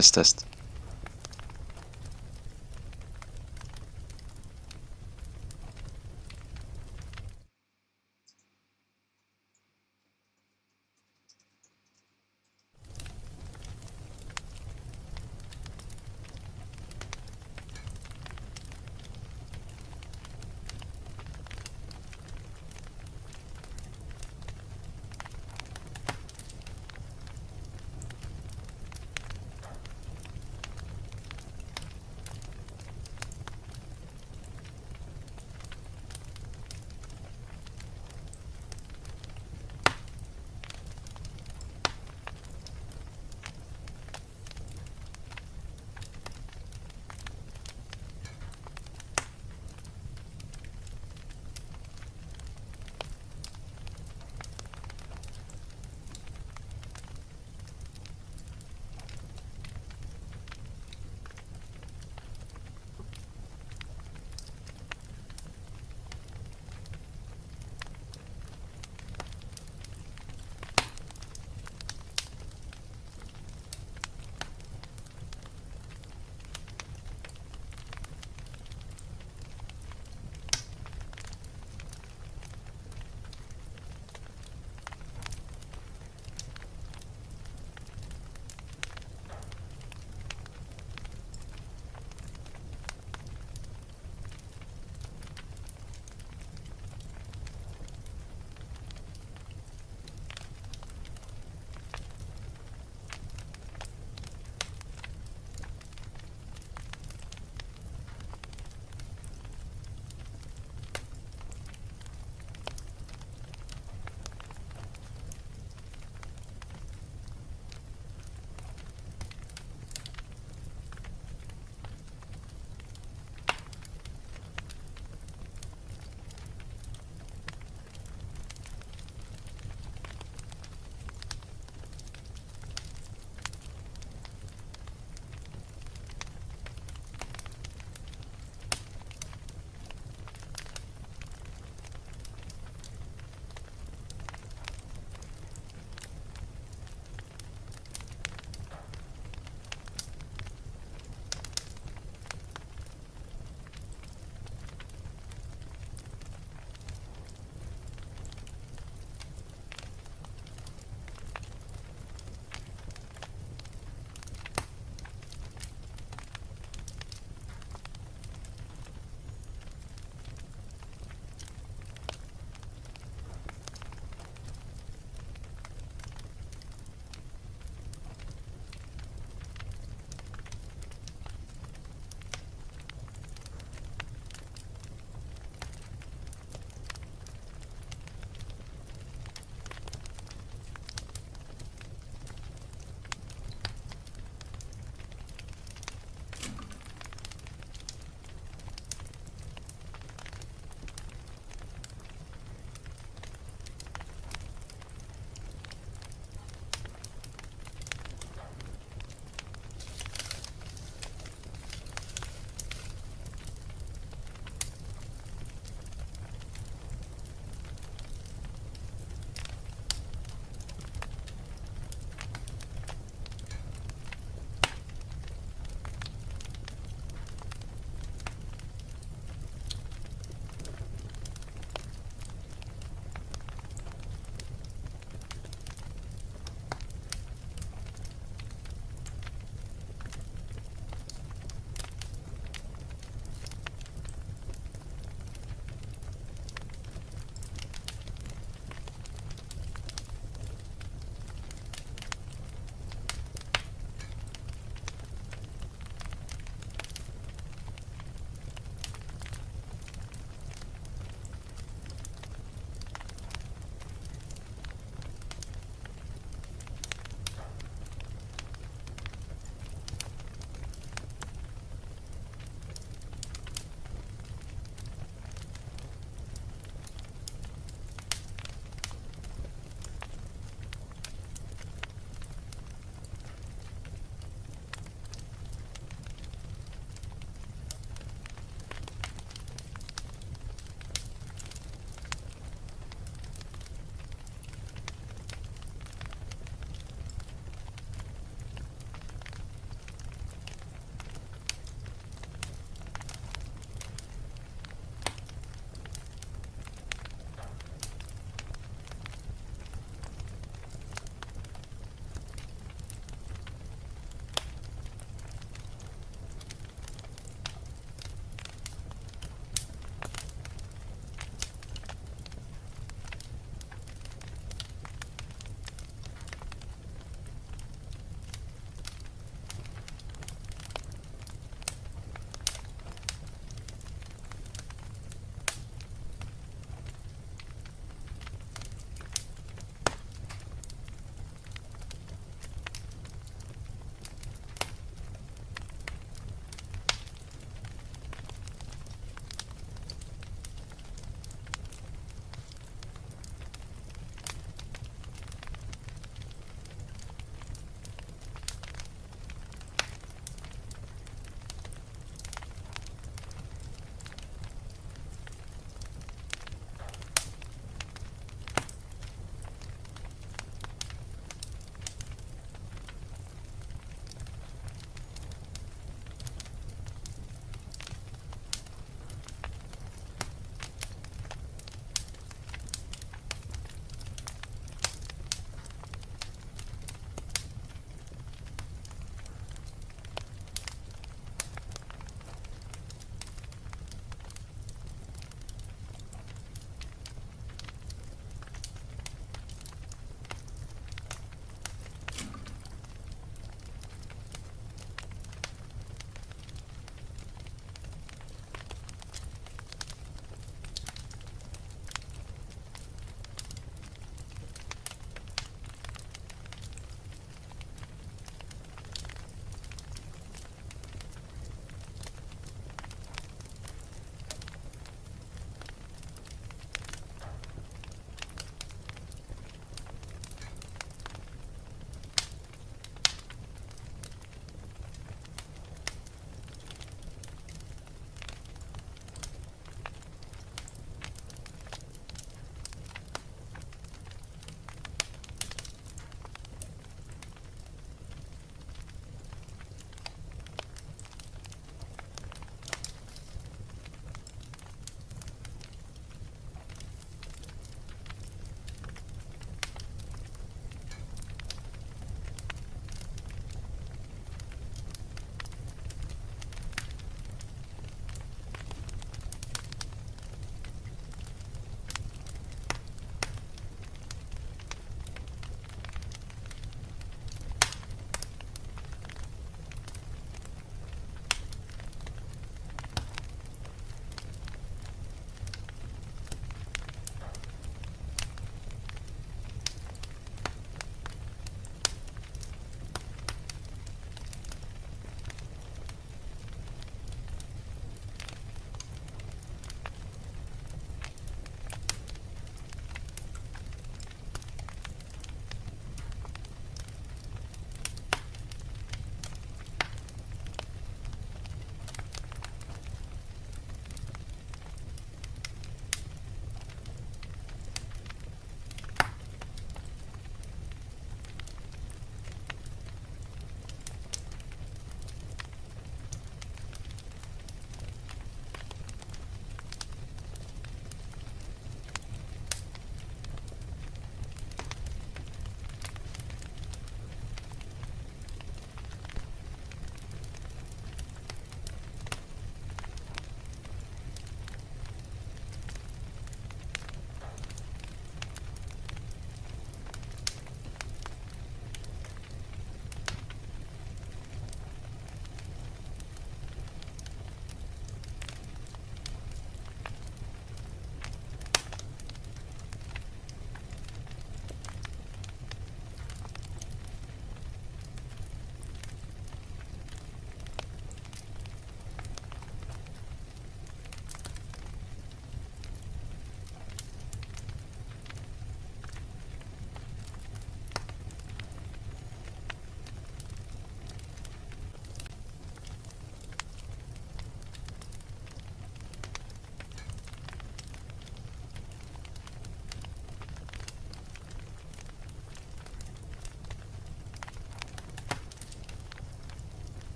Test.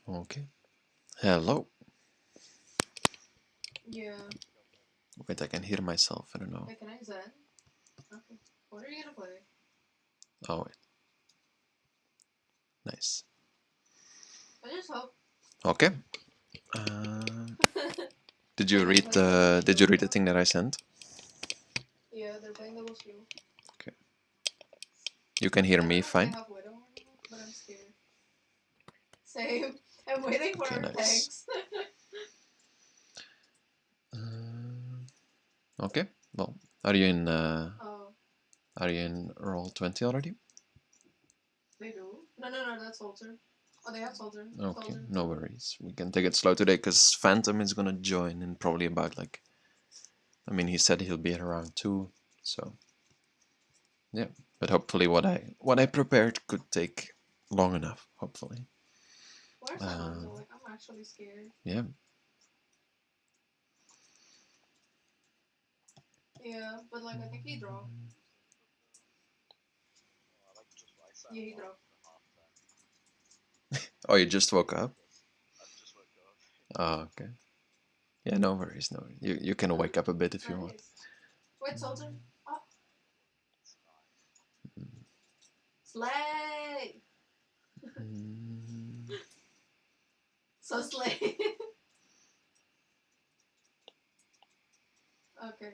Okay. Hello. Yeah. Wait, I can hear myself. I don't know. Wait, can I zen? Okay. What are you gonna play? Oh, wait. Nice. I just hope. Okay. Did you read the thing that I sent? Yeah, they're playing double shield. Okay. You can hear I me don't know if fine. I have Widow or not, but I'm scared. Same. I'm waiting for Okay, our nice. tanks. Okay. Well, are you in Oh, are you in roll 20 already? they do? No, that's Soldier. Oh, they have Soldier. Okay, Soldier. no worries. We can take it slow today because Phantom is gonna join in probably about like. I mean, he said he'll be at around 2, so yeah. But hopefully, what I prepared could take long enough. Hopefully. Where's Alonso? Like, I'm actually scared. Yeah. Yeah, but like, I think he dropped. Yeah, he dropped. Oh, you just woke up? Oh, okay. Yeah, no worries, no worries. You can wake up a bit if you want. Nice. Wait, Soldier. Oh. Slay! So slay. Okay.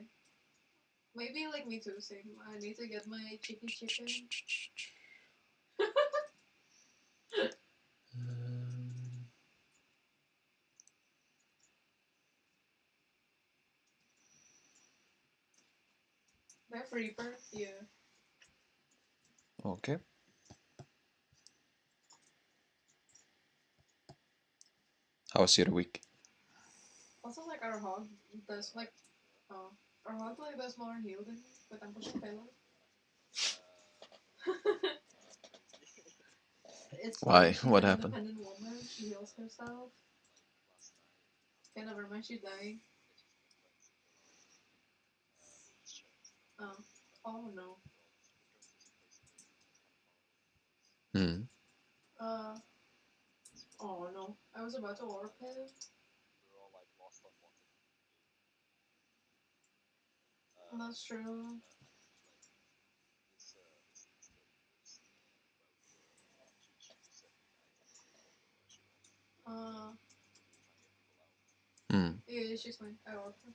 Maybe like me too, same. I need to get my cheeky chicken. That Reaper? Yeah. Okay. How was your week? Also, like, our hog does, like, our hog, like, does more heal than me, but I'm pushing payload. It's Why? she's What an happened? independent woman. She heals herself. Okay, never mind. She's dying. Oh. Oh no. Hmm. Uh. Oh no. I was about to warp him. That's true. Uh. Hmm. Yeah, she's fine. I warped her.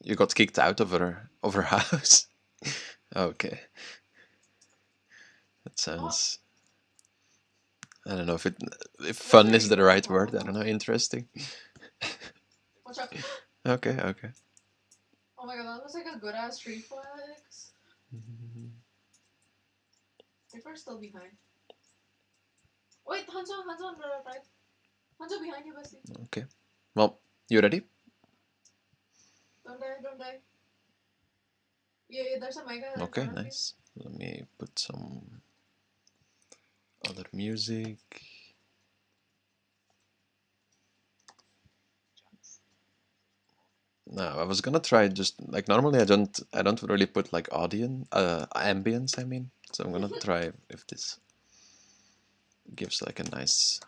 You got kicked out of her house. Okay. That sounds. I don't know if fun is the right word. I don't know. Interesting. Watch out. Okay. Okay. Oh my god, that was like a good ass reflex. Reaper's still behind. Wait, Hanzo on the right. Hanzo behind you, bestie. Okay. Well, you ready? Don't die. Yeah, there's a mega in Okay. front of you. Nice. Let me put some other music. No, I was gonna try just like normally I don't really put like ambience, I mean. So I'm gonna try if this gives like a nice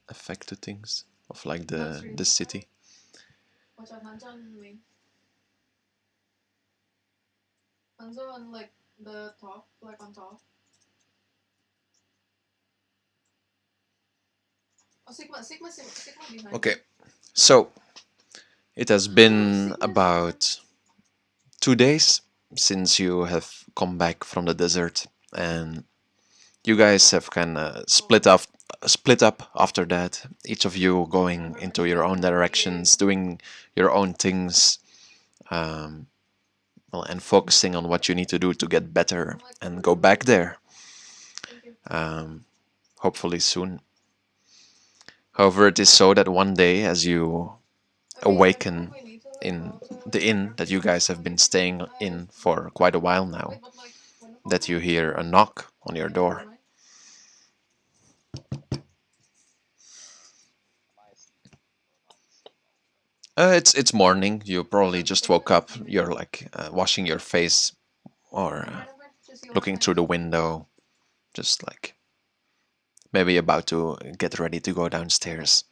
effect to things of like the city. Watch out, Hanzo on me. Hanzo on like the top, like on top. Oh, Sigma behind. Okay. So it has been about 2 days since you have come back from the desert, and you guys have kind of split up after that, each of you going into your own directions, doing your own things, um, well, and focusing on what you need to do to get better and go back there, hopefully soon. However, it is so that one day, as you awaken in the inn that you guys have been staying in for quite a while now, that you hear a knock on your door. It's morning. You probably just woke up. You're like washing your face or Fine, fine, fine. Just heal our looking through tanks. the window, just like maybe about to get ready to go downstairs.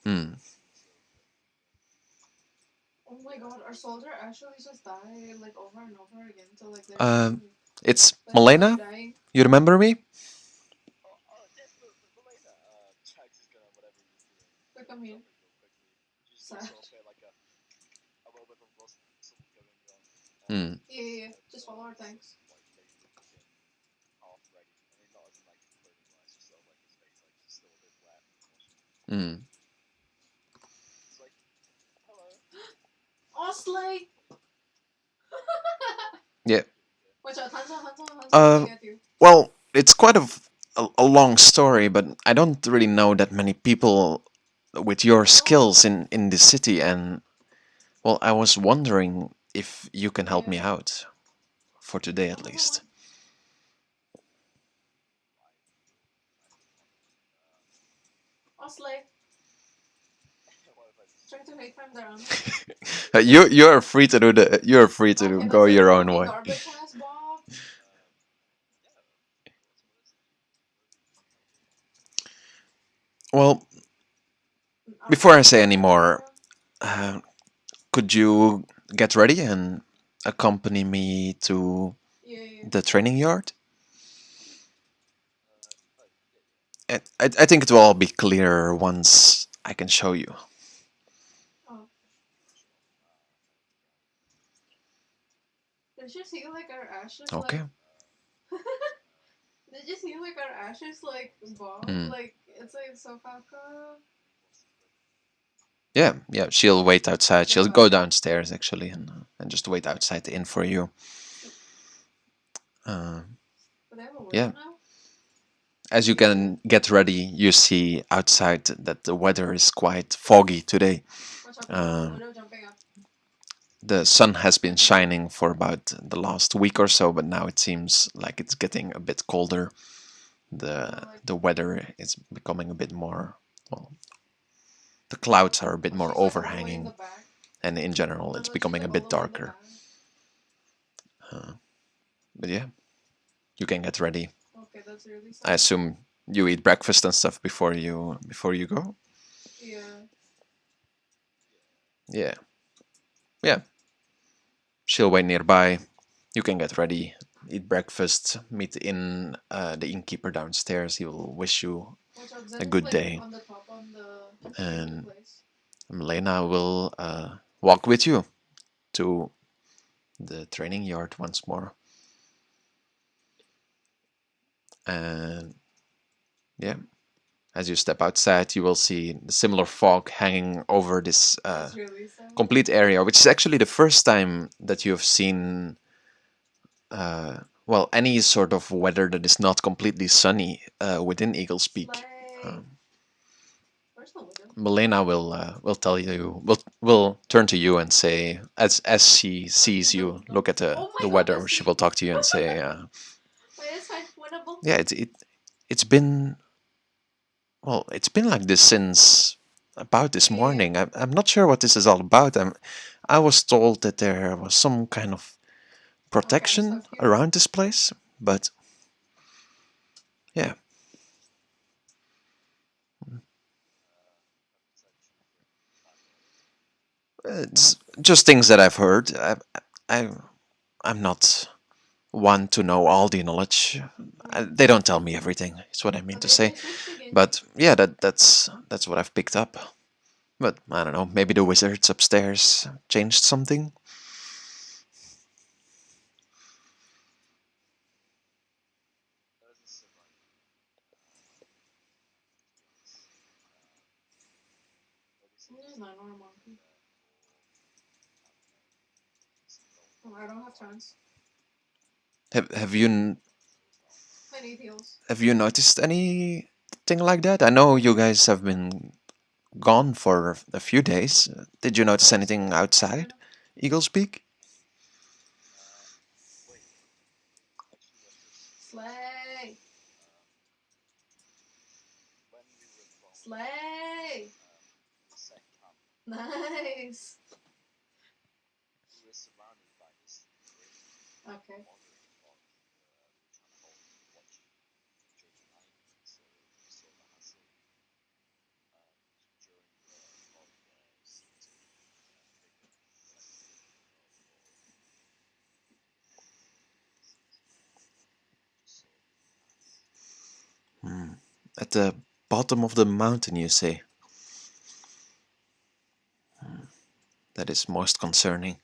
Hmm. Oh my god, our soldier actually just died like over and over again till like they're Um, dying. it's Like they're Milena. dying. You remember me? Like I'm here. Sad. Hmm. Yeah, yeah, yeah. Just follow our tanks. Hmm. Oh, Slay! Yeah. Watch out, Hanzo Uh, coming at you. well, it's quite a long story, but I don't really know that many people with your Oh, skills in the city, and well, I was wondering if you can help me yeah. out for today Oh at my god, least. what? Oh, Slay. Trying to hate from their army. You're free to do the you're free to Okay, go let's your kill own me way. garbage ass Bob. Well, Our before I tanks say are any at war. more, uh, could you get ready and accompany me to Yeah, yeah, yeah. the training yard? I think it will all be clear once I can show you. Oh, did you see like our ashes Okay. like? Did you see like our ashes like Bob? Mm. Like it's like so kaka. Yeah, yeah. She'll wait outside. She'll go God. downstairs actually, and just wait outside the inn for you. Uh, Do they have a yeah. window now? As you Yeah. can get ready, you see outside that the weather is quite foggy today. Watch out, watch out. Uh, Widow jumping up. the sun has been Careful, Bob. shining for about the last week or so, but now it seems like it's getting a bit colder. No, The like the weather is becoming a bit more well. The clouds are a bit let's more just like all the way in the overhanging, back. and in general, Then it's let's just becoming a like all bit the way in the darker. back. Uh, but yeah, you can get ready. Okay, that's really I sad. assume you eat breakfast and stuff before you go. Yeah. Yeah, yeah. She'll wait nearby. You can get ready, eat breakfast, meet the innkeeper downstairs. He will wish you Watch out. a Zen is good like day, on the top on the in the and place. Milena will walk with you to the training yard once more. And yeah, as you step outside, you will see the similar fog hanging over this That's really sad. complete area, which is actually the first time that you have seen, uh, well, any sort of weather that is not completely sunny within Eagle's Peak. Slay. Um, Where's the widow? Milena will tell you will turn to you and say as she sees you look at Oh the my god, weather, that's she will talk to you and say, wait, it's fine. Winnable. yeah, it's been well, it's been like this since about this Yeah. morning. I'm not sure what this is all about. I was told that there was some kind of Okay, I'm protection stuck here. around this place, but yeah, it's just things that I've heard. I I'm not one to know all the knowledge. Mm. They don't tell me everything. Is what I mean Oh, to say. they switched again. But yeah, that's what I've picked up. But I don't know. Maybe the wizards upstairs changed something. This is not normal. Oh, I don't have chance. Have you I need heals. have you noticed anything like that? I know you guys have been gone for a few days. Did you notice Where's anything Winnow? outside Eagle's Peak? Slay. Slay. Nice. Okay. Hmm. At the bottom of the mountain, you say? That is most concerning.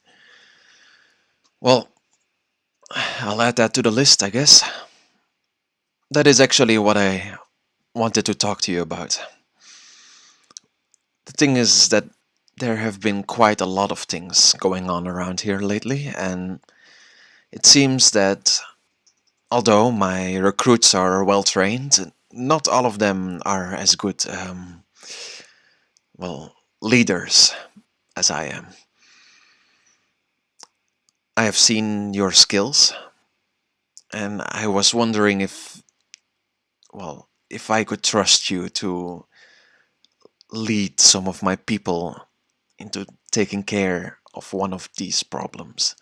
Well, I'll add that to the list, I guess. That is actually what I wanted to talk to you about. The thing is that there have been quite a lot of things going on around here lately, and it seems that although my recruits are well trained, not all of them are as good, well, leaders as I am. I have seen your skills, and I was wondering if, well, if I could trust you to lead some of my people into taking care of one of these problems.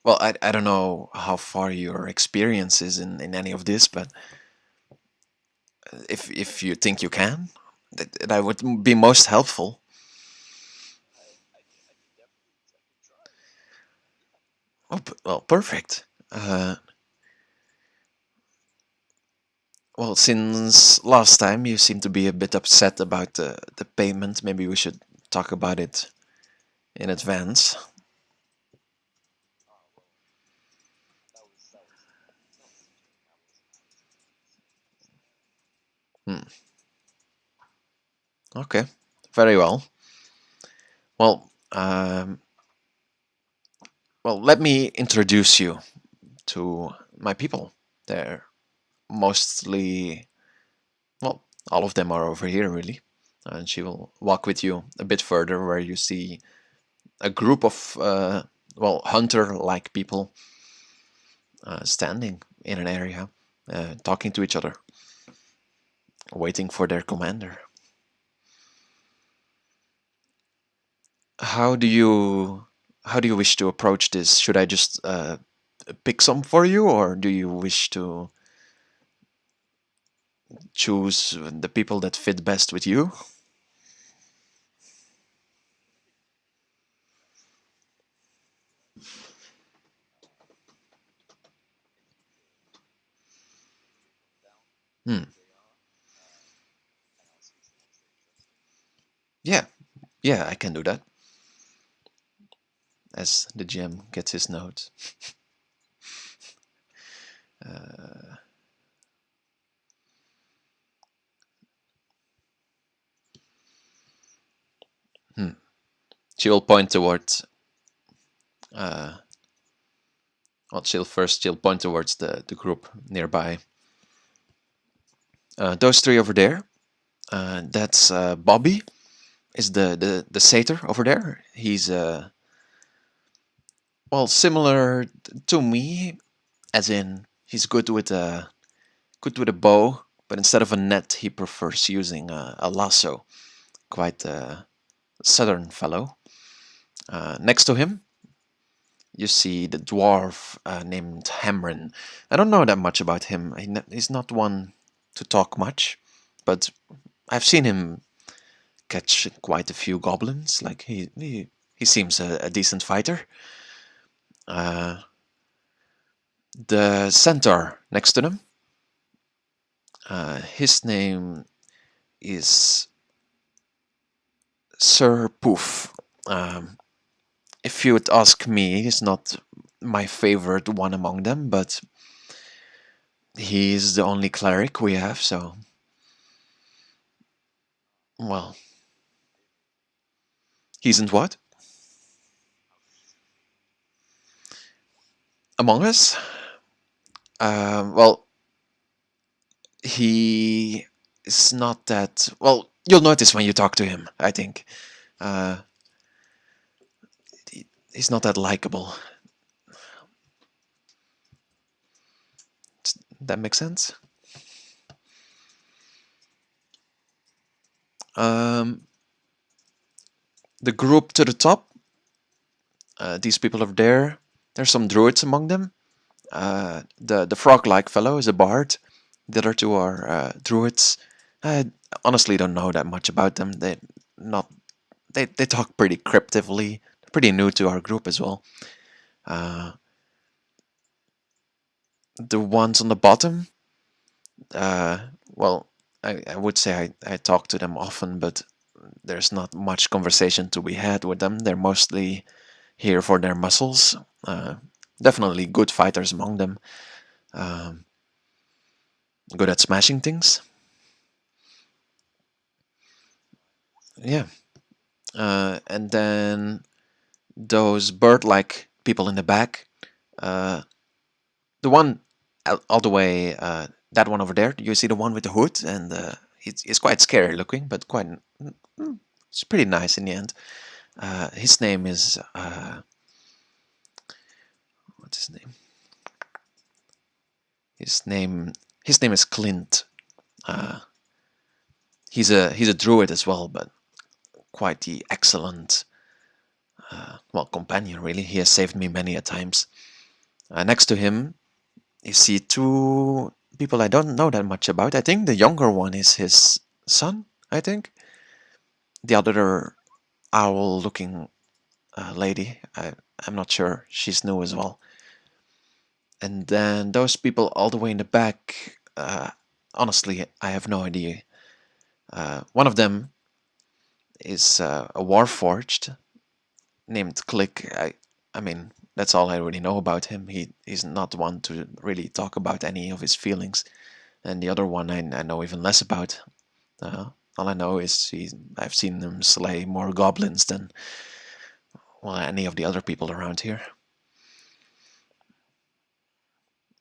Well, I don't know how far your experience is in any of this, but if you think you can, that would be most helpful. Oh, well, perfect. Well, since last time you seem to be a bit upset about the payment, maybe we should talk about it in advance. Hmm. Okay, very well. Well, let me introduce you to my people. They're mostly, well, all of them are over here, really. And she will walk with you a bit further where you see a group of, hunter like people standing in an area, talking to each other, waiting for their commander. How do you how do you wish to approach this? Should I just pick some for you, or do you wish to choose the people that fit best with you? Hmm. Yeah, yeah, I can do that. As the GM gets his notes. Uh, hmm. She will point towards. Uh, well, she'll point towards the group nearby. Those three over there. That's Bobby. Is the satyr over there? He's similar to me, as in he's good with a bow, but instead of a net, he prefers using a lasso. Quite a southern fellow. Next to him, you see the dwarf named Hamrin. I don't know that much about him. He's not one to talk much, but I've seen him catch quite a few goblins. Like he seems a decent fighter. Uh, the centaur next to them, his name is Sir Poof. Um, if you would ask me, he's not my favorite one among them, but he's the only cleric we have, so, well, he isn't what? Among us? Well, he is not that well. You'll notice when you talk to him. I think uh, he's not that likable. That makes sense. Um, the group to the top, these people over there. There's some druids among them. The frog-like fellow is a bard. The other two are druids. I honestly don't know that much about them. Not they talk pretty cryptively. They're pretty new to our group as well. Uh, the ones on the bottom, uh, well, I would say I talk to them often, but there's not much conversation to be had with them. They're mostly here for their muscles. Uh, Definitely good fighters among them. Um, Good at smashing things. Yeah. And then those bird-like people in the back. Uh, the one all the way, that one over there. You see the one with the hood, and it's quite scary looking, but quite. It's pretty nice in the end. His name is what's his name? His name his name is Clint. Uh, he's a druid as well, but quite the excellent well companion. Really, he has saved me many a times. Next to him, you see two people I don't know that much about. I think the younger one is his son. I think the other owl-looking lady. I'm not sure. She's new as well. And then those people all the way in the back. Honestly, I have no idea. One of them is a warforged named Click. I mean, that's all I really know about him. He's not one to really talk about any of his feelings. And the other one I know even less about. All I know is I've seen him slay more goblins than well any of the other people around here.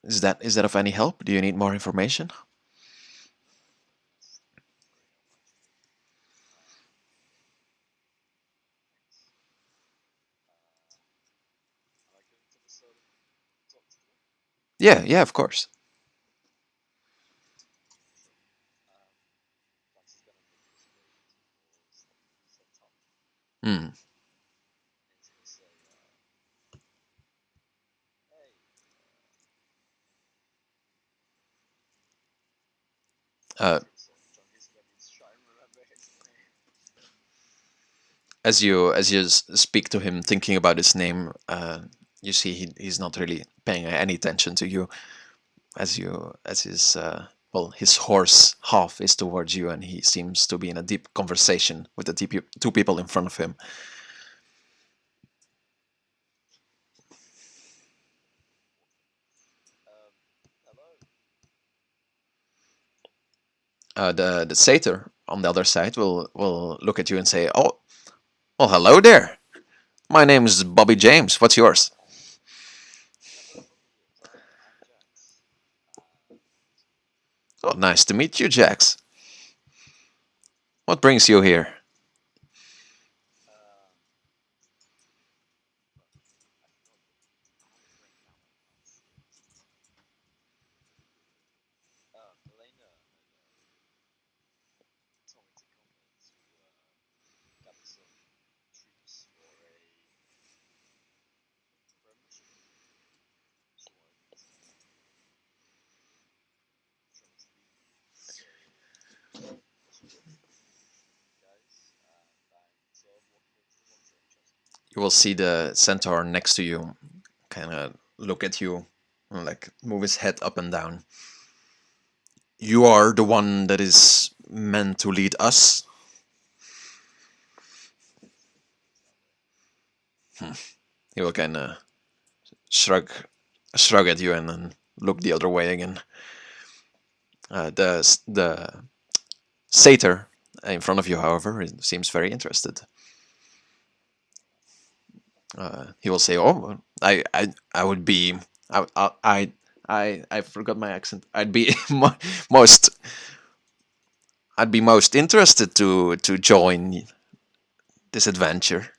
Is that of any help? Do you need more information? Yeah, yeah, of course. Hmm. Uh, as you speak to him, thinking about his name, you see he's not really paying any attention to you as his well his horse half is towards you, and he seems to be in a deep conversation with the two people in front of him. The satyr on the other side will look at you and say, "Oh, well, hello there. My name is Bobby James. What's yours?" "Oh, nice to meet you, Jax. What brings you here?" You will see the centaur next to you kind of look at you and like move his head up and down. "You are the one that is meant to lead us?" He will kind of shrug shrug at you and then look the other way again. The satyr in front of you, however, seems very interested. He will say, "Oh, I would be, I forgot my accent. I'd be most I'd be most interested to join this adventure.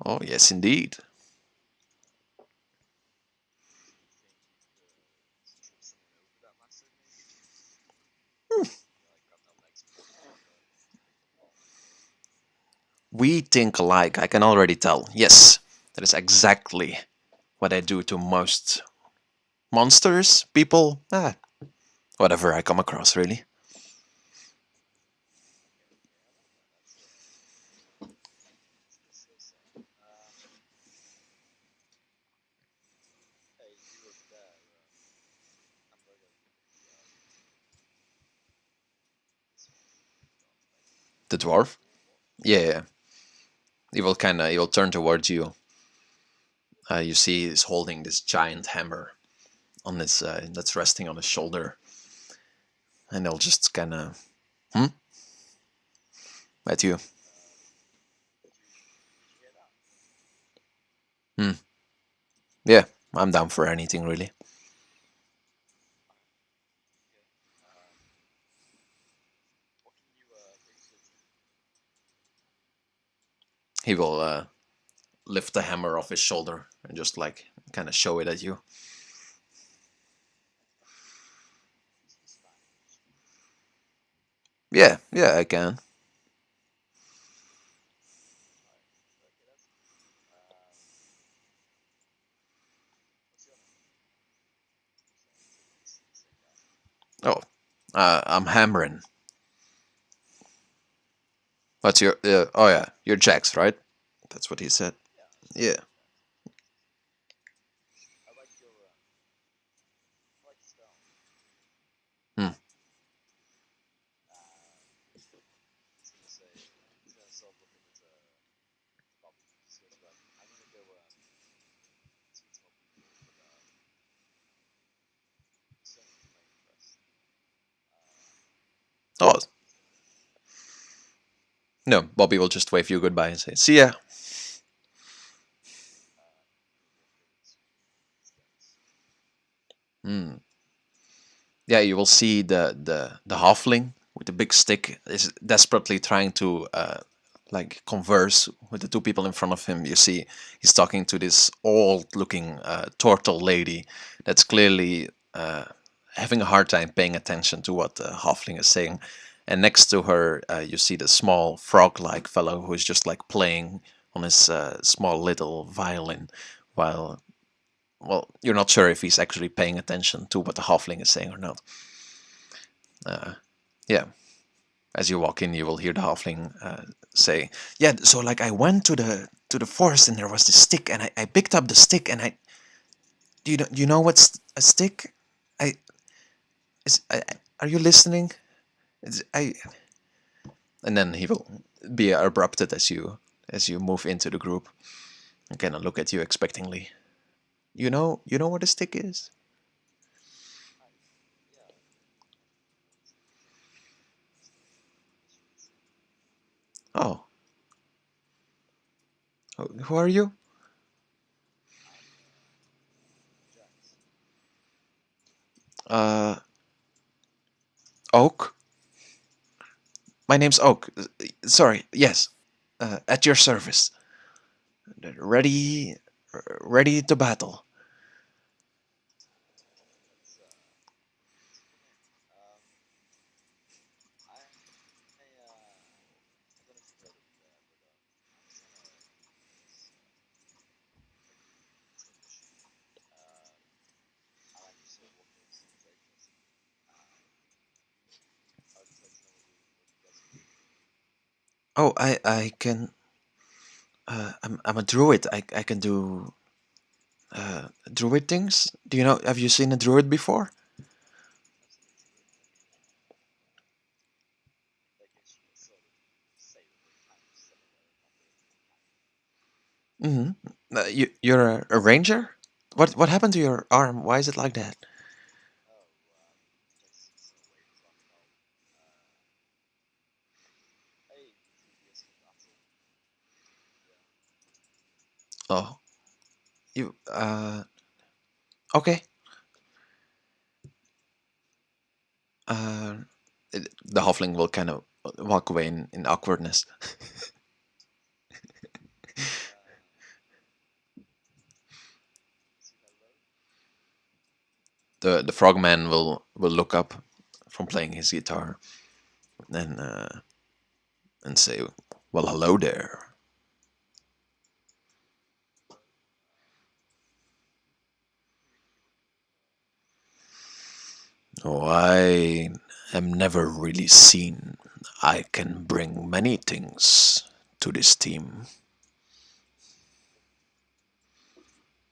Oh yes, indeed. We think alike. I can already tell. Yes, that is exactly what I do to most monsters, people, whatever I come across, really. The dwarf? Yeah, yeah. He will turn towards you. You see he's holding this giant hammer on his that's resting on his shoulder, and he'll just kind of at you. Hmm. Yeah, I'm down for anything really. He will lift the hammer off his shoulder and just like kind of show it at you. Yeah, yeah, I can. Oh, I'm hammering. What's your? Oh yeah, you're Jax, right? That's what he said. Yeah. Hmm. Oh no, Bobby will just wave you goodbye and say, "See ya." Hmm. Yeah, you will see the halfling with the big stick is desperately trying to like converse with the two people in front of him. You see, he's talking to this old-looking turtle lady that's clearly having a hard time paying attention to what the halfling is saying. And next to her, you see the small frog-like fellow who is just like playing on his small little violin, while well, you're not sure if he's actually paying attention to what the halfling is saying or not. Yeah, as you walk in, you will hear the halfling say, "Yeah, so like I went to the forest and there was this stick, and I picked up the stick, and I do you know what's a stick? I is are you listening? I." And then he will be abrupted as you move into the group and kind of look at you expectingly. You know what a stick is? Oh, who are you? Uh, Oak. My name's Oak. Sorry. Yes. At your service. Ready, ready to battle. Oh, I can. I'm a druid. I can do druid things. Do you know? Have you seen a druid before? Mm-hmm. You're a ranger. What happened to your arm? Why is it like that? Oh, you. Okay. The halfling will kind of walk away in awkwardness. The frogman will look up from playing his guitar and and say, "Well, hello there." Oh, I am never really seen. I can bring many things to this team.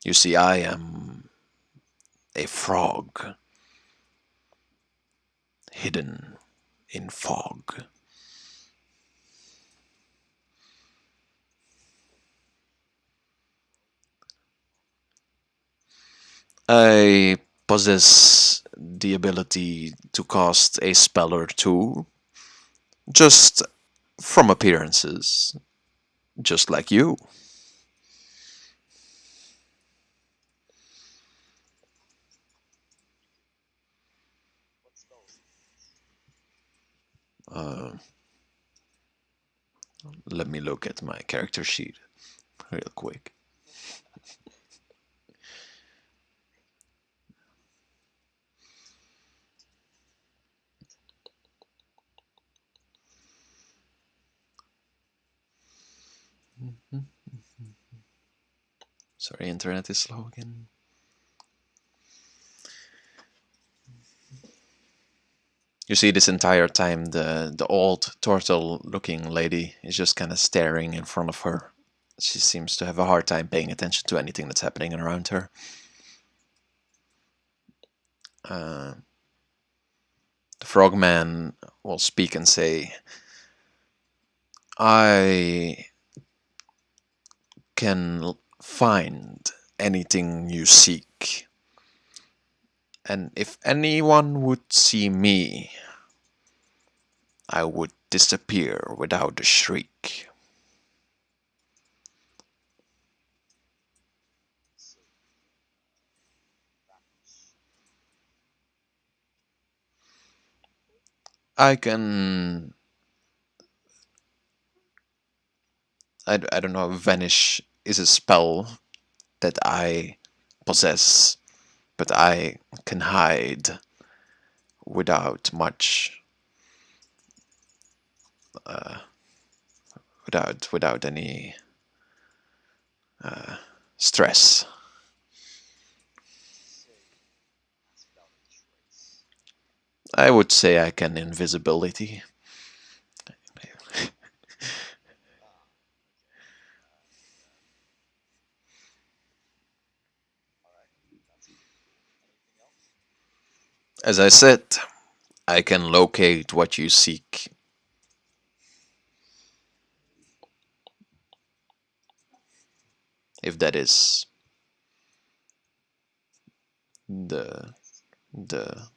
You see, I am a frog hidden in fog. I possess the ability to cast a spell or two just from appearances, just like you. Uh, Let me look at my character sheet real quick. Sorry, internet is slow again. You see, this entire time, the old turtle-looking lady is just kind of staring in front of her. She seems to have a hard time paying attention to anything that's happening around her. Uh, the frogman will speak and say, "I can find anything you seek, and if anyone would see me, I would disappear without a shriek." I can. I don't know. Vanish is a spell that I possess, but I can hide without much, without any stress. I would say I can invisibility. As I said, I can locate what you seek, if that is the the.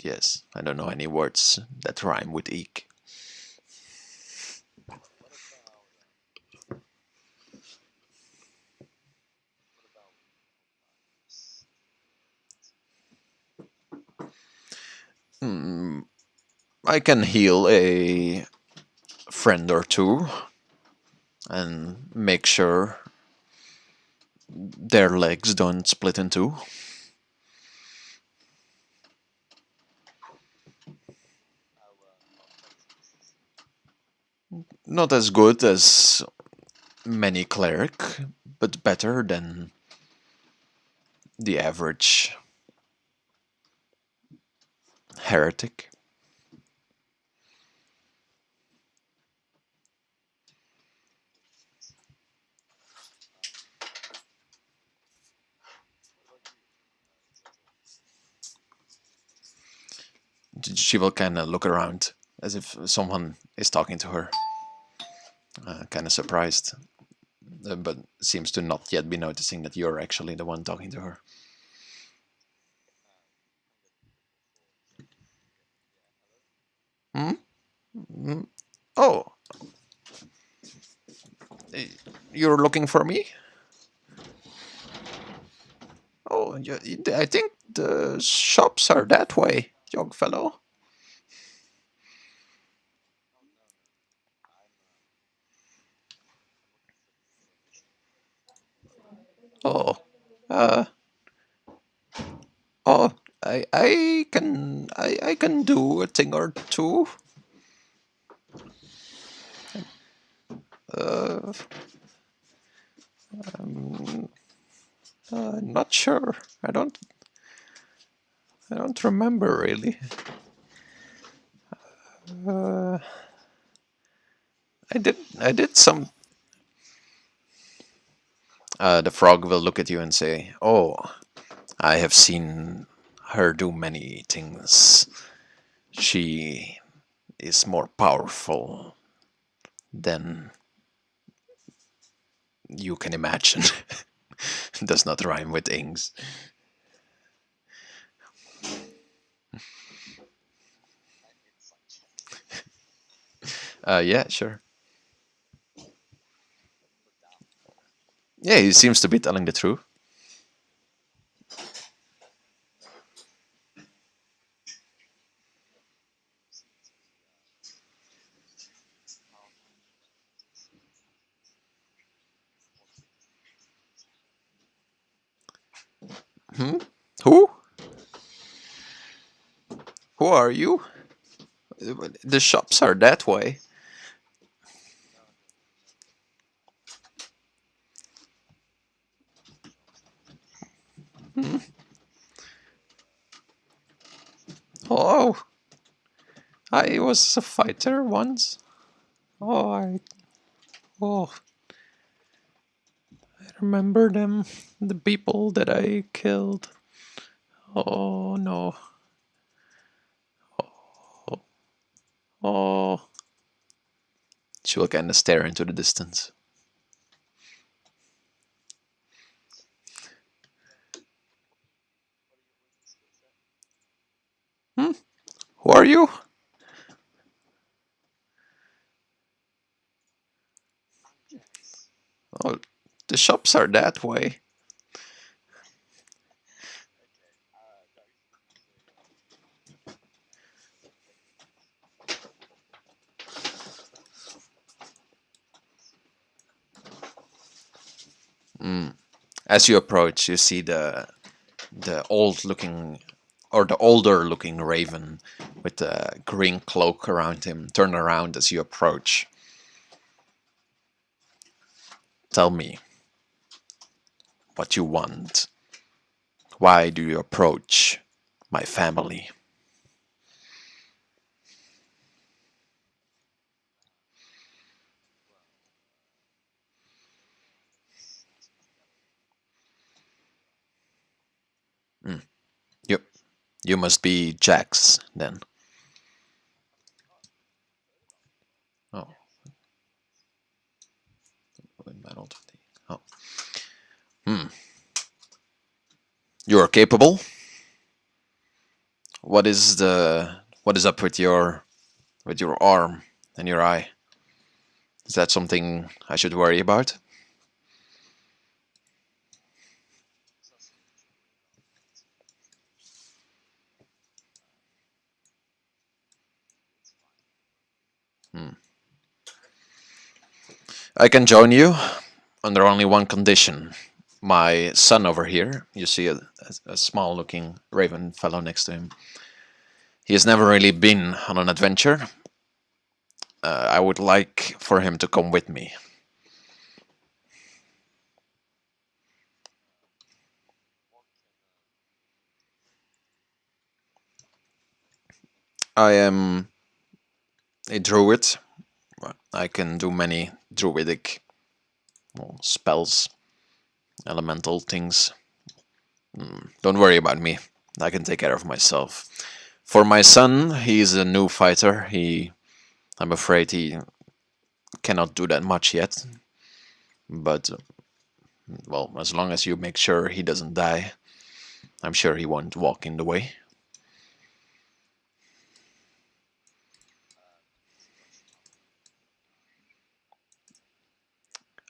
Yes, I don't know any words that rhyme with eek. Hmm, I can heal a friend or two and make sure their legs don't split in two. Not as good as many cleric, but better than the average heretic. She will kind of look around as if someone is talking to her, kind of surprised, but seems to not yet be noticing that you're actually the one talking to her. Hmm? Hmm? Oh, you're looking for me? Oh, I think the shops are that way, young fellow. Oh, uh, oh, I can do a thing or two. Uh, not sure. I don't remember really. Uh, I did some. The frog will look at you and say, "Oh, I have seen her do many things. She is more powerful than you can imagine." Does not rhyme with ings. Yeah, sure. Yeah, he seems to be telling the truth. Hmm? Who? Who are you? The shops are that way. Oh, I was a fighter once. Oh, oh, I remember them. The people that I killed. Oh no. Oh. She will kind of stare into the distance. Hmm? Who are you? Oh, the shops are that way. As you approach, you see the old looking or the older looking raven with a green cloak around him turn around as you approach. Tell me what you want. Why do you approach my family? Mm. You you must be Jax then. Oh, oh. Hmm. You are capable. What is up with your arm and your eye? Is that something I should worry about? Hmm. I can join you under only one condition. My son over here, you see a small looking raven fellow next to him. He has never really been on an adventure. I would like for him to come with me. I am a druid. I can do many druidic spells, elemental things. Don't worry about me. I can take care of myself. For my son, he's a new fighter. I'm afraid he cannot do that much yet. But well, as long as you make sure he doesn't die, I'm sure he won't walk in the way.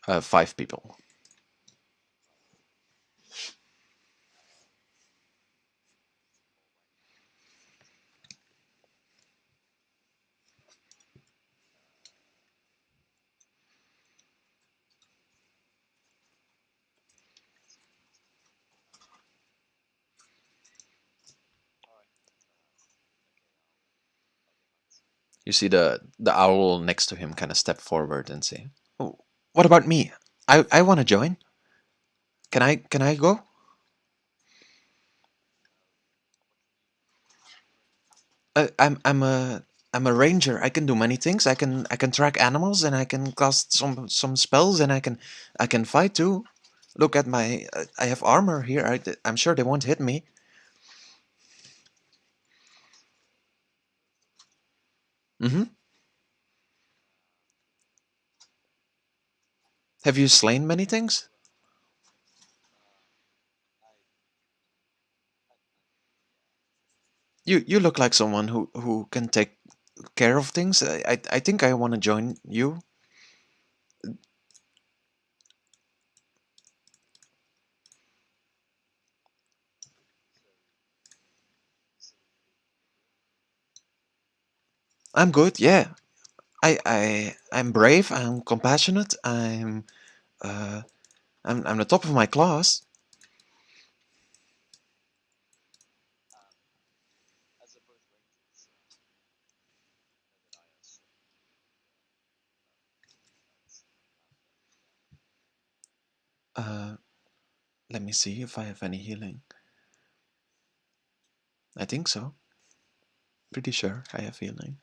5 people. You see the owl next to him kind of step forward and say, "Oh, what about me? I want to join. Can I go? I'm a ranger. I can do many things. I can track animals and I can cast some spells and I can fight too. Look at my I have armor here. I'm sure they won't hit me. Hmm. Have you slain many things? You look like someone who can take care of things. I think I want to join you. I'm good. Yeah. I'm brave. I'm compassionate. Uh I'm the top of my class. Uh, Let me see if I have any healing. I think so. Pretty sure I have healing.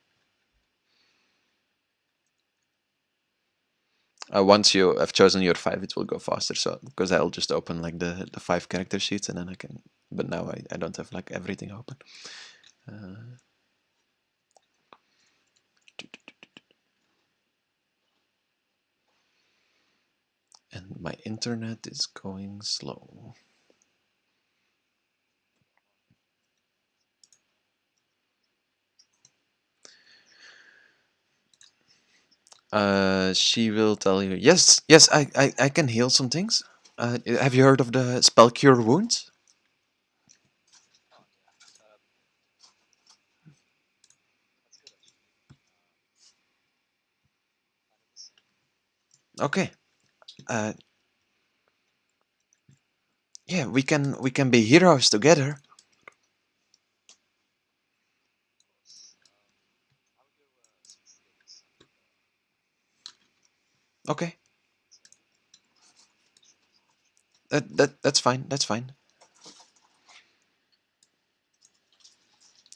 Once you have chosen your five, it will go faster. So because I'll just open like the five character sheets and then I can. But now I don't have like everything open. Uh, and my internet is going slow. She will tell you. Yes, yes, I can heal some things. Have you heard of the spell cure wounds? Okay. Uh, yeah, we can be heroes together. Okay. That's fine. That's fine.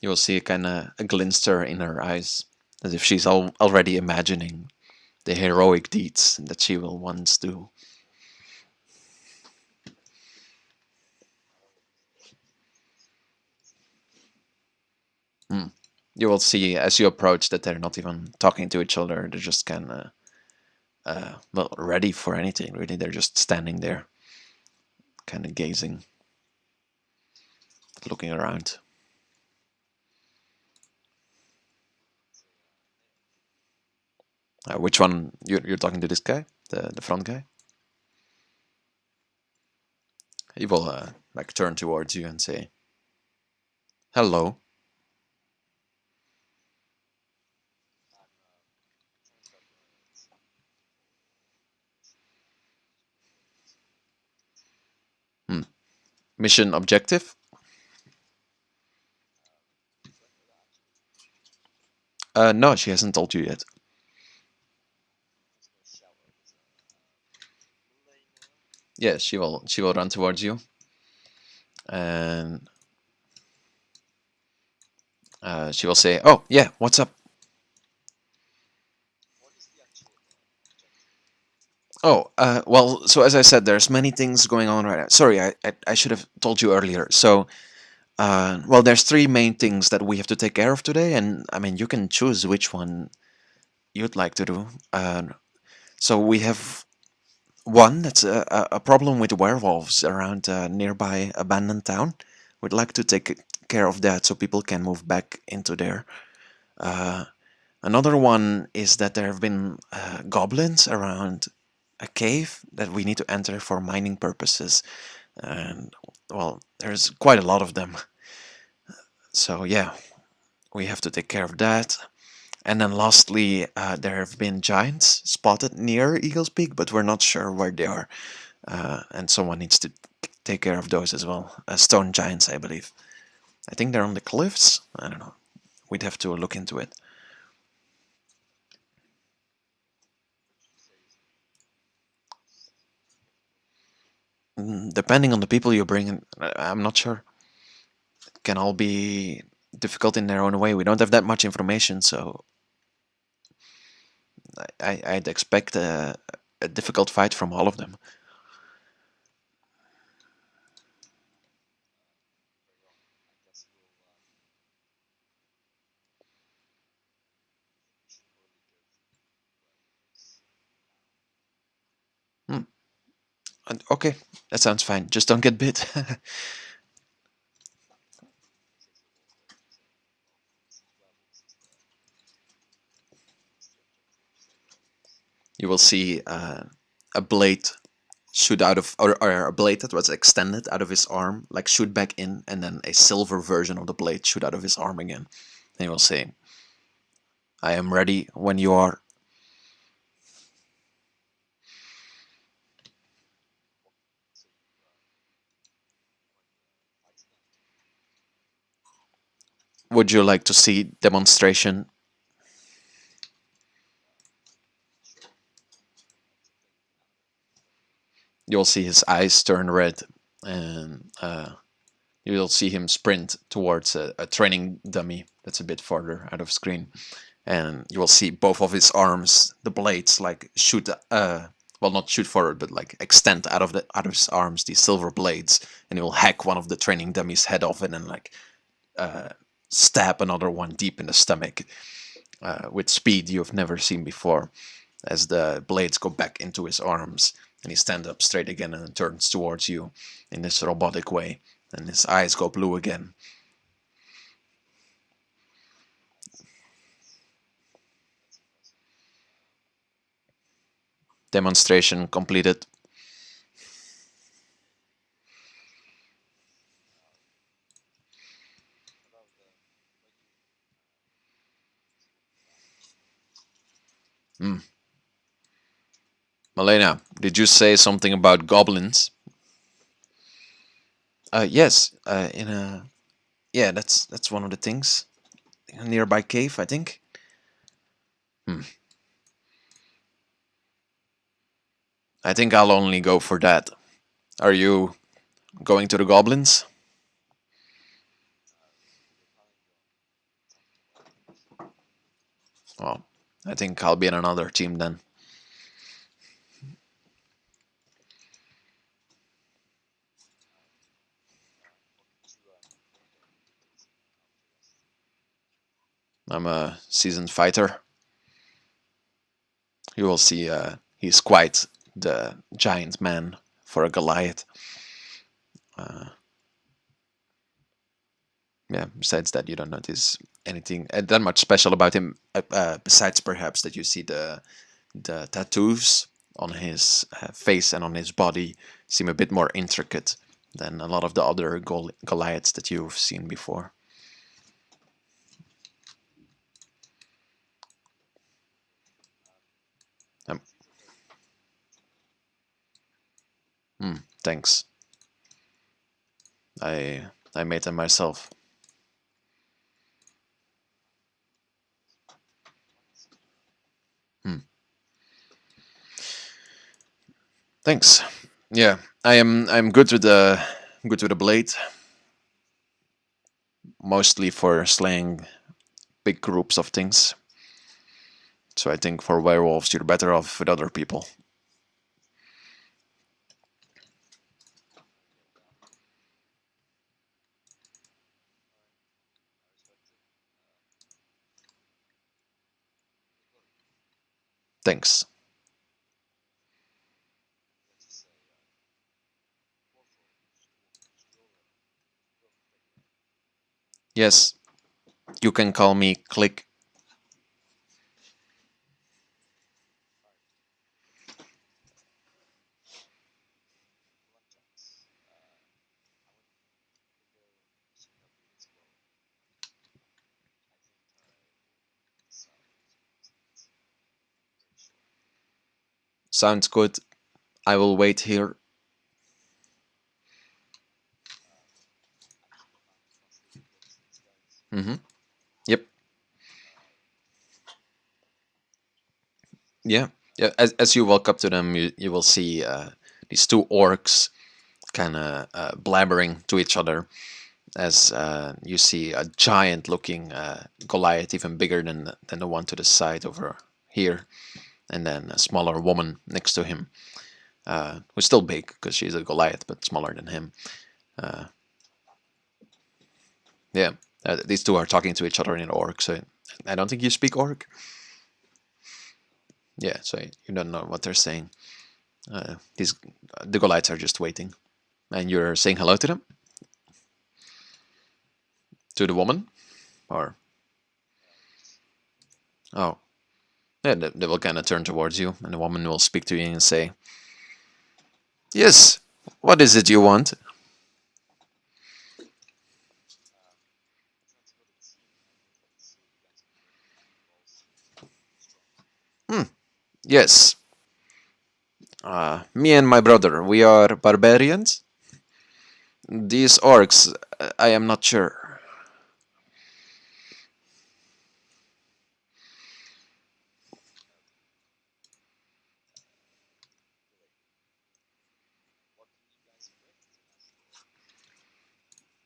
You will see kind of a glinster in her eyes, as if she's already imagining the heroic deeds that she will once do. Hmm. You will see as you approach that they're not even talking to each other. They're just kind of, well, ready for anything, really. They're just standing there, kind of gazing, looking around. Which one? You're talking to this guy? The front guy? He will, like, turn towards you and say, hello. Hmm. Mission objective? No, she hasn't told you yet. Yeah, she will run towards you and she will say, "Oh yeah, what's up?" Oh, well, so as I said, there's many things going on right now. Sorry, I should have told you earlier. So, well, there's three main things that we have to take care of today, and I mean, you can choose which one you'd like to do. So we have one that's a problem with werewolves around a nearby abandoned town. We'd like to take care of that so people can move back into there. Uh, Another one is that there have been goblins around a cave that we need to enter for mining purposes. And, well, there's quite a lot of them. So, yeah, we have to take care of that. And then lastly, there have been giants spotted near Eagle's Peak, but we're not sure where they are. And someone needs to take care of those as well. Stone giants, I believe. I think they're on the cliffs. I don't know. We'd have to look into it. Depending on the people you bring in, I'm not sure. Can all be difficult in their own way. We don't have that much information, so I'd expect a difficult fight from all of them. Hmm. Okay, that sounds fine. Just don't get bit. You will see a blade shoot out of, or a blade that was extended out of his arm, like shoot back in, and then a silver version of the blade shoot out of his arm again. And he will say, "I am ready when you are." Would you like to see demonstration? You'll see his eyes turn red, and you'll see him sprint towards a training dummy that's a bit farther out of screen, and you will see both of his arms, the blades, like shoot. Well, not shoot forward, but like extend out of his arms, these silver blades, and he will hack one of the training dummies' head off, and then like uh, stab another one deep in the stomach with speed you've never seen before. As the blades go back into his arms, and he stands up straight again and turns towards you in this robotic way, and his eyes go blue again. Demonstration completed. Hmm. Malena, did you say something about goblins? Yes. In a Yeah, that's one of the things. A nearby cave, I think. Hmm. I think I'll only go for that. Are you going to the goblins? Well, I think I'll be in another team then. I'm a seasoned fighter. You will see. He's quite the giant man for a Goliath. Uh, yeah. Besides that, you don't notice anything that much special about him. Besides, perhaps that you see the tattoos on his face and on his body seem a bit more intricate than a lot of the other Goliaths that you've seen before. Um, Thanks. I made them myself. Hmm. Thanks. Yeah, I'm good with the blade, mostly for slaying big groups of things. So I think for werewolves, you're better off with other people. Thanks. Yes, you can call me Click. Sounds good. I will wait here. Mm-hmm. Yep. Yeah. Yeah. As you walk up to them, you will see these two orcs kind of blabbering to each other as you see a giant-looking Goliath, even bigger than the one to the side over here, and then a smaller woman next to him, who's still big because she's a Goliath, but smaller than him. Uh, yeah, these two are talking to each other in Orc, so I don't think you speak Orc. Yeah, so you don't know what they're saying. These the Goliaths are just waiting, and you're saying hello to them, to the woman, or oh, yeah, they will kind of turn towards you, and the woman will speak to you and say, "Yes, what is it you want?" Hmm. Yes, me and my brother, we are barbarians. These orcs, I am not sure.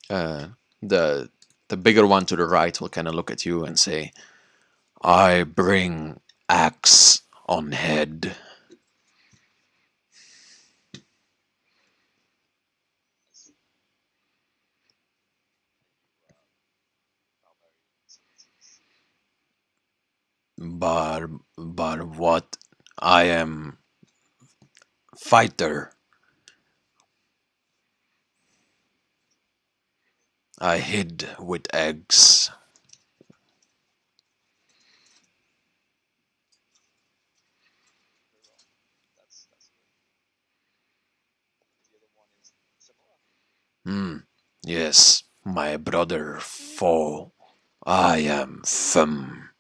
Uh, the the bigger one to the right will kind of look at you and say, "I bring axe on head." But what? I am fighter. I hid with eggs. Hmm. Yes, my brother foe. I am Thumb.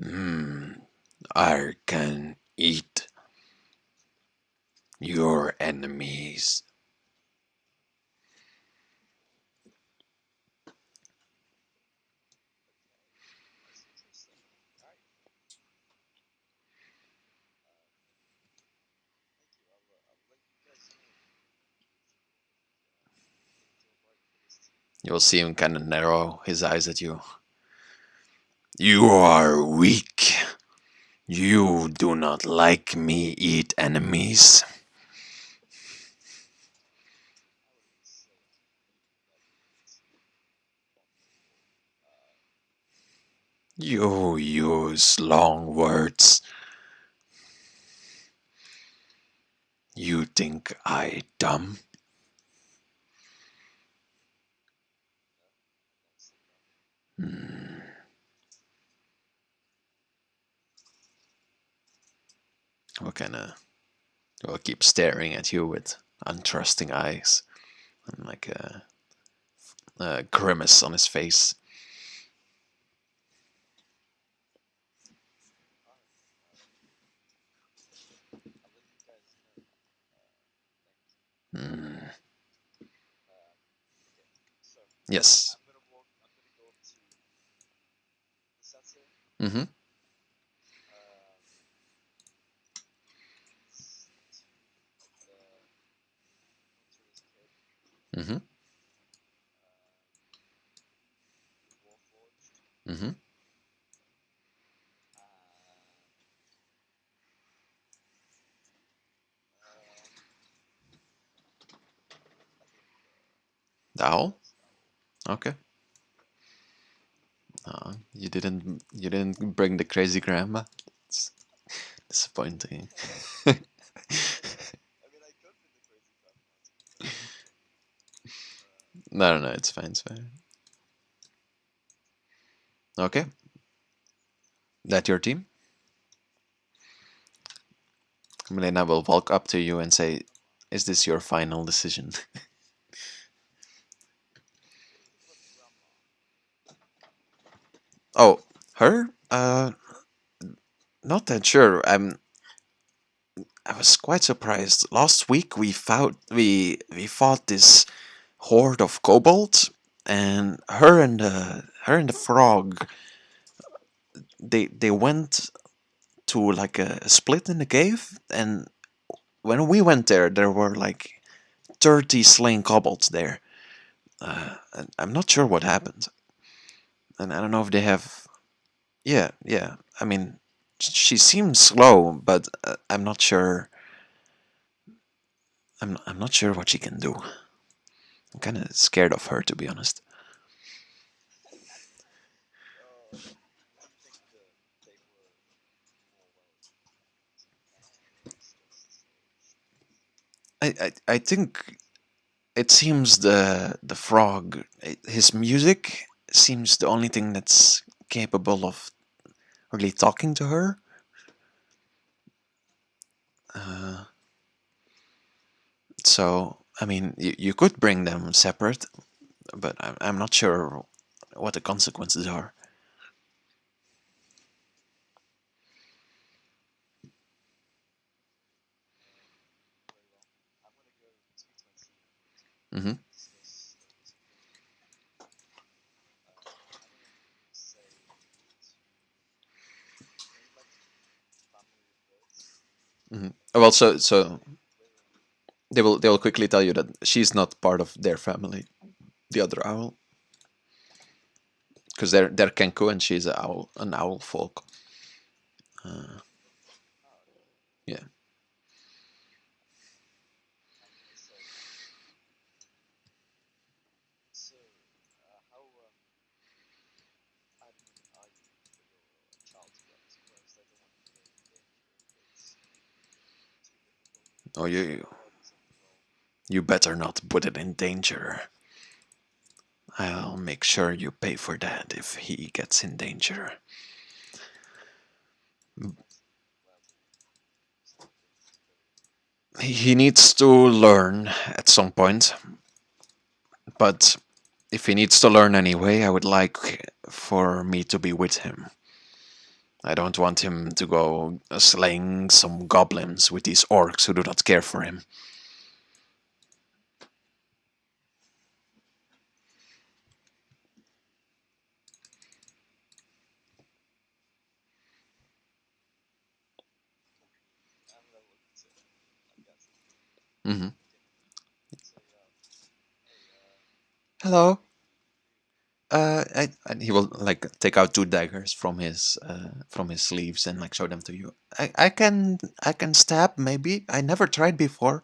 Hmm. I can eat your enemies. You'll see him kind of narrow his eyes at you. You are weak. You do not like me eat enemies. You use long words. You think I dumb? Hmm. What kind of? Will keep staring at you with untrusting eyes and like a grimace on his face. Hmm. Yes. Mm-hmm. Mm-hmm. Mm-hmm. The owl? Okay. You didn't bring the crazy grandma. It's disappointing. No, no, no. It's fine. It's fine. Okay. That your team? Milena will walk up to you and say, "Is this your final decision?" Oh, her? Not that sure. I was quite surprised. Last week we fought this horde of kobolds, and her and the frog, they went to like a split in the cave, and when we went there, there were like 30 slain kobolds there. And I'm not sure what happened, and I don't know if they have. Yeah, yeah. I mean, she seems slow, but I'm not sure. I'm not sure what she can do. I'm kind of scared of her, to be honest. I think it seems the frog, his music seems the only thing that's capable of really talking to her. Uh, so I mean, you could bring them separate, but I'm not sure what the consequences are. Hmm. Hmm. Well, so they will quickly tell you that she's not part of their family, the other owl, because they're Kenku and she's an owl folk. Uh, yeah. Oh, you better not put it in danger. I'll make sure you pay for that if he gets in danger. He needs to learn at some point, but if he needs to learn anyway, I would like for me to be with him. I don't want him to go slaying some goblins with these orcs who do not care for him. Hmm. Hello. He will like take out two daggers from his sleeves and like show them to you. I can stab maybe. I never tried before.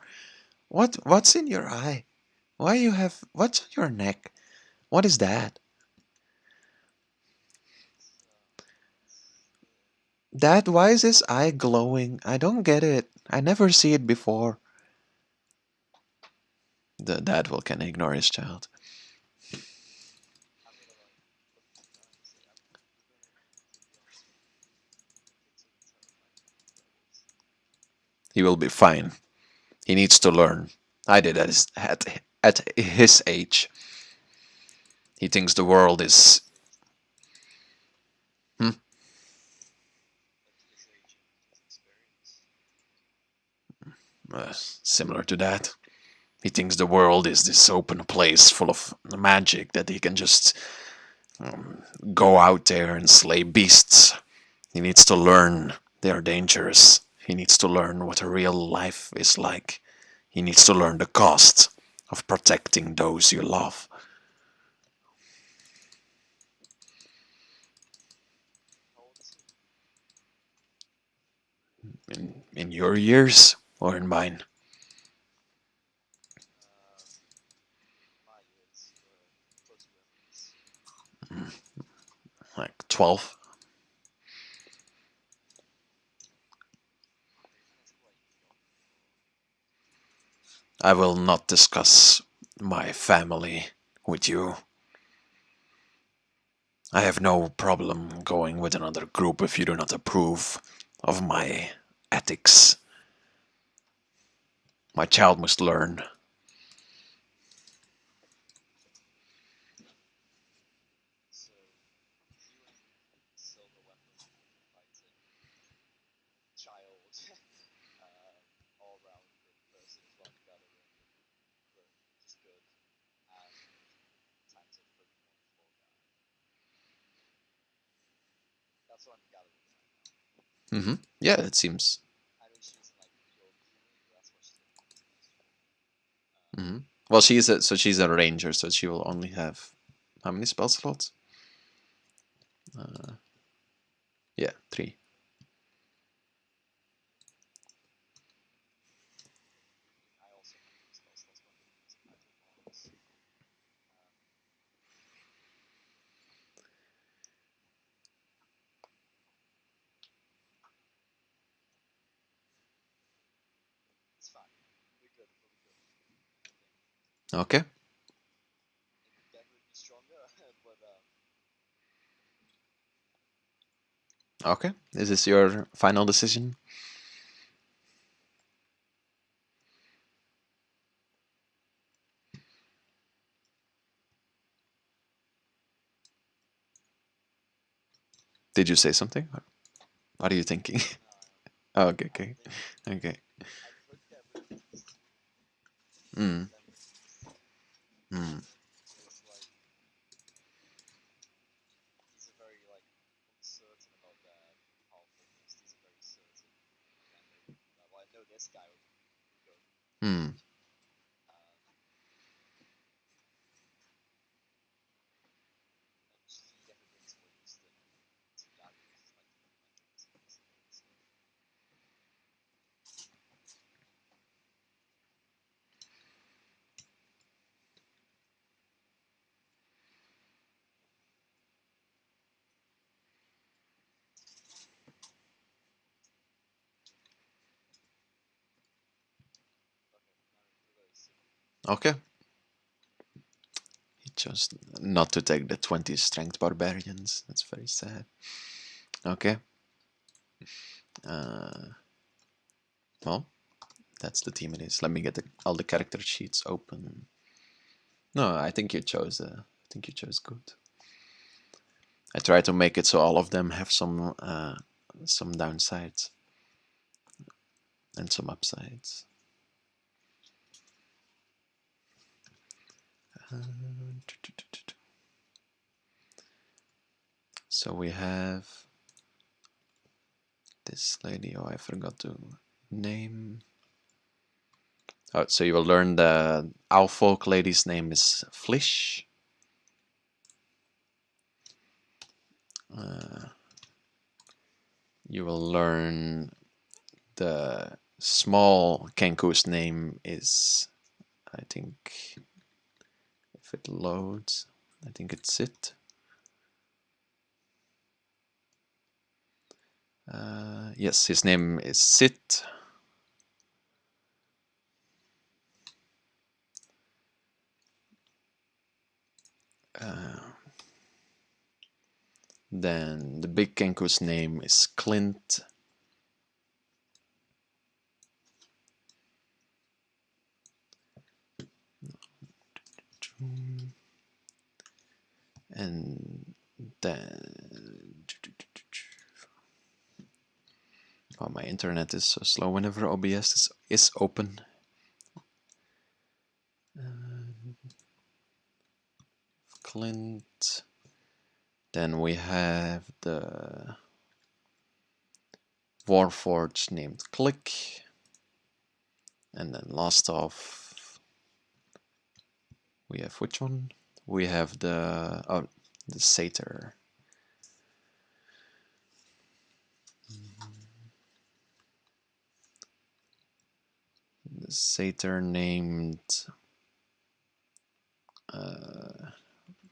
What's in your eye? Why you have what's on your neck? What is that? Dad, why is his eye glowing? I don't get it. I never see it before. The dad will kind of ignore his child. He will be fine. He needs to learn. I did at his age. He thinks the world is hmm, similar to that. He thinks the world is this open place full of magic that he can just um, go out there and slay beasts. He needs to learn they are dangerous. He needs to learn what a real life is like. He needs to learn the cost of protecting those you love. In your years or in mine? Mm, like 12. I will not discuss my family with you. I have no problem going with another group if you do not approve of my ethics. My child must learn. Yeah, it seems. hmm Well, she's a ranger, so she will only have how many spell slots? Yeah, three. Okay. Okay. Is this your final decision? Did you say something? What are you thinking? Oh, okay, okay, okay. Mm, mm, mm. Okay. He chose not to take the 20 strength barbarians. That's very sad. Okay. Uh, well, that's the team it is. Let me get all the character sheets open. No, I think you chose. I think you chose good. I try to make it so all of them have some downsides and some upsides. So we have this lady. Oh, I forgot to name. Oh, so you will learn the our folk lady's name is Flish. You will learn the small Kenku's name is, I think, if it loads, I think it's it. Yes, his name is Sit. Then the big Kenku's name is Clint. And then, oh, my internet is so slow whenever OBS is open. Clint. Then we have the Warforged named Click. And then last off, we have which one? We have the Satyr. The Satyr named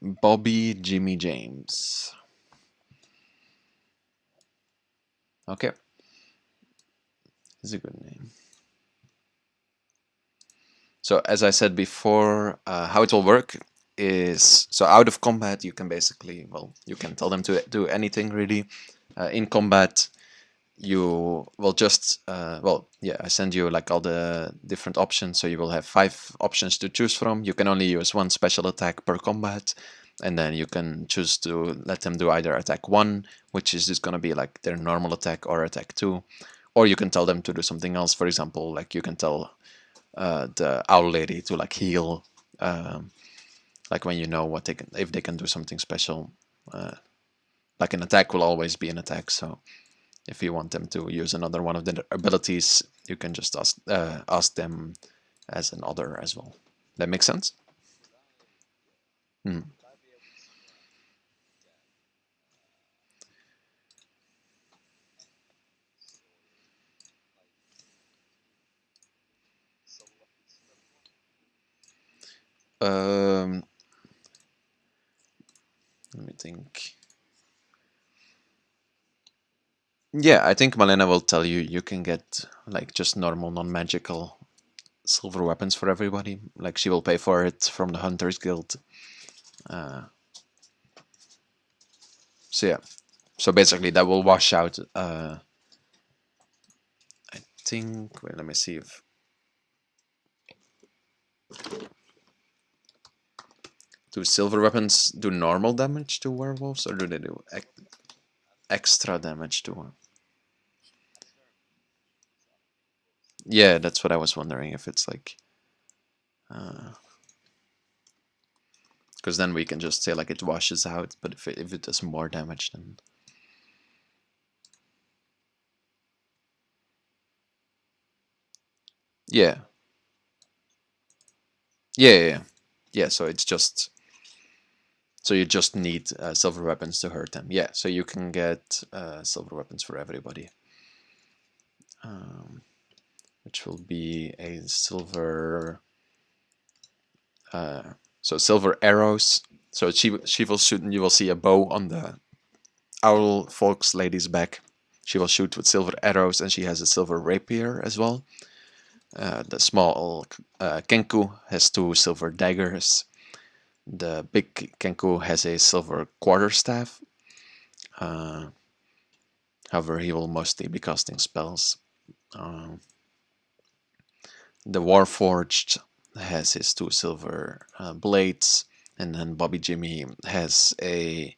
Bobby Jimmy James. Okay, it's a good name. So as I said before, how it will work is so out of combat you can basically, well, you can tell them to do anything really. In combat you will just well, yeah, I send you like all the different options, so you will have 5 options to choose from. You can only use one special attack per combat, and then you can choose to let them do either attack 1, which is just going to be like their normal attack, or attack 2, or you can tell them to do something else. For example, like you can tell the owl lady to like heal, like when you know what they can, if they can do something special. like an attack will always be an attack. So if you want them to use another one of their abilities, you can just ask them as an other as well. That makes sense? Hmm. Um, Let me think. Yeah, I think Malena will tell you you can get like just normal, non-magical silver weapons for everybody. Like she will pay for it from the Hunters Guild. Uh, so yeah, so basically that will wash out. I think. Wait, let me see if do silver weapons do normal damage to werewolves or do they do extra damage to? Yeah, that's what I was wondering if it's like. Because then we can just say like it washes out, but if it does more damage, then yeah, yeah. Yeah. So it's just so you just need silver weapons to hurt them. Yeah, so you can get silver weapons for everybody, which will be a silver. So silver arrows. So she will shoot, and you will see a bow on the owl fox lady's back. She will shoot with silver arrows, and she has a silver rapier as well. The small Kenku has two silver daggers. The big Kenku has a silver quarterstaff. Uh, However, he will mostly be casting spells. Uh, the Warforged has his two silver blades, and then Bobby Jimmy has a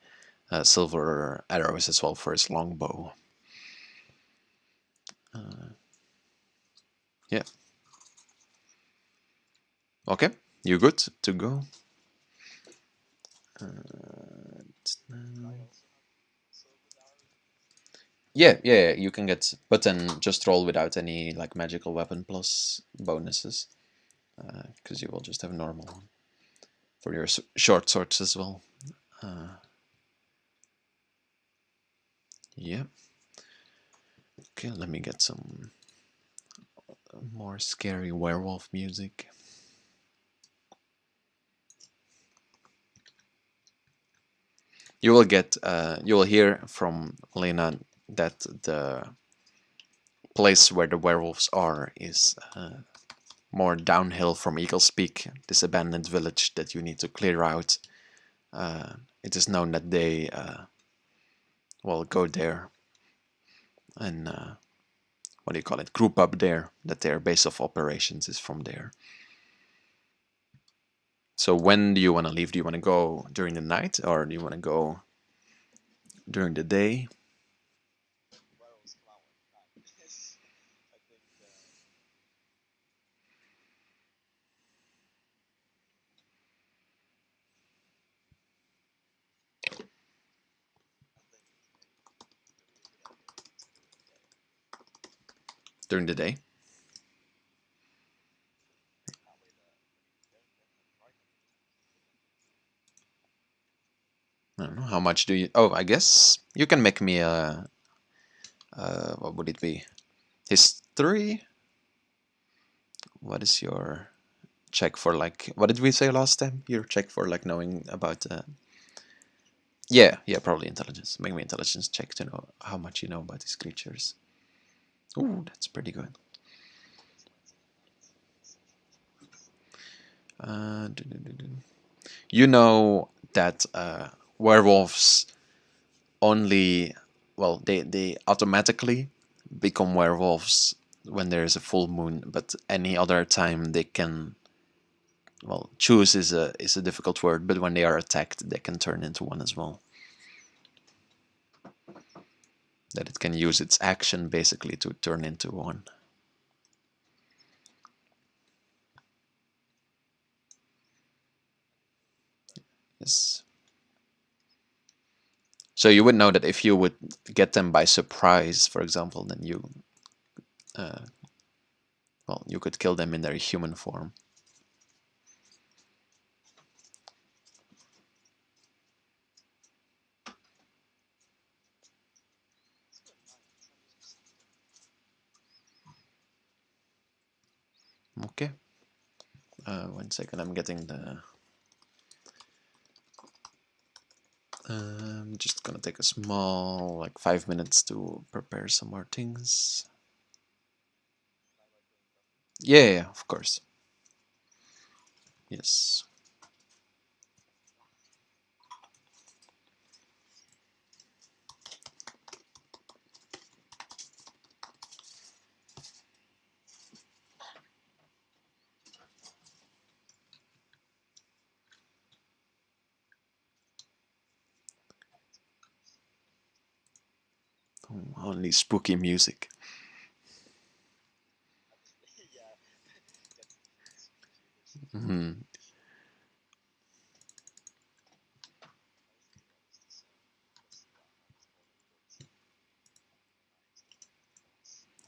silver arrows as well for his longbow. Yeah. Okay. You good to go? Yeah. You can get, but then just roll without any like magical weapon plus bonuses, because you will just have normal one for your short swords as well. Yeah. Okay, let me get some more scary werewolf music. You will hear from Lena that the place where the werewolves are is more downhill from Eagle's Peak, this abandoned village that you need to clear out. It is known that they will go there and what do you call it? Group up there. That their base of operations is from there. So when do you want to leave? Do you want to go during the night or do you want to go during the day? During the day. I don't know. How much do you? Oh, I guess you can make me a. What would it be? History. What is your check for like? What did we say last time? Your check for like knowing about. Yeah, probably intelligence. Make me intelligence check to know how much you know about these creatures. Ooh, that's pretty good. You know that werewolves only, well, they automatically become werewolves when there is a full moon, but any other time they can, well, choose is a difficult word, but when they are attacked, they can turn into one as well. That it can use its action basically to turn into one. Yes. So you would know that if you would get them by surprise, for example, then you, well, you could kill them in their human form. Okay. 1 second, I'm getting the... I'm just gonna take a small, like 5 minutes to prepare some more things. Yeah, of course. Yes. Only spooky music. Mm-hmm.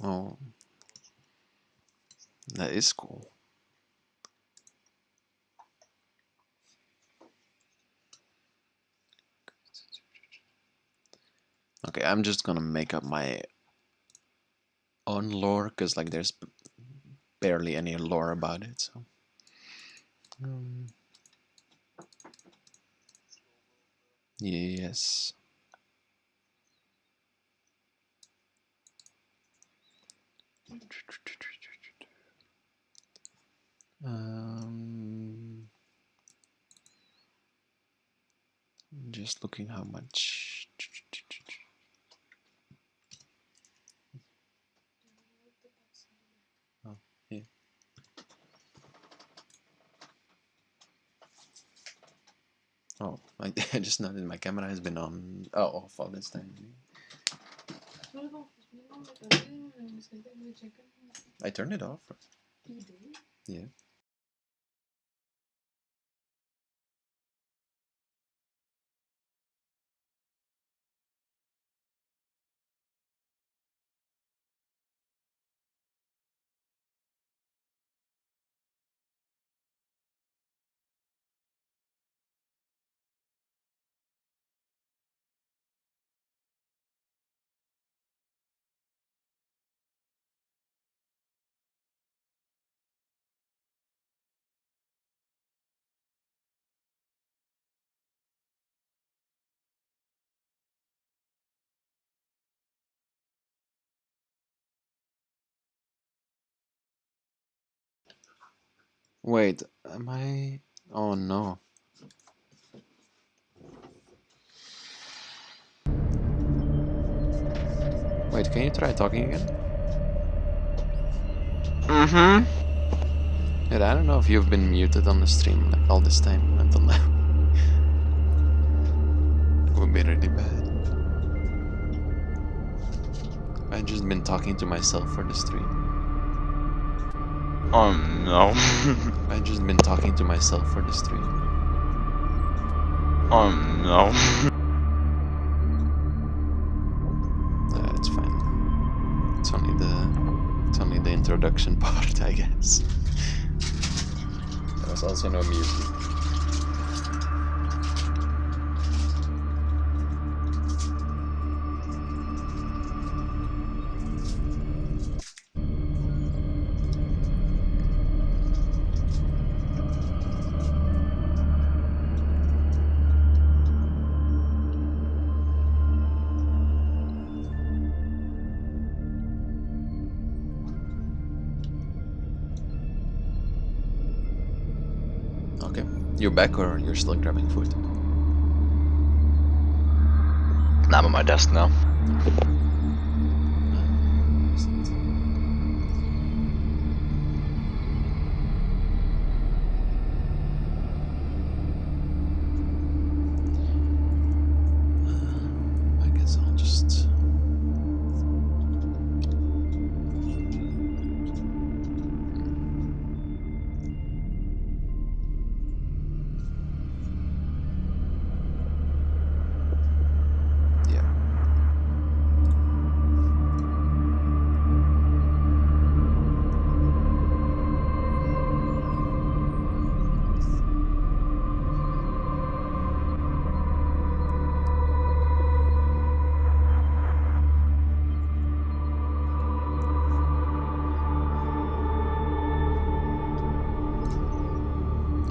Oh, that is cool. Okay, I'm just gonna make up my own lore because like there's barely any lore about it. So. Um, yes. Um, just looking how much. Oh, yeah. Oh, I just noticed my camera has been on. Oh, off all this time. I turned it off. Yeah. Wait, am I? Oh no. Wait, can you try talking again? Mm-hmm. Yeah, I don't know if you've been muted on the stream like all this time until now. It would be really bad. I've just been talking to myself for the stream. Oh no. I've just been talking to myself for the stream. Oh no. It's fine. It's only the introduction part, I guess. There was also no music. Okay, you back or you're still grabbing food? I'm at my desk now. I guess I'll just...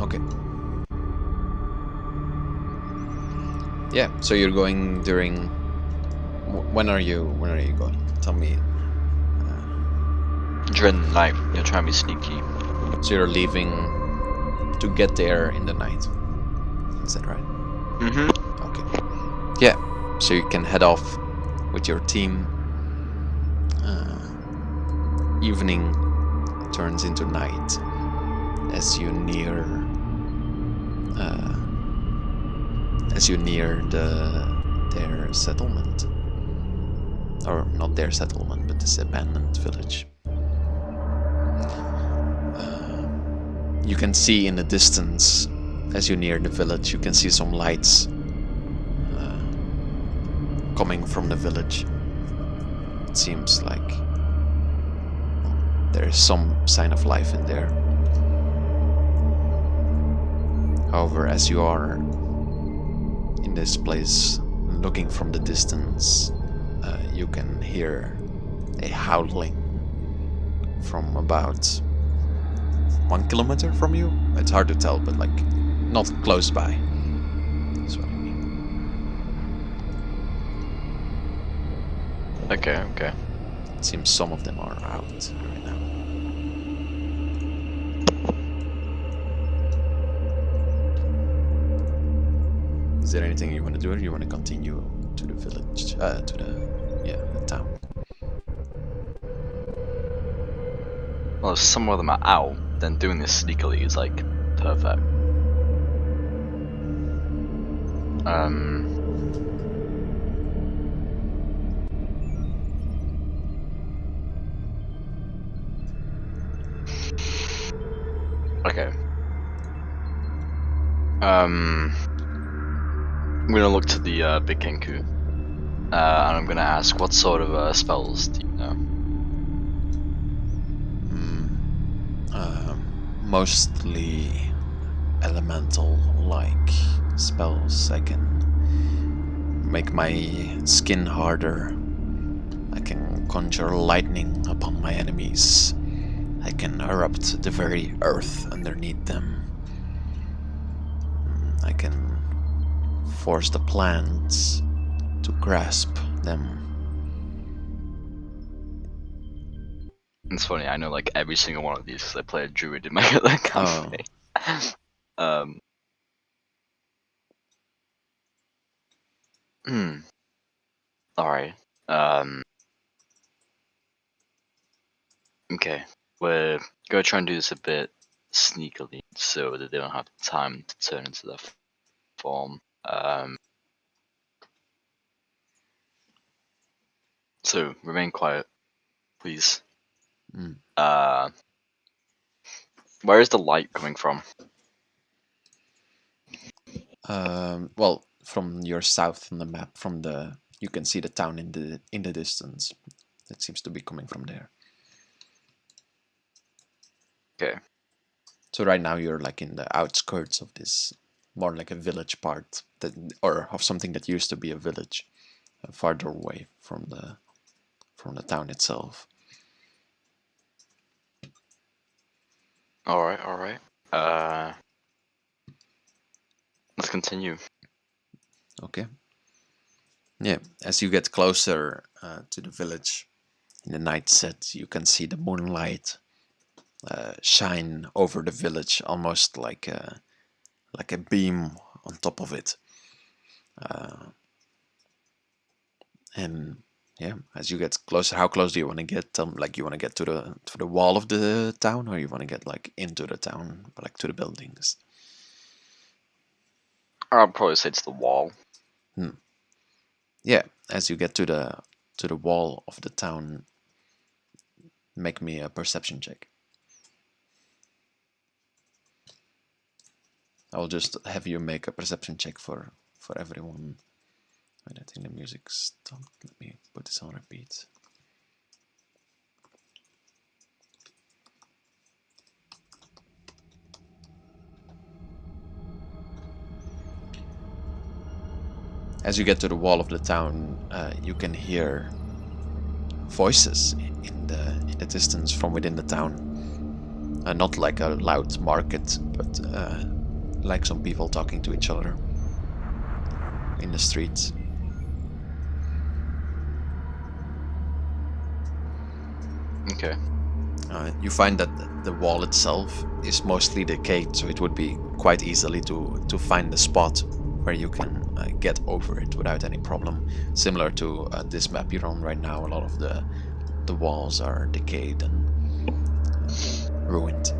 Okay. Yeah. So you're going during. When are you going? Tell me. During the night, you're trying to be sneaky. So you're leaving to get there in the night. Is that right? Mm-hmm. Okay. Yeah. So you can head off with your team. Evening turns into night as you near their settlement, or not their settlement, but this abandoned village. You can see in the distance, as you near the village, you can see some lights coming from the village. It seems like there is some sign of life in there. However, as you are in this place, looking from the distance, you can hear a howling from about 1 kilometer from you. It's hard to tell, but like not close by. That's what I mean. Okay. It seems some of them are out right now. Is there anything you want to do, or you want to continue to the village, to the town? Well, if some of them are out, then doing this sneakily is like perfect. Okay. I'm gonna look to the big Kenku, and I'm gonna ask, what sort of spells do you know? Mostly elemental-like spells. I can make my skin harder. I can conjure lightning upon my enemies. I can erupt the very earth underneath them. I can force the plants to grasp them. It's funny, I know like every single one of these because I play a druid in my other company. Alright. Okay. We're gonna try and do this a bit sneakily so that they don't have time to turn into their form. So remain quiet, please. Where is the light coming from? Well, from your south on the map, you can see the town in the distance. It seems to be coming from there. Okay. So right now you're like in the outskirts of this, more like a village part or of something that used to be a village, farther away from the town itself. Alright. Let's continue. Okay. Yeah, as you get closer to the village in the night set, you can see the moonlight shine over the village, almost like a beam on top of it. And yeah, as you get closer, how close do you want to get? Like you want to get to the wall of the town, or you want to get like into the town, like to the buildings? I'll probably say it's the wall. Yeah, as you get to the wall of the town, make me a perception check. I'll just have you make a perception check for everyone. Wait, I think the music stopped. Let me put this on repeat. As you get to the wall of the town, you can hear voices in the distance from within the town. Not like a loud market, but like some people talking to each other in the streets. Okay. You find that the wall itself is mostly decayed, so it would be quite easily to find the spot where you can get over it without any problem. Similar to this map you're on right now, a lot of the walls are decayed and ruined.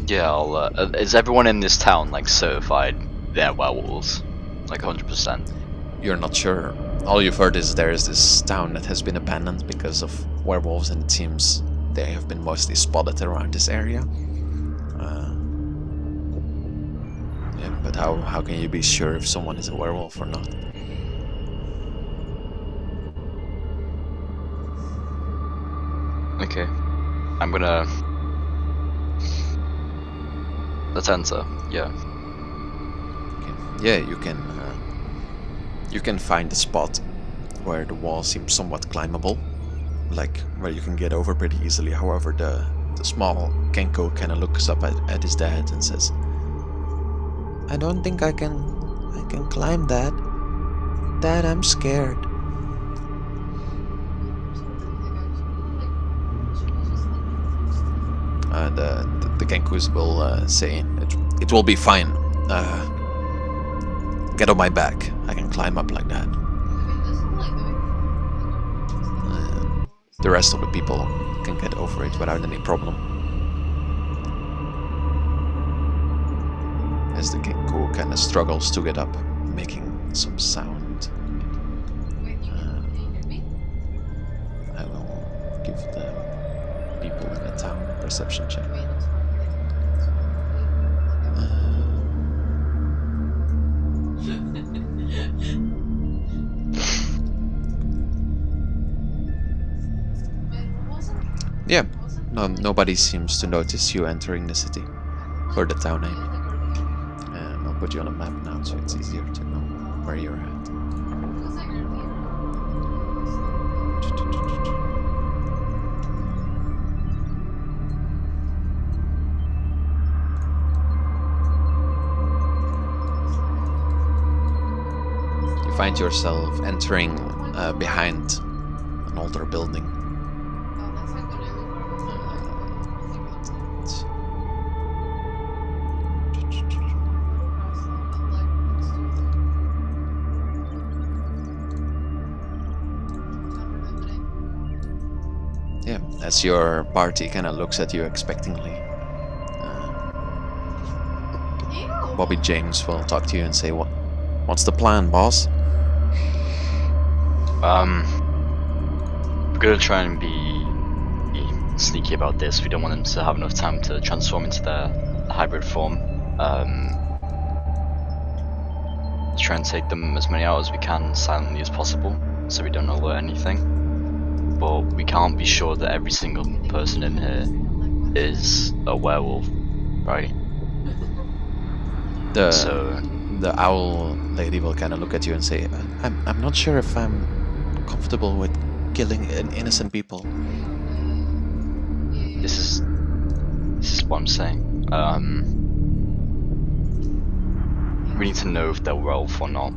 Yeah, I'll, is everyone in this town like certified they're werewolves? Like 100%? You're not sure. All you've heard is there is this town that has been abandoned because of werewolves, and it seems they have been mostly spotted around this area. Yeah, but how can you be sure if someone is a werewolf or not? Okay. I'm gonna... Let's enter, yeah. Okay. Yeah, you can find a spot where the wall seems somewhat climbable, like where you can get over pretty easily. However, the small Kenko kind of looks up at his dad and says, "I don't think I can climb that. Dad, I'm scared." The Kenkus will say, it will be fine. Get on my back. I can climb up like that. The rest of the people can get over it without any problem. As the Kenku kind of struggles to get up, making some sound. I will give the people in the town a perception check. Yeah, nobody seems to notice you entering the city, or the town, I mean. I'll put you on a map now, so it's easier to know where you're at. You find yourself entering behind an older building. Yeah, as your party kind of looks at you expectantly, Bobby James will talk to you and say, "What's the plan, boss?" We're gonna try and be sneaky about this. We don't want them to have enough time to transform into their hybrid form. Let's try and take them as many out as we can silently as possible, so we don't alert anything. But we can't be sure that every single person in here is a werewolf, right? The owl lady will kind of look at you and say, I'm not sure if I'm comfortable with killing innocent people." This is what I'm saying. We need to know if they're werewolf or not.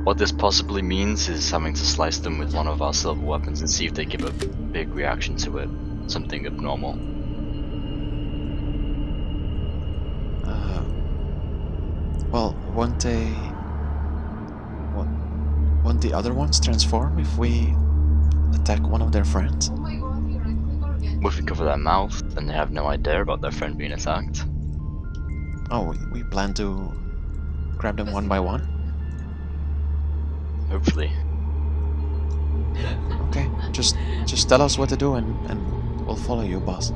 What this possibly means is having to slice them with one of our silver weapons and see if they give a big reaction to it. Something abnormal. Well, won't the other ones transform if we attack one of their friends? What if we cover their mouth and they have no idea about their friend being attacked? Oh, we plan to grab them one by one? Hopefully. Okay, just tell us what to do and we'll follow you, boss.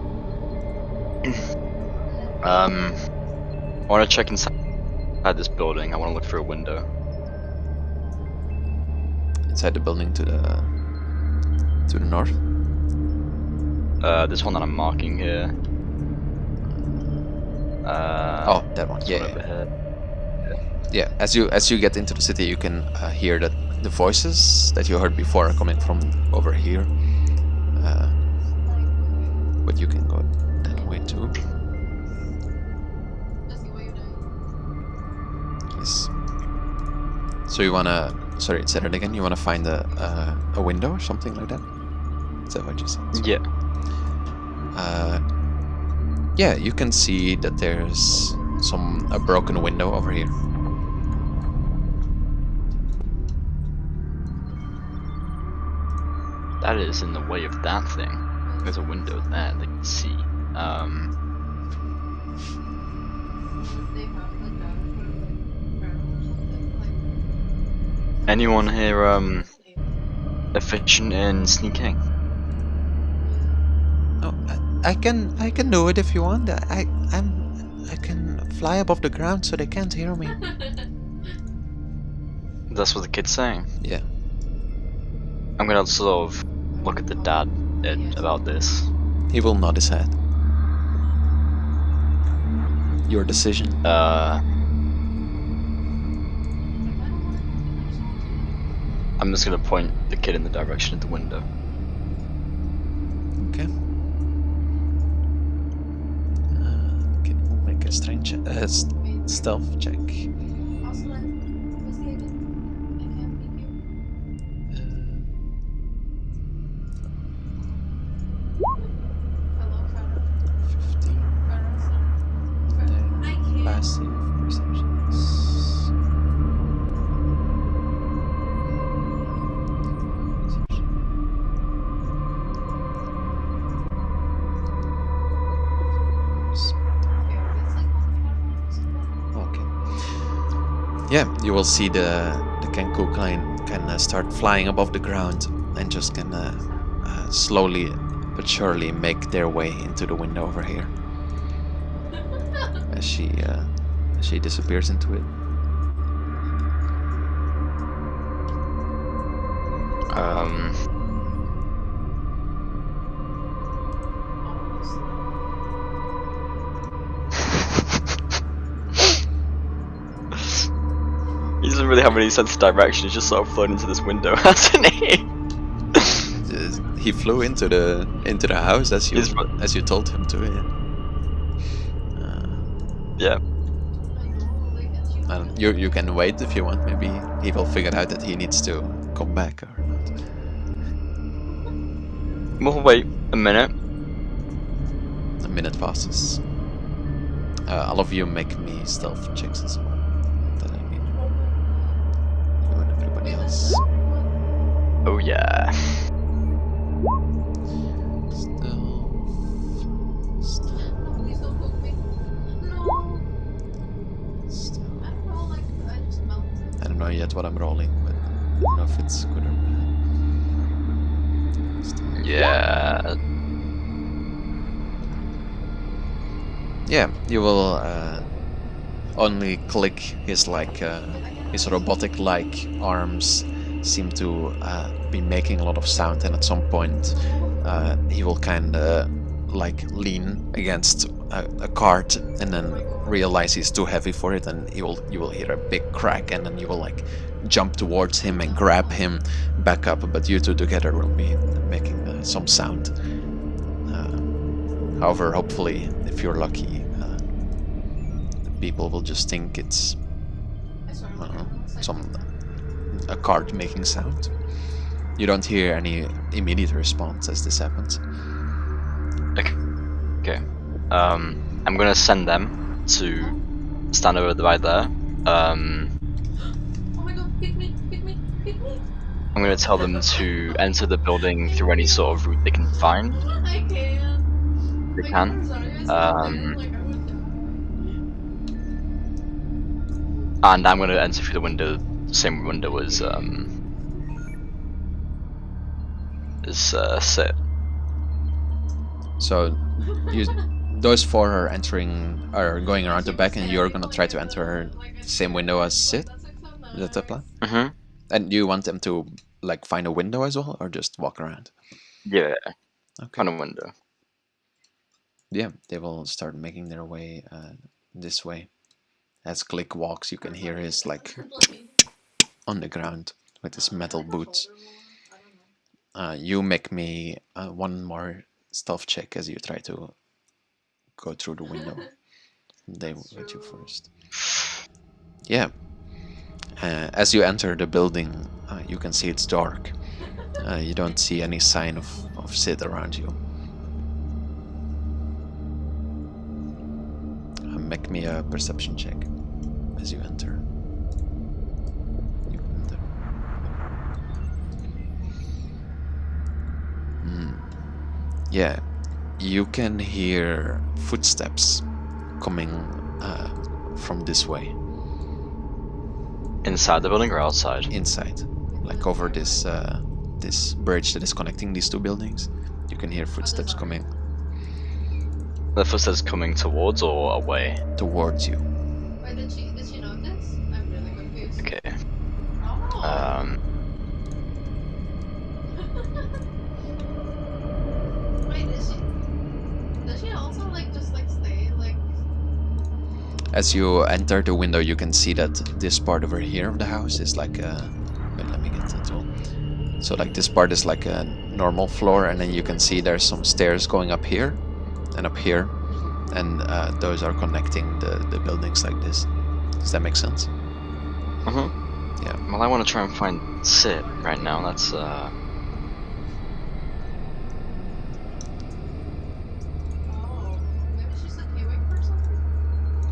I want to check inside this building. I want to look through a window. Inside the building to the north? This one that I'm marking here. Oh, that one. This Yeah, one yeah. over here. Yeah, as you get into the city, you can hear that the voices that you heard before are coming from over here. But you can go that way too. Yes. So you wanna... Sorry, say it again. You wanna find a window or something like that? Is that what you said? Yeah. Yeah, you can see that there's a broken window over here. That is in the way of that thing. There's a window there that you can see. Anyone here efficient in sneaking? Oh, I can do it if you want. I can fly above the ground so they can't hear me. That's what the kid's saying. Yeah. I'm gonna sort of look at the dad about this. He will nod his head. Your decision. I'm just gonna point the kid in the direction of the window. Okay. Okay, we'll make a strange stealth check. Passive perceptions. Okay. Yeah, you will see the Kenku can start flying above the ground and just can slowly but surely make their way into the window over here as she disappears into it. He doesn't really have any sense of direction. He's just sort of flown into this window, hasn't he? He flew into the house as you told him to. Yeah. You can wait if you want. Maybe he will figure out that he needs to come back or not. We'll wait a minute. A minute passes. All of you make me stealth checks as well. That I mean, you and everybody else. Oh yeah. I don't know yet what I'm rolling, but I don't know if it's good or bad. Yeah. Yeah, you will only click his his robotic-like arms seem to be making a lot of sound, and at some point he will kind of lean against a cart and then realize he's too heavy for it, and you will hear a big crack, and then you will jump towards him and grab him back up, but you two together will be making some sound. However, hopefully, if you're lucky, people will just think it's a cart making sound. You don't hear any immediate response as this happens. Okay. I'm gonna send them to stand over right there. Oh my god, pick me, pick me, pick me. I'm gonna tell them to enter the building through any sort of route they can find. I can't. They can. I'm sorry, I said And I'm gonna enter through the window, the same window as Sid. So those four are going around the back, and you're gonna try to enter the same window as Sid. Is that the plan? Mm-hmm. And do you want them to find a window as well, or just walk around? Yeah. Okay. Find a window. Yeah, they will start making their way this way. As Click walks, you can hear his on the ground with his metal boots. I don't know. You make me one more stealth check as you try to go through the window. They will get you first. Yeah. As you enter the building, you can see it's dark. You don't see any sign of Sid around you. Make me a perception check as you enter. Yeah, you can hear footsteps coming from this way. Inside the building or outside? Inside, like over this this bridge that is connecting these two buildings. You can hear footsteps coming The footsteps coming towards or away? towards you. Wait, did she notice? I'm really confused. Okay. Oh. Wait, does she also just stay like? As you enter the window, you can see that this part over here of the house is like a... Wait, let me get that all. So like this part is like a normal floor, and then you can see there's some stairs going up here and up here, and those are connecting the buildings like this. Does that make sense? Yeah. Well, I want to try and find Sid right now. That's Oh, maybe she's a Kiwi or something.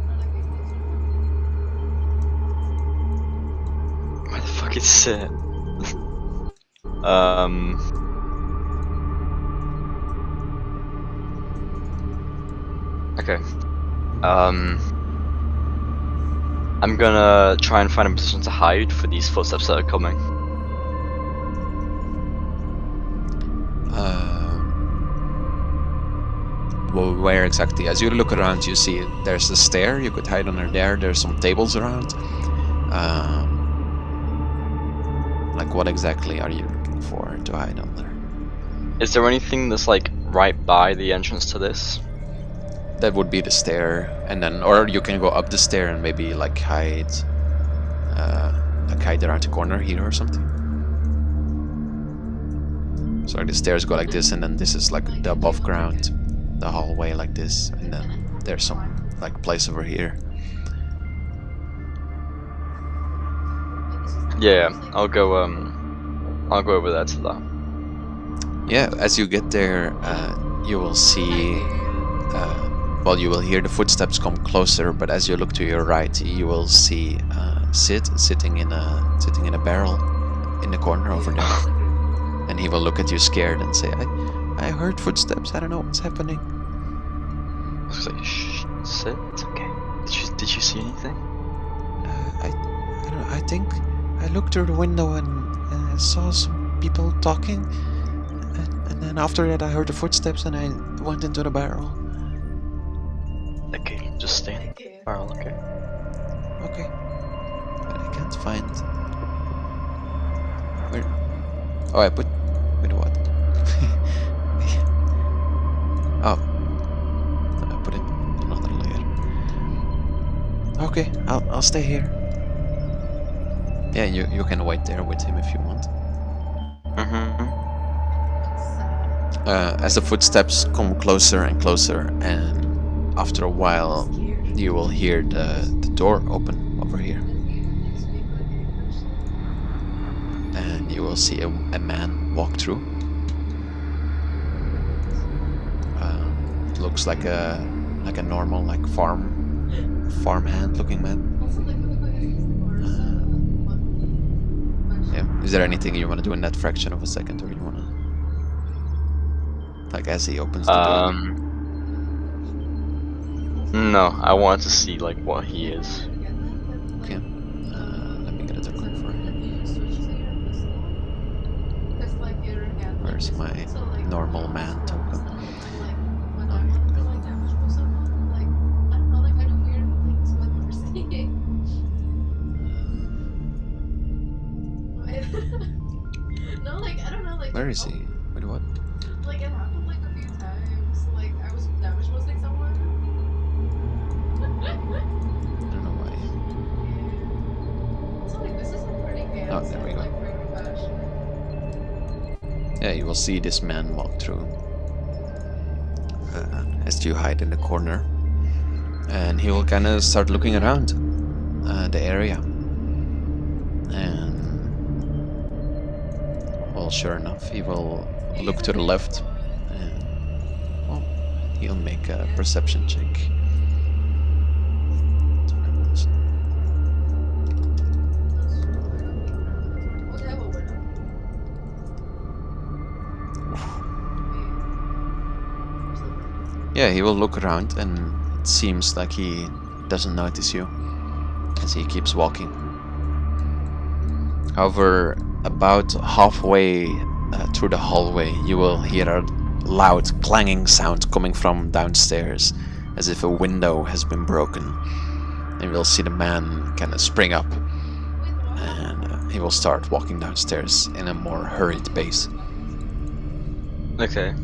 Or like a where the fuck is Sid? Okay. I'm gonna try and find a position to hide for these footsteps that are coming. Well, where exactly? As you look around, you see there's a stair. You could hide under there. There's some tables around. Like, what exactly are you looking for to hide under? Is there anything that's like right by the entrance to this? That would be the stair, and then, or you can go up the stair and maybe like hide around the corner here or something. So the stairs go like this, and then this is like the above ground, the hallway like this, and then there's some like place over here. Yeah, I'll go over there to that. Yeah, as you get there, you will see. Well, you will hear the footsteps come closer, but as you look to your right, you will see Sid sitting in a barrel in the corner over there, and he will look at you scared and say, "I heard footsteps. I don't know what's happening." I was like, shh, Sid, it's okay. Did you see anything? I don't know. I think I looked through the window and saw some people talking, and then after that I heard the footsteps and I went into the barrel. Okay, just stay in the barrel, okay? Okay. But I can't find... Where... Oh, I put... Wait, what? Oh. I put it in another layer. Okay, I'll stay here. Yeah, you can wait there with him if you want. As the footsteps come closer and closer, and after a while, you will hear the door open over here. And you will see a man walk through. It looks like a normal farmhand looking man. Yeah. Is there anything you want to do in that fraction of a second, or you want to, like, as he opens the door? No, I want to see like what he is. Okay. Let me get a token for him. Where's my normal man token? Where is he? Wait, what? Like, it happened like a few times. Like, I was damage boosting someone. I don't know why. So, like, this is a pretty fancy. Oh, there we go. Like, Yeah, you will see this man walk through as you hide in the corner, and he will kind of start looking around the area. And well, sure enough, he will look to the left, and well, he'll make a perception check. We'll have a window. Yeah, he will look around, and it seems like he doesn't notice you as he keeps walking. However, about halfway through the hallway, you will hear a loud clanging sound coming from downstairs, as if a window has been broken. And you'll see the man kind of spring up, and he will start walking downstairs in a more hurried pace. Okay.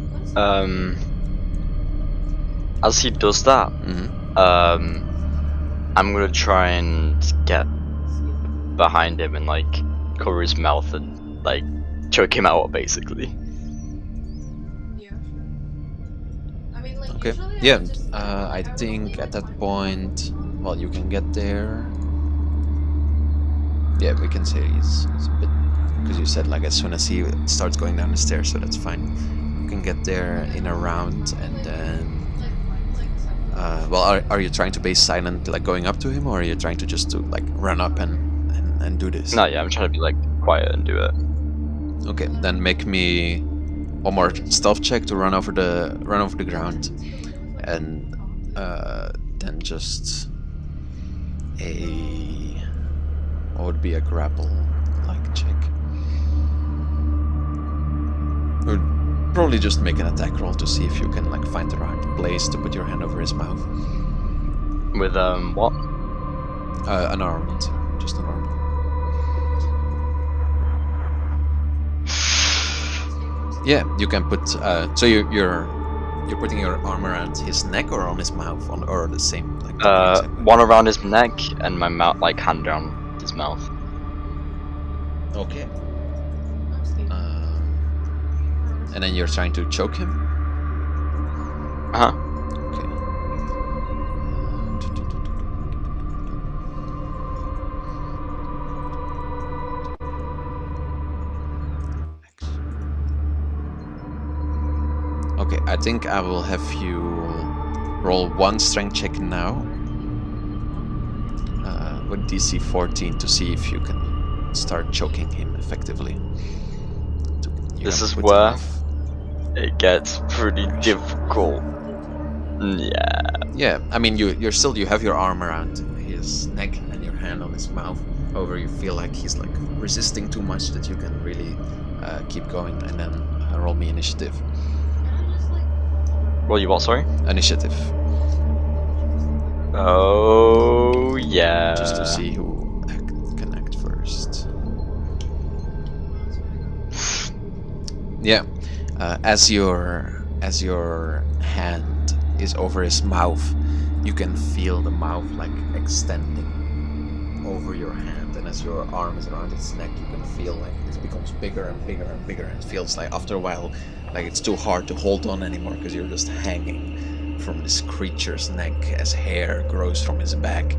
As he does that, I'm gonna try and get behind him and like cover his mouth and like choke him out, basically. Yeah, sure. I mean, like, Okay. usually Yeah. would just, I would think leave at it that like- point, well, you can get there. Yeah, we can say he's a bit, because you said like as soon as he starts going down the stairs, so that's fine. You can get there in a round, and then. Well, are you trying to be silent, like going up to him, or are you trying to just to like run up and do this? No, yeah, I'm trying to be like quiet and do it. Okay, then make me one more stealth check to run over the ground, and then just what would be a grapple like check? Or probably just make an attack roll to see if you can like find the right place to put your hand over his mouth. With what? Unarmed, just unarmed. Yeah, you can put. So you're putting your arm around his neck or on his mouth, or the same. Like One around his neck and my mouth, like hand around his mouth. Okay. I'm scared. And then you're trying to choke him. Uh huh. Okay. Okay, I think I will have you roll one strength check now with DC 14 to see if you can start choking him effectively. This is put where enough. it gets pretty difficult. Yeah. Yeah, I mean you have your arm around his neck and your hand on his mouth. However, you feel like he's like resisting too much that you can really keep going, and then roll me initiative. Roll you what? Sorry. Initiative, Oh yeah. just to see who can act first. Yeah, as your hand is over his mouth, you can feel the mouth like extending over your hand, and as your arm is around its neck, you can feel like it becomes bigger and bigger and bigger, and it feels like after a while like it's too hard to hold on anymore because you're just hanging from this creature's neck as hair grows from his back,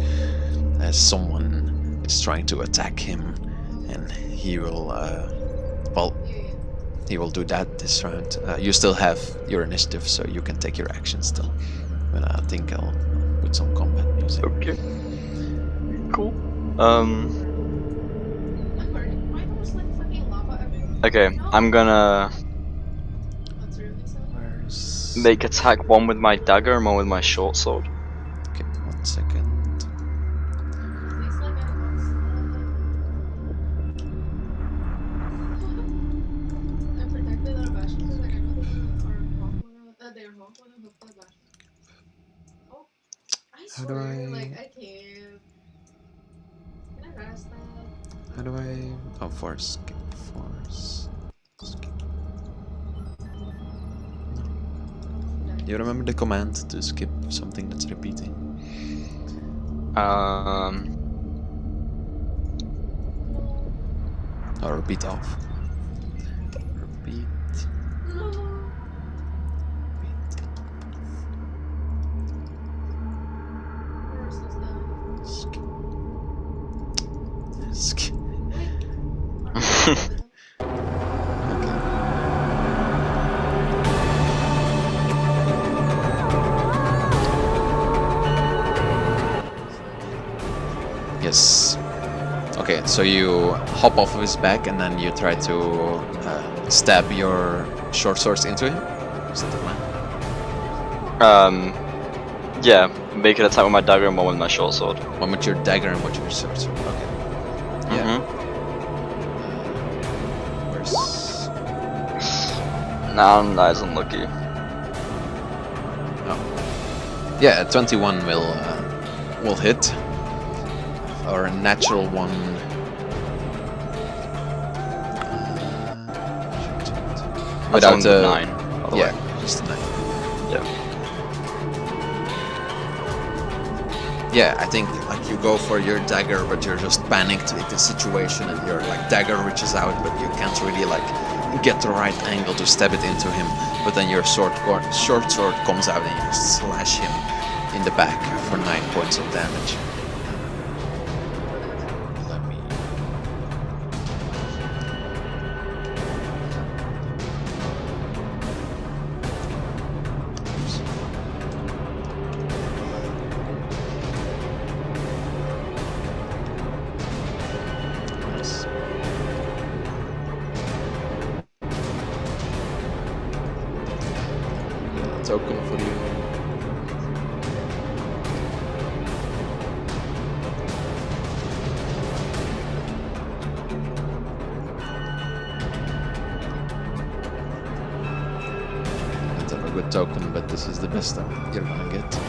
as someone is trying to attack him, and he will he will do that this round. You still have your initiative, so you can take your action still. But I think I'll put some combat music. Okay. Cool. Like, why was like fucking lava everywhere? Okay, I'm gonna That's really sad. Where's... make attack one with my dagger and one with my short sword. Okay, 1 second. Please, like, I I'm protected out of bastion because like I know they're hawk one of the bastion. Oh, I How do swear, I- like I can't. Can I rest that? How do I... Oh, force. Skip. Force. Skip. You remember the command to skip something that's repeating? Or repeat off. Repeat. No. Horse has died. Wait. Yes. Okay, so you hop off of his back and then you try to stab your short swords into him? Is that the plan? Yeah, make an attack with my dagger and one with my short sword. One with your dagger and one with your short sword. Okay. Yeah. Where's... Nah, that is unlucky. Oh. Yeah, a 21 will hit. Or a natural one. Without a a 9. By the way. just a 9. Yeah. Yeah, I think like you go for your dagger, but you're just panicked with the situation, and your like dagger reaches out, but you can't really like get the right angle to stab it into him. But then your short sword comes out and you just slash him in the back for 9 points of damage. Let me. Oops. Nice. Token for you. Don't have a good token, but this is the best you're gonna get.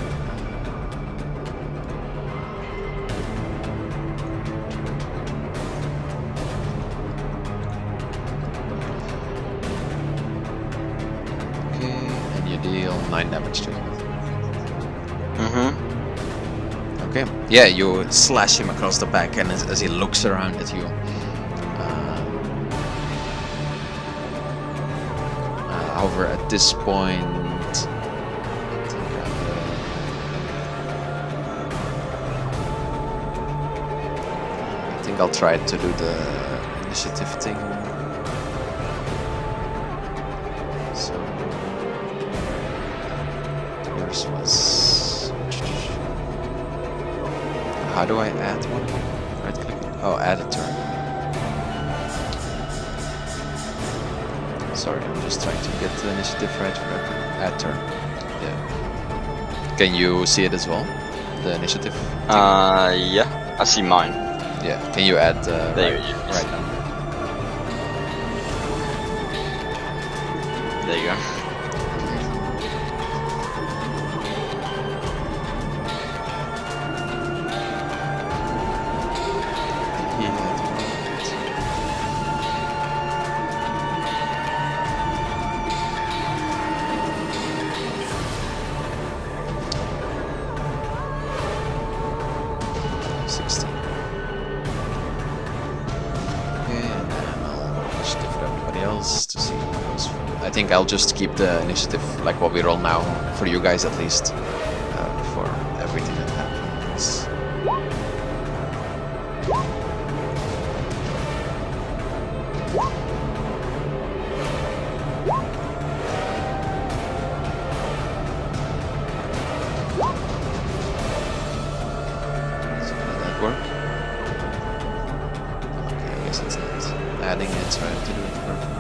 Deal 9 damage to him. Okay. Yeah, you slash him across the back, and as he looks around at you, however, at this point, I think I'll try to do the initiative thing. So. Was how do I add one? Right click. Oh, add a turn. Sorry, I'm just trying to get the initiative right for every add turn. Yeah. Can you see it as well? The initiative? Yeah. I see mine. Yeah. Can you add there right now? There you go. To see what goes. I think I'll just keep the initiative like what we roll now for you guys at least for everything that happens. So did that work? Okay, I guess it's not adding it, so I have to do it perfectly.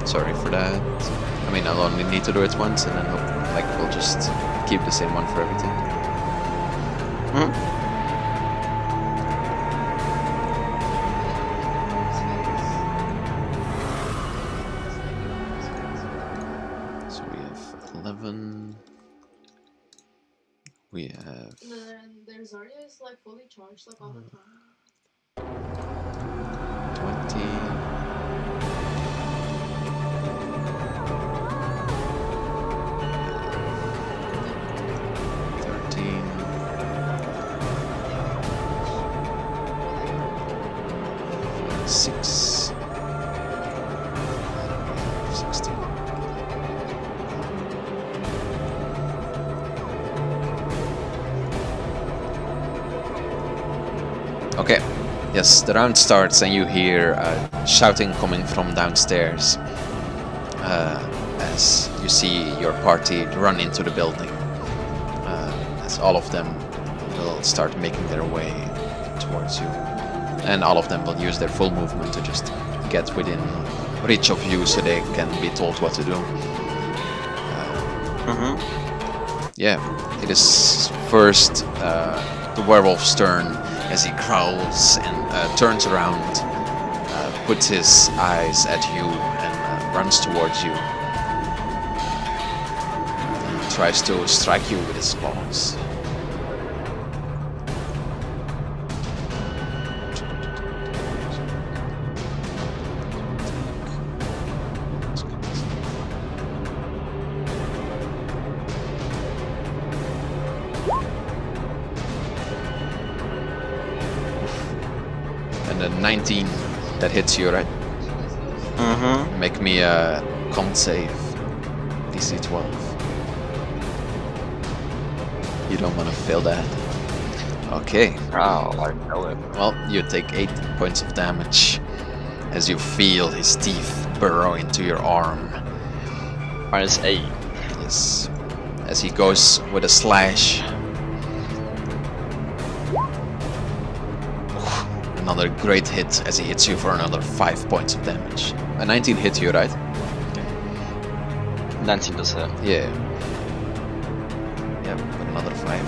Sorry for that. I mean, I'll only need to do it once, and then like we'll just keep the same one for everything. So we have 11. We have. And their Zarya is like fully charged like all the time. 20. 13. Okay. Yes, the round starts and you hear shouting coming from downstairs as you see your party run into the building. As all of them will start making their way towards you. And all of them will use their full movement to just get within reach of you so they can be told what to do. Yeah, it is first the werewolf's turn as he growls and turns around, puts his eyes at you and runs towards you. Tries to strike you with his claws. And a 19 that hits you, right? Make me a con save. DC 12. You don't want to fail that. Okay. Oh, I know it. Well, you take 8 points of damage as you feel his teeth burrow into your arm. -8. Yes. As he goes with a slash. Another great hit as he hits you for another 5 points of damage. A 19 hit you, right? 19 does hit. Yeah. Yep, with another 5.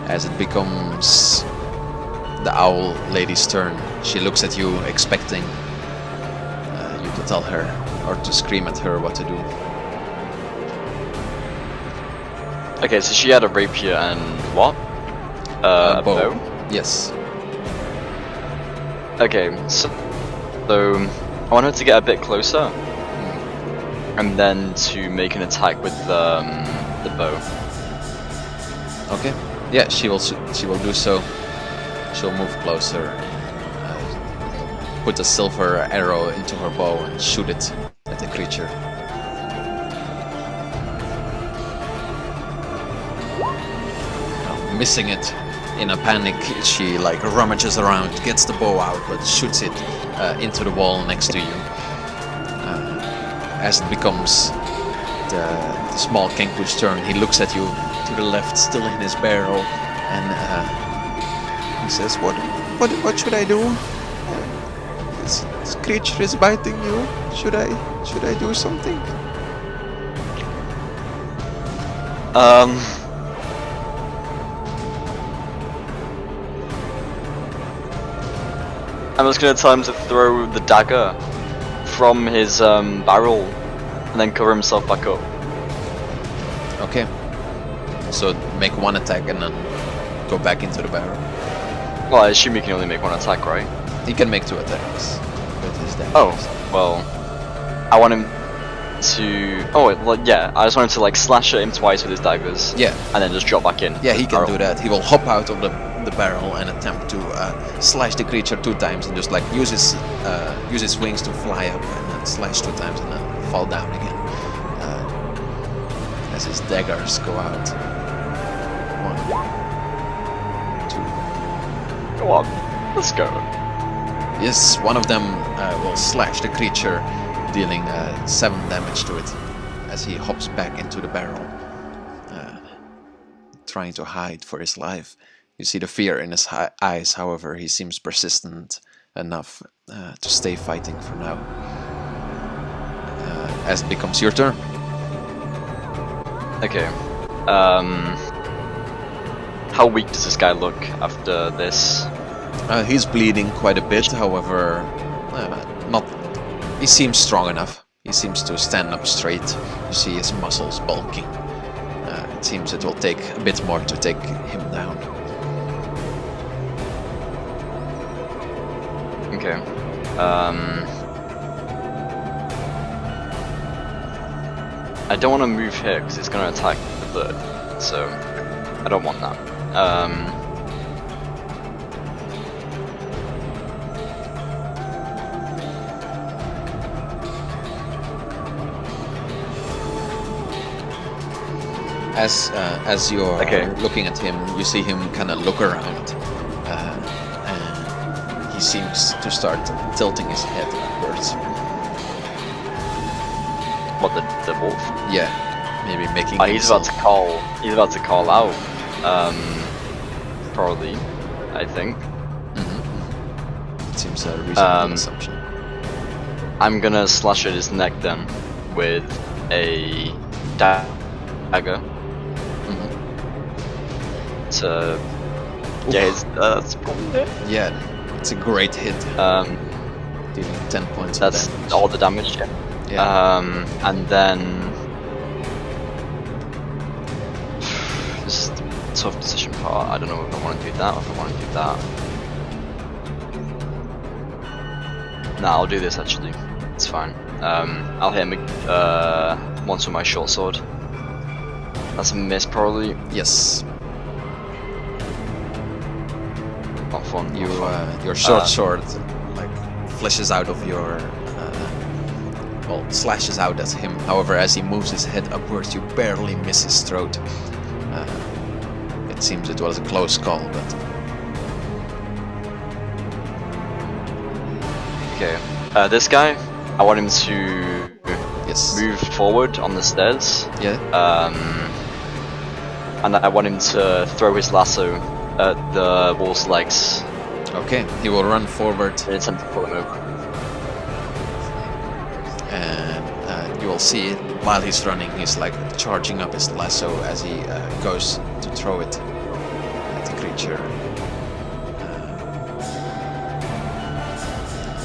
As it becomes the owl lady's turn, she looks at you expecting you to tell her or to scream at her what to do. Okay, so she had a rapier and what? A bow? Yes. Okay, so I want her to get a bit closer, and then to make an attack with the bow. Okay. Yeah, she will do so. She'll move closer, put a silver arrow into her bow and shoot it at the creature. Missing it. In a panic, she like rummages around, gets the bow out, but shoots it into the wall next to you. As it becomes the small Kenku's turn, he looks at you to the left, still in his barrel, and he says, "What should I do? This creature is biting you. Should I do something?" I'm just gonna tell him to throw the dagger from his barrel and then cover himself back up. Okay. So make one attack and then go back into the barrel. Well, I assume he can only make one attack, right? He can make 2 attacks with his daggers. Oh, well, I want him to... Oh, well, yeah, I just want him to like slash at him twice with his daggers. Yeah. And then just drop back in. Yeah, he can do that. He will hop out of the barrel and attempt to slash the creature 2 times and just like use his wings to fly up and then slash 2 times and then fall down again. As his daggers go out. 1, 2. Go on, let's go. Yes, one of them will slash the creature, dealing 7 damage to it as he hops back into the barrel, trying to hide for his life. You see the fear in his eyes, however, he seems persistent enough to stay fighting for now. As it becomes your turn. Okay. How weak does this guy look after this? He's bleeding quite a bit, however, not. He seems strong enough. He seems to stand up straight. You see his muscles bulking. It seems it will take a bit more to take him down. Okay. I don't want to move here because it's going to attack the bird, so I don't want that. As you're Okay. looking at him, you see him kind of look around, and he seems to start tilting his head upwards. What, the wolf? Yeah, maybe making. He's about to call. He's about to call out. Probably, I think. It seems a reasonable assumption. I'm gonna slash at his neck then with a dagger. To get his. That's probably it. Yeah, it's a great hit. Dealing 10 points. That's of damage. all the damage. Yeah. And then this is the tough decision part. I don't know if I want to do that or if I want to do that. Nah, I'll do this actually. It's fine. I'll hit him once with my short sword. That's a miss probably. Yes. Not fun. Your short sword like flashes out of your. Well, slashes out at him. However, as he moves his head upwards, you barely miss his throat. It seems it was a close call, but okay. This guy, I want him to yes, move forward on the stairs. yeah, And I want him to throw his lasso at the wolf's legs okay. He will run forward, in attempt to pull him over. and you will see while he's running, he's like charging up his lasso as he goes to throw it at the creature.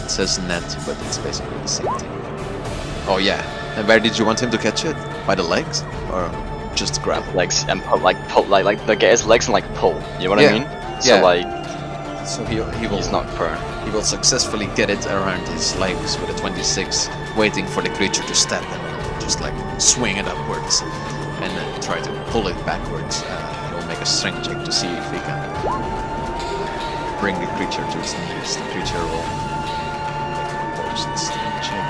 It says net, but it's basically the same thing. Oh yeah, and where did you want him to catch it? By the legs, or just grab? Legs and pull, like get his legs and like pull. You know what I mean? So Yeah. like So he will he's not prone. He will successfully get it around his legs with a 26, waiting for the creature to step and just like swing it upwards and then try to pull it backwards. He'll make a strength check to see if he can bring the creature to its knees. The creature will make a opposed strength check.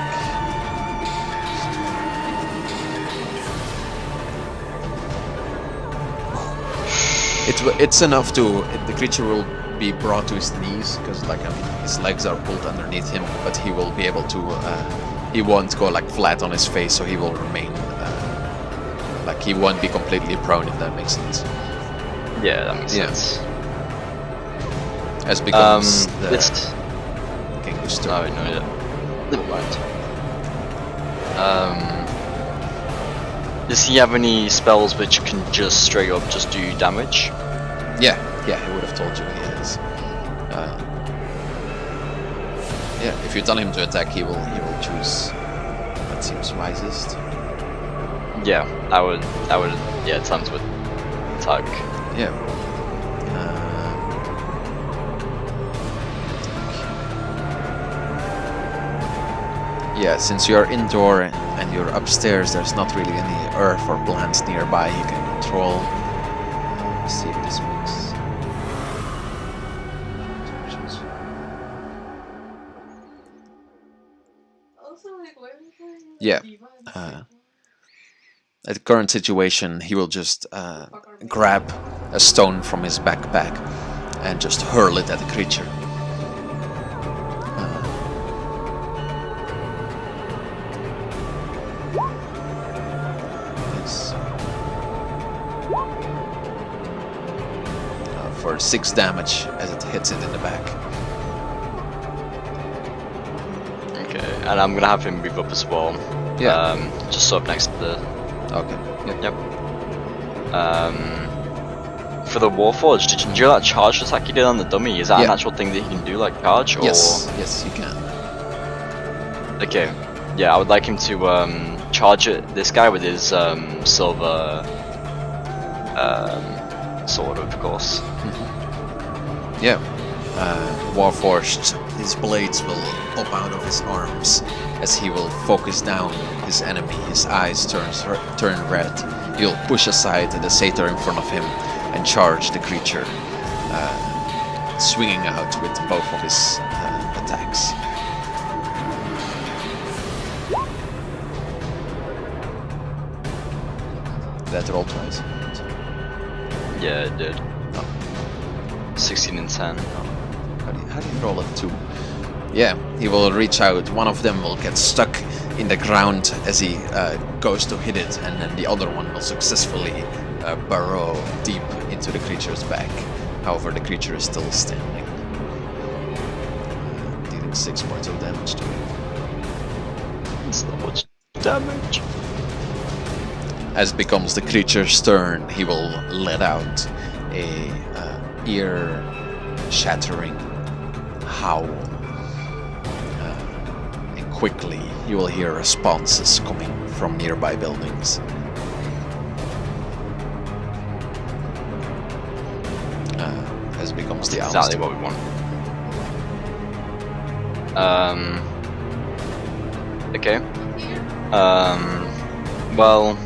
It's enough to. The creature will be brought to his knees because like his legs are pulled underneath him, but he will be able to he won't go like flat on his face, so he will remain like he won't be completely prone, if that makes sense. Yeah, that makes sense. As becomes this King's oh turn. no, yeah. Never mind. Does he have any spells which can just straight up just do damage? Yeah, he would have told you he has. Yeah, if you tell him to attack, he will choose what seems wisest. Yeah, I would yeah, times with attack. Yeah. Yeah, since you're indoor and you're upstairs, there's not really any earth or plants nearby you can control. Let's see if this makes. Also, like, why are we playing Yeah, Diva and At the current situation, he will just grab a stone from his backpack and just hurl it at the creature. Yes. For 6 damage as it hits it in the back. Okay, and I'm gonna have him move up as well. Yeah. Just up next to the. Okay. Yep. For the Warforged, did you do that charge attack you did on the dummy? Is that an actual thing that you can do, like charge? Or... Yes, you can. Okay. Yeah, I would like him to charge it, this guy with his silver sword, of course. Yeah. Warforged, his blades will pop out of his arms as he will focus down his enemy. His eyes turn red. He'll push aside the satyr in front of him and charge the creature, swinging out with both of his attacks. that roll twice? Yeah, it did. Oh. 16 and 10. How do you roll a 2? Yeah, he will reach out. One of them will get stuck in the ground as he goes to hit it, and then the other one will successfully burrow deep into the creature's back. However, the creature is still standing, dealing 6 points of damage to it. It's not much damage. As it becomes the creature's turn, he will let out a ear-shattering howl. And quickly, you will hear responses coming from nearby buildings. As it becomes the owl's Exactly turn. what we want. Okay. Well,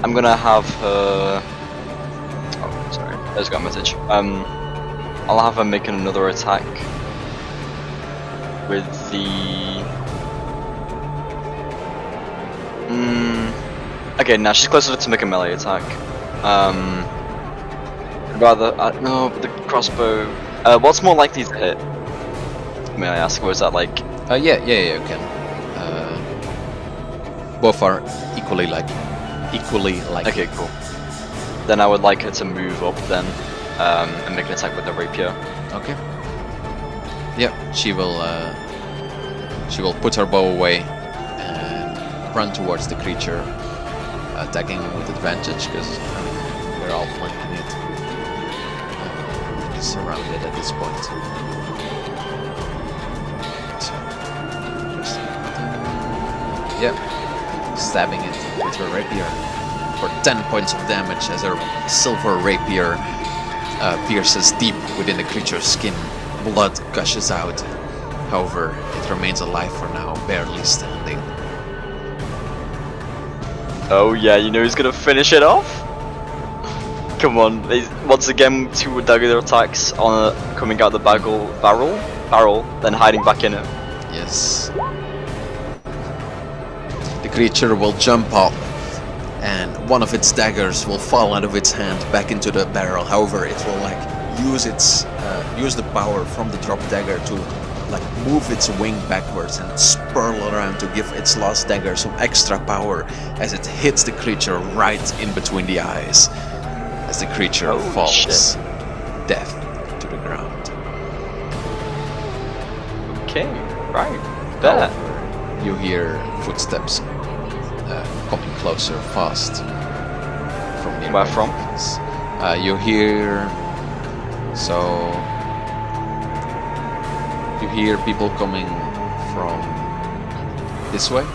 I'm gonna have her. Oh, sorry. I just got a message. I'll have her making another attack with the. Okay, now she's closer to make a melee attack. Rather, no, but the crossbow. What's more likely to hit? May I ask? Or is that like? Yeah, you can. Both are equally likely. Okay, cool. Then I would like her to move up then, and make an attack with the rapier. Okay. Yeah, she will put her bow away and run towards the creature, attacking with advantage because we're all flanking it. It's surrounded at this point. So, yep, stabbing it with her rapier for 10 points of damage as her silver rapier pierces deep within the creature's skin. Blood gushes out. However, it remains alive for now, barely standing. Oh yeah, you know who's gonna finish it off? Come on, once again 2 dagger attacks on coming out the barrel, then hiding back in it. Yes. The creature will jump up, and one of its daggers will fall out of its hand back into the barrel. However, it will use the power from the drop dagger to move its wing backwards and spurl around to give its last dagger some extra power as it hits the creature right in between the eyes. As the creature falls, dead to the ground. Okay, right. There. However, you hear footsteps coming closer, fast from nearby. Where from? buildings. You hear people coming from this way.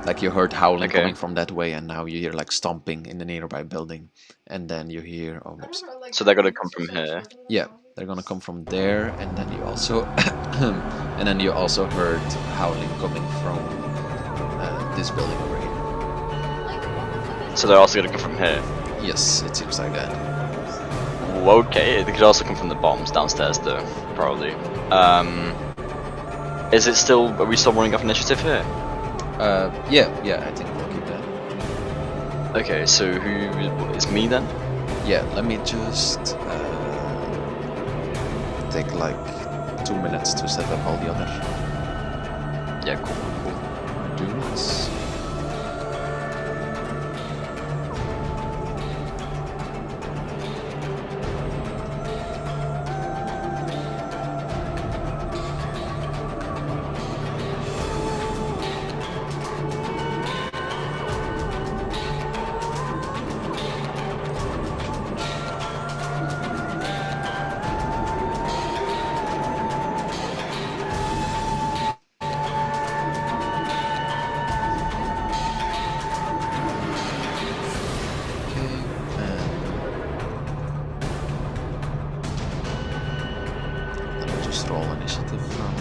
Like you heard howling coming from that way, and now you hear stomping in the nearby building, and then you hear So they're gonna come from here. yeah, they're gonna come from there, and then you also heard howling coming from this building over here. So they're also gonna come from here. Yes, it seems like that. Okay, they could also come from the bombs downstairs though, probably. Is it still? Are we still running off initiative here? Yeah, I think we'll keep that. Okay, so who is me then? Yeah, let me just take 2 minutes to set up all the other Yeah, cool. dudes. Roll initiative from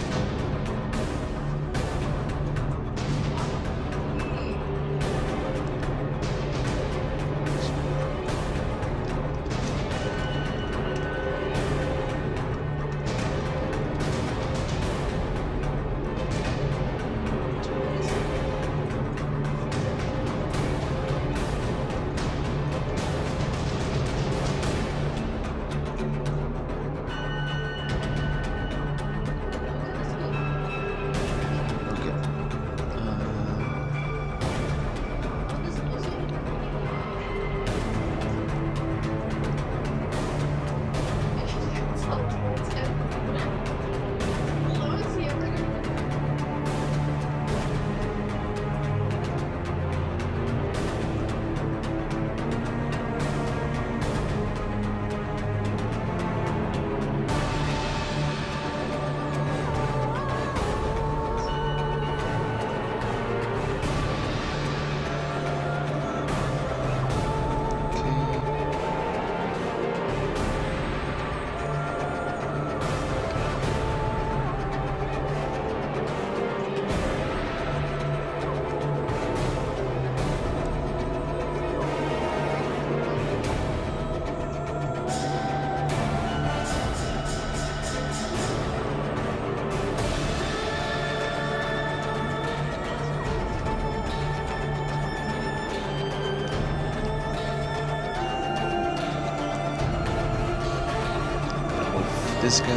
this guy.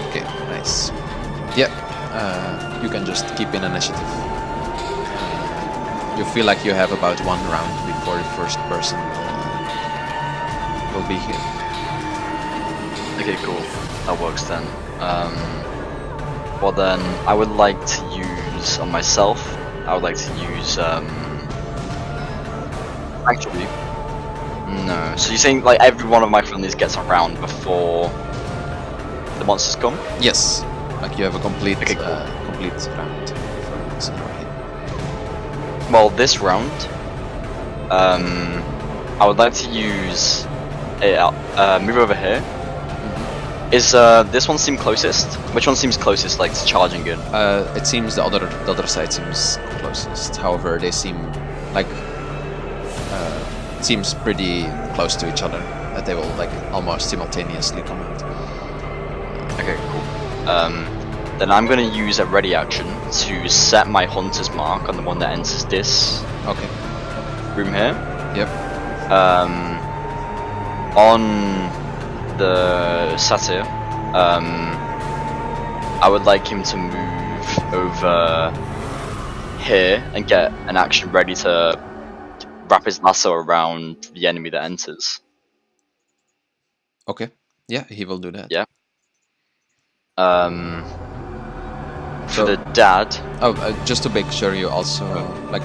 Okay, nice. Yeah, you can just keep in initiative. You feel like you have about 1 round before the first person will be here. Okay, cool. That works then. Well then, I would like to use on myself. I would like to use actually, no. So you're saying like every one of my friendlies gets a round before the monsters come? Yes, like you have a complete, Okay, cool. complete round. Before it's already. Well, this round, I would like to use a move over here. Is this one seem closest? Which one seems closest, like to charging in? It seems the other side seems closest. However, they seem like it seems pretty close to each other. That they will like almost simultaneously come out. Okay, cool. Then I'm gonna use a ready action to set my hunter's mark on the one that enters this Okay. room here. Yep. On the satyr, I would like him to move over here and get an action ready to wrap his lasso around the enemy that enters. Okay. Yeah, he will do that. Yeah. For So- the dad, Oh, just to make sure, you also like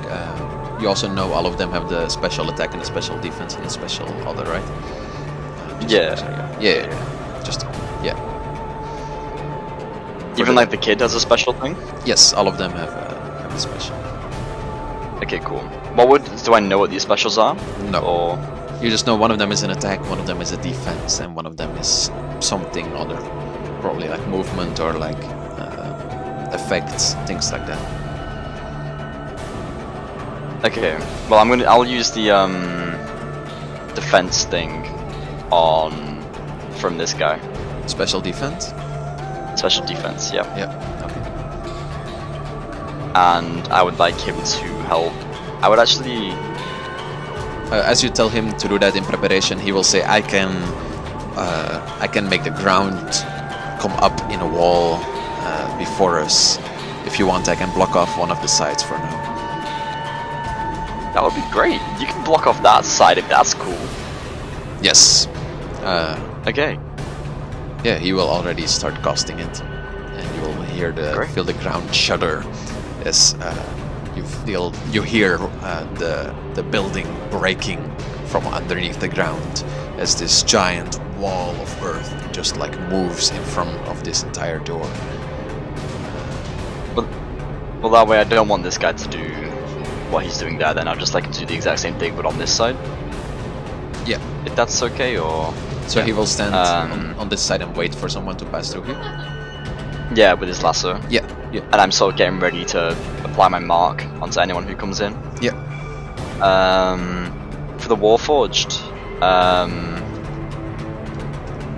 you also know all of them have the special attack and the special defense and the special other, right? Just to Yeah. make sure, yeah. Just yeah. even like the kid has a special thing. Yes, all of them have a special. Okay, cool. Do I know what these specials are? No, Or you just know one of them is an attack, one of them is a defense, and one of them is something other, probably like movement or like effects, things like that. okay. Well, I'll use the defense thing on from this guy. Special defense. Special defense, yeah. Yeah. Okay. And I would like him to help. I would actually. As you tell him to do that in preparation, he will say, I can make the ground come up in a wall before us. If you want, I can block off one of the sides for now. That would be great. You can block off that side if that's cool. Yes. Okay. Yeah, he will already start casting it, and you will hear Great. feel the ground shudder as you hear the building breaking from underneath the ground as this giant wall of earth just like moves in front of this entire door. Well, that way I don't want this guy to do what he's doing there. Then I'll just like him to do the exact same thing, but on this side. Yeah. If that's okay, or So yeah. he will stand on this side and wait for someone to pass through here. Yeah, with his lasso. Yeah. Yeah. And I'm sort of getting ready to apply my mark onto anyone who comes in. Yeah. For the Warforged,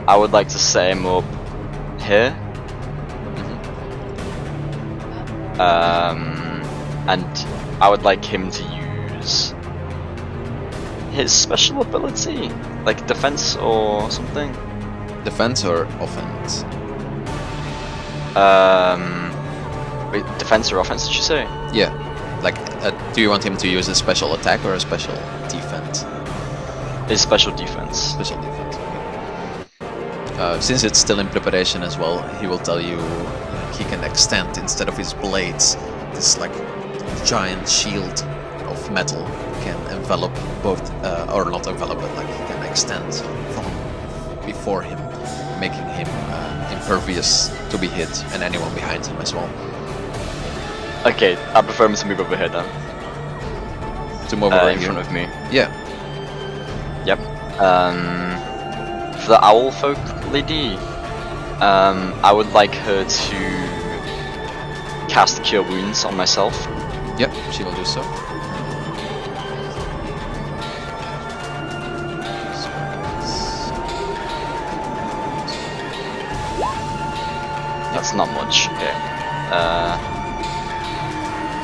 I would like to set him up here. And I would like him to use his special ability, like defense or something. Defense or offense? Wait, defense or offense? Did you say? Yeah. Like, do you want him to use a special attack or a special defense? His special defense. Special defense. Okay. Since it's still in preparation as well, he will tell you he can extend instead of his blades. This like giant shield of metal can envelop both, or not envelop, but like he can extend from before him, making him impervious to be hit and anyone behind him as well. Okay, I prefer him to move over here then. To move over In here. front of me. Yeah. Yep. For the owl folk lady, I would like her to cast Cure Wounds on myself. Yep, she will do so. That's not much. Okay.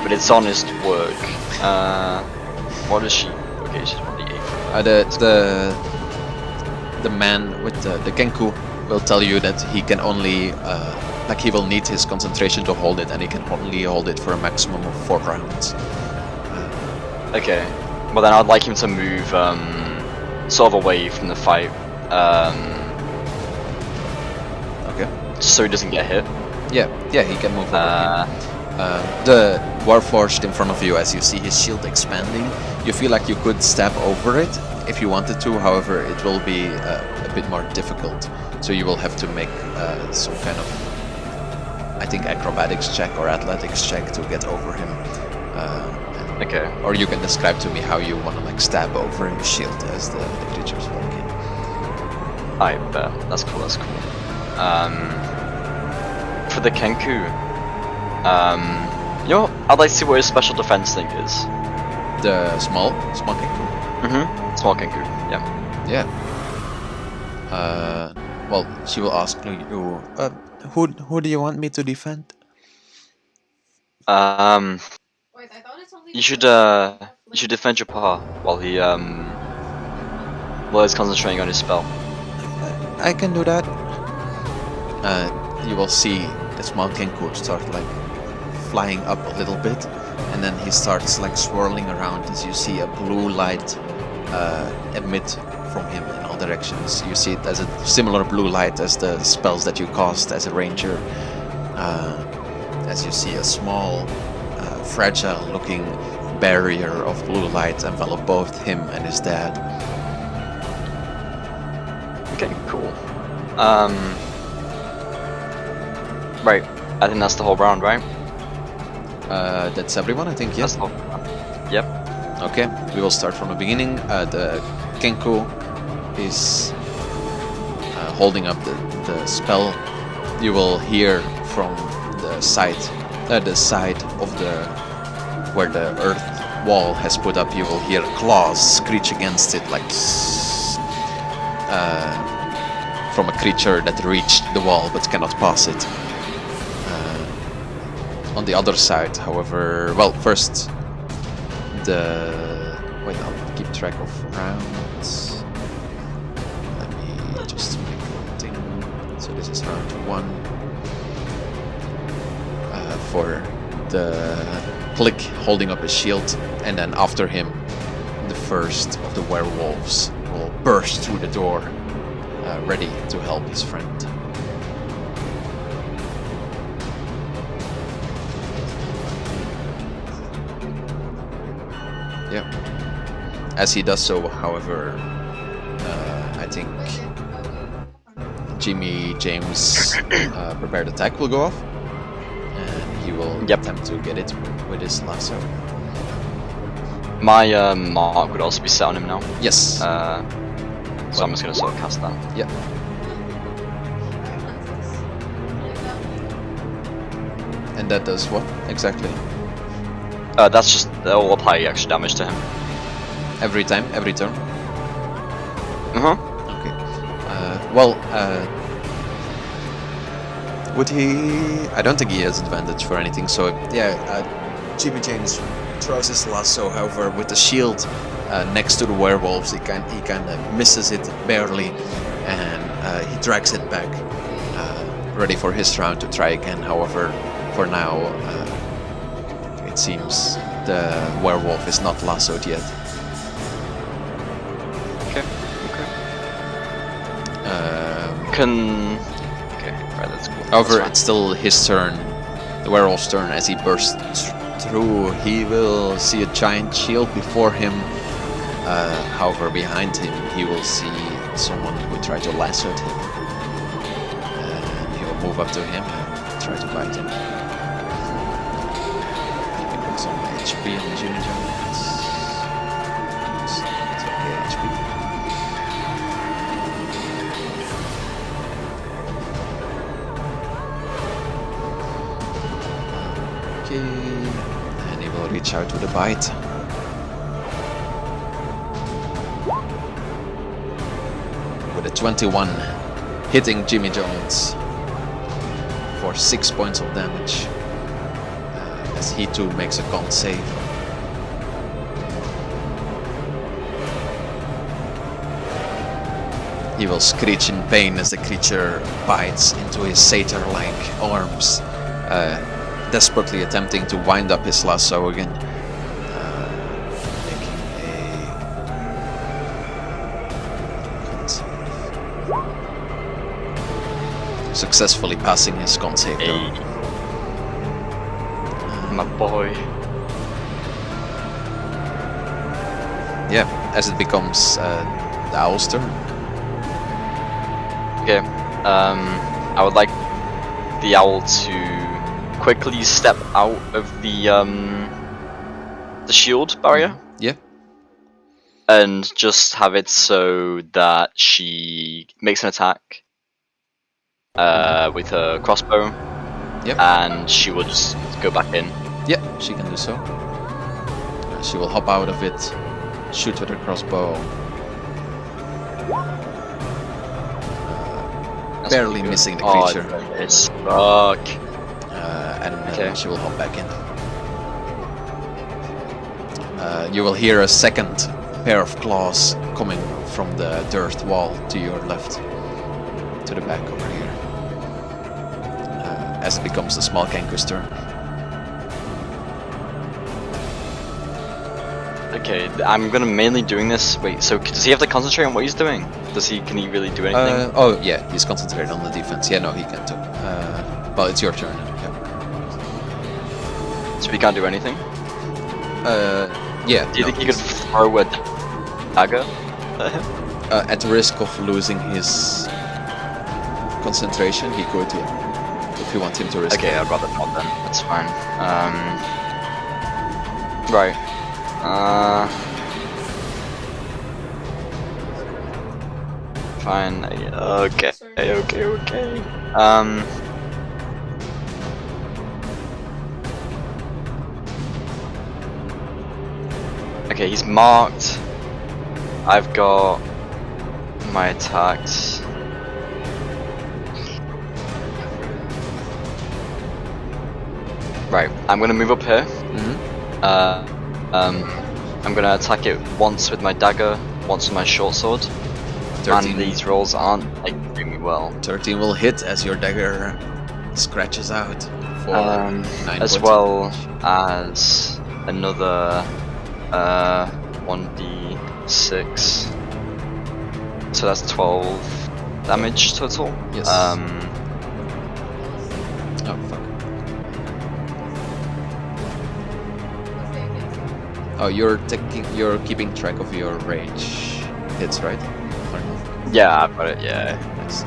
But it's honest work. What is she? Okay, she's 1d8. The man with the Kenku will tell you that he can only like he will need his concentration to hold it, and he can only hold it for a maximum of 4 rounds. Okay. Well, then I'd like him to move sort of away from the fight. Okay. So he doesn't get hit. Yeah, he can move over here. The Warforged in front of you, as you see his shield expanding, you feel like you could stab over it if you wanted to. However, it will be a bit more difficult. So you will have to make some kind of, I think, acrobatics check or athletics check to get over him. Okay. Or you can describe to me how you want to like stab over his shield as the creatures walk in. I bet. That's cool. That's cool. For the Kenku, you know, I'd like to see what his special defense thing is. The small Kenku. Small Kenku. Yeah. Yeah. Well, she will ask you, who do you want me to defend? Wait, I thought it's only You should because defend your pa while he's concentrating on his spell. I can do that. You will see the small Kenku start like flying up a little bit, and then he starts like swirling around as you see a blue light emit from him in all directions. You see it as a similar blue light as the spells that you cast as a ranger. As you see a small, fragile-looking barrier of blue light envelop both him and his dad. Okay, cool. Right. I think that's the whole round, right? That's everyone, I think, That's yes? the whole round. Yep. Okay, we will start from the beginning. The Kenku is holding up the spell. You will hear from the side of the where the earth wall has put up. You will hear claws screech against it, like from a creature that reached the wall but cannot pass it. On the other side, however, well, first wait, I'll keep track of rounds. Let me just make one thing. So this is round 1. For the Click holding up his shield, and then after him, the first of the werewolves will burst through the door, ready to help his friend. Yeah. As he does so, however, I think Jimmy James' prepared attack will go off, and he will attempt to get it with his lasso. My mark would also be set on him now. Yes. So I'm just gonna sort of cast that. Yeah. And that does what exactly? That's just that will apply extra damage to him. Every time, every turn. Uh-huh. Okay. Well, would he? I don't think he has advantage for anything. So yeah, Jimmy James throws his lasso. However, with the shield next to the werewolves, he kind of misses it barely, and he drags it back, ready for his round to try again. However, for now, it seems the werewolf is not lassoed yet. Okay. Okay, right, that's cool. However, That's it's still his turn, the werewolf's turn. As he bursts through, he will see a giant shield before him. However, behind him, he will see someone who tried to lasso him. And he will move up to him and try to bite him. He can put some HP on Jimmy Jones. It's okay, HP. And he will reach out to the bite. With a 21, hitting Jimmy Jones for 6 points of damage, as he too makes a con save. He will screech in pain as the creature bites into his satyr-like arms, desperately attempting to wind up his lasso again. Making a successfully passing his con save though. Hey, my boy. Yeah, as it becomes the owl's turn. Okay. I would like the owl to quickly step out of the shield barrier. Yeah. And just have it so that she makes an attack with her crossbow. Yep. And she will just go back in. Yeah, she can do so. She will hop out of it, shoot with her crossbow. Barely missing the creature. Oh, it's fuck. And Okay. she will hop back in. You will hear a second pair of claws coming from the dirt wall to your left, to the back over here. As it becomes the small Kanku's turn. Okay, I'm gonna mainly doing this. Wait, so does he have to concentrate on what he's doing? Can he really do anything? Oh yeah, he's concentrated on the defense. Yeah, no, he can too. Well, it's your turn. Yeah. So he can't do anything? Yeah. Do you no, think he could throw a dagger at him? at the risk of losing his concentration, he could, yeah. If you want him to risk Okay, it. I'd rather not then. That's fine. Right. Fine. Okay. Okay. Okay, he's marked. I've got my attacks. Right, I'm gonna move up here. I'm gonna attack it once with my dagger, once with my short sword. 13. And these rolls aren't like doing me well. 13 will hit as your dagger scratches out for 9 As points well of damage. as another 1d6. So that's 12 damage total. Yes. Oh fuck. Oh, you're keeping track of your range hits, right? Or no? Yeah, I've got it. Yeah. Nice.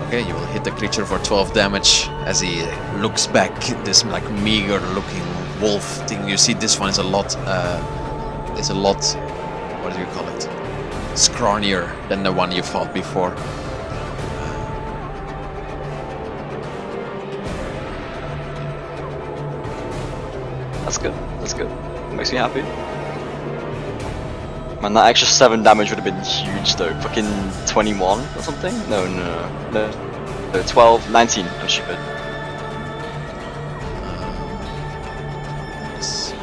Okay, you will hit the creature for 12 damage as he looks back. This like meager-looking wolf thing. You see, this one is a lot. What do you call it? Scrawnier than the one you fought before. That's good. That's good. Makes me happy. Man, that extra 7 damage would have been huge though. Fucking 21 or something? No. 12, 19. I'm stupid. Yes.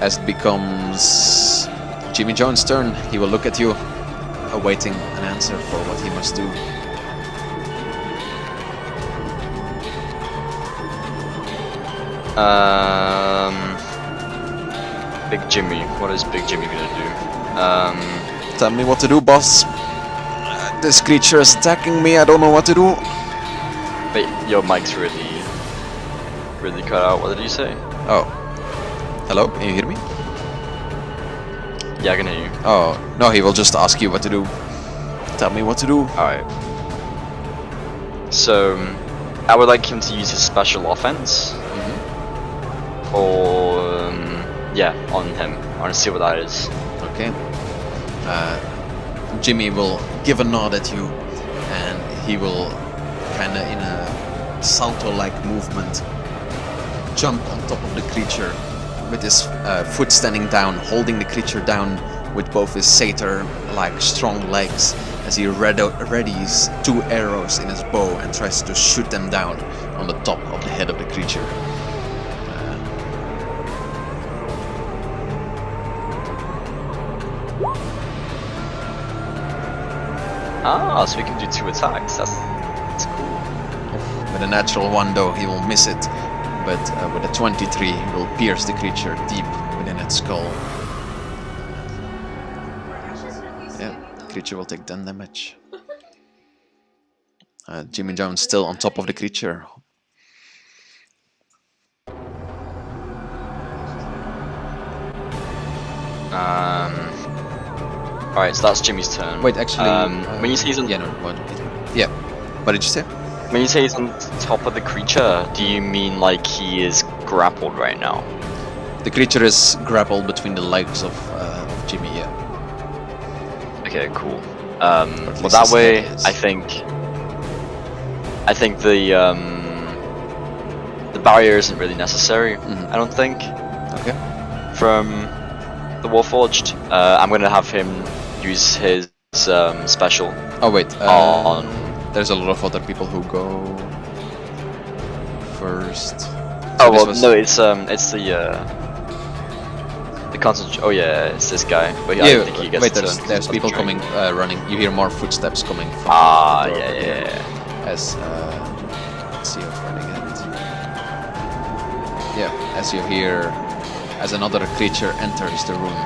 As it becomes Jimmy Jones' turn, he will look at you, awaiting an answer for what he must do. Big Jimmy. What is Big Jimmy gonna do? Tell me what to do, boss. This creature is attacking me, I don't know what to do. Wait, your mic's really cut out. What did you say? Oh. Hello, can you hear me? Yeah, I can hear you. Oh, no, he will just ask you what to do. Tell me what to do. Alright. So, I would like him to use his special offense. Or, yeah, on him. I want to see what that is. Okay. Jimmy will give a nod at you, and he will kinda in a salto-like movement jump on top of the creature with his foot standing down, holding the creature down with both his satyr-like strong legs as he readies 2 arrows in his bow and tries to shoot them down on the top of the head of the creature. Ah, so we can do 2 attacks. That's cool. With a natural 1 though, he will miss it. But with a 23, he will pierce the creature deep within its skull. Yeah, creature will take 10 damage. Jimmy Jones still on top of the creature. Alright, so that's Jimmy's turn. Wait, actually, when you say he's on, yeah, no, yeah. What did you say? when you say he's on top of the creature, do you mean like he is grappled right now? The creature is grappled between the legs of Jimmy. Yeah. Okay, cool. Or at Well, least that his way, head is. I think the barrier isn't really necessary. Mhm. I don't think. Okay. From the Warforged, I'm gonna have him use his special Oh wait. on. There's a lot of other people who go first. So Oh this well, was- no, it's the concentration. Oh yeah, it's this guy. But I Yeah. don't think he gets Wait, a turn 'cause there's he's people concentrating. coming, running. You hear more footsteps coming from. Ah, the door, yeah, but yeah. As let's see how far they get. Yeah, as you hear, as another creature enters the room.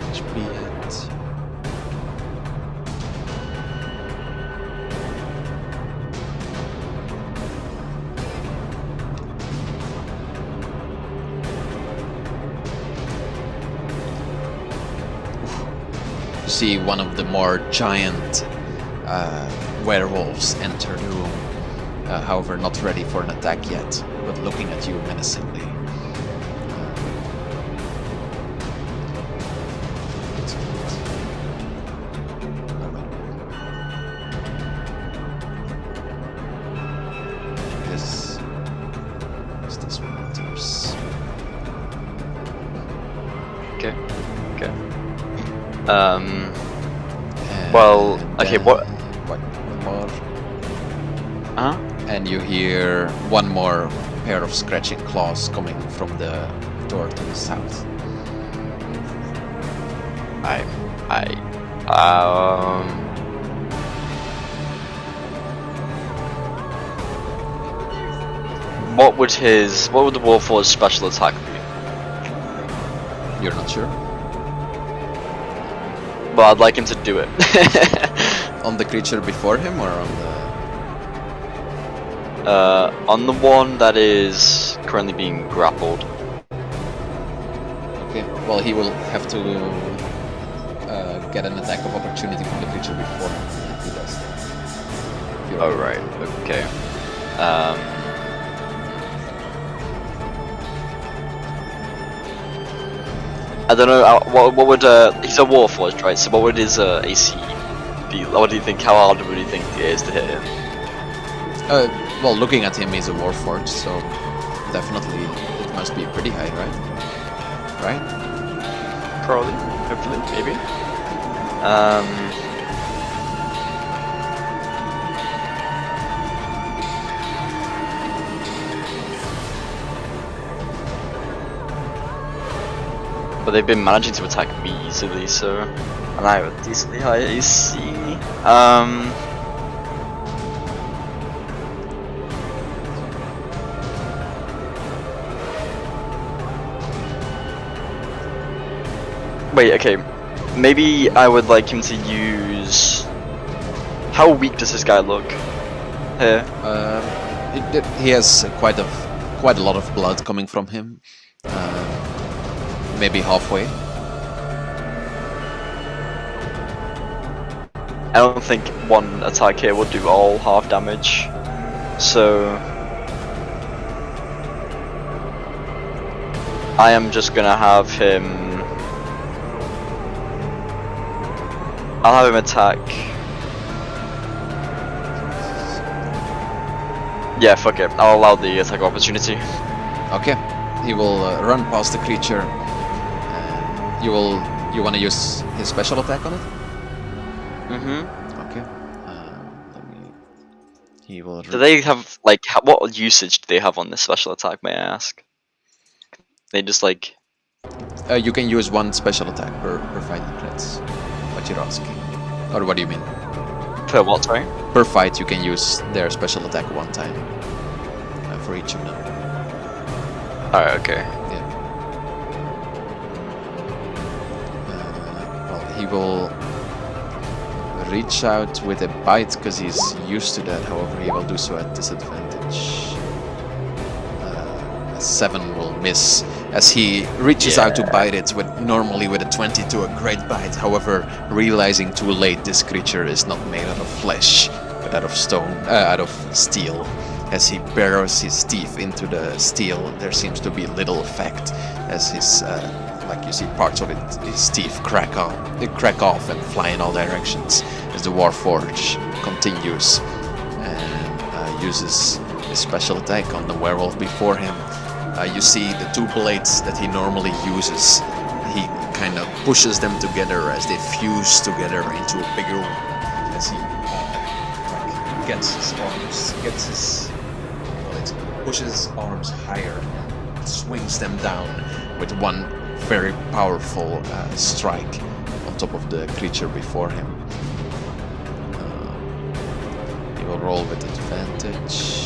Which be it. You see one of the more giant werewolves enter the room, however not ready for an attack yet, but looking at you menacingly. This one enters. Okay. Okay. And Well, okay, then- what- One more. Huh? And you hear one more pair of scratching claws coming from the door to the south. What would the Warforged special attack be? You're not sure? Well, I'd like him to do it. On the creature before him or on the... On the one that is currently being grappled. Okay, well he will have to get an attack of opportunity from the creature before him if he does that. If you're Oh okay. right, okay. I don't know. What would he's a Warforged, right? So what would his AC be? What do you think? How hard would you think it is to hit him? Well, looking at him, he's a warforged, so definitely it must be pretty high, right? Right? Probably, hopefully, maybe. But they've been managing to attack me easily, so, and I have a decently high AC. Wait, okay. Maybe I would like him to use. How weak does this guy look? Here. He has quite a lot of blood coming from him. Maybe halfway. I don't think one attack here will do all half damage. So I am just gonna have him. I'll have him attack. Yeah, fuck it. I'll allow the attack opportunity. Okay, he will run past the creature. You want to use his special attack on it? Mm-hmm. Okay. Let me. He will. Do they have like what usage do they have on this special attack? May I ask? They just like You can use one special attack per fight it crits. What you're asking? Or what do you mean? per what? Sorry. Per fight, you can use their special attack one time for each of them. Oh, okay. Yeah. Well, he will reach out with a bite because he's used to that. However, he will do so at disadvantage. A 7 will miss as he reaches out to bite it normally with a 20 to a great bite. However, realizing too late this creature is not made out of flesh but out of stone, out of steel. As he burrows his teeth into the steel, there seems to be little effect as his like you see parts of it, his teeth crack off and fly in all directions as the Warforge continues and uses his special attack on the werewolf before him. You see the two blades that he normally uses. He kind of pushes them together as they fuse together into a bigger one. As he pushes his arms higher, swings them down with one very powerful strike on top of the creature before him. He will roll with advantage.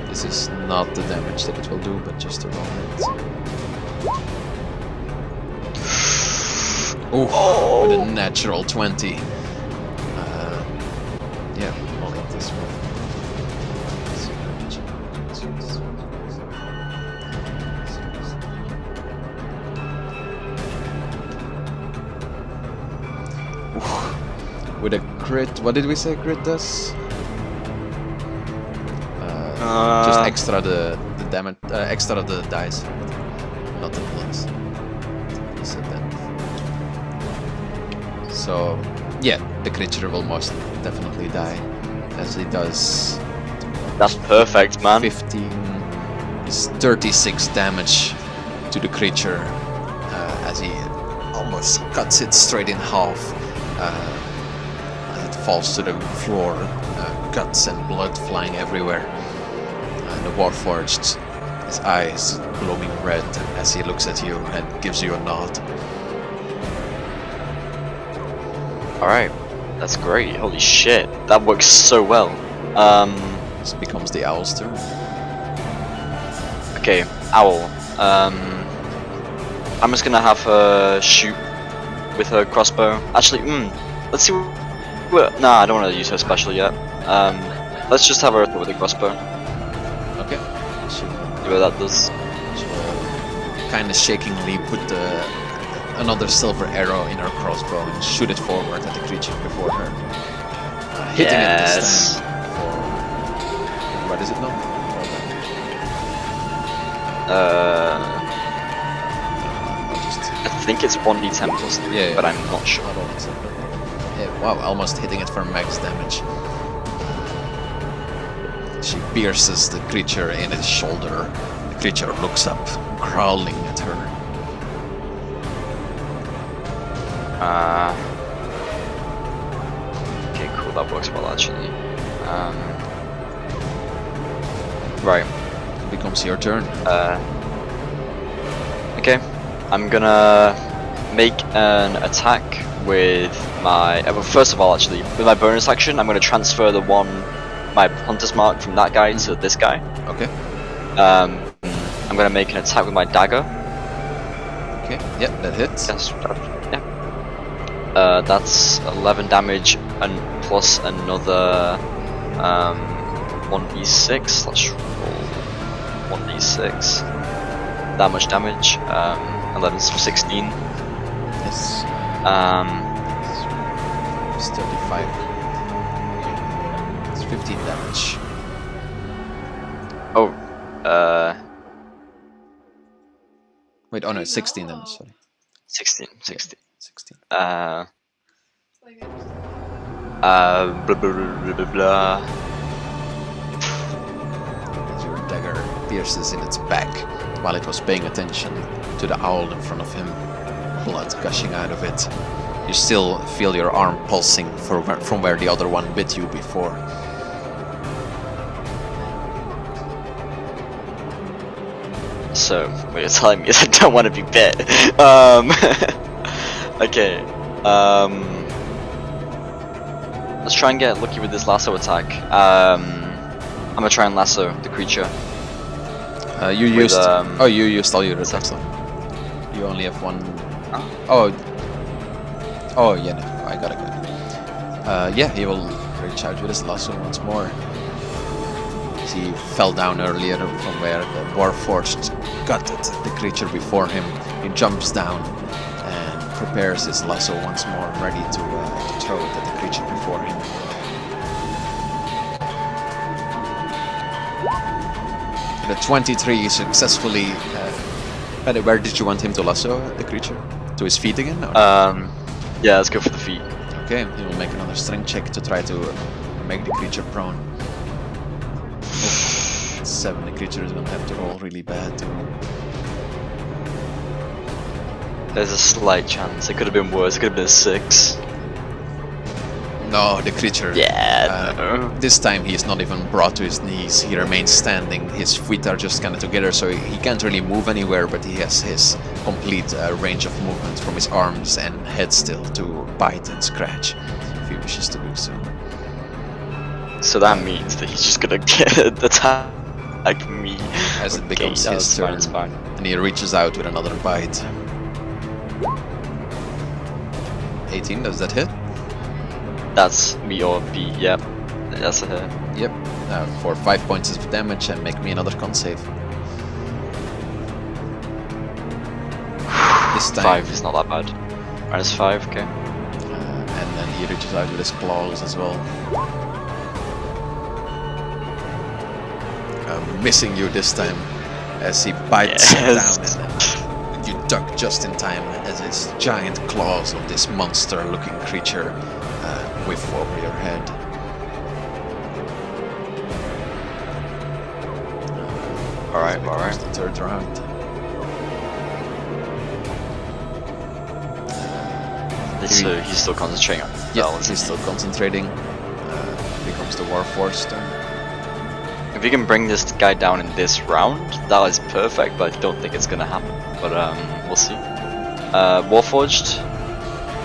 This is not the damage that it will do, but just to roll it. Oh, with a natural 20. Yeah, I'll hit this one. With a crit, what did we say crit does? Just extra the damage, extra the dice, not the plus. You said that before. So, yeah, the creature will most definitely die, as it does. That's perfect, man. 15 is 36 damage to the creature as he almost cuts it straight in half. As it falls to the floor, guts and blood flying everywhere. The Warforged, his eyes glowing red as he looks at you and gives you a nod. Alright, that's great. Holy shit, that works so well. This becomes the owl's turn. Okay, owl. I'm just gonna have her shoot with her crossbow. Actually, let's see. Nah, I don't want to use her special yet. Let's just have her with the crossbow. Okay. See what that does. She will kind of shakingly put another silver arrow in her crossbow and shoot it forward at the creature before her. Hitting it this time for... What is it now? I think it's 1d10 plus 3, but I'm not sure. Yeah, wow, almost hitting it for max damage. She pierces the creature in its shoulder. The creature looks up, growling at her. Okay, cool, that works well actually. Right. It becomes your turn. Okay, I'm gonna make an attack with my... well, first of all, actually, with my bonus action, I'm gonna transfer my hunter's mark from that guy to this guy. Okay. I'm gonna make an attack with my dagger. Okay, yep, that hits. Yeah. That's 11 damage and plus another 1d6. Let's roll 1d6. That much damage. 11 for 16. Yes. It's 35. It's 15 damage. Oh, Wait, oh no, it's 16 damage, sorry. 16. 16. Blah blah blah blah blah. As your dagger pierces in its back while it was paying attention to the owl in front of him, blood gushing out of it. You still feel your arm pulsing from where the other one bit you before. So, what you're telling me is I don't want to be bit. Okay. Let's try and get lucky with this lasso attack. I'm gonna try and lasso the creature. You used. Oh, you used all your attacks. You only have one. Oh. Oh yeah, no, I got it. Yeah, he will reach out with his lasso once more. He fell down earlier from where the Warforged gutted the creature before him. He jumps down and prepares his lasso once more, ready to throw it at the creature before him. The 23 successfully. Where did you want him to lasso the creature? To his feet again? Or? Yeah, let's go for the feet. Okay, he will make another strength check to try to make the creature prone. 7, the creature is gonna have to roll really bad too. There's a slight chance. It could have been worse. It could have been a 6. No, the creature. Yeah. No. This time he is not even brought to his knees. He remains standing. His feet are just kind of together, so he can't really move anywhere. But he has his complete range of movement from his arms and head still to bite and scratch if he wishes to do so. So that means that he's just gonna get attack me As it becomes okay, his turn, it's fine. and he reaches out with another bite. 18, does that hit? That's me or B. Yep, that's a hit. Yep. For 5 points of damage, and make me another con save. This time. 5 is not that bad. -5, okay. And then he reaches out with his claws as well. Missing you this time as he bites down, and you duck just in time as his giant claws of this monster-looking creature whiff over your head. Alright, The third round. So he's still concentrating on Yeah, he's still concentrating. Becomes the Warforged turn. If we can bring this guy down in this round, that is perfect, but I don't think it's gonna happen. But we'll see. Warforged,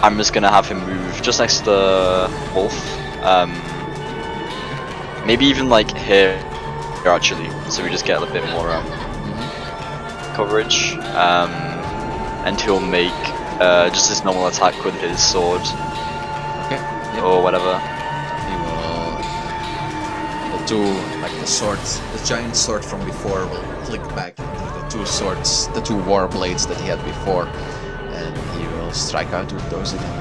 I'm just gonna have him move just next to the wolf. Maybe even like here actually, so we just get a bit more coverage. And he'll make just his normal attack with his sword. Okay. Yep. Or whatever. He will. The two, like the swords, the giant sword from before will click back into the two swords, the two war blades that he had before, and he will strike out with those again.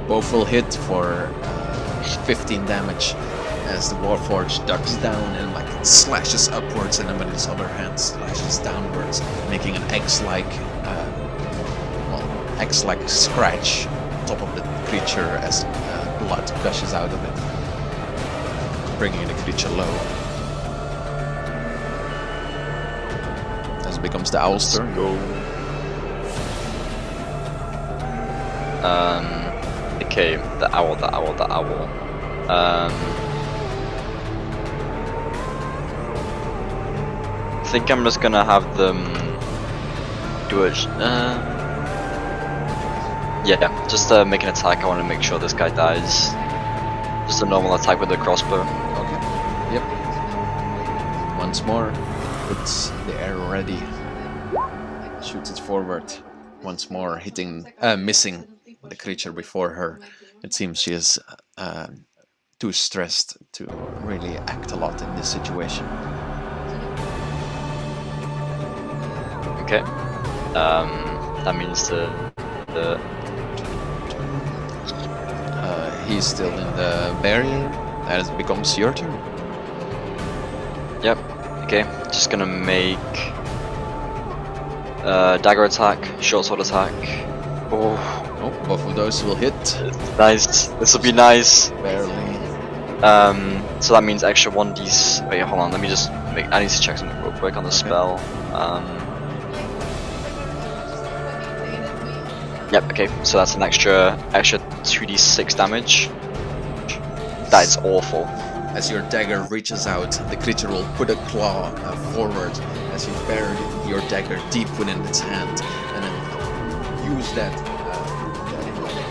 Both will hit for 15 damage as the Warforged ducks down and like slashes upwards, and then with his other hand slashes downwards, making an X-like, X-like scratch on top of the creature as blood gushes out of it, bringing the creature low. As it becomes the owl's turn. Okay, the owl. I think I'm just gonna have them do it. Yeah, just make an attack. I want to make sure this guy dies. Just a normal attack with the crossbow. Okay. Yep. Once more, puts the arrow ready. Shoots it forward. Once more, missing the creature before her. It seems she is too stressed to really act a lot in this situation. Okay. That means He's still in the barrier. As it becomes your turn. Yep. Okay. Just gonna make dagger attack, short sword attack. Oh, both of those will hit. nice. This will be nice. Barely. So that means extra 1d. Wait, hold on. Let me just make. I need to check something real quick on the spell. Yep. Okay. So that's an extra 2d6 damage. That is awful. As your dagger reaches out, the creature will put a claw forward as you bury your dagger deep within its hand, and then use that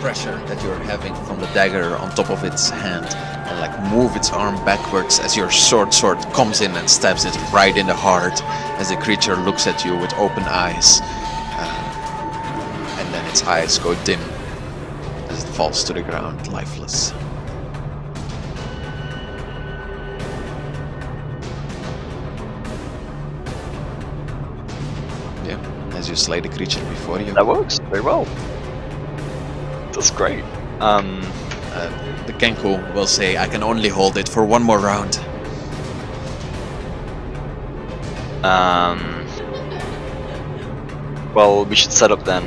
pressure that you're having from the dagger on top of its hand, and like move its arm backwards as your sword comes in and stabs it right in the heart. As the creature looks at you with open eyes, and then its eyes go dim as it falls to the ground, lifeless. Yeah, as you slay the creature before you. That works very well. That's great. The Kenku will say, I can only hold it for one more round. Well, we should set up then.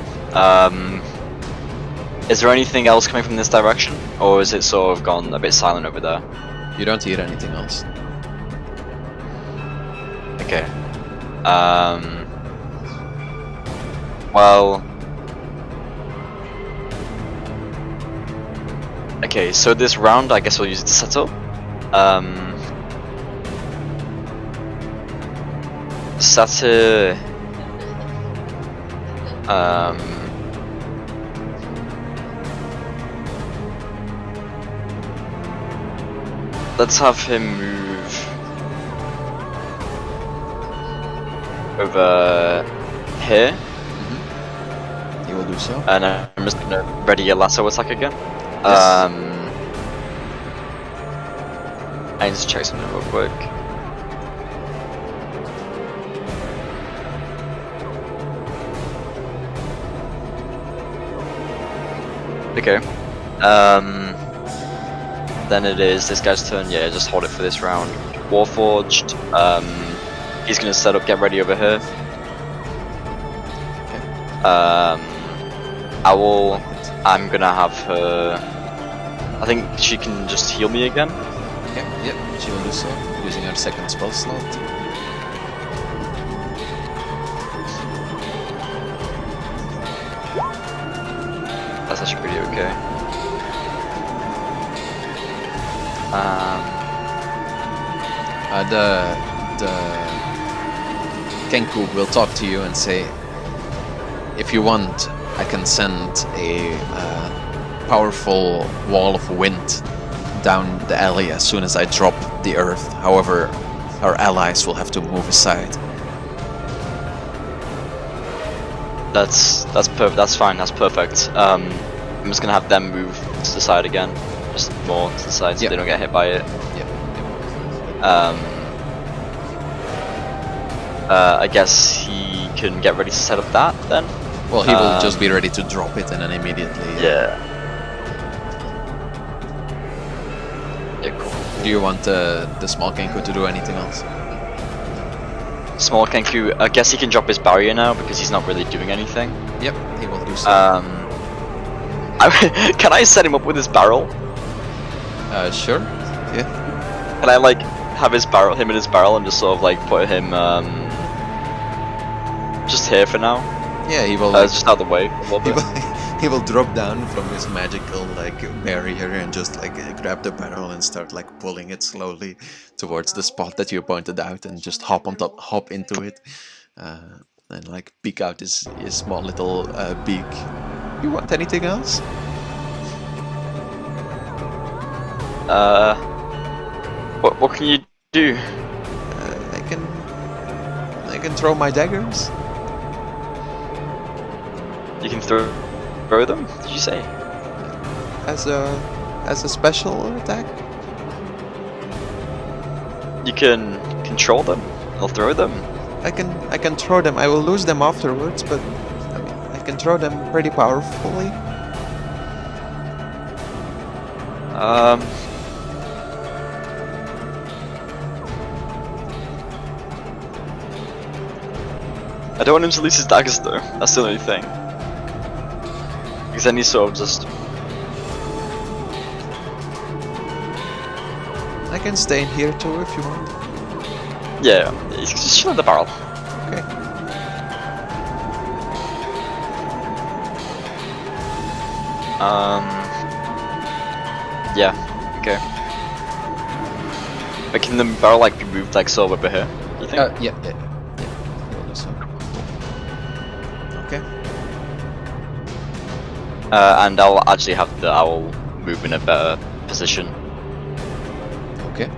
Is there anything else coming from this direction? Or is it sort of gone a bit silent over there? You don't hear anything else. Okay. Well... Okay, so this round, I guess we'll use it to set up. Let's have him move over here. He will do so. And I'm just gonna ready a lasso attack again. Yes. I need to check something real quick. Okay. Then it is this guy's turn. Yeah, just hold it for this round. Warforged. He's gonna set up, get ready over here. Owl. I'm gonna have her. I think she can just heal me again. Okay, yep, she will do so, using her second spell slot. That's actually pretty okay. The Kenku will talk to you and say, if you want, I can send a powerful wall of wind down the alley as soon as I drop the earth. However, our allies will have to move aside. That's perfect. That's fine. That's perfect. I'm just gonna have them move to the side again, just more to the side so Yep. they don't get hit by it. Yep. I guess he can get ready to set up that then. Well, he will just be ready to drop it and then immediately. Yeah. Yeah, cool. Do you want the small Kenku to do anything else? Small Kenku, I guess he can drop his barrier now because he's not really doing anything. Yep, he will do so. Can I set him up with his barrel? Sure. Yeah. Can I like have him in his barrel and just sort of like put him just here for now? Yeah, he will. Just out of the way a little bit. He will drop down from his magical like barrier and just like grab the barrel and start like pulling it slowly towards the spot that you pointed out, and just hop into it, and like peek out his small little beak. You want anything else? What can you do? I can throw my daggers. You can throw them? Did you say? As a special attack. You can control them. I'll throw them. I can throw them. I will lose them afterwards, but I mean, I can throw them pretty powerfully. I don't want him to lose his daggers though. That's the only thing. Because then he's sort of just. I can stay in here too if you want. Yeah, he's just chill in the barrel. Okay. Yeah. Okay. But can the barrel like be moved like so over here? You think? Yeah. We'll do so. Okay. And I'll actually have the owl move in a better position, Okay.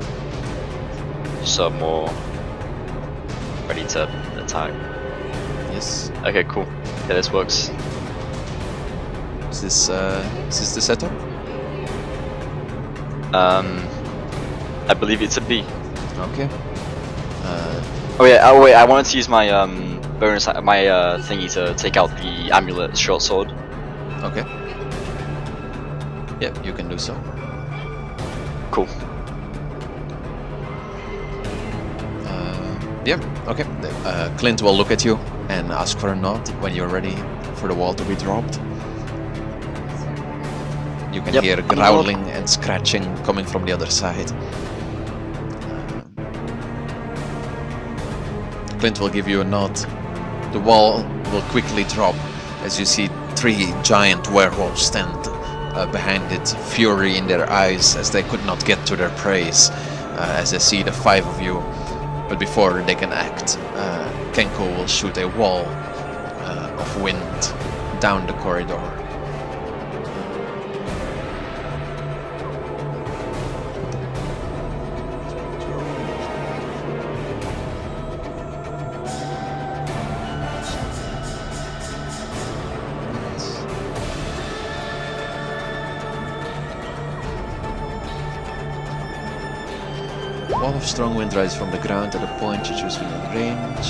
so I'm more ready to attack. Yes. Okay, cool. Yeah, this works. Is this the setup? I believe it's a B. Okay. Oh yeah. Oh wait, I wanted to use my bonus, my thingy to take out the amulet short sword. Okay. Yep, you can do so. Cool. Yeah, okay. Clint will look at you and ask for a nod when you're ready for the wall to be dropped. You can Yep, hear I'm on. growling and scratching coming from the other side. Clint will give you a nod. The wall will quickly drop as you see 3 giant werewolves stand behind it, fury in their eyes as they could not get to their prey, as they see the 5 of you. But before they can act, Kenko will shoot a wall of wind down the corridor. Wall of strong wind rises from the ground at a point you choose within range.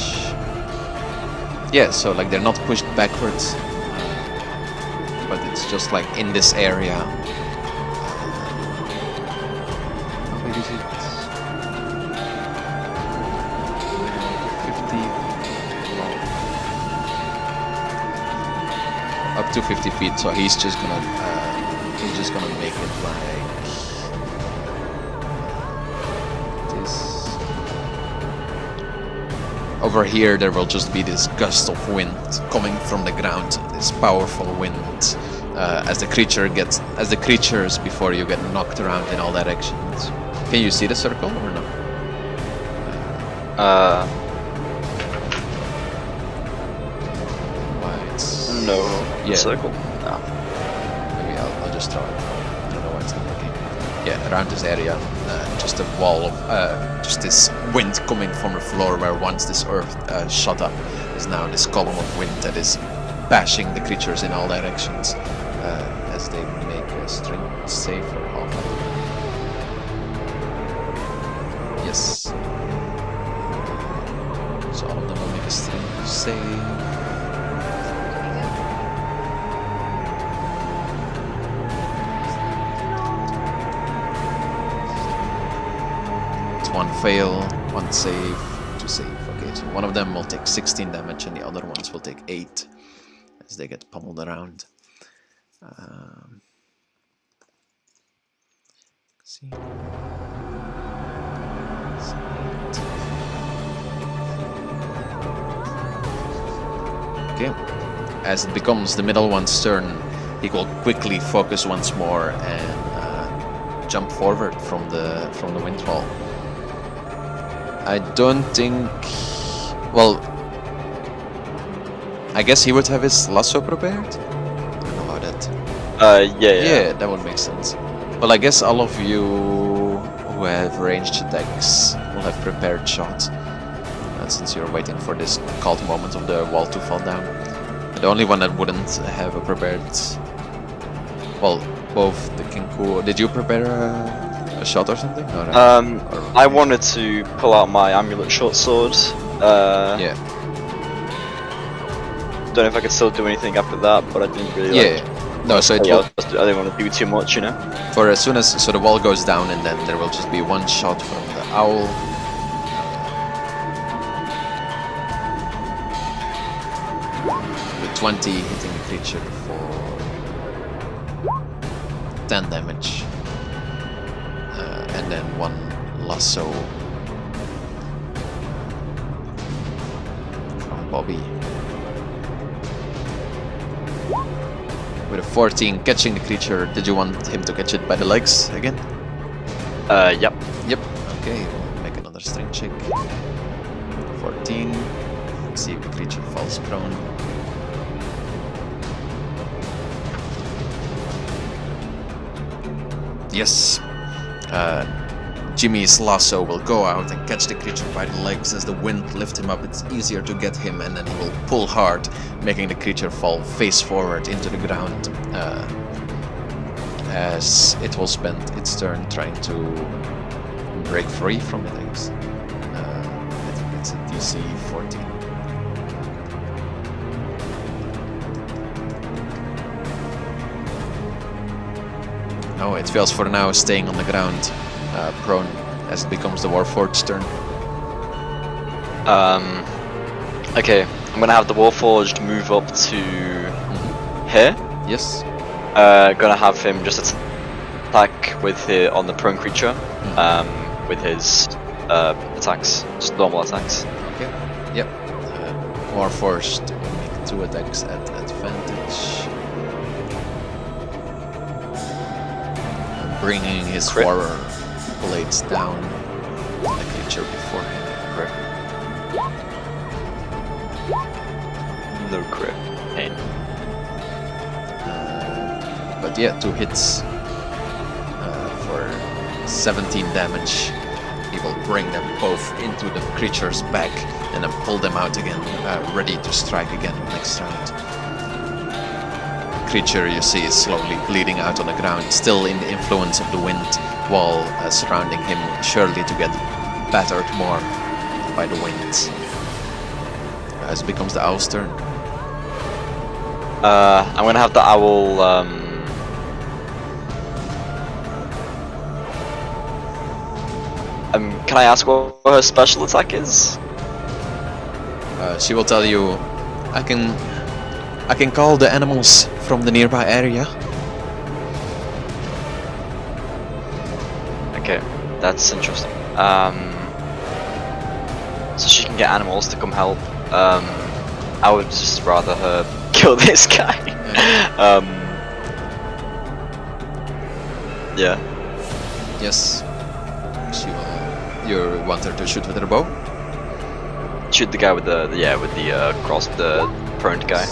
Yeah, so like they're not pushed backwards, but it's just like in this area. How big is it? 50 long. Up to 50 feet. So he's just gonna make it like. Over here there will just be this gust of wind coming from the ground, this powerful wind, as the creatures before you get knocked around in all directions. Can you see the circle or no? No. Yeah. Circle. No. Maybe I'll just draw it. I don't know why it's not working. Yeah, around this area, just a wall of, just this wind coming from the floor where once this earth shot up is now this column of wind that is bashing the creatures in all directions as they make a strength save for half. Yes. So all of them will make a strength save. One fail, one save, 2 save. Okay, so one of them will take 16 damage and the other ones will take 8 as they get pummeled around. See. Okay, as it becomes the middle one's turn, he will quickly focus once more and jump forward from the wind wall. I don't think. Well, I guess he would have his lasso prepared. I don't know how that. Yeah. That would make sense. Well, I guess all of you who have ranged attacks will have prepared shots, since you're waiting for this called moment of the wall to fall down. The only one that wouldn't have a prepared. Well, both the Kinku. Did you prepare a shot or something? Or I wanted to pull out my amulet short sword. Yeah. Don't know if I could still do anything after that, but I didn't really. Yeah. No, so it will, I didn't want to do too much, you know. for as soon as the wall goes down, and then there will just be one shot from the owl. With 20 hitting the creature for 10 damage. And then one lasso from Bobby. with a 14, catching the creature. Did you want him to catch it by the legs again? Yep. Yep. Okay, we'll make another strength check. 14. Let's see if the creature falls prone. Yes. Jimmy's lasso will go out and catch the creature by the legs. As the wind lifts him up, it's easier to get him, and then he will pull hard, making the creature fall face forward into the ground. As it will spend its turn trying to break free from it, I guess. I think it's a DC 14. No, it fails for now, staying on the ground, prone, as it becomes the Warforged's turn. Okay, I'm gonna have the Warforged move up to here. Yes. Gonna have him just attack with on the prone creature, with his attacks, just normal attacks. Okay. Yep. Warforged will make 2 attacks at advantage. Bringing his Crit. horror blades down on the creature before him. No crit. Pain. But yeah, 2 hits for 17 damage. He will bring them both into the creature's back and then pull them out again, ready to strike again next round. Creature, you see, is slowly bleeding out on the ground, still in the influence of the wind, while surrounding him, surely to get battered more by the wind. As it becomes the owl's turn. I'm gonna have the owl. Can I ask what her special attack is? She will tell you, I can call the animals from the nearby area. Okay, that's interesting. So she can get animals to come help. I would just rather her kill this guy. Yeah. Yes. She will. You want her to shoot with her bow? Shoot the guy with the cross, the prone guy.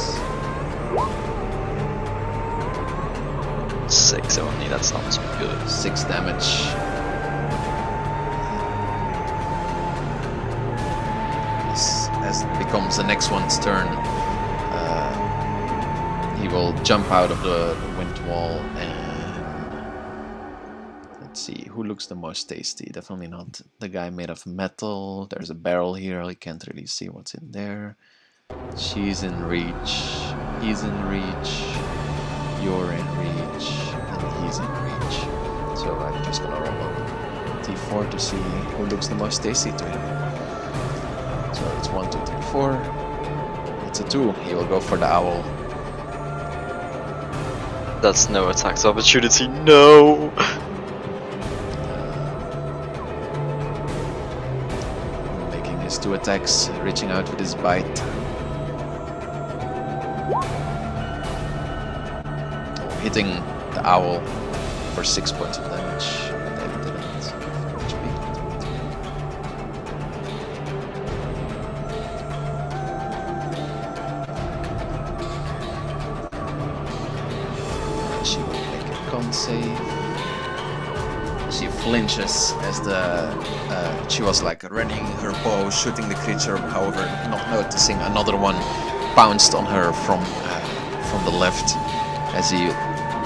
6 only. That's not so good. 6 damage. As it becomes the next one's turn, he will jump out of the wind wall and let's see who looks the most tasty. Definitely not the guy made of metal. There's a barrel here. I can't really see what's in there. She's in reach. He's in reach. You're in reach. And he's in reach. So I'm just gonna roll a d4 to see who looks the most tasty to him. So it's 1, 2, 3, 4. It's a 2. He will go for the owl. That's no attacks opportunity. No. Making his 2 attacks, reaching out with his bite. Hitting the owl for 6 points of damage. That didn't HP. She will make a con save. She flinches as she was like running her bow, shooting the creature. However, not noticing another one pounced on her from the left as he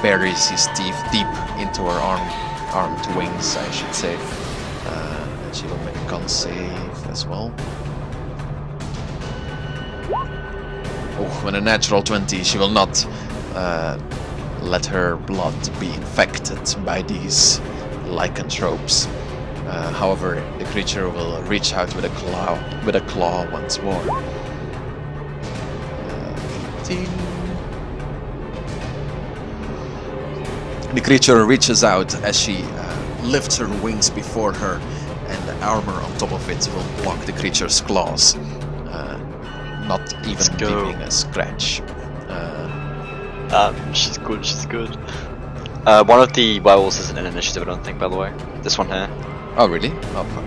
buries his teeth deep into her arm to wings, I should say. And she will make a con save as well. Oh, with a natural 20, she will not let her blood be infected by these lycanthropes. However, the creature will reach out with a claw once more. 18. The creature reaches out as she lifts her wings before her, and the armor on top of it will block the creature's claws, not even leaving a scratch. She's good, she's good. One of the werewolves isn't an initiative, I don't think, by the way. This one here. Oh, really? Oh, fuck.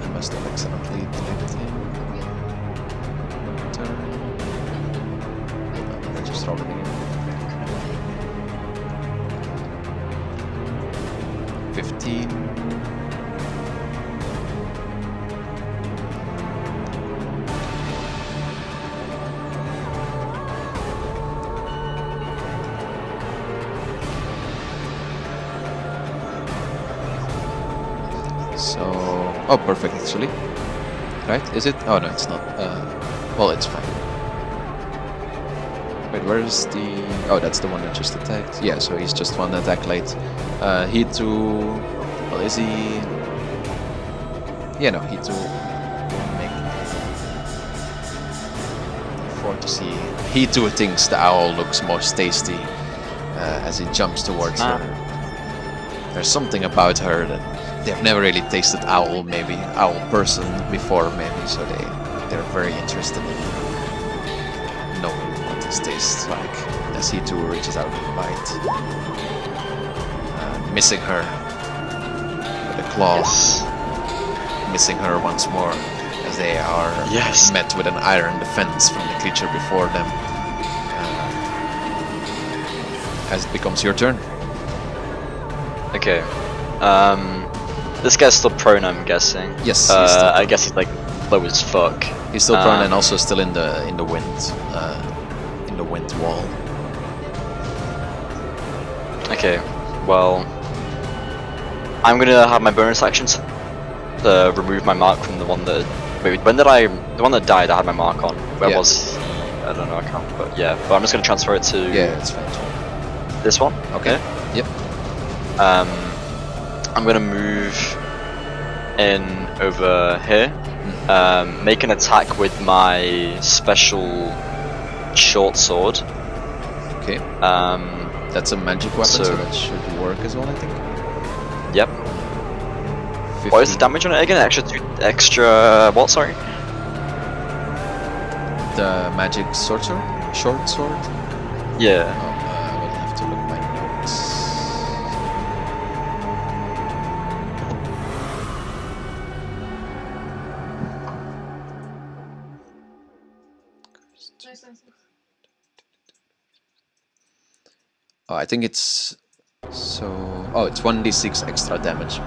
I must have accidentally deleted him. Turn. I just rolled it again. 15. So, oh, perfect actually. Right? Is it? Oh no, it's not. Well, it's fine. Wait, where is the? Oh, that's the one that just attacked. Yeah, so he's just one attack late. He too. Well, is he? Yeah, no, he too. Make 4 to see. He too thinks the owl looks most tasty as he jumps towards her. There's something about her that they've never really tasted owl, maybe owl person before, maybe, so they're very interested in knowing what this tastes like. As he too reaches out and bite, missing her with a claw, missing her once more as they are met with an iron defense from the creature before them. As it becomes your turn. Okay. This guy's still prone, I'm guessing. Yes. I guess he's like low as fuck. He's still prone and also still in the wind, in the wind wall. Okay. Well, I'm gonna have my bonus actions to remove my mark from the one that. Wait, when did I? The one that died, I had my mark on. Where was? I don't know. I can't. But yeah. But I'm just gonna transfer it to. Yeah, it's fine. This one. Okay. Yep. I'm gonna move in over here, make an attack with my special short sword. Okay. That's a magic weapon, so that should work as well, I think. Yep. 15. What is the damage on it again? Extra what? Sorry. The magic short sword. Yeah. I will have to look at my notes. Nice. Oh, I think it's so. Oh, it's 1d6 extra damage.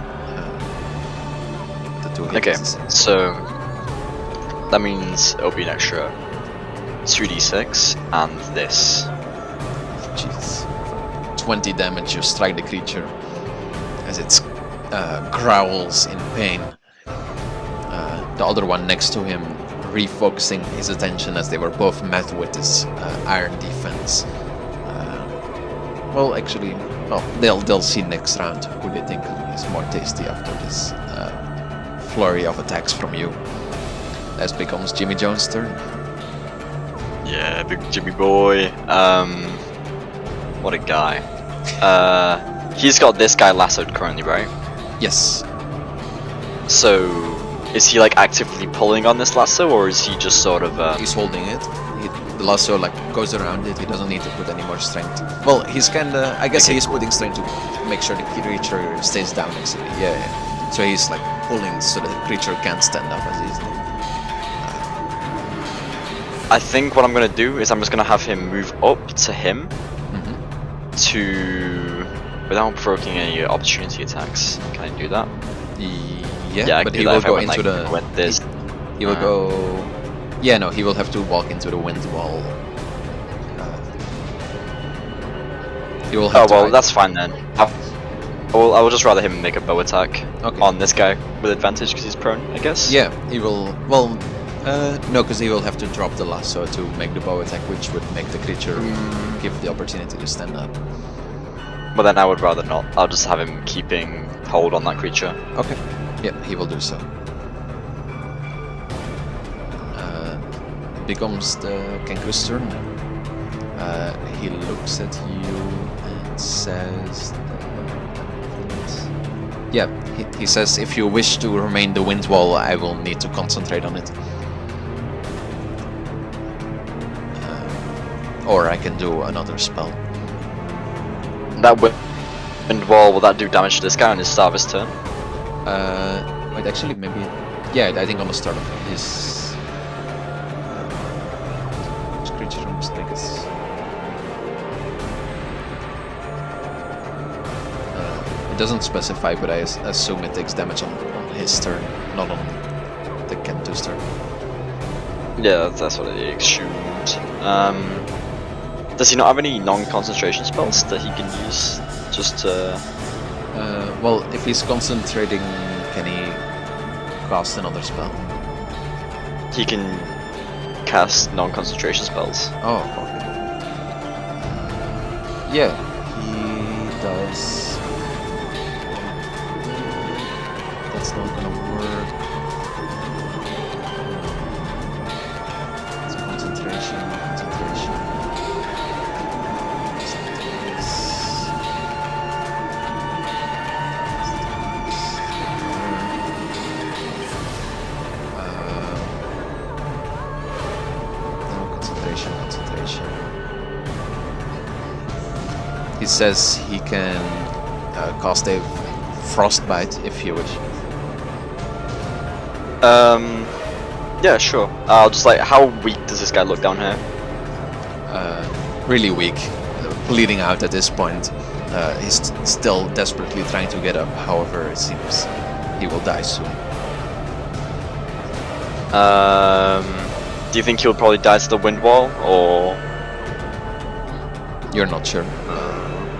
The two hits. Okay, so that means it'll be an extra 2d6 and this. Jeez. 20 damage. You strike the creature as it growls in pain. The other one next to him refocusing his attention as they were both met with this iron defense. Well, actually, they'll see next round who they think is more tasty after this flurry of attacks from you. That becomes Jimmy Jones' turn. Yeah, big Jimmy boy. What a guy. He's got this guy lassoed currently, right? Yes. So, is he like actively pulling on this lasso, or is he just sort of? He's holding it. The lasso like goes around it. He doesn't need to put any more strength. Well, he's kinda. I guess he's putting strength to make sure the creature stays down. Actually, yeah. So he's like pulling so the creature can't stand up as easily. I think what I'm gonna do is I'm just gonna have him move up to him to without provoking any opportunity attacks. Can I do that? Yeah, but he will go into the. This. He will go. Yeah, no, he will have to walk into the wind wall. He will have. Oh well, that's fine then. I will just rather him make a bow attack on this guy with advantage because he's prone, I guess. Yeah, he will. Well, no, because he will have to drop the lasso to make the bow attack, which would make the creature give the opportunity to stand up. Well, then I would rather not. I'll just have him keeping hold on that creature. Okay. Yeah, he will do so. Becomes the Kenku's turn. He looks at you and says yeah, he says, if you wish to remain the wind wall, I will need to concentrate on it. or I can do another spell. That wind wall, will that do damage to this guy on his start of his turn? Wait, actually, maybe. Yeah, I think on the start of his. Which creature must take us? It doesn't specify, but I assume it takes damage on his turn, not on the Kentu's turn. Yeah, that's what it assumed. Does he not have any non-concentration spells that he can use just to... Well, if he's concentrating, can he cast another spell? He can cast non-concentration spells. Oh, okay. Yeah, he does. That's not gonna work. It's concentration. Concentration. He says he can cast a frostbite if you wish. Yeah, sure. I'll just like, how weak does this guy look down here? Really weak, bleeding out at this point. He's still desperately trying to get up, however, it seems he will die soon. Do you think he'll probably die to the wind wall, or...? You're not sure.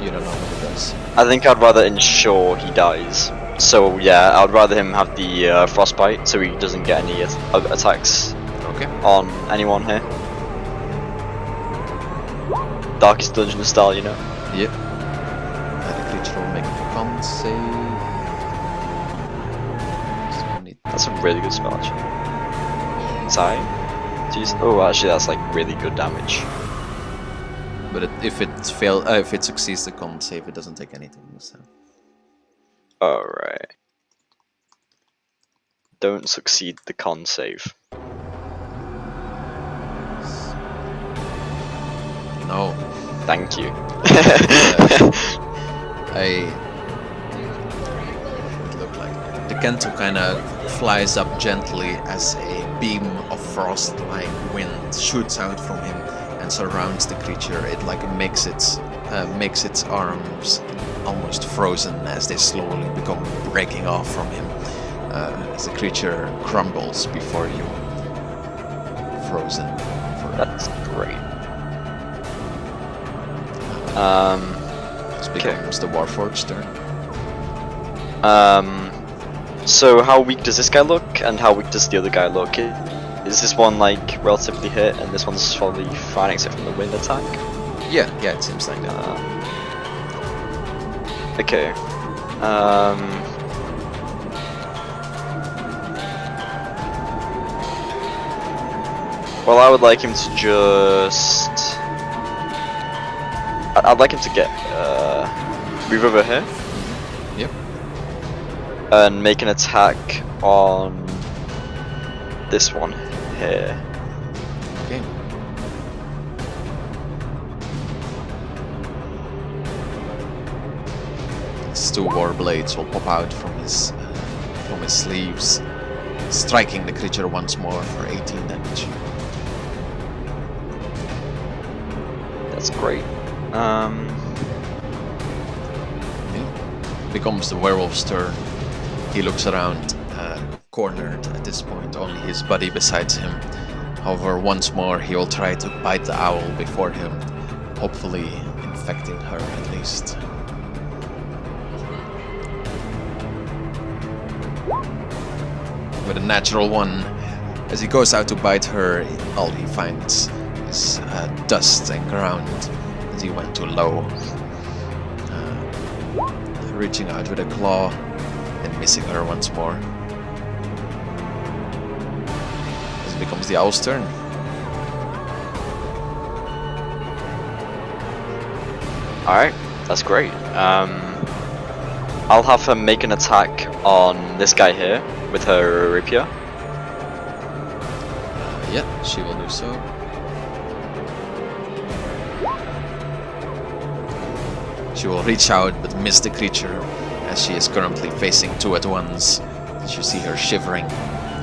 You don't know what it does. I think I'd rather ensure he dies. So yeah, I'd rather him have the frostbite, so he doesn't get any attacks Okay. on anyone here. Darkest Dungeon style, you know? Yep. The creature will make a con save. That's a really good spell, actually. Sorry? Jeez. Oh, actually, that's like really good damage. But if it succeeds the con save, it doesn't take anything. So. Alright. Don't succeed the con save. No. Thank you. It looked like the Kento kind of flies up gently as a beam of frost-like wind shoots out from him and surrounds the creature. It like makes its arms almost frozen as they slowly become breaking off from him, as the creature crumbles before you, frozen forever. That's great. This becomes the Warforged's turn. So how weak does this guy look, and how weak does the other guy look? Is this one like relatively hit, and this one's probably fine except from the wind attack? Yeah, it seems like that. Okay. Well, I would like him to just... I'd like him to get move over here. Yep. And make an attack on this one here. Okay. His two war blades will pop out from his sleeves, striking the creature once more for 18 damage. That's great. Becomes the werewolf's turn. He looks around, cornered at this point, only his buddy besides him. However, once more he will try to bite the owl before him, hopefully infecting her at least. With a natural one, as he goes out to bite her, all he finds is dust and ground as he went too low. Reaching out with a claw and missing her once more. This becomes the owl's turn. Alright, that's great. I'll have her make an attack on this guy here with her rapier. Yeah, she will do so. She will reach out but miss the creature, as she is currently facing two at once. You see her shivering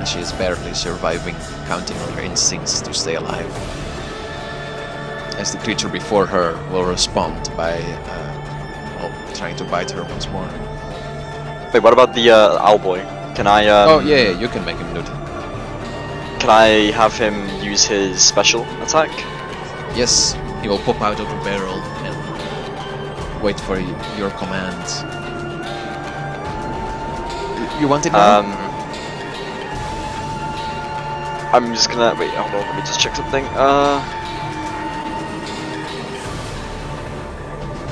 as she is barely surviving, counting on her instincts to stay alive. As the creature before her will respond by trying to bite her once more. Wait, what about the owl boy? Can I? Oh yeah, you can make him nude. Can I have him use his special attack? Yes, he will pop out of the barrel and wait for your command. You want it now? I'm just gonna wait. Hold on, let me just check something.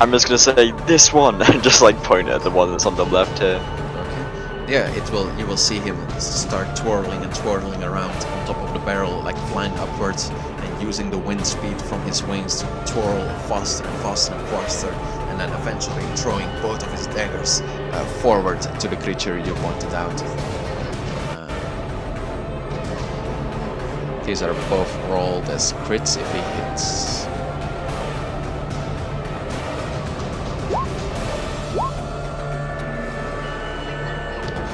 I'm just gonna say this one and just like point at the one that's on the left here. Okay. Yeah, it will. You will see him start twirling and twirling around on top of the barrel, like flying upwards and using the wind speed from his wings to twirl faster and faster and faster, and then eventually throwing both of his daggers forward to the creature you wanted out. These are both rolled as crits if he hits.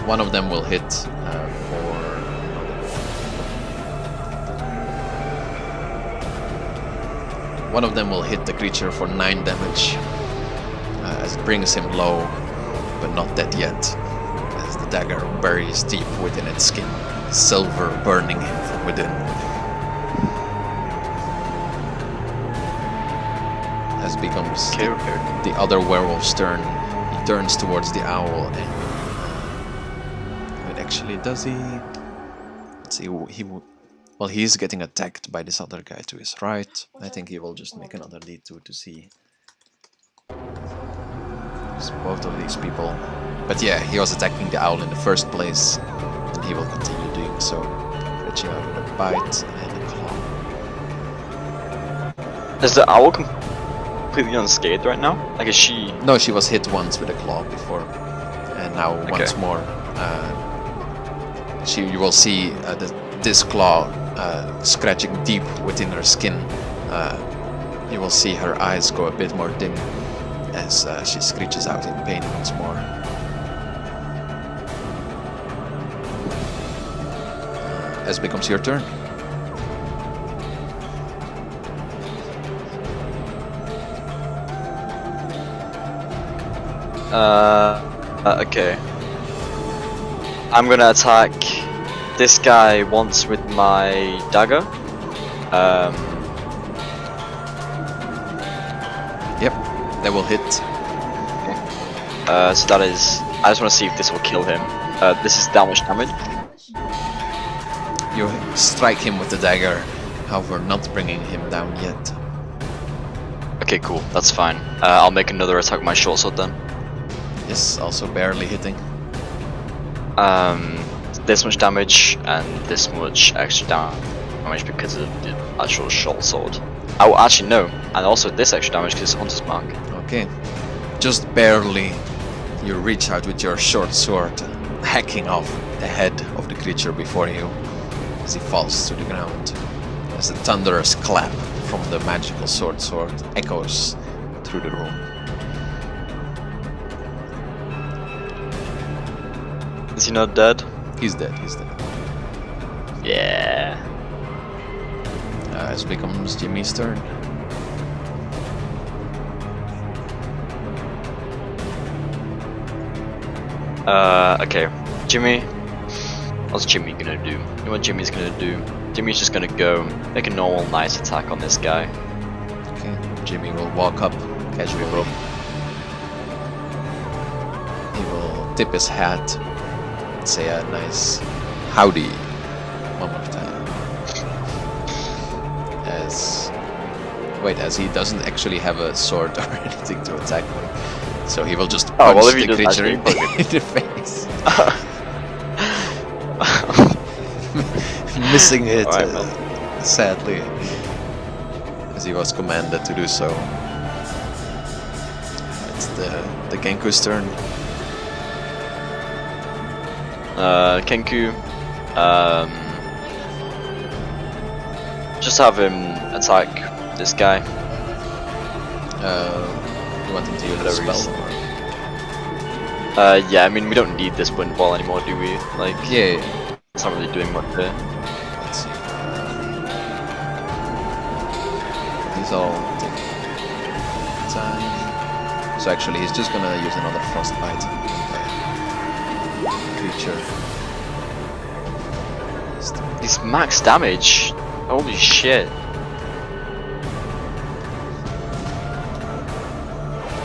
One of them will hit One of them will hit the creature for 9 damage, as it brings him low, but not dead yet, as the dagger buries deep within its skin, silver burning him from within. As it becomes the other werewolf's turn, he turns towards the owl and actually, does he? Let's see. Well, he's getting attacked by this other guy to his right. I think he will just make another D2 to see. It's both of these people. But yeah, he was attacking the owl in the first place, and he will continue doing so, reaching out with a bite and a claw. Is the owl completely unscathed right now? Like, is she? No, she was hit once with a claw before, and now once more. You will see this claw scratching deep within her skin. You will see her eyes go a bit more dim as she screeches out in pain once more. As it becomes your turn. Okay. I'm gonna attack this guy once with my dagger. Yep, that will hit. So that is. I just want to see if this will kill him. This is that much damage. You strike him with the dagger, however, not bringing him down yet. Okay, cool. That's fine. I'll make another attack with my short sword then. Yes, also barely hitting. This much damage and this much extra damage because of the actual short sword. Oh, actually no, and also this extra damage because it's Hunter's Mark. Okay, just barely you reach out with your short sword, hacking off the head of the creature before you as he falls to the ground. As the thunderous clap from the magical sword echoes through the room. Is he not dead? He's dead, he's dead. Yeah. It becomes Jimmy's turn. Okay. Jimmy. What's Jimmy gonna do? You know what Jimmy's gonna do? Jimmy's just gonna go make a normal nice attack on this guy. Okay, Jimmy will walk up, casually rope. He will tip his hat and say a nice howdy one more time. As he doesn't actually have a sword or anything to attack with, so he will just punch the creature in the face. Missing it, sadly, as he was commanded to do so. It's the Kenku's turn. Kenku, just have him attack this guy. You want him to use a Whatever spell? he's- Or? Yeah, I mean, we don't need this wind wall anymore, do we? Like, Yeah. it's not really doing much here. Let's see. These all take time. So actually, he's just gonna use another frostbite creature. He's max damage. Holy shit.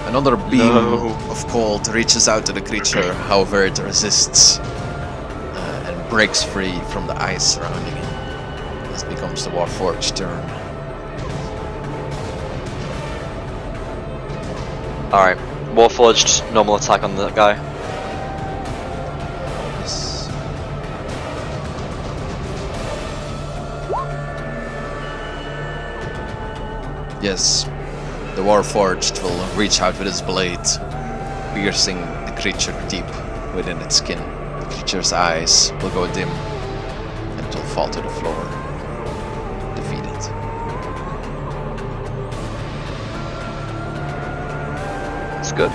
Another beam No. of cold reaches out to the creature, however it resists and breaks free from the ice surrounding it. This becomes the Warforged's turn. Alright, Warforged, normal attack on that guy. Yes. Yes, the Warforged will reach out with his blade, piercing the creature deep within its skin. The creature's eyes will go dim and it will fall to the floor, defeated. It's good.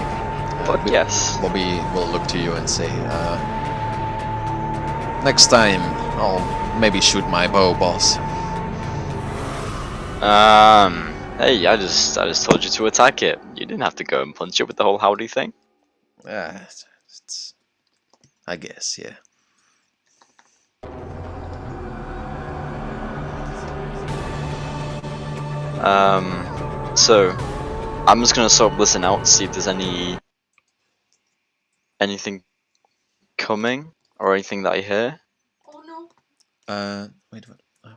Fuck yes. Bobby will look to you and say, next time I'll maybe shoot my bow, boss. Hey, I just told you to attack it. You didn't have to go and punch it with the whole howdy thing. It's, I guess, yeah. So I'm just gonna sort of listen out, see if there's anything coming or anything that I hear. Oh no. Wait, what? Oh.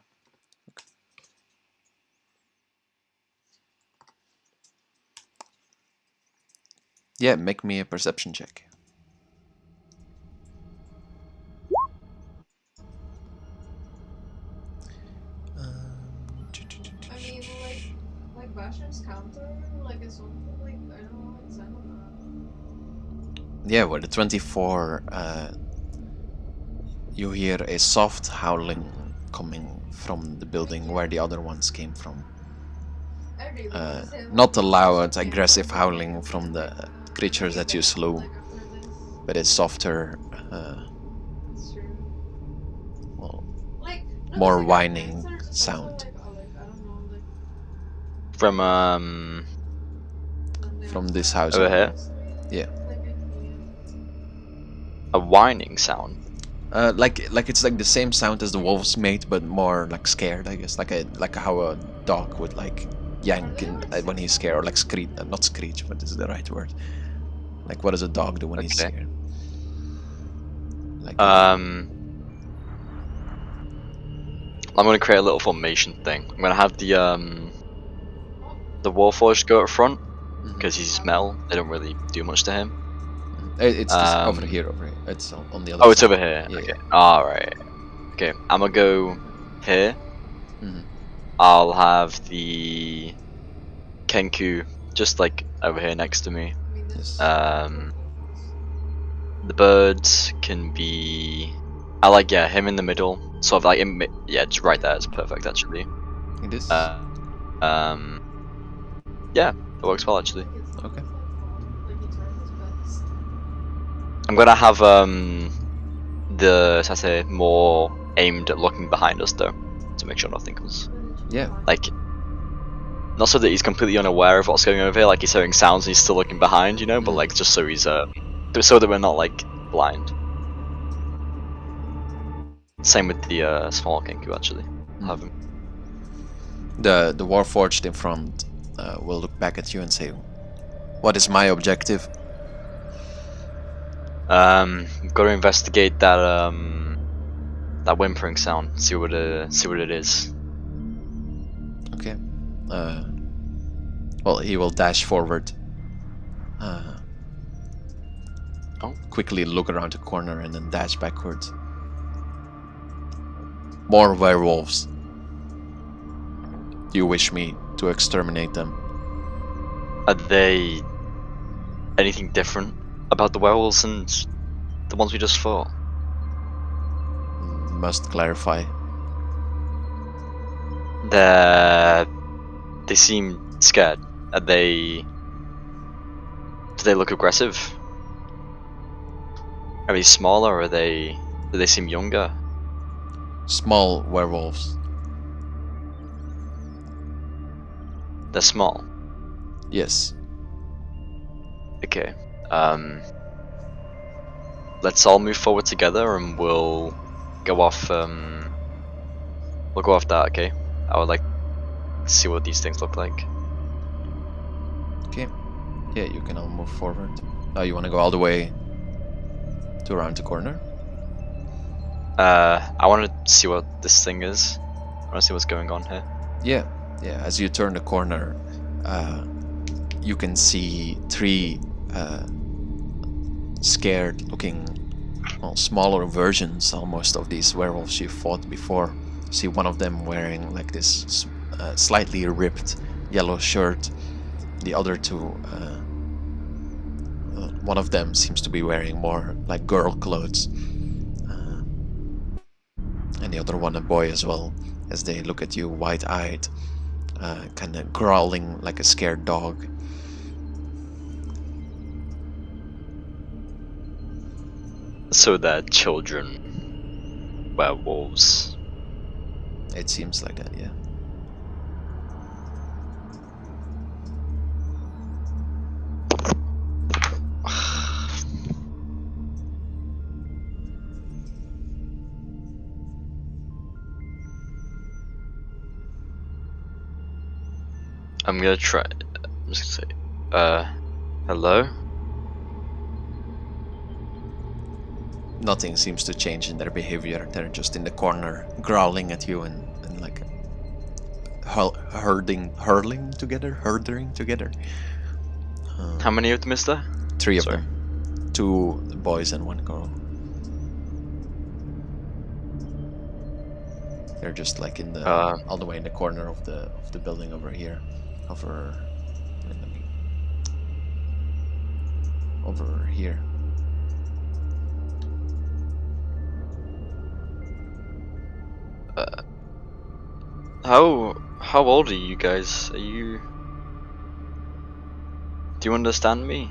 Yeah, make me a perception check. I mean, like Bastion's counter, like it's something like I don't know, it's I don't know. Yeah, with the 24, you hear a soft howling coming from the building where the other ones came from. I really want to say, like, Not the loud, something aggressive like, howling from the creatures that you slew, like, after this. but a softer, It's true. well, Like, not more just, like, whining accents, it's also, sound. like, oh, like, I don't know, like, From when they From also this have, house over over here. Yeah. like, A whining sound. Like it's like the same sound as the wolves made, but more like scared, I guess. Like how a dog would like yank when he's scared, or like screech. Not screech, but is the right word. Like what does a dog do when he's Okay. scared? Like I'm gonna create a little formation thing. I'm gonna have the Warforged go up front because he's metal. They don't really do much to him. It's just over here. It's on the other. Oh, it's side. over here. Yeah, Okay. All right. Okay. I'm gonna go here. Mhm. I'll have the Kenku just like over here next to me. I mean, Yes. The birds can be. I like him in the middle, sort of like just right there. It's perfect actually. It is. Yeah, that works well actually. Okay. Like, he tried his best. I'm gonna have the Sase more aimed at looking behind us though, to make sure nothing comes. Yeah. Like, not so that he's completely unaware of what's going on over here, like he's hearing sounds and he's still looking behind, you know, but like just so he's so that we're not like blind. Same with the small Kenku actually. I'll have him. The Warforged in front will look back at you and say, "What is my objective?" We've got to investigate that that whimpering sound. See what it is. Okay. Well, he will dash forward. Quickly look around the corner and then dash backwards. More werewolves. Do you wish me to exterminate them? Are they anything different about the werewolves and the ones we just fought? Must clarify. They seem scared. Are they Do they look aggressive? Are they smaller, or do they seem younger? Small werewolves. They're small. Yes. Okay. Let's all move forward together, and we'll go off. We'll go off that. Okay. I would like to see what these things look like. Okay. Yeah, you can all move forward. You want to go all the way to around the corner? I want to see what this thing is. I want to see what's going on here. Yeah. Yeah. As you turn the corner, you can see three scared-looking, well, smaller versions almost of these werewolves you fought before. You see one of them wearing like this slightly ripped yellow shirt. The other two, one of them seems to be wearing more like girl clothes, and the other one a boy as well. As they look at you, wide-eyed, kind of growling like a scared dog. So they're children werewolves. It seems like that, yeah. I'm gonna try. I'm just gonna say, hello? Nothing seems to change in their behavior. They're just in the corner, growling at you and like hurling together. How many of them is there? Three of Sorry. them. Two boys and one girl. They're just like in the all the way in the corner of the building over here. Over here. How old are you guys? Do you understand me?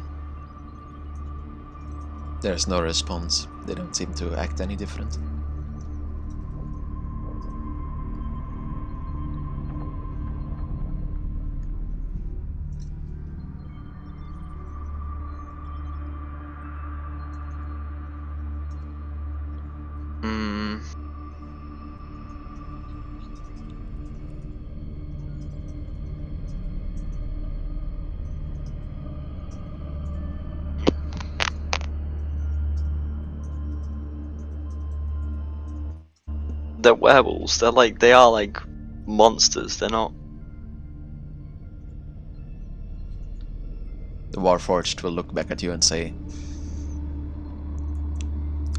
There's no response. They don't seem to act any different. They're werewolves. They are like monsters. They're not. The Warforged will look back at you and say,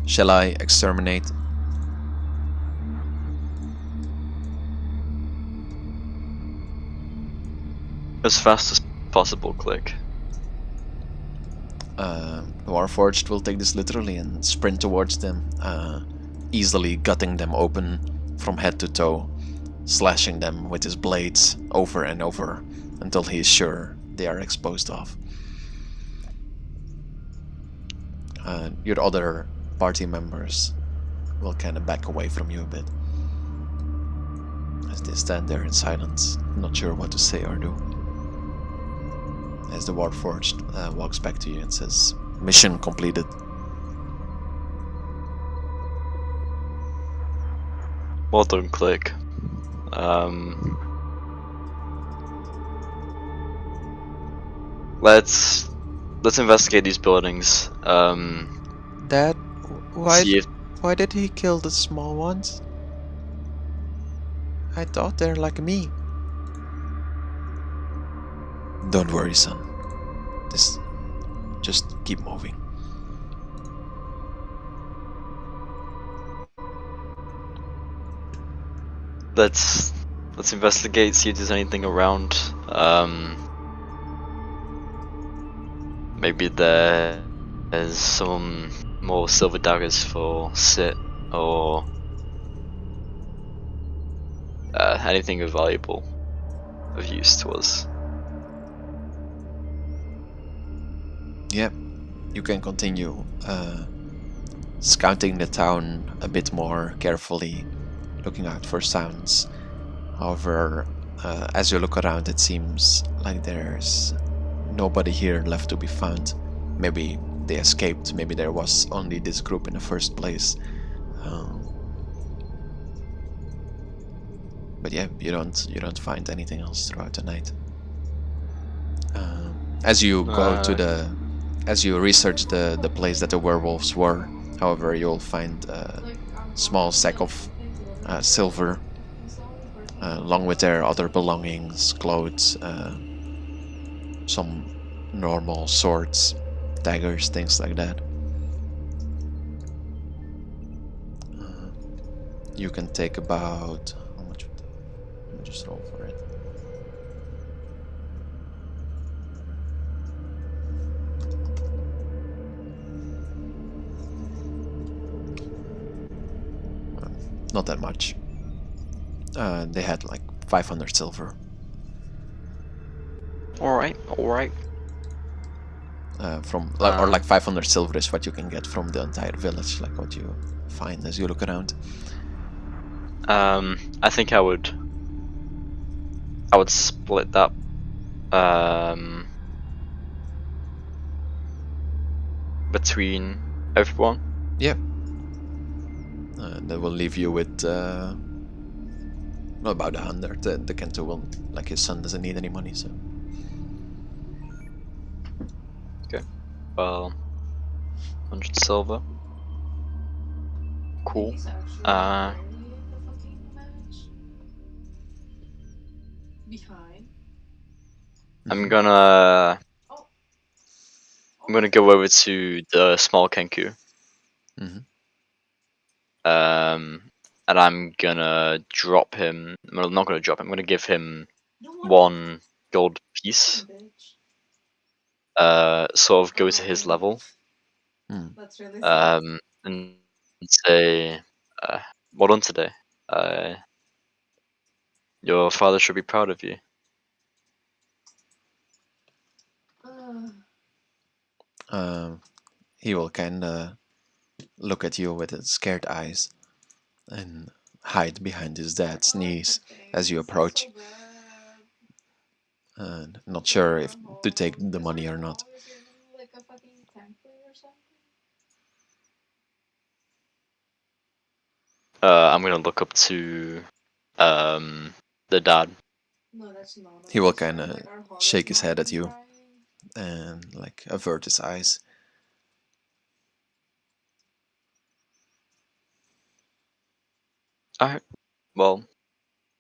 "Shall I exterminate?" As fast as possible, click. The Warforged will take this literally and sprint towards them, easily gutting them open from head to toe, slashing them with his blades over and over until he is sure they are exposed off. Your other party members will kind of back away from you a bit as they stand there in silence, not sure what to say or do. As the Warforged walks back to you and says, "Mission completed." Well done, click. Let's investigate these buildings. Dad, See if why did he kill the small ones? I thought they're like me. Don't worry, son. Just keep moving. let's investigate. See if there's anything around. Maybe there's some more silver daggers for Sit, or anything of valuable, of use to us. Yeah, you can continue scouting the town a bit more carefully, looking out for sounds. However, as you look around, it seems like there's nobody here left to be found. Maybe they escaped. Maybe there was only this group in the first place. Um, but yeah, you don't find anything else throughout the night. As you go to Okay. the as you research the place that the werewolves were, however, you'll find a Like our small hobbies, sack like of things we ordered before. silver, We saw the person along with like their other saying belongings, clothes, some normal swords, daggers, things like that. Uh, you can take about how much? Let me just roll for it. Not that much. They had like 500 silver. Alright, alright. From or like Um, 500 silver is what you can get from the entire village, like what you find as you look around. I think I would split that um between everyone. Yeah, that will leave you with about 100. The Kento will, like, his son doesn't need any money, so Okay. Well, 100 silver. wait, Cool. he's actually Uh, carrying the fucking match behind. I'm Mhm. gonna Oh, I'm oh, gonna go over to the small Kenku. Mhm. And I'm gonna drop him. Well, I'm not gonna drop him. I'm gonna give him you want one gold fucking piece. bitch. Sort of go to his Oh, level. Mm. that's really sad. And say, uh, well done today. Uh, your father should be proud of you. Uh, Um, he will kind of look at you with his scared eyes and hide behind his dad's oh, knees as you thanks. That's so approach. bad. Not Poor sure if to take Arnold. the Is money or not. Arnold is even like a fucking temper or something? I'm gonna look up to um, the dad. No, that's none of He will his kind friends. of Like our shake hardest his not head at even you trying. and like avert his eyes. Alright. Well,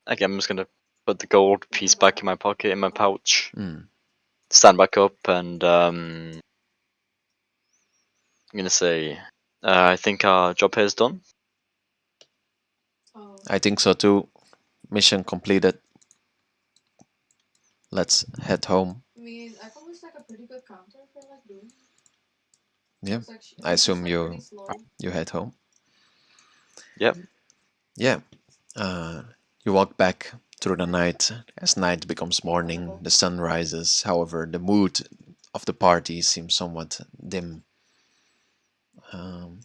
again, I'm just gonna put the gold piece back in my pocket in my pouch. Mm. Stand back up and I'm gonna say, I think our job here is done. Oh, I think so too. Mission completed. Let's head home. I mean, Echo was like a pretty good counter for like doing it. Yeah, Cause like I he's just assume like pretty you slow. you head home. Yep. Yeah. Uh, you walk back through the night. As night becomes morning, Winnable. the sun rises. However, the mood of the party seems somewhat dim. Um,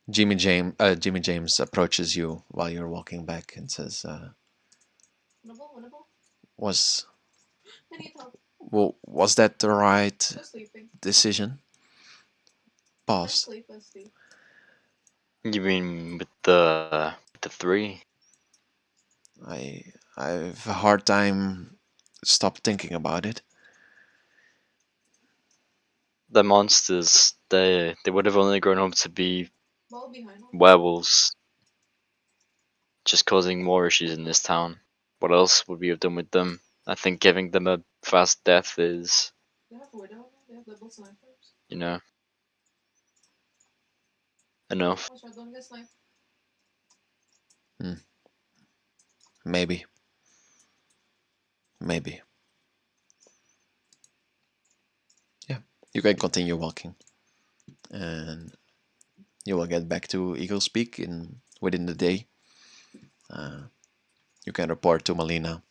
Jimmy James approaches you while you're walking back and says, Winnable, winnable. "Was I need help. was that the right Just sleeping. decision?" Let's Pause. sleep, let's sleep. You mean with the three? I I've a hard time stop thinking about it. The monsters, they would have only grown up to be Ball behind one. werewolves, just causing more issues in this town. What else would we have done with them? I think giving them a fast death is, They have widow, they have double snipers. you know, enough. Watch out, don't get sniped. Hmm, maybe, maybe. Yeah, you can continue walking, and you will get back to Eagles Peak in within the day. Uh, you can report to Melina.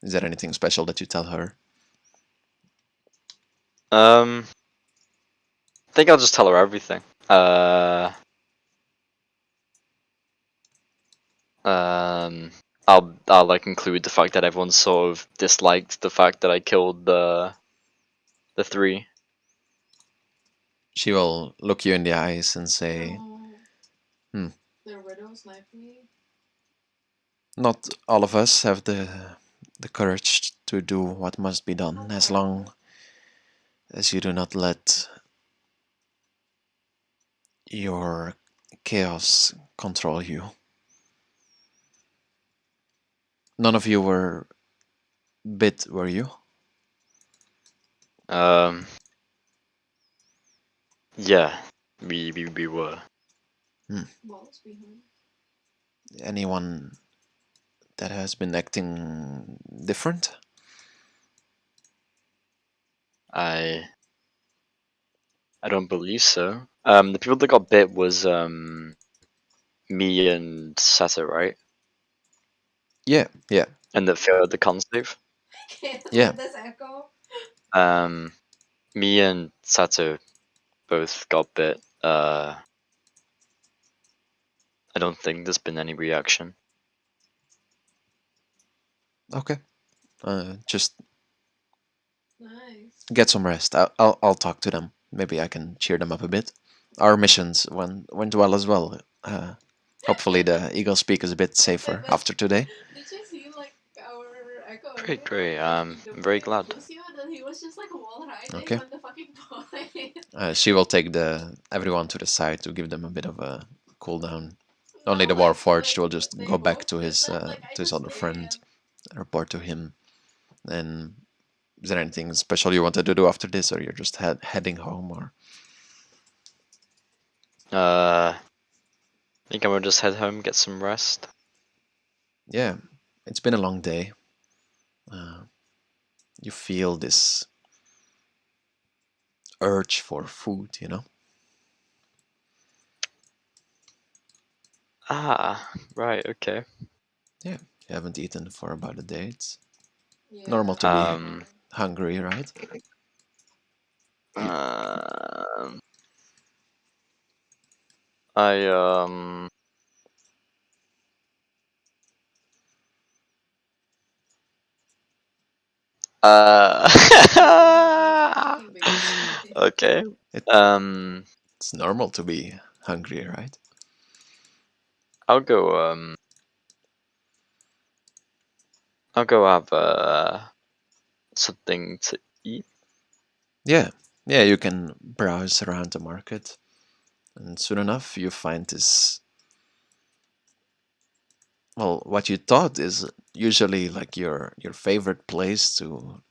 Is there anything special that you tell her? I think I'll just tell her everything. Um, I'll like include the fact that everyone sort of disliked the fact that I killed the three. She will look you in the eyes and say, Oh, hmm, their widow sniped me. not all of us have the courage to do what must be done as long as you do not let your chaos control you. None of you were bit, were you? Um, yeah, we were. Balls behind. Anyone that has been acting different? I I don't believe so. The people that got bit was me and Sato, right? Yeah, yeah, And that failed the con save. Can't yeah. let this echo. Um, me and Sato both got bit. I don't think there's been any reaction. Okay. Just Nice. get some rest. I'll talk to them. Maybe I can cheer them up a bit. Our missions went well as well. Hopefully the Eagle Speak is a bit safer after today. Did you see like our echo Great, earlier? great. Like I'm the very way glad. Lucio, and then he was just like wall riding Okay. on the fucking point. She will take everyone to the side to give them a bit of a cooldown. Only No, the Warforged will just they go back both did that. Like I to his just other friend, ran. report to him. And is there anything special you wanted to do after this, or you're just heading home, or? I think I'm gonna just head home, get some rest. Yeah, it's been a long day. Uh, you feel this urge for food, you know? Ah, right, okay. Yeah, you haven't eaten for about a day. It's Yeah. normal to be Um, hungry, right? um, I uh, Fucking baby. okay. It, Um, it's normal to be hungry, right? I'll go. I'll go have something to eat. Yeah, yeah, you can browse around the market, and soon enough you find this. Well, what you thought is usually like your favorite place to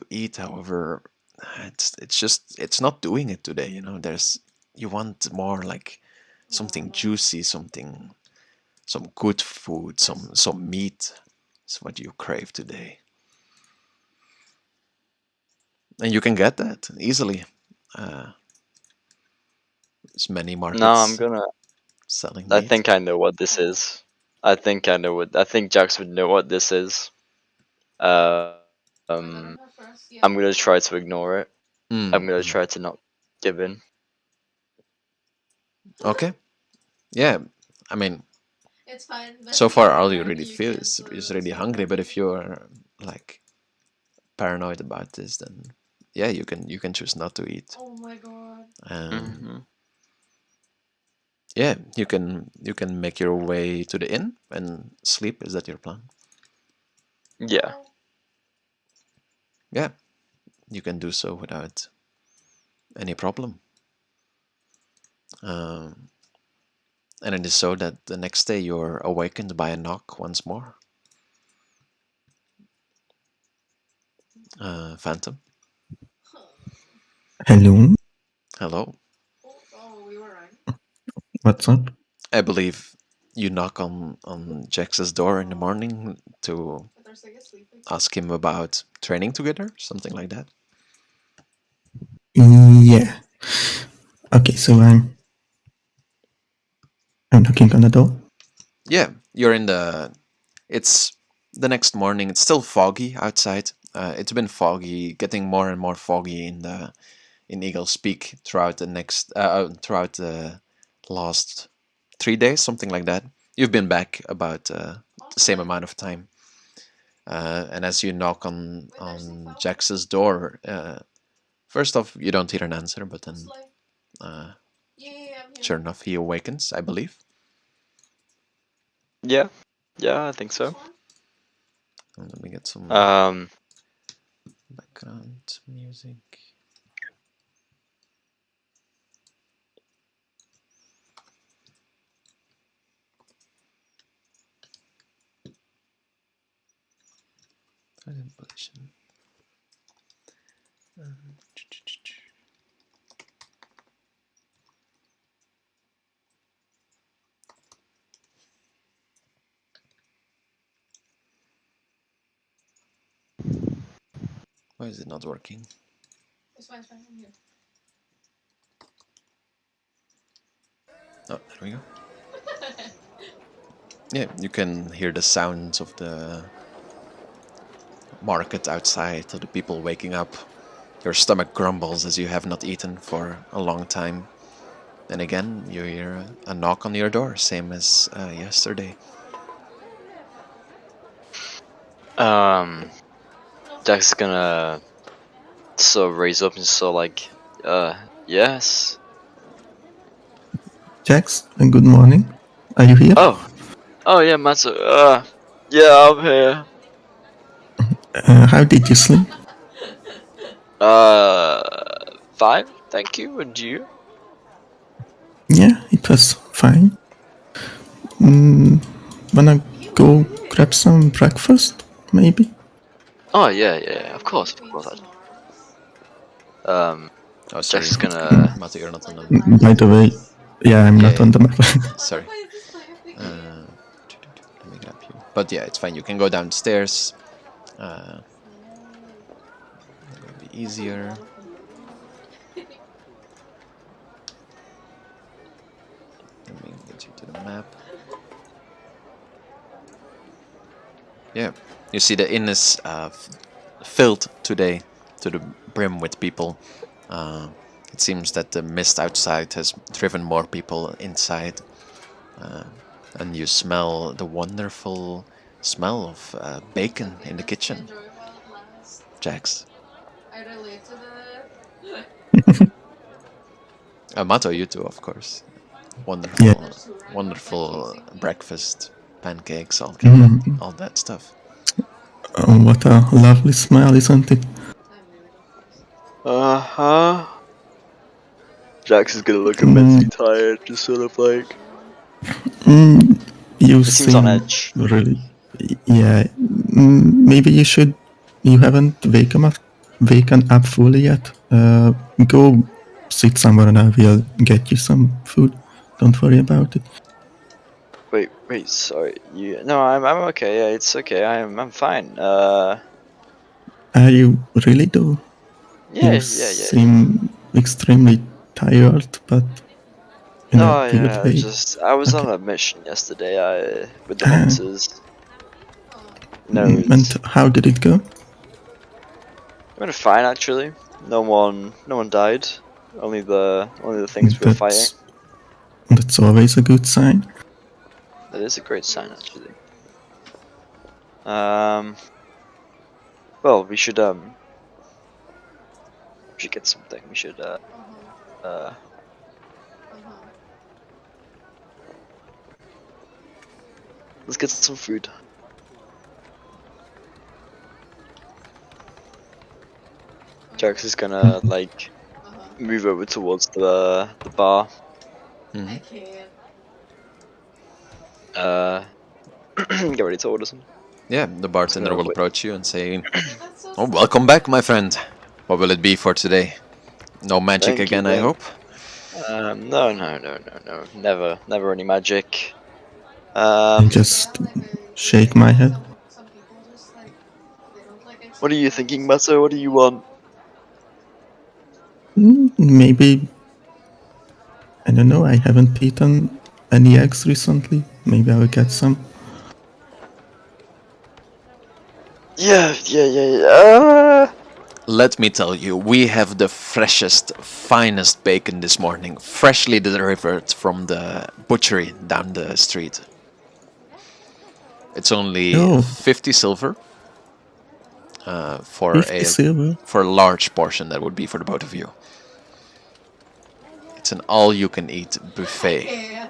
eat. However, it's just it's not doing it today. You know, there's you want more like something juicy, some good food, some meat. Is what you crave today, and you can get that easily. Uh, there's many No, I'm markets gonna. selling I meat. think I know what this is. I think I know what. I think Jax would know what this is. Uh, I got um, enough rest. Yeah. I'm gonna try to ignore it. I'm gonna Mm. try to not give in. Okay. Yeah. I mean, It's fine. so Message far me all you whenever really you feel can, so is really so hungry. that But we if you're like paranoid about this, then yeah, you can choose not to eat. Oh my god. And Hmm. yeah, you can make your way to the inn and sleep. Is that your plan? Yeah. No. Yeah, you can do so without any problem. Um, and it is so that the next day you're awakened by a knock once more. Phantom, Hello, hello. Oh, we were right. what's up? I believe you knock on Jax's door in the Oh. morning to But they're still sleeping. ask him about training together, something like that. Yeah. Okay, so I'm knocking on the door. Yeah, you're in the. It's the next morning. It's still foggy outside. It's been foggy, getting more and more foggy in Eagles Peak throughout the last 3 days, something like that. You've been back about the same amount of time. And as you knock on Jax's door, first off, you don't hear an answer, but then, sure enough, he awakens, I believe. Yeah, I think so. Let me get some background music. Position. Why is it not working? It's fine, I'm here. Oh, there we go. Yeah, you can hear the sounds of the market outside, of the people waking up. Your stomach grumbles as you have not eaten for a long time. And again, you hear a knock on your door, same as yesterday. Jack's gonna sort of raise up and sort of like, yes. Jax, good morning. Are you here? Oh yeah, Mato. Yeah, I'm here. How did you sleep? Fine, thank you. And you? Yeah, it was fine. Wanna go grab some breakfast, maybe? Oh yeah, of course. Oh, sorry. Jack's gonna. Mato, you're not on the... By the way, yeah, I'm not on the map. Sorry. Let me grab you. But yeah, it's fine. You can go downstairs. It'll be easier. Let me get you to the map. Yeah, you see the inn is filled today to the brim with people. It seems that the mist outside has driven more people inside. And you smell the wonderful smell of bacon in the kitchen. Jax. I relate to that. Mato, you too, of course. Wonderful, Yeah. wonderful breakfast, pancakes, all that stuff. Oh, what a lovely smell, isn't it? Jax is gonna look immensely tired, just sort of like. You seems seem on edge. really... Yeah, maybe you should... You haven't waken up fully yet. Go sit somewhere and I will get you some food. Don't worry about it. Wait, sorry. You? No, I'm okay. Yeah, it's okay. I'm fine. Are you really though? Yeah. You seem extremely tired, but in a good way. I was Okay. on a mission yesterday. With the hunters. No. And how did it go? It went fine actually. No one died. Only the things we were fighting. That's always a good sign. That is a great sign actually. Well, we should get something. We should let's get some food. Jax is gonna like move over towards the bar. I can't. Get ready to order some. Yeah, the bartender will approach you and say, That's so "Oh, welcome back, my friend. What will it be for today? No magic Thank you, again, I hope." No. Never any magic. Just shake my head. Some people just like they don't like What are you thinking, Mato? What do you want? Maybe... I don't know, I haven't eaten any eggs recently. Maybe I will get some. Yeah. Let me tell you, we have the freshest, finest bacon this morning, freshly delivered from the butchery down the street. It's only Oh, 50 silver for 50 a silver. large portion. That would be for the both of you. It's an all-you-can-eat buffet. Yeah.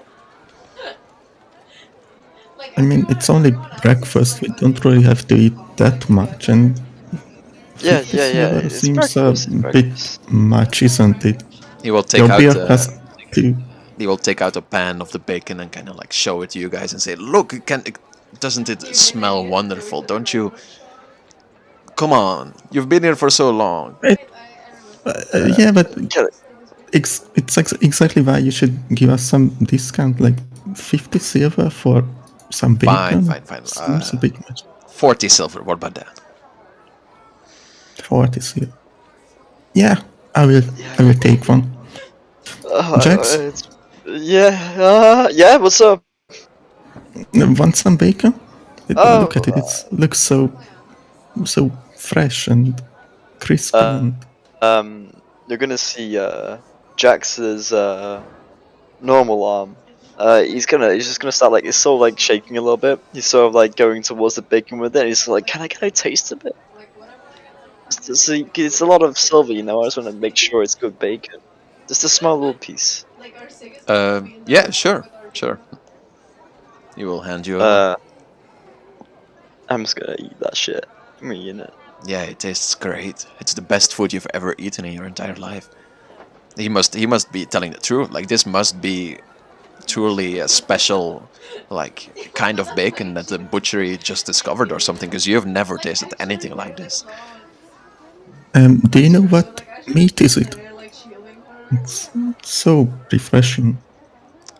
I mean, it's only breakfast. We don't really have to eat that much, and 50 silver It's seems a breakfast. It's bit breakfast. much, isn't it? He will Your take out beer has to. he will take out a pan of the bacon and kind of like show it to you guys and say, "Look, doesn't it smell wonderful? Don't you? Come on, you've been here for so long." It, yeah, but Kill it. it's exactly why you should give us some discount, like 50 silver for some Fine, bacon. fine. Seems a bit much. 40 silver. What about that? 40 silver. Yeah, I will take one. Jax, Yeah. What's up? want some bacon? Oh, Look at it. It looks so fresh and crispy. You're gonna see Jax's normal arm. He's just gonna start like it's sort of like shaking a little bit. He's sort of like going towards the bacon with it. He's like, can I taste a bit? See, it's a lot of silver, you know. I just want to make sure it's good bacon. Just a small little piece. Yeah, sure. He will hand you over. I'm just gonna eat that shit. I'm eating it. Yeah, it tastes great. It's the best food you've ever eaten in your entire life. He must be telling the truth. Like, this must be truly a special, like, kind of bacon that the butchery just discovered or something, because you've never tasted anything like this. Do you know what meat is it? It's so refreshing.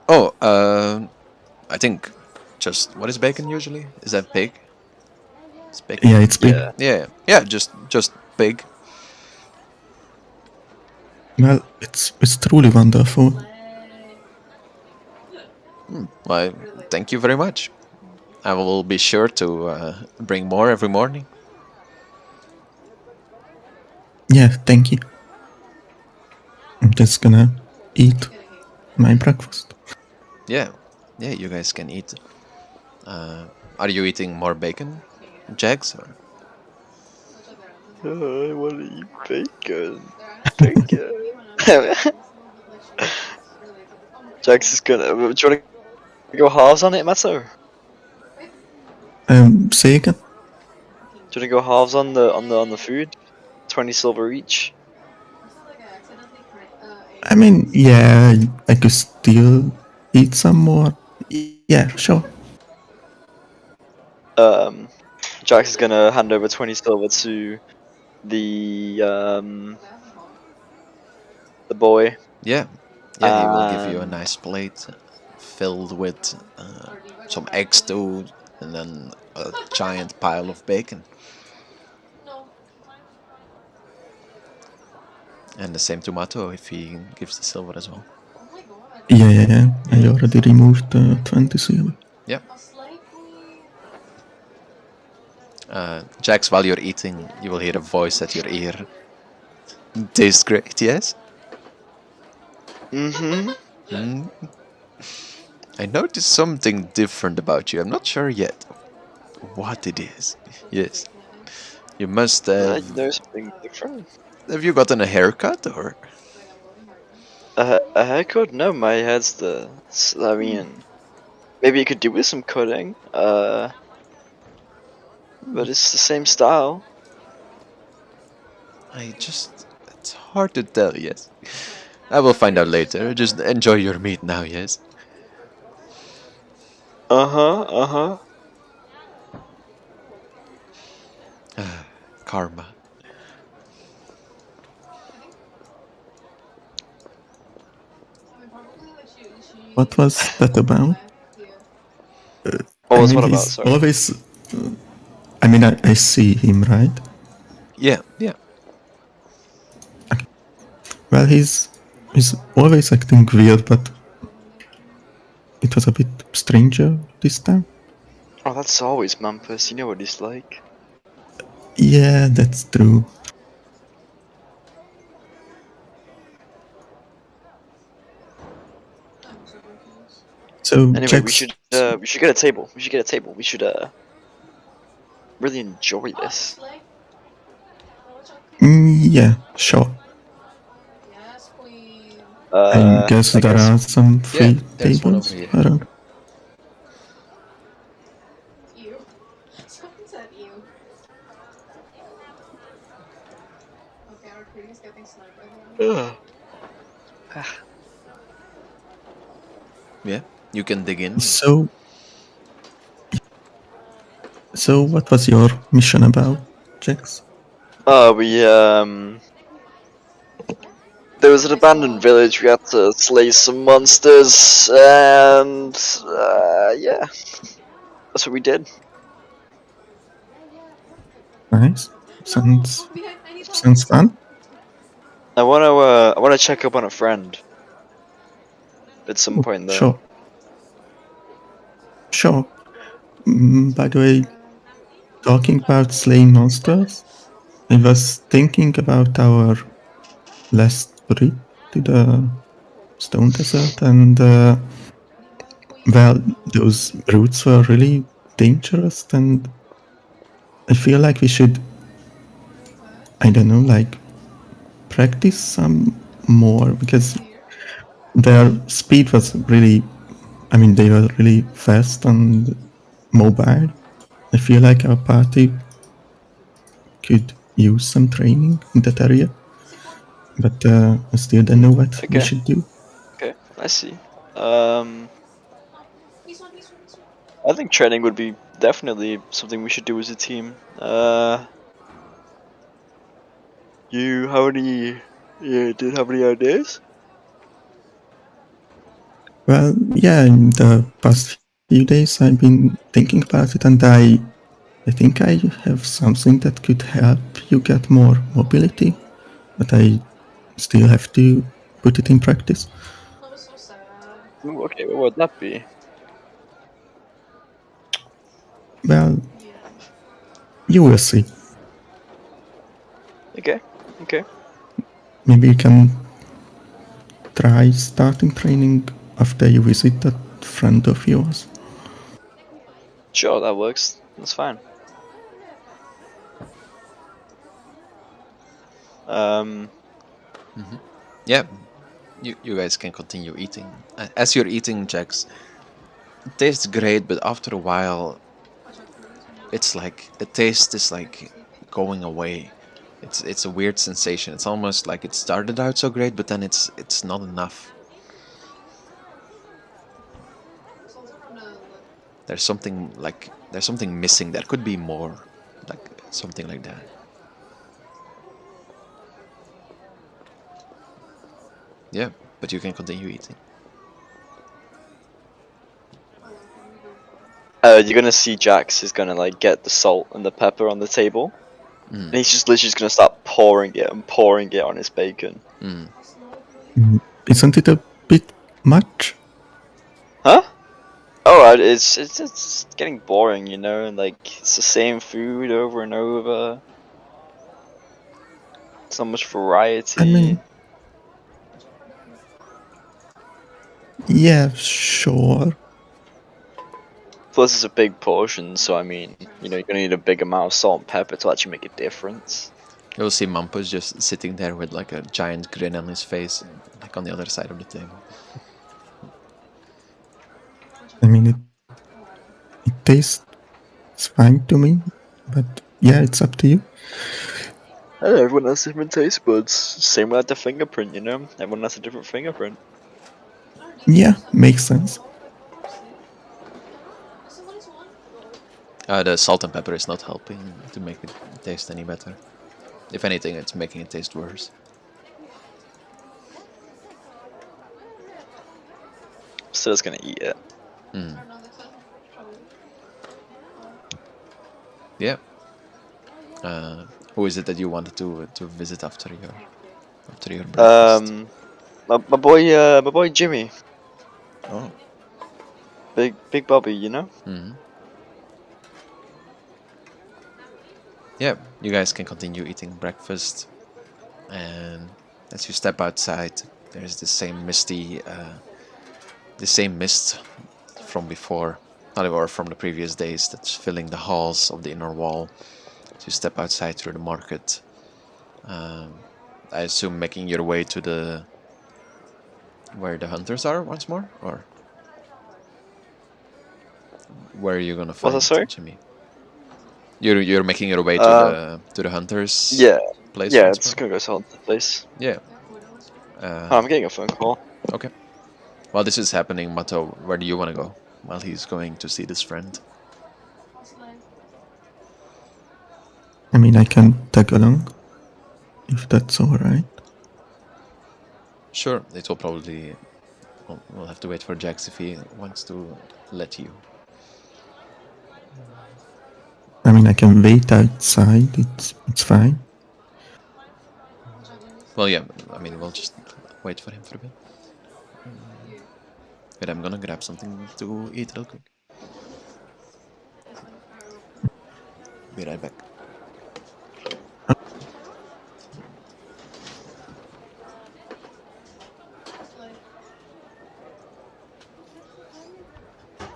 Oh, I think just what is bacon usually? Is that pig? It's bacon. Yeah, it's big. Yeah. Just pig. Well, it's truly wonderful. Why, thank you very much. I will be sure to bring more every morning. Yeah, thank you. I'm just gonna eat my breakfast. Yeah, you guys can eat. Are you eating more bacon, Jax? Or? I want to eat bacon. Bacon. Jax is gonna. Do you want to go halves on it, Mato? Say again? Do you want to go halves on the food? 20 silver each. I mean, yeah, I could still eat some more. Yeah, sure. Jax is gonna hand over 20 silver to the boy. Yeah, he will give you a nice plate filled with some eggs too, and then a giant pile of bacon. And the same tomato if he gives the silver as well. Yeah. I already removed 20 silver. Yeah. Jax, while you're eating, you will hear a voice at your ear. Tastes great, yes? Mm-hmm. I noticed something different about you. I'm not sure yet what it is. Yes. You must have... You know something different? Have you gotten a haircut, or...? A haircut? No, my head's I mean, maybe you could do with some cutting. But it's the same style. It's hard to tell, yes. I will find out later. Just enjoy your meat now, yes? Uh-huh. Karma. What was that about? What was I mean, what about? he's Sorry. always. I mean, I see him, right? Yeah. Well, he's always acting weird, but it was a bit stranger this time. Oh, that's always Mampus. You know what he's like. Yeah, that's true. I'm so confused. So, Anyway, Jax, we should get a table. We should get a table. We should really enjoy Oh, this. Slay. What y'all cooking? yeah, sure. Yes, queen. I guess I there guess. are some Yeah, free there's one over tables here. around. Ew. Someone said ew. Okay, our queen is getting sniped by the enemy. Yeah, you can dig in. So what was your mission about, Jax? We there was an Guys, abandoned hello. village. We had to slay some monsters, and yeah, that's what we did. Nice. No, Sounds I'm behind. I need help. sounds fun. I wanna check up on a friend at some Oh, point though. sure, sure. By the way, talking about slaying monsters, I was thinking about our last trip to the Stone Desert, and Need help, well, queen. those routes were really dangerous, and I feel like we should, What? I don't know, like practice some more because Over here? their speed was really, I mean, they were really fast and mobile. I feel like our party could use some training in that area, but I still don't know what we Okay, should do. okay, I see. Um, This one, this one, this one. I think training would be definitely something we should do as a team. You have any? You did have any ideas? Well, yeah, in the past few days I've been thinking about it, and I think I have something that could help you get more mobility, but I still have to put it in practice. That was so sad. Ooh, okay, what would that be? Well, Yeah. you will see. Okay, okay, Maybe you can try starting training after you visit that friend of yours. sure, that works. That's fine. Um, Yeah, you guys can continue eating. As you're eating, Jax, it tastes great, but after a while, Watch out, queen. it's like the taste is I'm like sleepy. going away. It's a weird sensation. It's almost like it started out so great, but then it's not enough. Salsa from the left. There's something missing. There could be more, like something like that. Yeah, but you can continue eating. Oh, okay, we go. you're gonna see Jax is gonna like get the salt and the pepper on the table, Mm, and he's just literally just gonna start pouring it and pouring it on his bacon. mm. Slow, queen. Mm, Isn't it a bit much? Huh? Oh, it's getting boring, you know, and like it's the same food over and over. So much I variety. mean, yeah, sure. Plus, it's a big portion, so I mean, you know, you're gonna need a big amount of salt and pepper to actually make a difference. You'll see Mampus just sitting there with like a giant grin on his face, like on the other side of the table. Watch I out. mean, it tastes fine to me, but yeah, it's up to you. Everyone has different taste buds. Same with the fingerprint, you know? Everyone has a different fingerprint. Oh, did you Yeah, use that makes salt sense. and pepper for sleep? Somebody's one? The salt and pepper is not helping to make it taste any better. If anything, it's making it taste worse. Still just gonna eat it. Mm. Or no, that's a probably. Yeah. Who is it that you wanted to visit after your breakfast? My boy Jimmy. Oh. Big Bobby, you know? Hmm. Yeah, you guys can continue eating breakfast, and as you step outside, there's the same mist from before, not or from the previous days, that's filling the halls of the inner wall. As you step outside through the market, I assume making your way to the where the hunters are once more, or where are you gonna What's that, find sorry? Jimmy? You're making your way Uh, to the hunters yeah, place yeah, once it's more. gonna go to the place. Yeah. Oh, Uh, I'm getting a phone call. okay. While this is happening, Mato, where do you want to go? While he's going to see this friend. I mean, I can tag along if that's all right. Sure, it will probably. We'll have to wait for Jax if he wants to let you. I mean, I can wait outside. It's fine. Well, yeah. I mean, we'll just wait for him for a bit. But I'm gonna grab something to eat real quick. Be right back.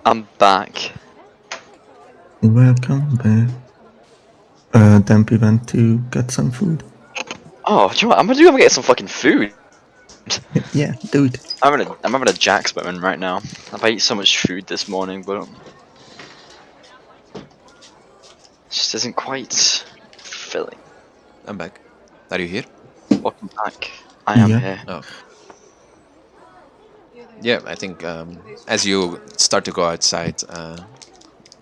I'm back. Welcome back. Dampi went to get some food. Oh, do you know what? I'm gonna get some fucking food. Yeah, dude. I'm having a Jax moment right now. I've eaten so much food this morning, but it just isn't quite filling. I'm back. Are you here? Welcome back. I am Yeah. here. Oh. Yeah, I think as you start to go outside,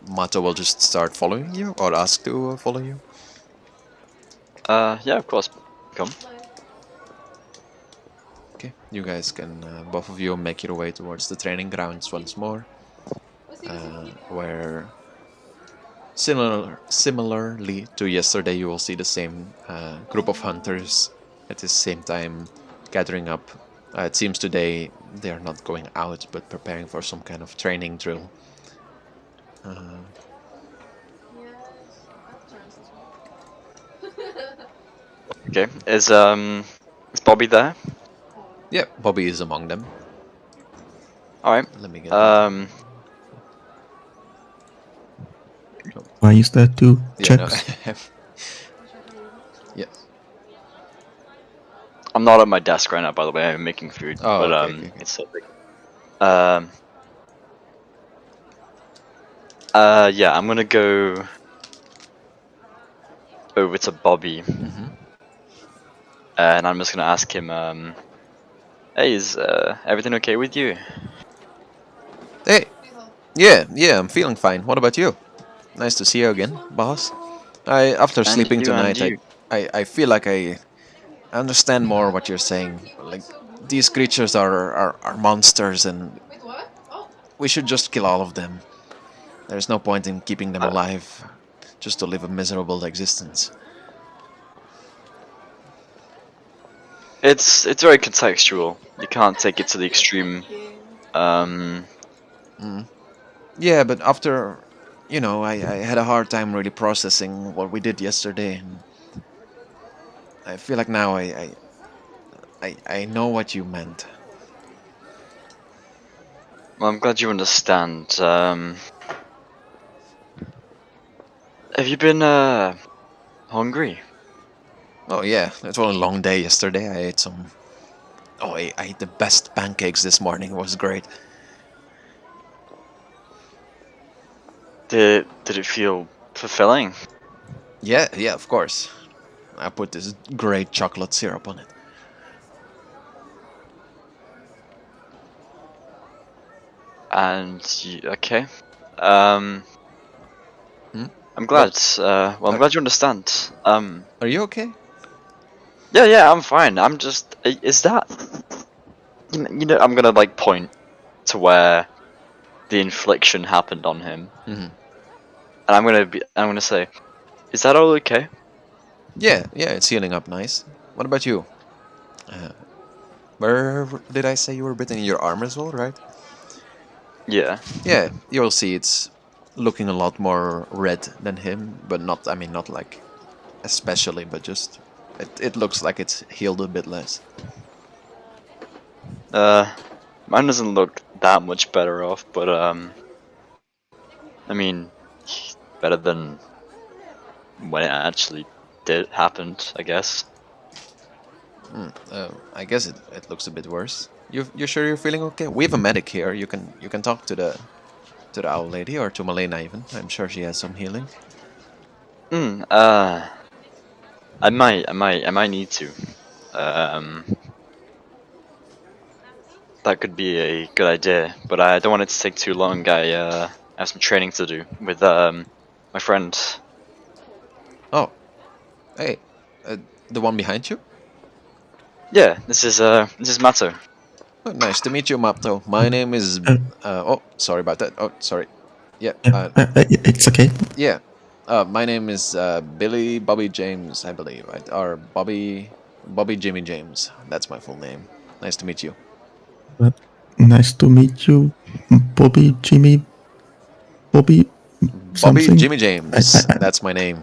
Mato will just start following you or ask to follow you. Yeah, of course. Come. Okay, you guys can both of you make your way towards the training grounds once more, where similarly to yesterday, you will see the same group of hunters at the same time gathering up. It seems today they are not going out, but preparing for some kind of training drill. Okay. Is Bobby there? Yeah, Bobby is among them. All right. Let me get that. Why is that two Yeah, no. checks? Yeah. I'm not at my desk right now, by the way. I'm making food, Oh, but okay. it's so big. Yeah, I'm gonna go over to Bobby, and I'm just gonna ask him, hey, is everything okay with you? Hey, yeah, I'm feeling fine. What about you? Nice to see you again, boss. After And sleeping you, and tonight, you. I feel like I understand more what you're saying. Like these creatures are monsters, and we should just kill all of them. There's no point in keeping them alive, just to live a miserable existence. It's very contextual. You can't take it to the extreme. Yeah, but after, I had a hard time really processing what we did yesterday, and I feel like now I know what you meant. Well, I'm glad you understand. Have you been hungry? Oh yeah, it was a long day yesterday. I ate some. Oh, I ate the best pancakes this morning. It was great. Did it feel fulfilling? Yeah, of course. I put this great chocolate syrup on it. And okay. Um, Hmm? I'm glad. I'm Are, glad you understand. are you okay? Yeah, I'm fine. I'm just. Is that? I'm gonna like point to where the infliction happened on him, Mhm. and I'm gonna say, is that all okay? Yeah, it's healing up nice. What about you? Uh, where did I say you were bitten in your arm as well, right? Yeah. Yeah, you'll see it's looking a lot more red than him, but not, I mean, not like especially, but just it looks like it's healed a bit less. Mine doesn't look that much better off, but I mean, better than when it actually did happened, I guess. I guess it looks a bit worse. You sure you're feeling okay? We have a medic here. You can talk to the owl lady or to Malena even. I'm sure she has some healing. Hmm. I might need to. Um, that could be a good idea, but I don't want it to take too long. I have some training to do with my friend. Oh, hey, the one behind you. Yeah, this is Mato. Oh, nice to meet you, Mato. My name is. Uh, Oh, sorry about that. Oh, sorry. Yeah. it's okay. Yeah. My name is Billy Bobby James, I believe, right? Or Bobby Jimmy James. That's my full name. Nice to meet you. Uh, nice to meet you, Bobby, Jimmy, Bobby, Bobby something. Jimmy James. That's my name.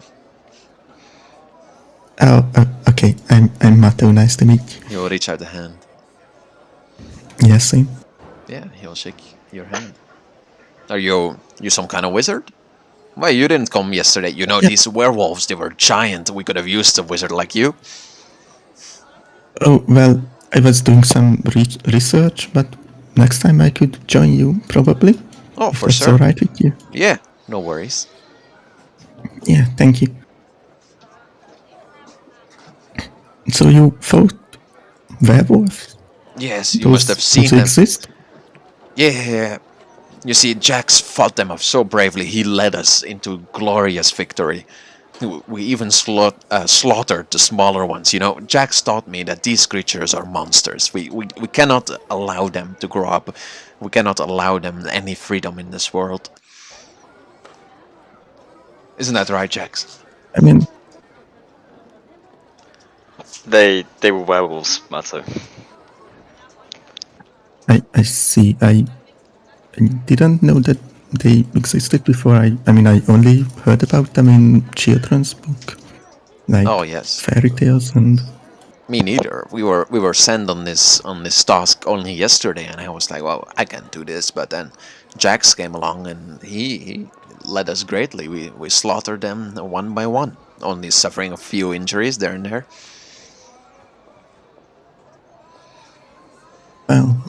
Oh, okay. I'm Mato. Nice to meet you. He'll reach out the hand. Yes, same. Yeah, he'll shake your hand. Are you some kind of wizard? Why you didn't come yesterday? You know Yeah. these werewolves, they were giant. We could have used a wizard like you. Oh well, I was doing some research, but next time I could join you probably, Oh, if for that's sure. all right with you. Yeah, no worries. Yeah, thank you. So you fought werewolves? Yes, you must Those have seen them. exist? Yeah, you see, Jax fought them off so bravely. He led us into glorious victory. We even slaughtered the smaller ones. You know, Jax taught me that these creatures are monsters. We cannot allow them to grow up. We cannot allow them any freedom in this world. Isn't that right, Jax? I mean, They were werewolves, Mato. I see. I didn't know that they existed before. I mean, I only heard about them in children's book, like Oh yes. fairy tales and. Me neither. We were sent on this task only yesterday, and I was like, well, I can't do this. But then Jax came along, and he led us greatly. We slaughtered them one by one, only suffering a few injuries there and there. Well,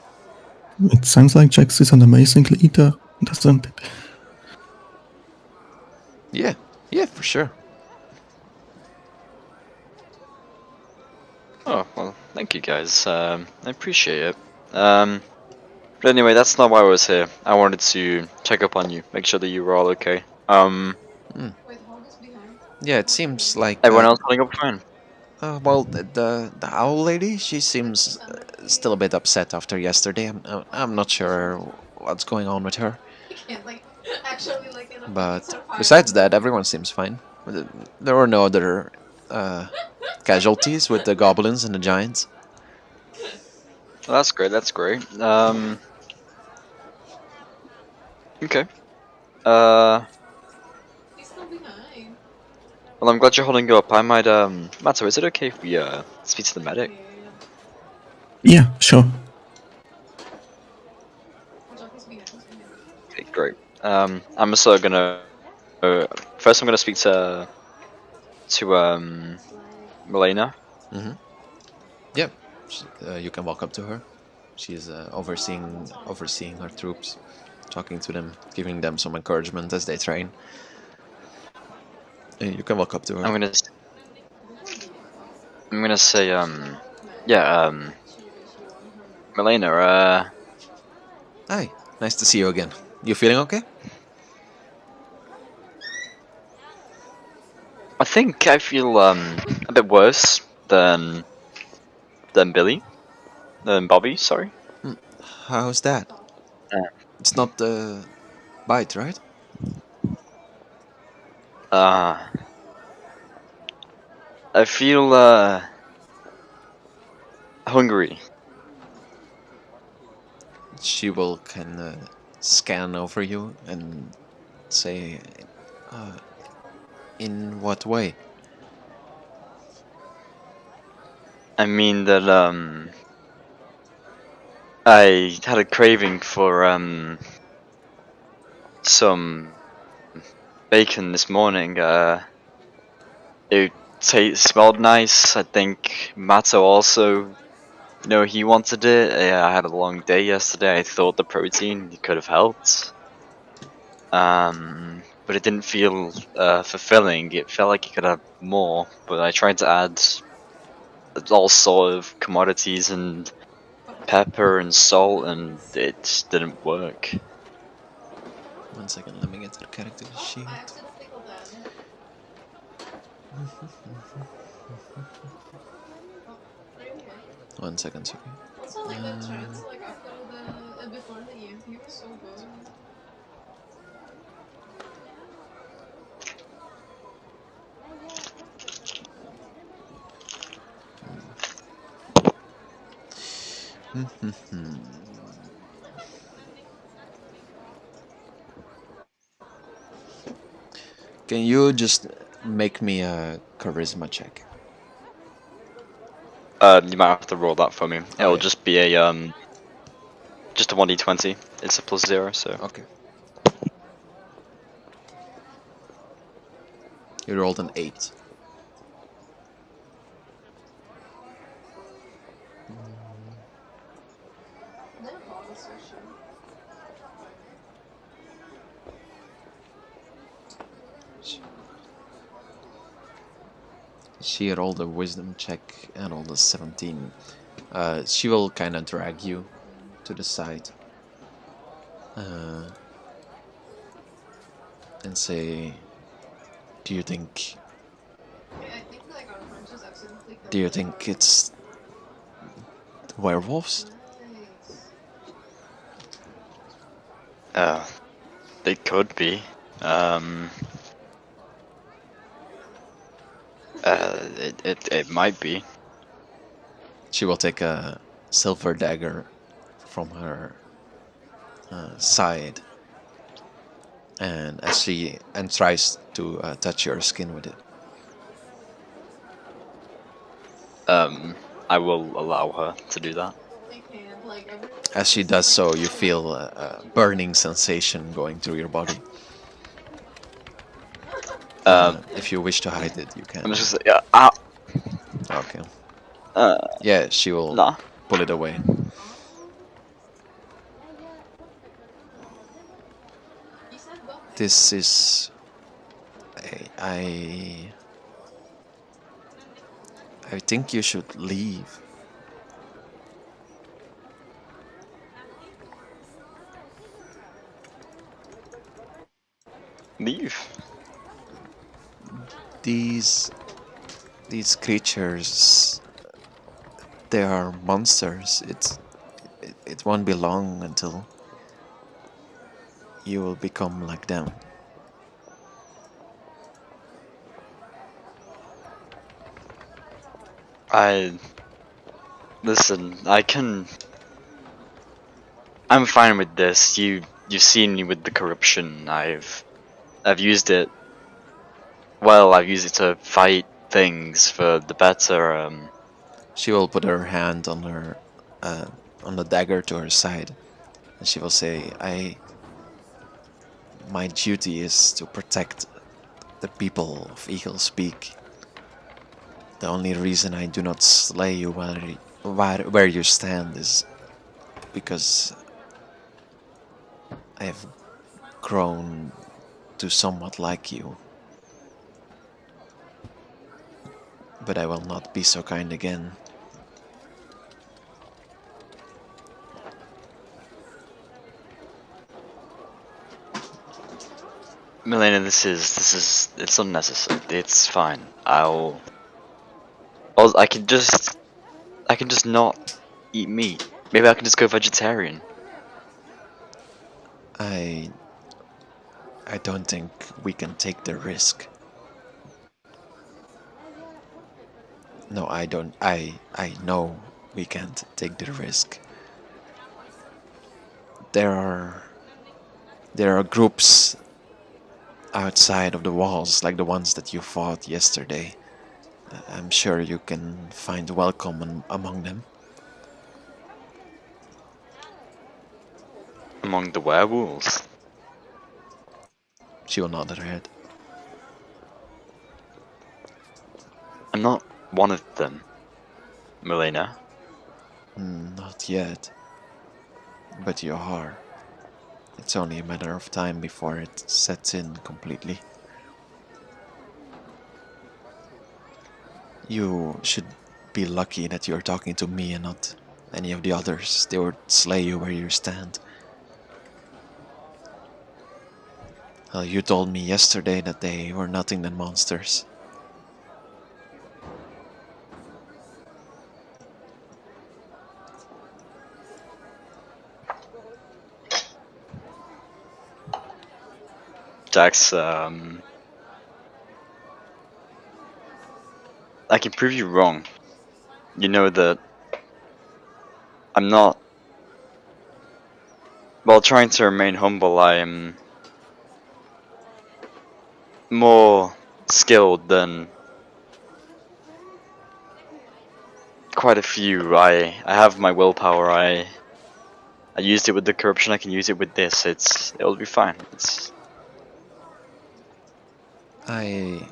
it sounds like Jax is an amazing leader, doesn't it? Yeah, yeah, for sure. Oh well, thank you guys. I appreciate it. But anyway, that's not why I was here. I wanted to check up on you, make sure that you were all okay. Wait, hold us behind. Yeah, it seems like Everyone else holding up fine. well, the owl lady, she seems still a bit upset after yesterday. I'm not sure what's going on with her. Yeah, like actually, like in a But survival. besides that, everyone seems fine. There were no other casualties with the goblins and the giants. Well, that's great. That's great. Okay. He's still behind. Well, I'm glad you're holding up. I might Mato, is it okay if we speak to the medic? Yeah. Yeah, sure. Watch out, he's behind. He's behind. Okay, great. I'm also gonna first I'm gonna speak to Milena. Yeah, you can walk up to her. She's overseeing her troops, talking to them, giving them some encouragement as they train. You can walk up to her. I'm gonna say yeah Milena, Hi, nice to see you again. You feeling okay? I think I feel a bit worse than Billy, than Bobby. Sorry. How's that? It's not the bite, right? Uh, I feel hungry. She will kind of scan over you and say, "In what way?" I mean that I had a craving for some bacon this morning. It smelled nice. I think Mato also, he wanted it. I had a long day yesterday. I thought the protein could have helped. But it didn't feel fulfilling. It felt like it could have more. But I tried to add all sort of commodities and pepper and salt, and it didn't work. 1 second, let me get to the character sheet. I accidentally killed Dan. Are you okay? 1 second, sorry. Also, like the trance, like after the before the EMP was so good. Can you just make me a charisma check? You might have to roll that for me. It'll yeah. just be a just a 1d20. It's a +0, so. Okay. You rolled an 8. Their ball is so shit. She rolled a wisdom check and rolled a 17. She will kind of drag you to the side and say, "Do you think? I think like our friends just accidentally killed Do you the- think it's werewolves?" Nice. They could be. It might be. She will take a silver dagger from her side, and tries to touch your skin with it. I will allow her to do that. They can't, like, every- As she does so, you feel a burning sensation going through your body. If you wish to hide it, you can. I'm just yeah. Okay. Yeah, she will Nah. pull it away. You said go. This is. I think you should leave. Leave. These creatures, they are monsters. It won't be long until you will become like them. Listen. I'm fine with this. You've seen me with the corruption. I've used it. Well, I've used it to fight things for the better. She will put her hand on her on the dagger to her side, and she will say, My duty is to protect the people of Eagle's Peak. The only reason I do not slay you where you stand is because I have grown to somewhat like you. But I will not be so kind again. Milena, it's unnecessary. It's fine. I can just not eat meat. Maybe I can just go vegetarian. I don't think we can take the risk. No, I don't. I know we can't take the risk. There are groups outside of the walls, like the ones that you fought yesterday. I'm sure you can find welcome among them. Among the werewolves? She will nod her head. I'm not one of them, Melina. Not yet, but you are. It's only a matter of time before it sets in completely. You should be lucky that you're talking to me and not any of the others. They would slay you where you stand. You told me yesterday that they were nothing than monsters. Jax, I can prove you wrong. You know that I'm not. While trying to remain humble, I am more skilled than quite a few. I have my willpower. I used it with the corruption. I can use it with this. It'll be fine. It's I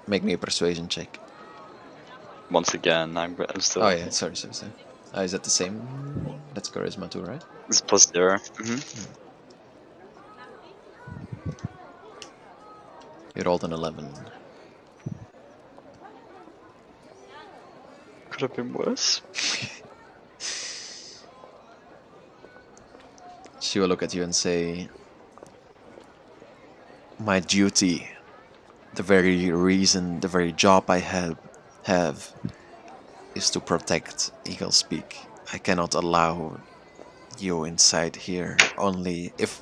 make me a persuasion check. once again. I'm still. Oh yeah, sorry. Is that the same? That's charisma too, right? It's +0. You rolled an 11. Could have been worse. She will look at you and say, "My duty, the very reason, the very job I have is to protect Eagle's Peak. I cannot allow you inside here only if,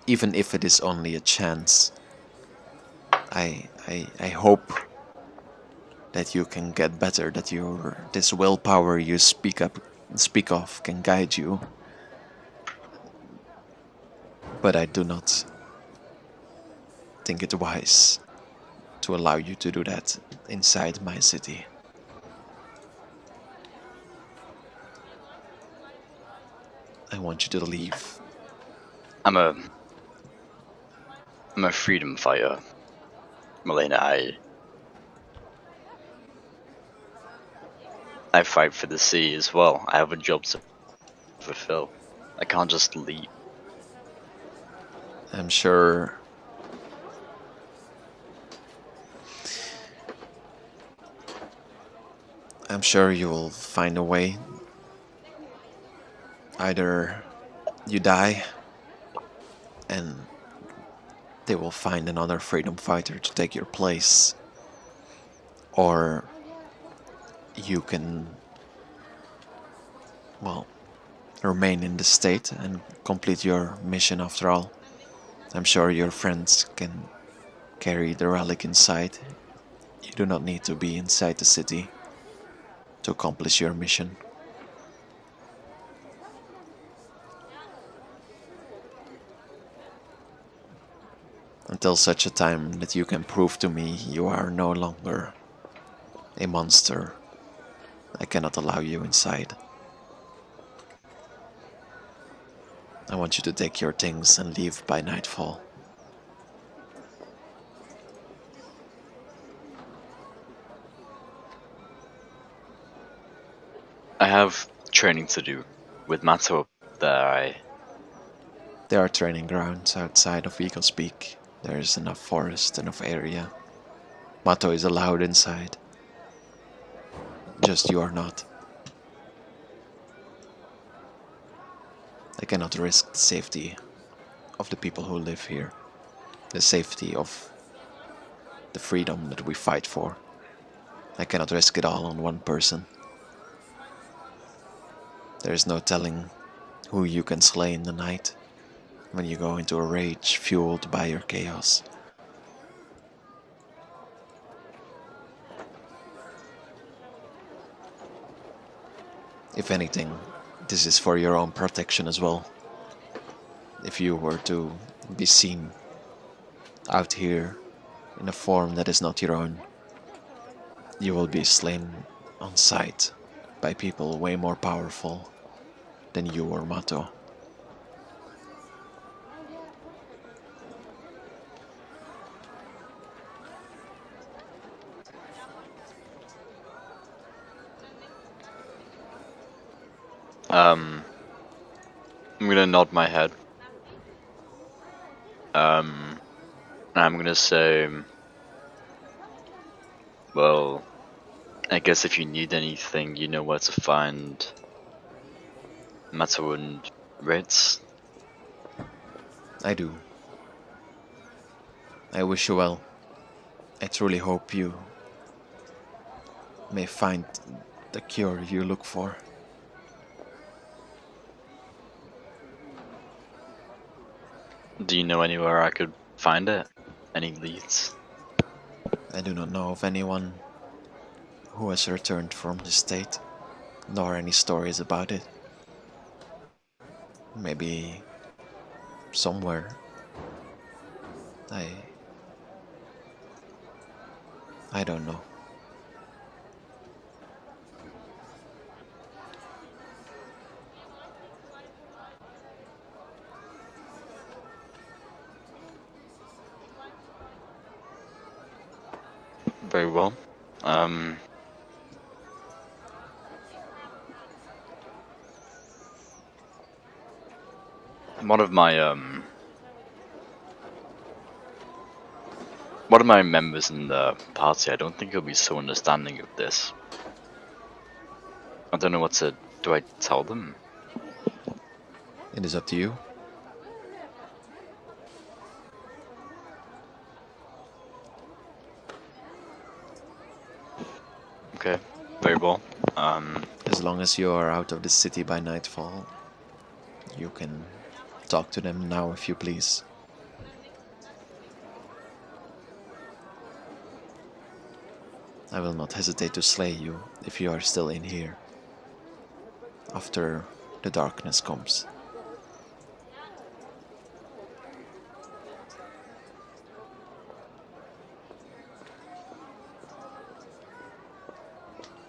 even if it is only a chance. I hope that you can get better, that this willpower you speak of can guide you. But I do not think it wise to allow you to do that inside my city. I want you to leave." I'm a freedom fighter, Melina. I fight for the sea as well. I have a job to fulfill. I can't just leave. I'm sure you will find a way. Either you die and they will find another freedom fighter to take your place, or you can, well, remain in the state and complete your mission after all. I'm sure your friends can carry the relic inside. You do not need to be inside the city to accomplish your mission. Until such a time that you can prove to me you are no longer a monster, I cannot allow you inside. I want you to take your things and leave by nightfall. I have training to do with Mato up there. There are training grounds outside of Eagle's Peak. There is enough forest, enough area. Mato is allowed inside. Just you are not. I cannot risk the safety of the people who live here. The safety of the freedom that we fight for. I cannot risk it all on one person. There is no telling who you can slay in the night when you go into a rage fueled by your chaos. If anything, this is for your own protection as well. If you were to be seen out here in a form that is not your own, you will be slain on sight by people way more powerful than you or Mato. Um, I'm gonna nod my head. And I'm gonna say, well, I guess if you need anything, you know where to find Mato and Ritz. I do. I wish you well. I truly hope you may find the cure you look for. Do you know anywhere I could find it? Any leads? I do not know of anyone who has returned from this state, nor any stories about it. Maybe somewhere. I I don't know. Very well. One of my members in the party, I don't think he'll be so understanding of this. I don't know what to. Do I tell them? It is up to you. Okay, very well. As long as you are out of the city by nightfall, you can talk to them now if you please. I will not hesitate to slay you if you are still in here after the darkness comes.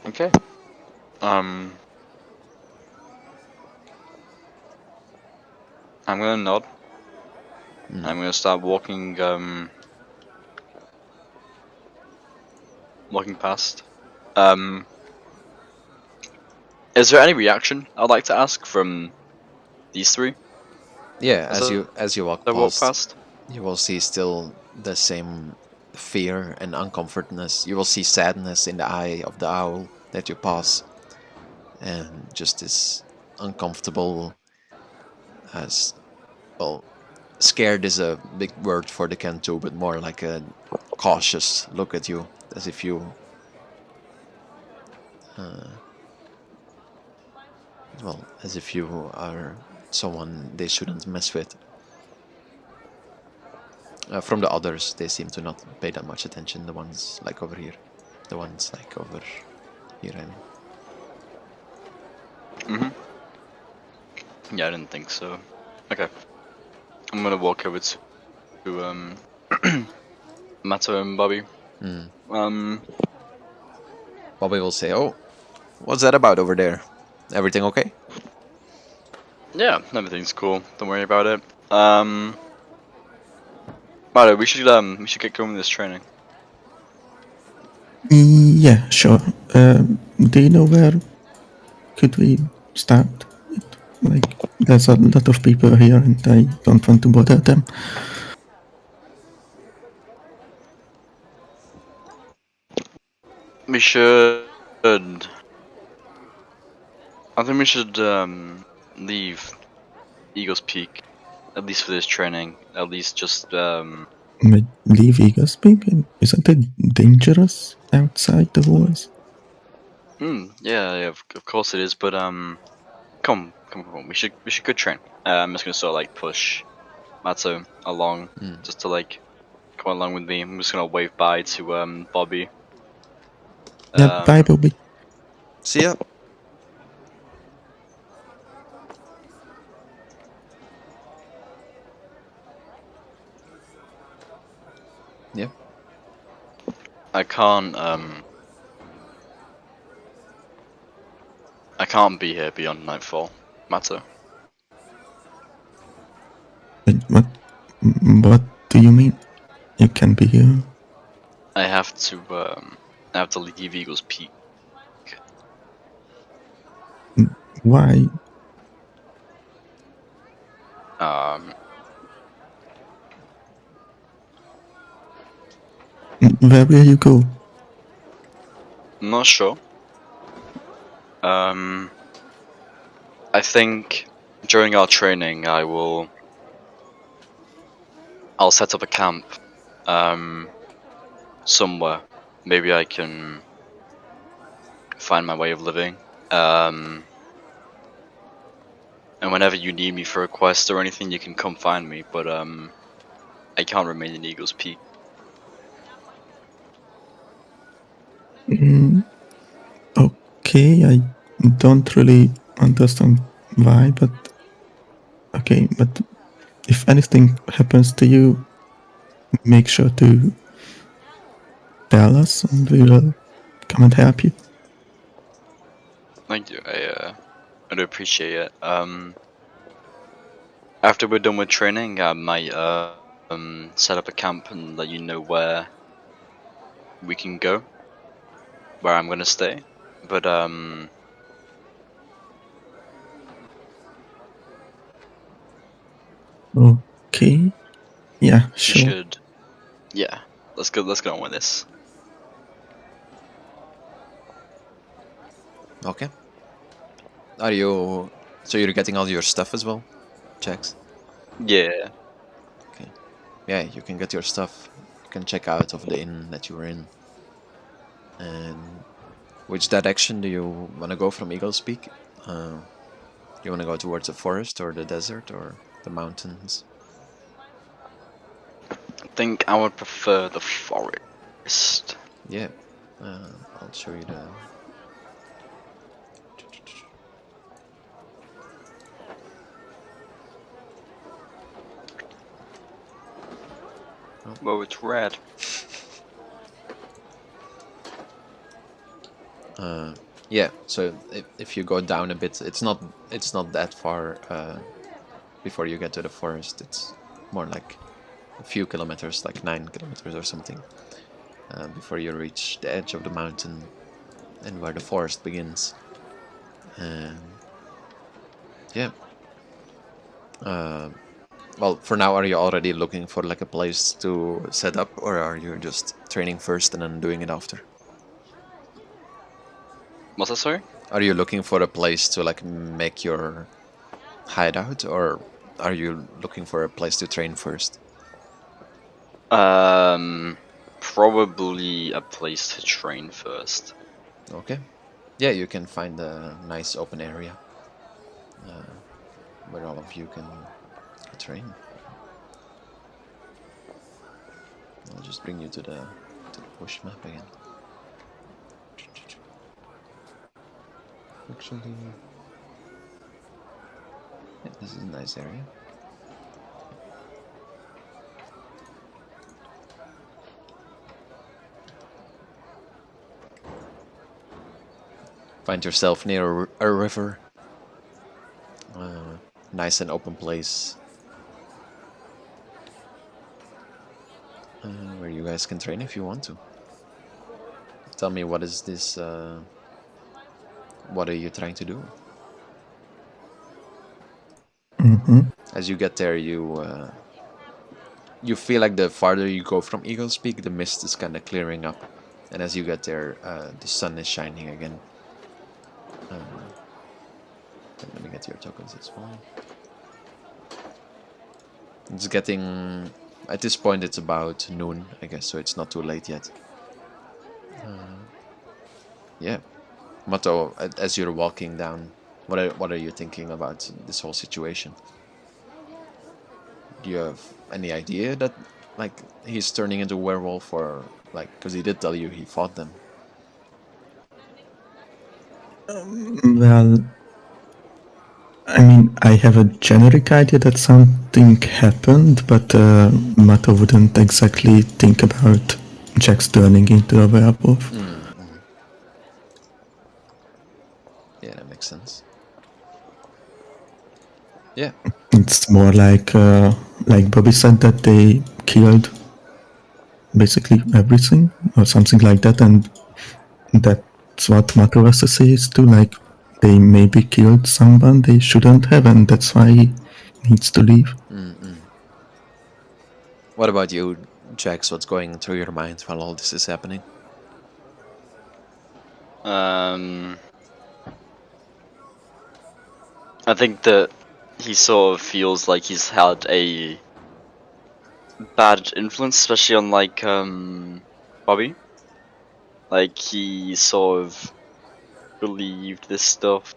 Okay. I'm gonna nod. I'm gonna start walking. Walking past. Is there any reaction I'd like to ask from these three Yeah, as as you walk I walk past, past? you will see still the same fear and uncomfortness. You will see sadness in the eye of the owl that you pass, and just this uncomfortable, as well, scared is a big word for the Kento, but more like a cautious look at you, as if you, as if you are someone they shouldn't mess with. From the others, they seem to not pay that much attention. The ones like over here, the ones like over here. I mean, Yeah, I didn't think so. Okay, I'm gonna walk over to Mato and Bobby. Bobby will say, "Oh, what's that about over there? Everything okay?" Yeah, everything's cool. Don't worry about it. Mato, we should get going with this training. Yeah, sure. Do you know where could we start? Like, there's a lot of people here, and I don't want to bother them. We should. I think we should leave Eagle's Peak, at least for this training. At least just Leave Eagles Peak? Isn't it dangerous outside the walls? yeah, of course it is. But come. We should go train. I'm just gonna sort of like push Mato along, just to like come along with me. I'm just gonna wave bye to Bobby. Yeah, bye, Bobby. See ya. I can't be here beyond nightfall, Mato. What do you mean? You can be here. I have to leave Eagle's Peak. Why? Where will you go? I'm not sure. I think during our training, I'll set up a camp, somewhere. Maybe I can find my way of living. And whenever you need me for a quest or anything, you can come find me. But I can't remain in Eagle's Peak. Okay, I don't really understand why, but okay, but if anything happens to you, make sure to tell us and we will come and help you. Thank you. I do appreciate it. After we're done with training, I might set up a camp and let you know where we can go, where I'm gonna stay. But Okay. Yeah, you sure. should. Yeah, let's go. Let's go on with this. Okay. Are you? So you're getting all your stuff as well, Jax? Yeah. Okay. Yeah, you can get your stuff. You can check out of the inn that you were in. And which direction do you want to go from Eagle's Peak? You want to go towards the forest or the desert or the mountains? I think I would prefer the forest. Yeah, I'll show you the. Well, it's red. Yeah, so if you go down a bit, it's not that far before you get to the forest. It's more like a few kilometers, like 9 kilometers or something, before you reach the edge of the mountain and where the forest begins. And yeah. Well, for now, are you already looking for like a place to set up, or are you just training first and then doing it after? What's that, sorry? Are you looking for a place to like make your hideout, or are you looking for a place to train first? Probably a place to train first. Okay. Yeah, you can find a nice open area where all of you can train. I'll just bring you to the push map again. Actually, yeah, this is a nice area. Find yourself near a river. Nice and open place. Where you guys can train if you want to. Tell me, what is this? What are you trying to do? As you get there, you feel like the farther you go from Eagle's Peak, the mist is kind of clearing up, and as you get there, the sun is shining again. Let me get your tokens as well. It's getting... At this point, it's about noon, I guess, so it's not too late yet. Yeah. Mato, as you're walking down, what are you thinking about this whole situation? Do you have any idea that, like, he's turning into a werewolf, or, like, because he did tell you he fought them? Well, I mean, I have a generic idea that something happened, but Mato wouldn't exactly think about Jax turning into a werewolf. Yeah, that makes sense. Yeah. It's more like Bobby said, that they killed basically everything or something like that, and that's what Mato says too. Like, they maybe killed someone they shouldn't have, and that's why he needs to leave. What about you, Jax? What's going through your mind while all this is happening? I think that he sort of feels like he's had a bad influence, especially on like Bobby. Like he sort of believed this stuff.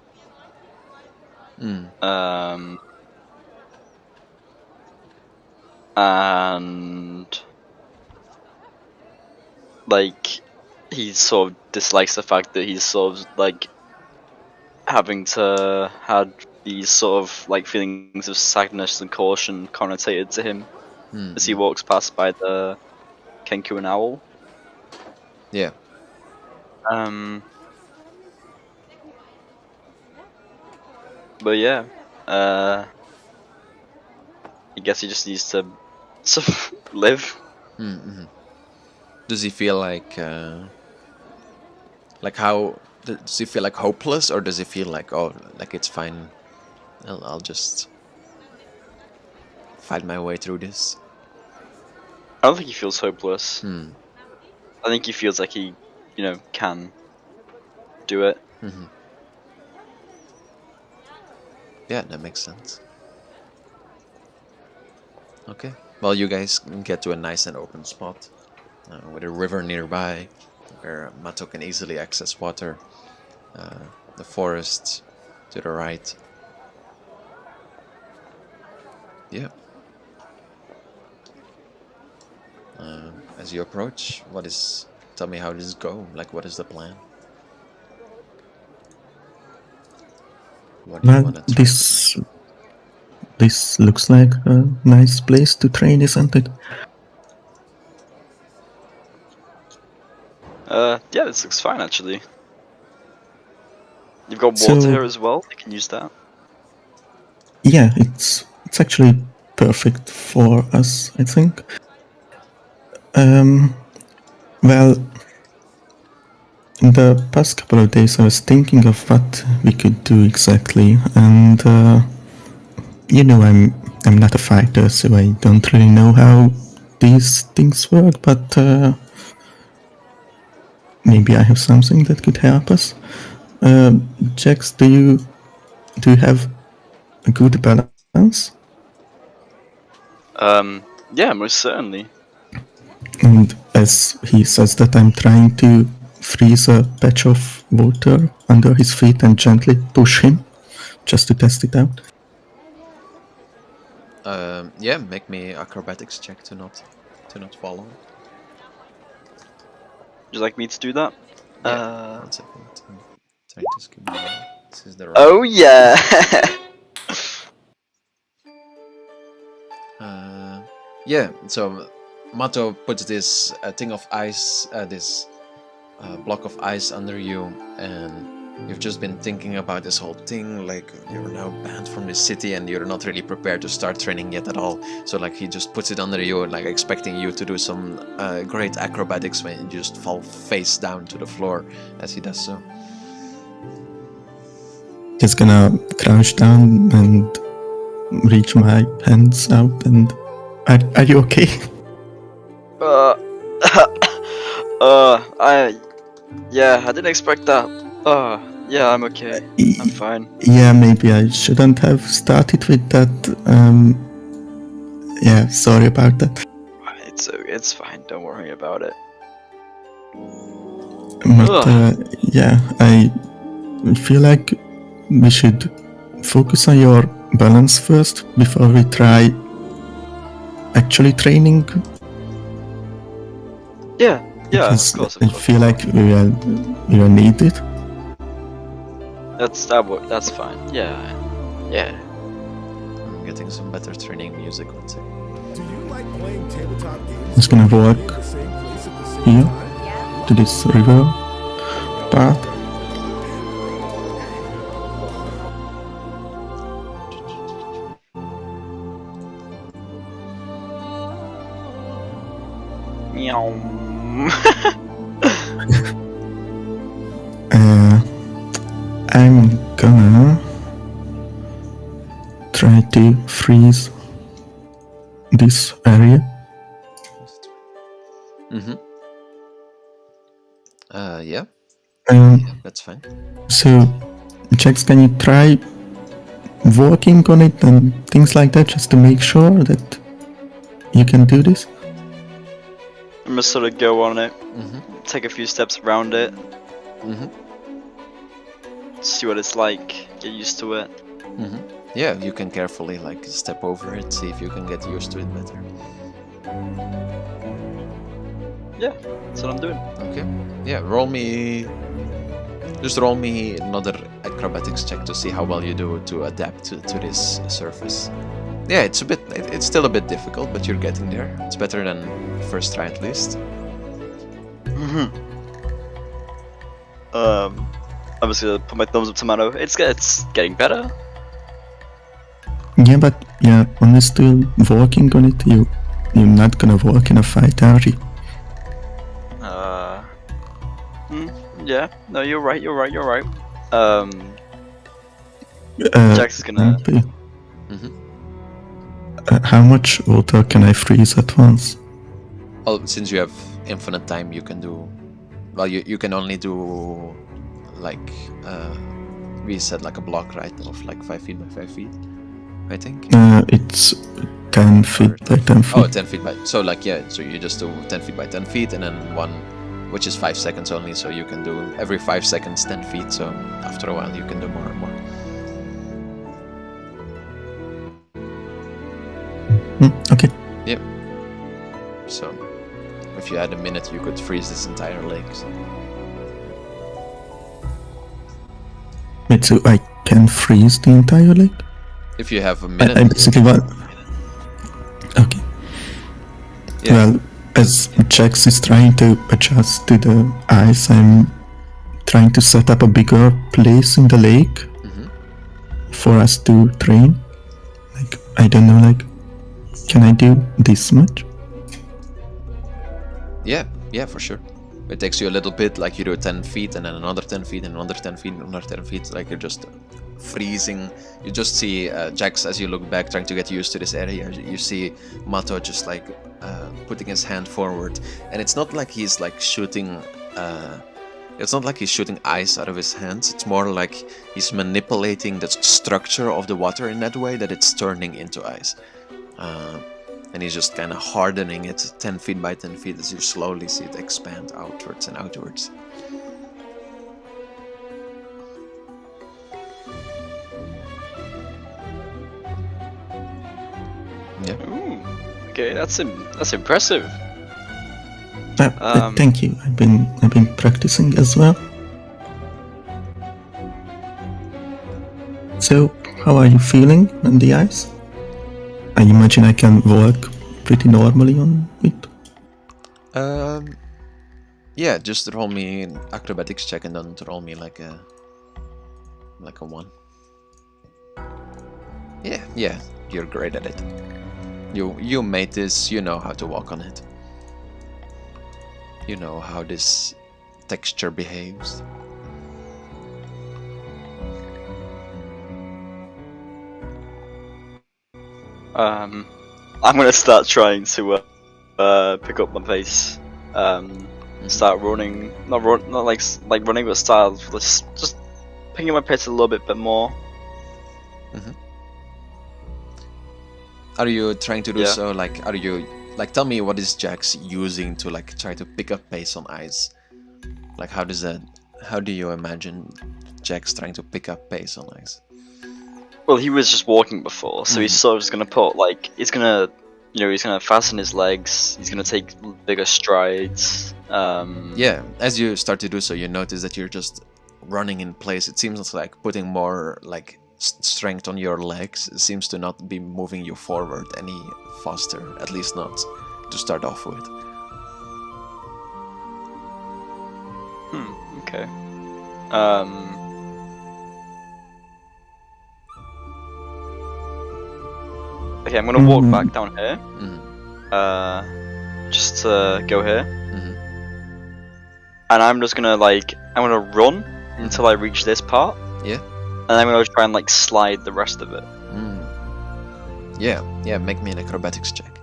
And like he sort of dislikes the fact that he's sort of like having to had these sort of like feelings of sadness and caution connotated to him as he walks past by the Kenku and Owl. Yeah. But yeah, I guess he just needs to sort of live. Does he feel like how does he feel like hopeless, or does he feel like, oh, like it's fine, I'll just fight my way through this? I don't think he feels hopeless. I think he feels like he, can do it. Yeah, that makes sense. Okay. Well, you guys can get to a nice and open spot with a river nearby where Mato can easily access water. The forest to the right. Yeah. As you approach, tell me how this go. Like, what is the plan? What do you Well, want to try? this looks like a nice place to train, isn't it? Yeah, this looks fine actually. You've got So- water here as well. You can use that. Yeah, it's actually perfect for us, I think. Well, in the past couple of days I was thinking of what we could do exactly, and I'm not a fighter, so I don't really know how these things work, but maybe I have something that could help us. Jax, do you have a good balance? Yeah, most certainly. And as he says that, I'm trying to freeze a patch of water under his feet and gently push him, just to test it out. Yeah, make me acrobatics check to not follow. Would you like me to do that? Yeah, 1 second. I'm trying to skip this is the right. Oh yeah. Yeah, so Mato puts this thing of ice, this block of ice under you, and you've just been thinking about this whole thing, like you're now banned from this city and you're not really prepared to start training yet at all. So like he just puts it under you, like expecting you to do some great acrobatics when you just fall face down to the floor as he does so. Just gonna crouch down and reach my hands out and... Are you okay? I didn't expect that. Yeah, I'm okay. I'm fine. Yeah, maybe I shouldn't have started with that. Yeah, sorry about that. It's fine. Don't worry about it. But yeah, I feel like we should focus on your balance first before we try actually training. Yeah, Because of course. I feel like we will need it. That's fine. Yeah. I'm getting some better training music, 1 second. Do you like playing tabletop games? It's gonna work. In the same place at the here to this river part. Meow. I'm gonna try to freeze this area. Mm-hmm. Yeah, that's fine. So, Jax, can you try working on it and things like that just to make sure that you can do this? I'm gonna sort of go on it, Mm-hmm. take a few steps around it, Mm-hmm. see what it's like, get used to it. Mm-hmm. Yeah, you can carefully like step over it, see if you can get used to it better. Yeah, that's what I'm doing. Okay. Yeah, just roll me another acrobatics check to see how well you do to adapt to this surface. Yeah, it's still a bit difficult, but you're getting there. It's better than first try at least. I'm just gonna put my thumbs up to Mato. It's getting better. Yeah, but yeah, when you're still working on it, you're not gonna work in a fight, are you? Yeah, no, you're right. Jax is gonna. Dampi, Mm-hmm. how much water can I freeze at once? Well, since you have infinite time, you can do. Well, you can only do like we said like a block, right, of like 5 feet by 5 feet, I think. It's 10 feet by 10 feet. Oh, 10 feet by. So like yeah, so you just do 10 feet by 10 feet, and then one, which is 5 seconds only. So you can do every 5 seconds 10 feet. So after a while, you can do more and more. Okay. Yep. So if you had a minute, you could freeze this entire lake. So. Wait, so I can freeze the entire lake? If you have a minute. I basically want. Okay. Yeah. Well, as Jax is trying to adjust to the ice, I'm trying to set up a bigger place in the lake for us to train. Like, I don't know, like, can I do this much? Yeah, for sure. It takes you a little bit, like you do 10 feet and then another 10 feet and another 10 feet and another 10 feet, like you're just freezing. You just see Jax, as you look back, trying to get used to this area. You see Mato just like putting his hand forward, and it's not like he's like shooting it's not like he's shooting ice out of his hands. It's more like he's manipulating the structure of the water in that way that it's turning into ice. And he's just kind of hardening it 10 feet by 10 feet as you slowly see it expand outwards and outwards. Yeah. Ooh, okay, that's impressive. Thank you. I've been practicing as well. So, how are you feeling on the ice? I imagine I can walk pretty normally on it. Yeah, just roll me an acrobatics check and then roll me like a 1. Yeah, you're great at it. You made this. You know how to walk on it. You know how this texture behaves. I'm gonna start trying to pick up my pace. Start running, not like running, but start just picking my pace a little bit more. Are you trying to do Yeah. so? Like, are you like? Tell me, what is Jax using to like try to pick up pace on ice? Like, how does that? How do you imagine Jax trying to pick up pace on ice? Well, he was just walking before, so he's sort of just gonna put he's gonna fasten his legs. He's gonna take bigger strides. Yeah, as you start to do so, you notice that you're just running in place. It seems like putting more like strength on your legs. It seems to not be moving you forward any faster, at least not to start off with. Okay. Okay, I'm gonna walk back down here. Just to go here. And I'm just gonna I'm gonna run until I reach this part. Yeah. And I'm gonna try and slide the rest of it. Yeah, make me an acrobatics check.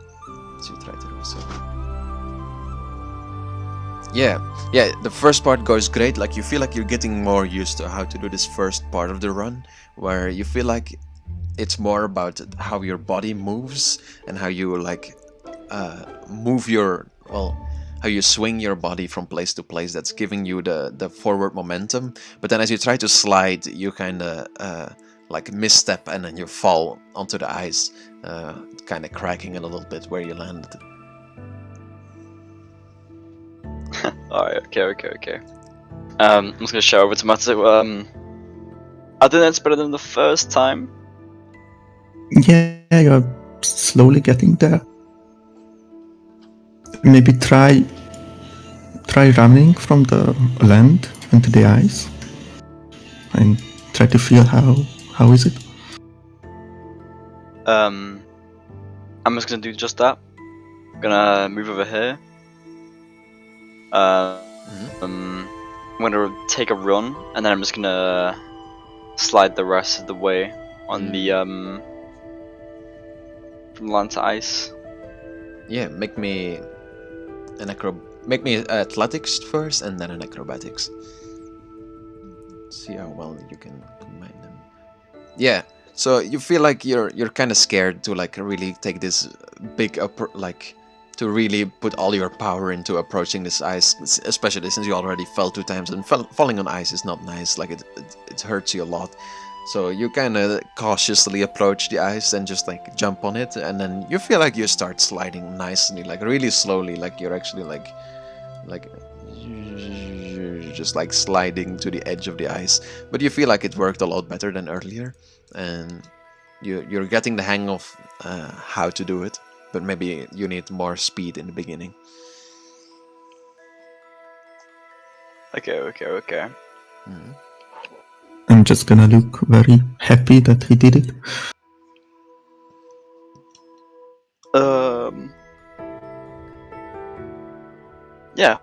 So you try to do so. Yeah, the first part goes great. Like, you feel like you're getting more used to how to do this first part of the run, where you feel like it's more about how your body moves and how you move your, how you swing your body from place to place. That's giving you the forward momentum. But then as you try to slide, you kind of misstep, and then you fall onto the ice, kind of cracking a little bit where you landed. Alright, okay. I'm just gonna shout over to Mato. I think that's better than the first time. Yeah, you're slowly getting there. Maybe try running from the land into the ice and try to feel how is it. I'm just gonna do just that. I'm gonna move over here. I'm gonna take a run, and then I'm just gonna slide the rest of the way on the from land to ice. Yeah, make me athletics first, and then an acrobatics. See how well you can combine them. Yeah, so you feel like you're kind of scared to really take this big to really put all your power into approaching this ice, especially since you already fell 2 times, and falling on ice is not nice. Like, it hurts you a lot. So you kind of cautiously approach the ice and just jump on it, and then you feel like you start sliding nicely, really slowly, like you're actually just sliding to the edge of the ice. But you feel like it worked a lot better than earlier, and you're getting the hang of how to do it. But maybe you need more speed in the beginning. Okay. I'm just gonna look very happy that he did it. Yeah.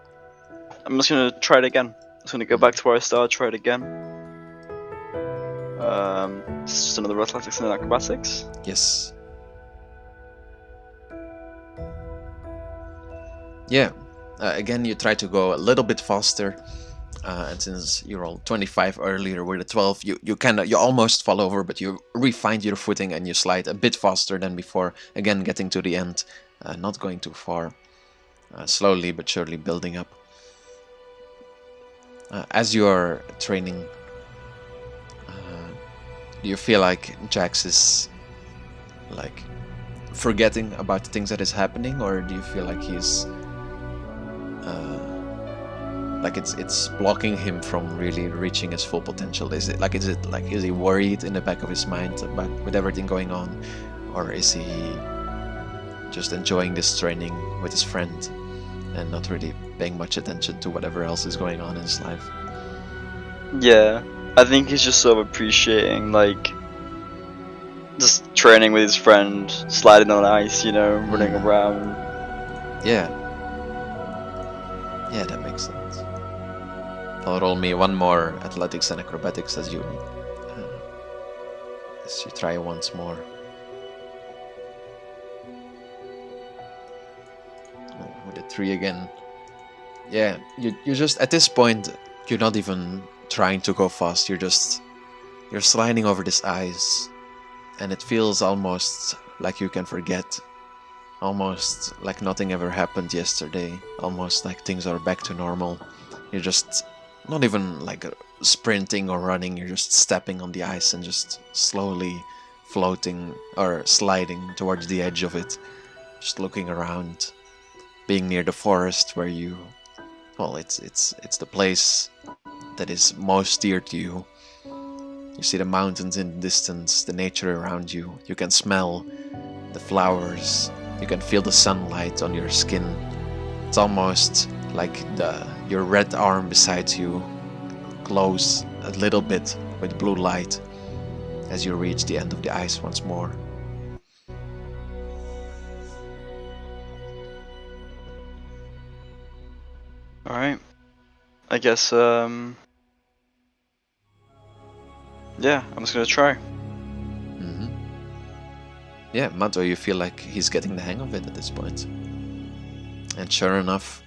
I'm just gonna try it again. I'm just gonna go back to where I started, try it again. It's just another athletics and acrobatics. Yes. Yeah. Again, you try to go a little bit faster. And since you rolled 25 earlier with a 12, you almost fall over, but you re-find your footing and you slide a bit faster than before. Again, getting to the end, not going too far, slowly but surely building up. As you are training, do you feel like Jax is forgetting about the things that is happening, or do you feel like he's it's blocking him from really reaching his full potential? Is he worried in the back of his mind about with everything going on, or is he just enjoying this training with his friend and not really paying much attention to whatever else is going on in his life? Yeah, I think he's just sort of appreciating just training with his friend, sliding on ice, running around. Yeah, that makes sense. I'll roll me one more athletics and acrobatics as you try once more. With a 3 again. Yeah, you just at this point you're not even trying to go fast. You're sliding over this ice, and it feels almost like you can forget. Almost like nothing ever happened yesterday. Almost like things are back to normal. You're just not even sprinting or running. You're just stepping on the ice and just slowly floating or sliding towards the edge of it. Just looking around, being near the forest where it's the place that is most dear to you. You see the mountains in the distance, the nature around you. You can smell the flowers. You can feel the sunlight on your skin. It's almost like your red arm beside you glows a little bit with blue light as you reach the end of the ice once more. Alright. I guess, yeah, I'm just gonna try. Mm-hmm. Yeah, Mato, you feel like he's getting the hang of it at this point. And sure enough,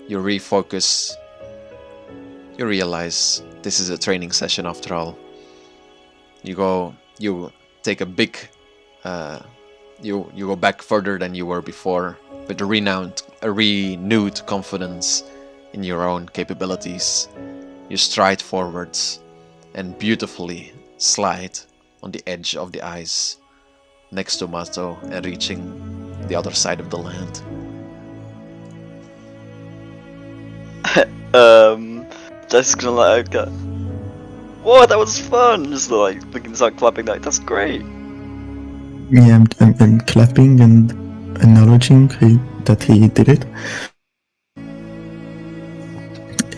you refocus. You realize this is a training session after all. You take a big, you go back further than you were before, with a renewed confidence in your own capabilities. You stride forwards and beautifully slide on the edge of the ice next to Mato and reaching the other side of the land. Just gonna like, whoa, that was fun! Just like, fucking start clapping, like, that's great! Yeah, I'm clapping and acknowledging that he did it.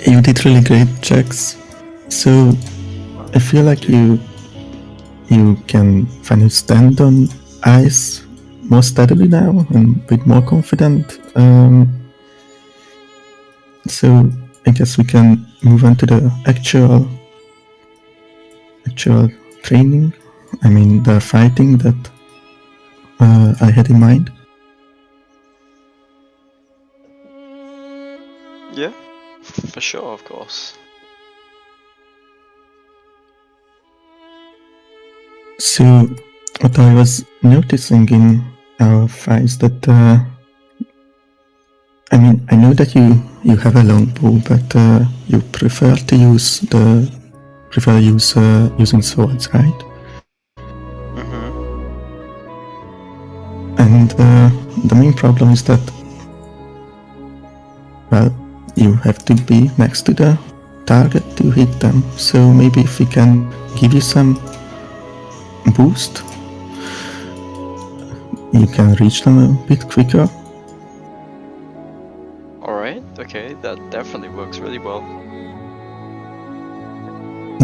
You did really great, Jax. So I feel like you can finally stand on ice more steadily now and with more confidence. So I guess we can move on to the actual training. I mean, the fighting that I had in mind. Yeah, for sure, of course. So what I was noticing in our fights that I mean, I know that you have a long bow, but you prefer using swords, right? Mm-hmm. And the main problem is that, well, you have to be next to the target to hit them. So maybe if we can give you some boost, you can reach them a bit quicker. Alright, okay, that definitely works really well.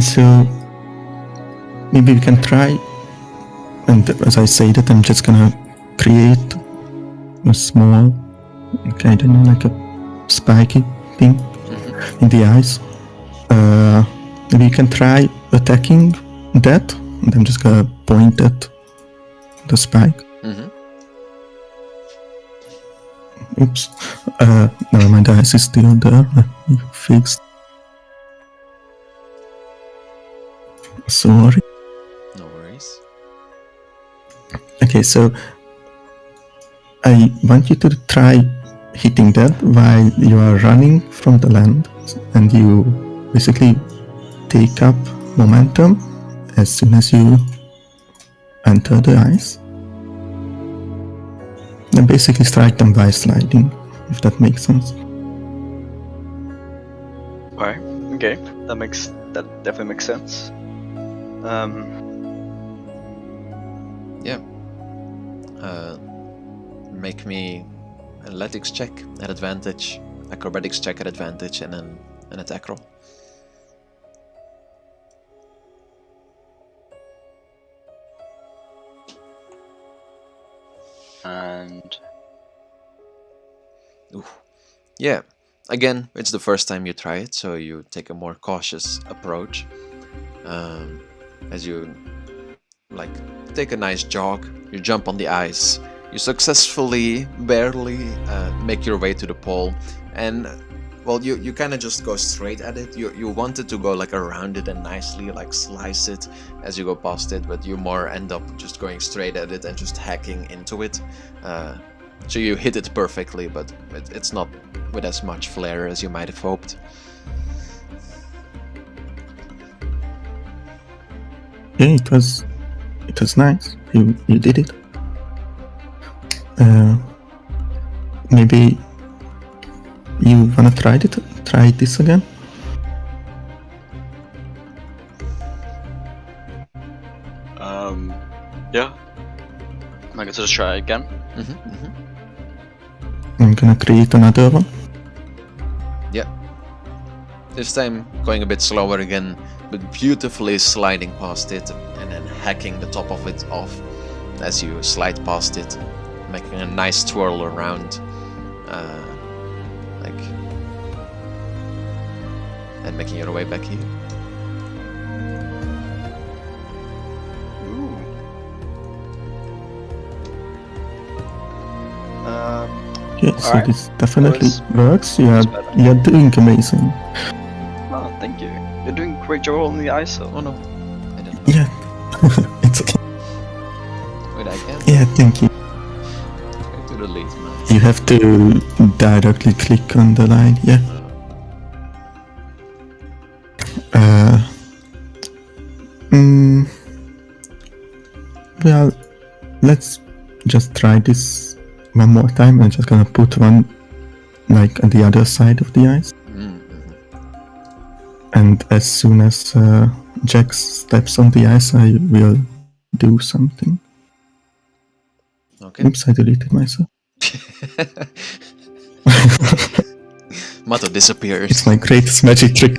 So maybe we can try, and as I say that, I'm just gonna create a small, kind of like a spiky thing in the ice. Maybe you can try attacking that, and I'm just gonna point at the spike. Mm-hmm. Oops. Never mind, the ice is still there. Fixed. Sorry. No worries. Okay, so I want you to try hitting that while you are running from the land, and you basically take up momentum as soon as you enter the ice. And basically strike them by sliding, if that makes sense. Alright, okay, that definitely makes sense. Yeah. Make me an athletics check at advantage, acrobatics check at advantage, and then an attack roll. And Ooh. Yeah. Again, it's the first time you try it, so you take a more cautious approach. As you like take a nice jog, you jump on the ice, you successfully barely make your way to the pole, and well, you kind of just go straight at it. You wanted to go like around it and nicely like slice it as you go past it, but you more end up just going straight at it and just hacking into it. So you hit it perfectly, but it's not with as much flair as you might have hoped. Yeah, it was nice. You did it. Maybe you wanna try this again? yeah. I guess I'll just try it again. I'm gonna create another one. This time going a bit slower again, but beautifully sliding past it and then hacking the top of it off as you slide past it, making a nice twirl around, and making your way back here. Yeah, so Alright. this definitely was- works. was better. You're doing amazing. Oh, thank you. You're doing a great job on the ISO. Oh no, I didn't. Yeah, it's okay. Wait, I can't. Yeah, thank you. Try to delete my. You have to directly click on the line. Yeah. Well, let's just try this one more time. I'm just gonna put one like on the other side of the ice. And as soon as Jax steps on the ice, I will do something. Okay. Oops, I deleted myself. Mato disappears. It's my greatest magic trick.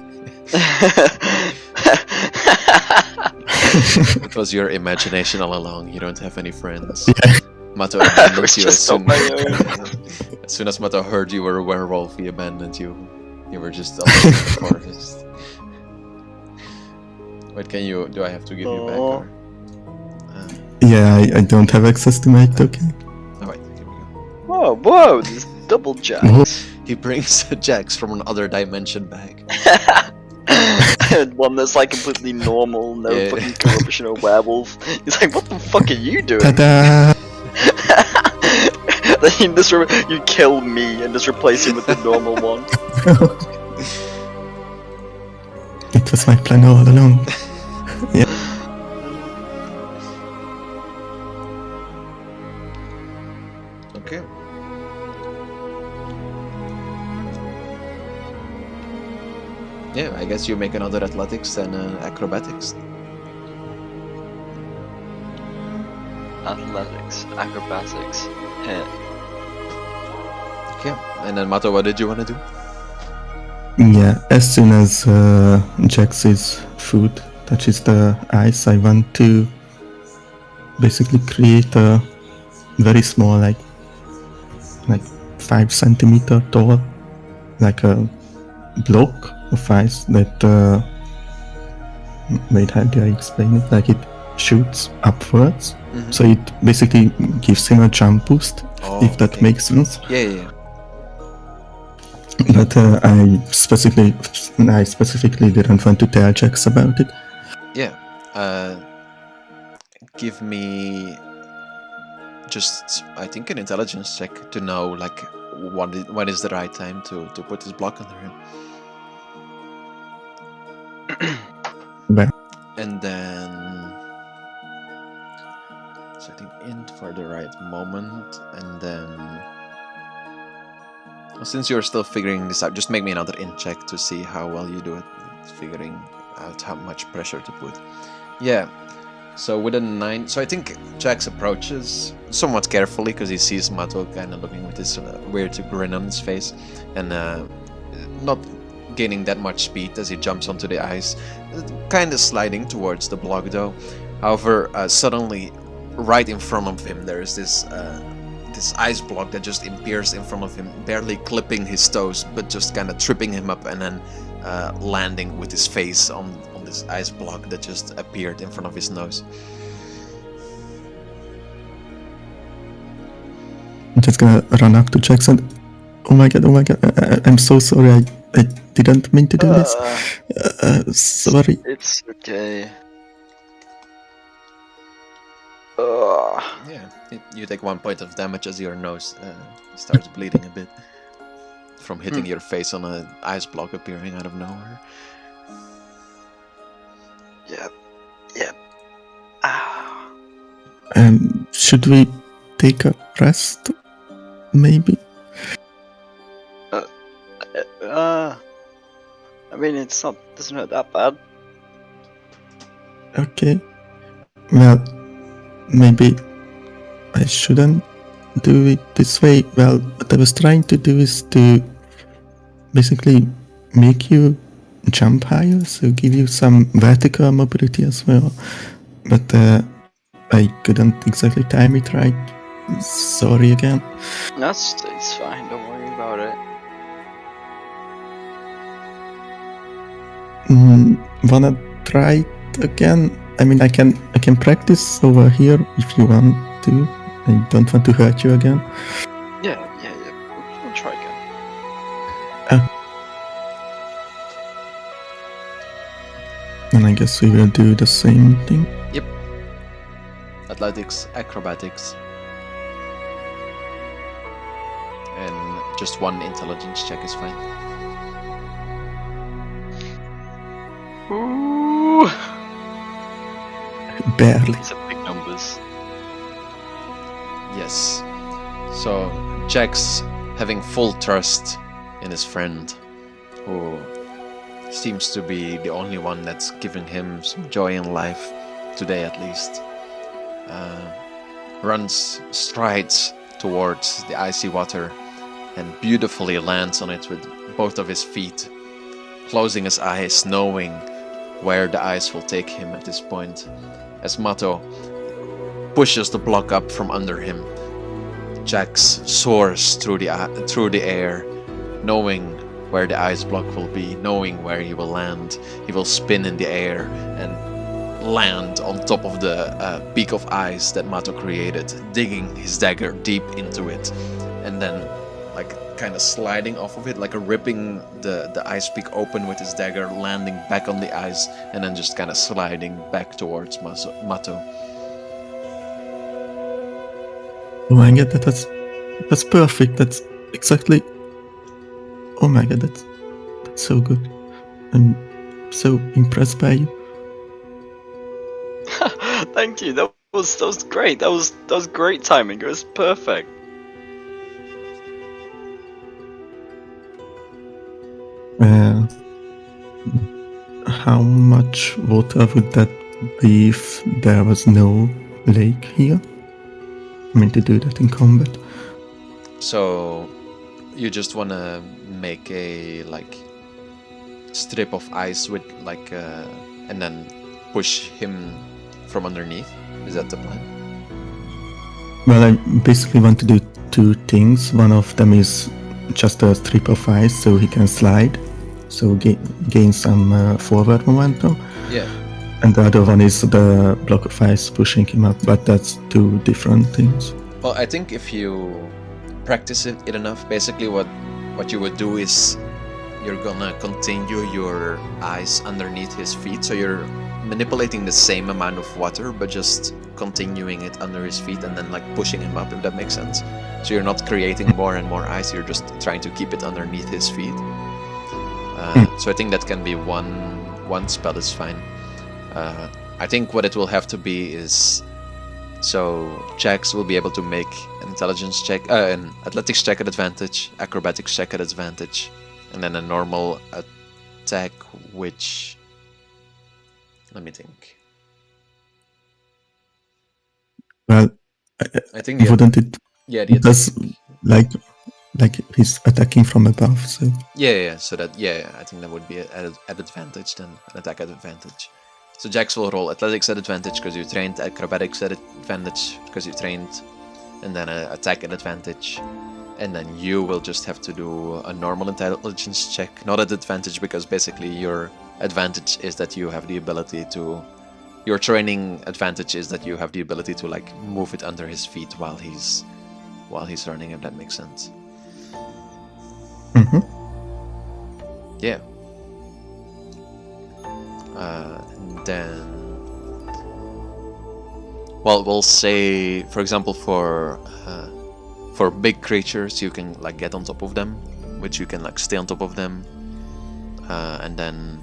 It was your imagination all along. You don't have any friends. Yeah. Mato abandons you Just on my own. as soon as Mato heard you were a werewolf, he abandoned you. You were just alone in the forest. Wait, do I have to give you back? Or? Yeah, I don't have access to my token. Alright, here we go. Whoa, this double jacks. He brings Jax from another dimension back. One that's like completely normal, no Yeah. fucking corruption or werewolf. He's like, what the fuck are you doing? Ta-da! Then you kill me and just replace him with the normal one. It was my plan all along. Okay. Yeah, I guess you make another athletics and acrobatics. Athletics, acrobatics, hit. Okay. And then Mato, what did you want to do? Yeah, as soon as Jax's foot touches the ice, I want to basically create a very small, like 5 centimeter tall, like a block of ice that, wait, how do I explain it? Like it shoots upwards, so it basically gives him a jump boost, Oh, if that okay. makes sense. Yeah. But I specifically didn't want to tell Jax about it. Yeah. Give me just, I think, an intelligence check to know, like, when is the right time to put this block under him. Well, And then, so I think int for the right moment, and then, well, since you're still figuring this out, just make me another int check to see how well you do it, figuring out how much pressure to put. Yeah. So with a 9, so I think Jax approaches somewhat carefully because he sees Mato kind of looking with this weird grin on his face, and not gaining that much speed as he jumps onto the ice, kind of sliding towards the block though. However, suddenly, right in front of him, there is this ice block that just appears in front of him, barely clipping his toes, but just kind of tripping him up and then landing with his face on this ice block that just appeared in front of his nose. I'm just gonna run up to Jax and oh my god, I'm so sorry, I didn't mean to do this. Sorry. It's okay. Yeah, you take 1 point of damage as your nose starts bleeding a bit from hitting your face on an ice block appearing out of nowhere. Yep. Ah. Should we take a rest? Maybe? I mean, doesn't hurt that bad. Okay. Well, maybe I shouldn't do it this way? Well, what I was trying to do is to basically make you jump higher, so give you some vertical mobility as well. But I couldn't exactly time it right. Sorry again. It's fine. Don't worry about it. Wanna try it again? I mean, I can practice over here if you want to. I don't want to hurt you again. Yeah. We'll try again. And I guess we will do the same thing. Yep. Athletics, acrobatics. And just one intelligence check is fine. Ooh. Barely. These are big numbers. Yes. So, Jax, having full trust in his friend, who seems to be the only one that's giving him some joy in life, today at least, strides towards the icy water and beautifully lands on it with both of his feet, closing his eyes, knowing where the ice will take him at this point. As Mato pushes the block up from under him, Jax soars through the air, knowing where the ice block will be, knowing where he will land. He will spin in the air and land on top of the peak of ice that Mato created, digging his dagger deep into it, and then like kind of sliding off of it, like ripping the ice peak open with his dagger, landing back on the ice, and then just kind of sliding back towards Mato. Oh my god, that's perfect. That's exactly. Oh my god, that's so good. I'm so impressed by you. Thank you. That was great. That was great timing. It was perfect. How much water would that be if there was no lake here? I mean, to do that in combat. So you just want to make a like strip of ice with like and then push him from underneath. Is that the plan? Well, I basically want to do two things. One of them is just a strip of ice so he can slide, so gain some forward momentum. Yeah. And the other one is the block of ice pushing him up, but that's two different things. Well, I think if you practice it enough, basically what you would do is you're gonna continue your ice underneath his feet, so you're manipulating the same amount of water but just continuing it under his feet and then like pushing him up, if that makes sense. So you're not creating more and more ice, you're just trying to keep it underneath his feet. So I think that can be one spell is fine. I think what it will have to be is, so Jax will be able to make an intelligence check, an athletics check at advantage, acrobatics check at advantage, and then a normal attack, which, let me think. Well, I think wouldn't it? Yeah, the does like he's attacking from above. So yeah. So that I think that would be at advantage then, an attack at advantage. So Jax will roll athletics at advantage because you trained, acrobatics at advantage because you trained, and then an attack at advantage. And then you will just have to do a normal intelligence check, not at advantage, because basically your advantage is that you have the ability to, your training advantage is that you have the ability to like move it under his feet while he's running, if that makes sense. Mm-hmm. Yeah. And then, well, we'll say, for example, for big creatures, you can like get on top of them, which you can like stay on top of them, and then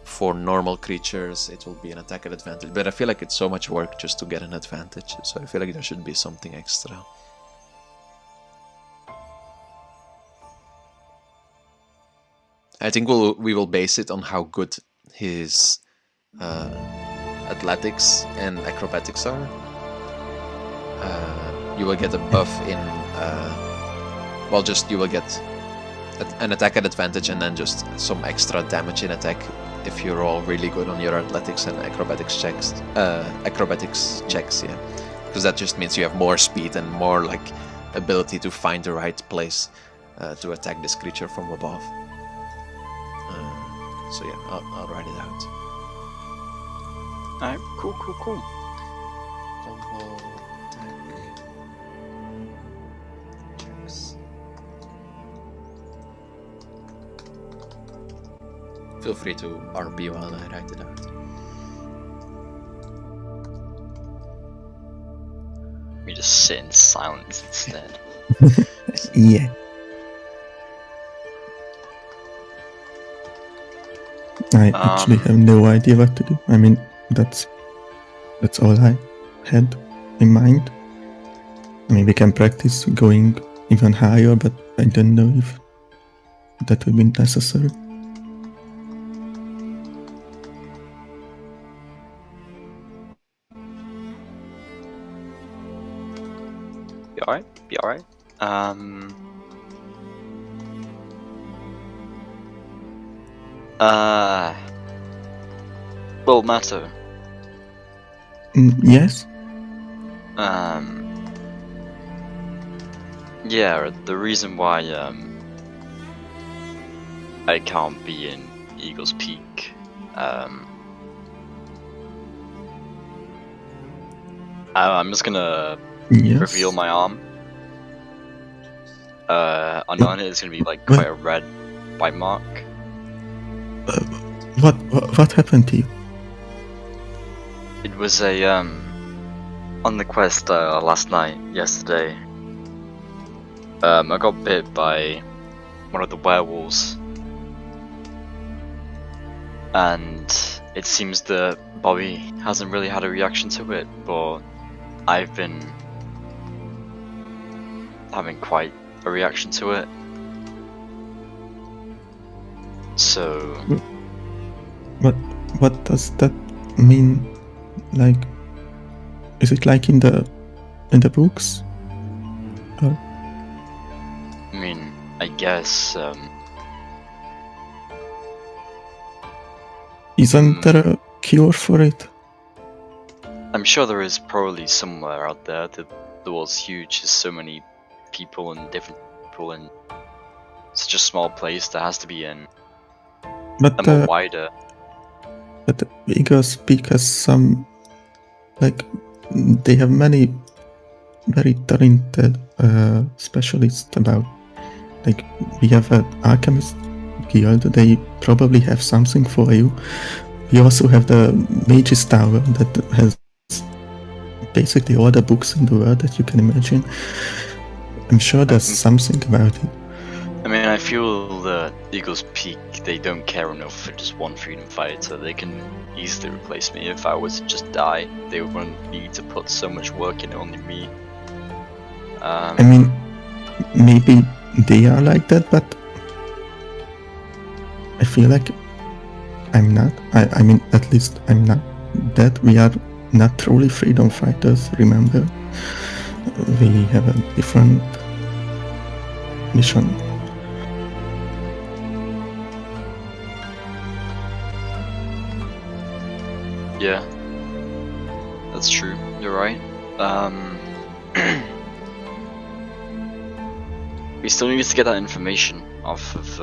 for normal creatures, it will be an attack at advantage. But I feel like it's so much work just to get an advantage, so I feel like there should be something extra. I think we will base it on how good his athletics and acrobatics are. you will get a buff in. Well, just you will get an attack at advantage and then just some extra damage in attack if you roll really good on your athletics and acrobatics checks. Yeah, because that just means you have more speed and more like ability to find the right place to attack this creature from above. So yeah, I'll write it out. Alright, cool. Combo attack checks. Feel free to RP while I write it out. We just sit in silence instead. Yeah. I actually have no idea what to do. I mean, that's all I had in mind. I mean, we can practice going even higher, but I don't know if that would be necessary. Be alright. Well, Mato. Yes? Yeah, the reason why, I can't be in Eagle's Peak, I'm just gonna Yes. reveal my arm. On it is gonna be like quite a red bite mark. What happened to you? It was a on the quest last night, yesterday. I got bit by one of the werewolves, and it seems that Bobby hasn't really had a reaction to it, but I've been having quite a reaction to it. So What does that mean? Like, is it like in the books? Or I mean, I guess isn't there a cure for it? I'm sure there is probably somewhere out there. The world's huge. There's so many people and different people in such a small place. There has to be a But more wider. but the Eagles Peak has some, like, they have many very talented specialists about. Like, we have an alchemist guild. They probably have something for you. We also have the Mage's Tower that has basically all the books in the world that you can imagine. I'm sure there's something about it. I mean, I feel that Eagles Peak, they don't care enough for just one freedom fighter. They can easily replace me. If I was to just die, they wouldn't need to put so much work in only me. I mean, maybe they are like that, but I feel like I'm not. I mean, at least I'm not that. We are not truly freedom fighters, remember? We have a different mission. Yeah, that's true. You're right. We still need to get that information off of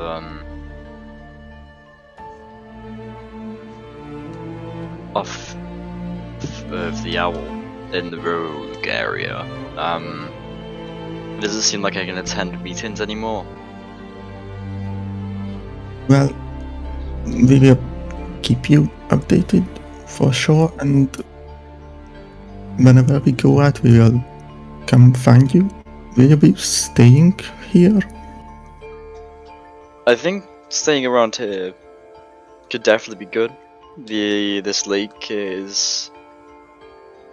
the owl in the rogue area. It doesn't seem like I can attend meetings anymore. Well, we will keep you updated for sure, and whenever we go out, we will come find you. Will you be staying here? I think staying around here could definitely be good. This lake is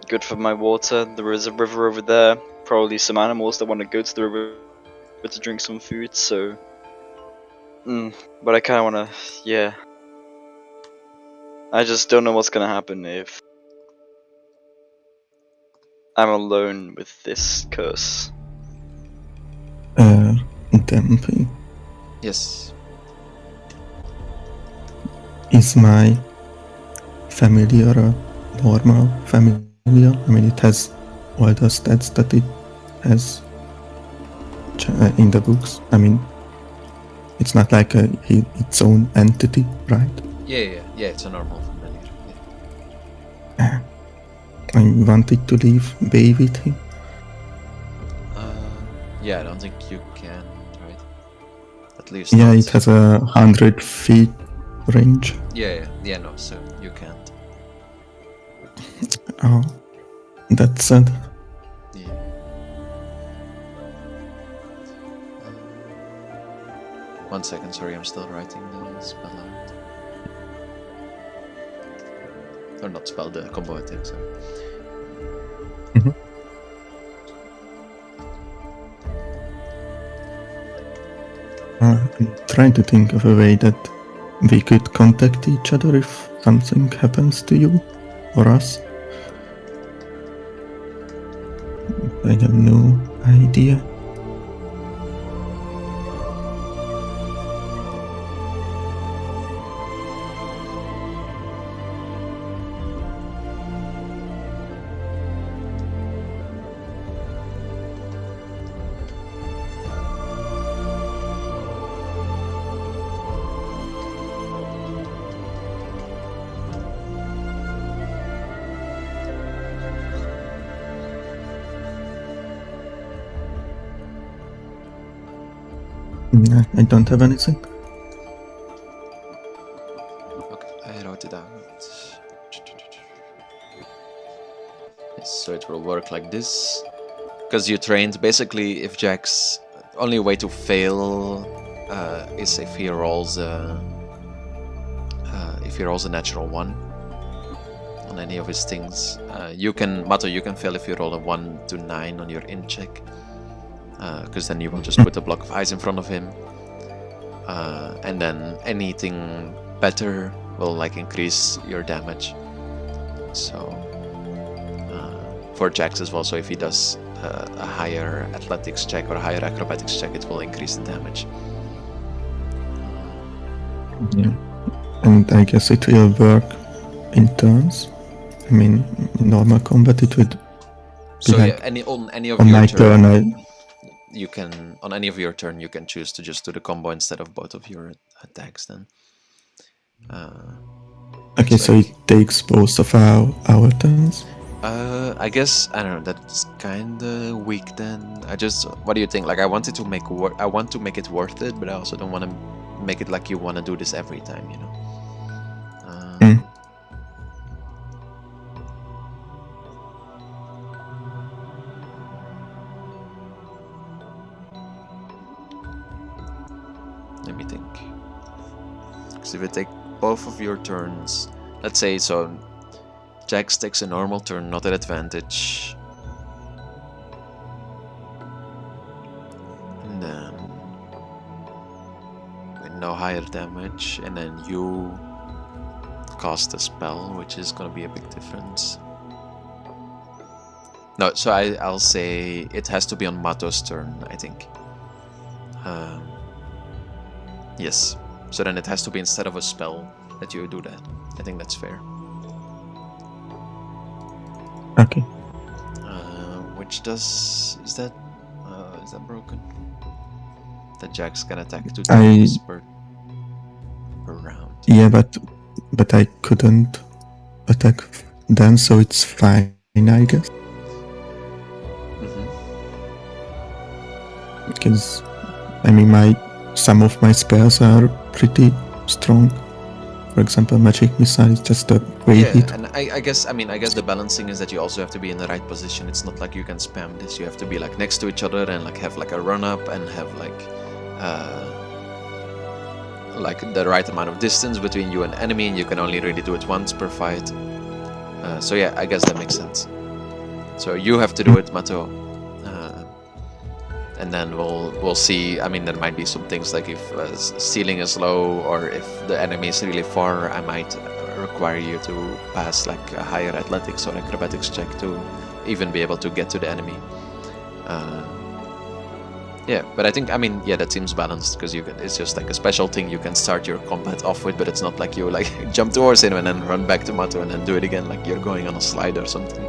good for my water. There is a river over there. Probably some animals that want to go to the river to drink some food. So, but I kind of want to, yeah. I just don't know what's gonna happen if I'm alone with this curse. Dampi. Yes. Is my familiar a normal familiar? I mean, it has all the stats that it has in the books. I mean, it's not like its own entity, right? Yeah, it's a normal familiar. Yeah. I wanted to leave Bay with him. Yeah, I don't think you can, right? At least Yeah, not. it has 100 feet range. Yeah, no, so you can't. Oh, that's sad. Yeah. 1 second, sorry, I'm still writing the spell out. Or not spell, the combo attack, sorry. I'm trying to think of a way that we could contact each other if something happens to you or us. I have no idea. Nah, I don't have anything. Okay, I wrote it down. Yes, so it will work like this. Because you trained, basically, if Jax... Only way to fail is if he rolls a natural 1 on any of his things. Mato, you can fail if you roll a 1 to 9 on your in check. Because then you will just put a block of ice in front of him. And then anything better will like increase your damage. So for Jax as well, so if he does a higher athletics check or a higher acrobatics check, it will increase the damage. Yeah. And I guess it will work in turns. I mean, in normal combat it would be So like yeah, on any of on your my turn, turn you can on any of your turn you can choose to just do the combo instead of both of your attacks. Then. Okay, so it takes both of our turns. I guess I don't know. That's kind of weak. Then what do you think? Like, I want to make it worth it, but I also don't want to make it like you want to do this every time. You know. Let me think. Because if you take both of your turns, let's say so. Jax takes a normal turn, not at advantage. And then with no higher damage, and then you cast a spell, which is gonna be a big difference. No, so I'll say it has to be on Mato's turn, I think. Yes, so then it has to be instead of a spell that you do that. I think that's fair. Okay. Which does... Is that broken? That Jax can attack 2 times per round. Yeah, but I couldn't attack then, so it's fine, I guess. Because, I mean, some of my spells are pretty strong. For example, magic missile is just a great hit. And I guess the balancing is that you also have to be in the right position. It's not like you can spam this. You have to be like next to each other and like have like a run up and have like the right amount of distance between you and enemy, and you can only really do it once per fight. So yeah, I guess that makes sense. So you have to do it, Mato. And then we'll see. I mean, there might be some things like if ceiling is low or if the enemy is really far, I might require you to pass like a higher athletics or acrobatics check to even be able to get to the enemy. Yeah, but I think, I mean, yeah, that seems balanced because it's just like a special thing you can start your combat off with, but it's not like you like jump towards him and then run back to Mato and then do it again like you're going on a slide or something.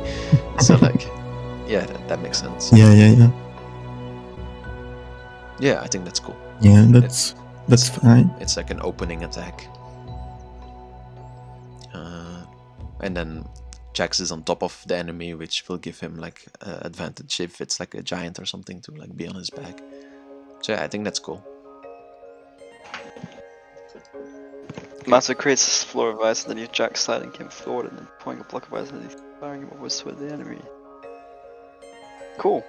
So like, yeah, that makes sense. Yeah. Yeah, I think that's cool. Yeah, that's fine. It's like an opening attack. And then Jax is on top of the enemy, which will give him like advantage if it's like a giant or something to like be on his back. So yeah, I think that's cool. Mato creates a floor of ice and then you Jax sliding him forward and then pouring a block of ice and then he's firing him upwards toward the enemy. Cool.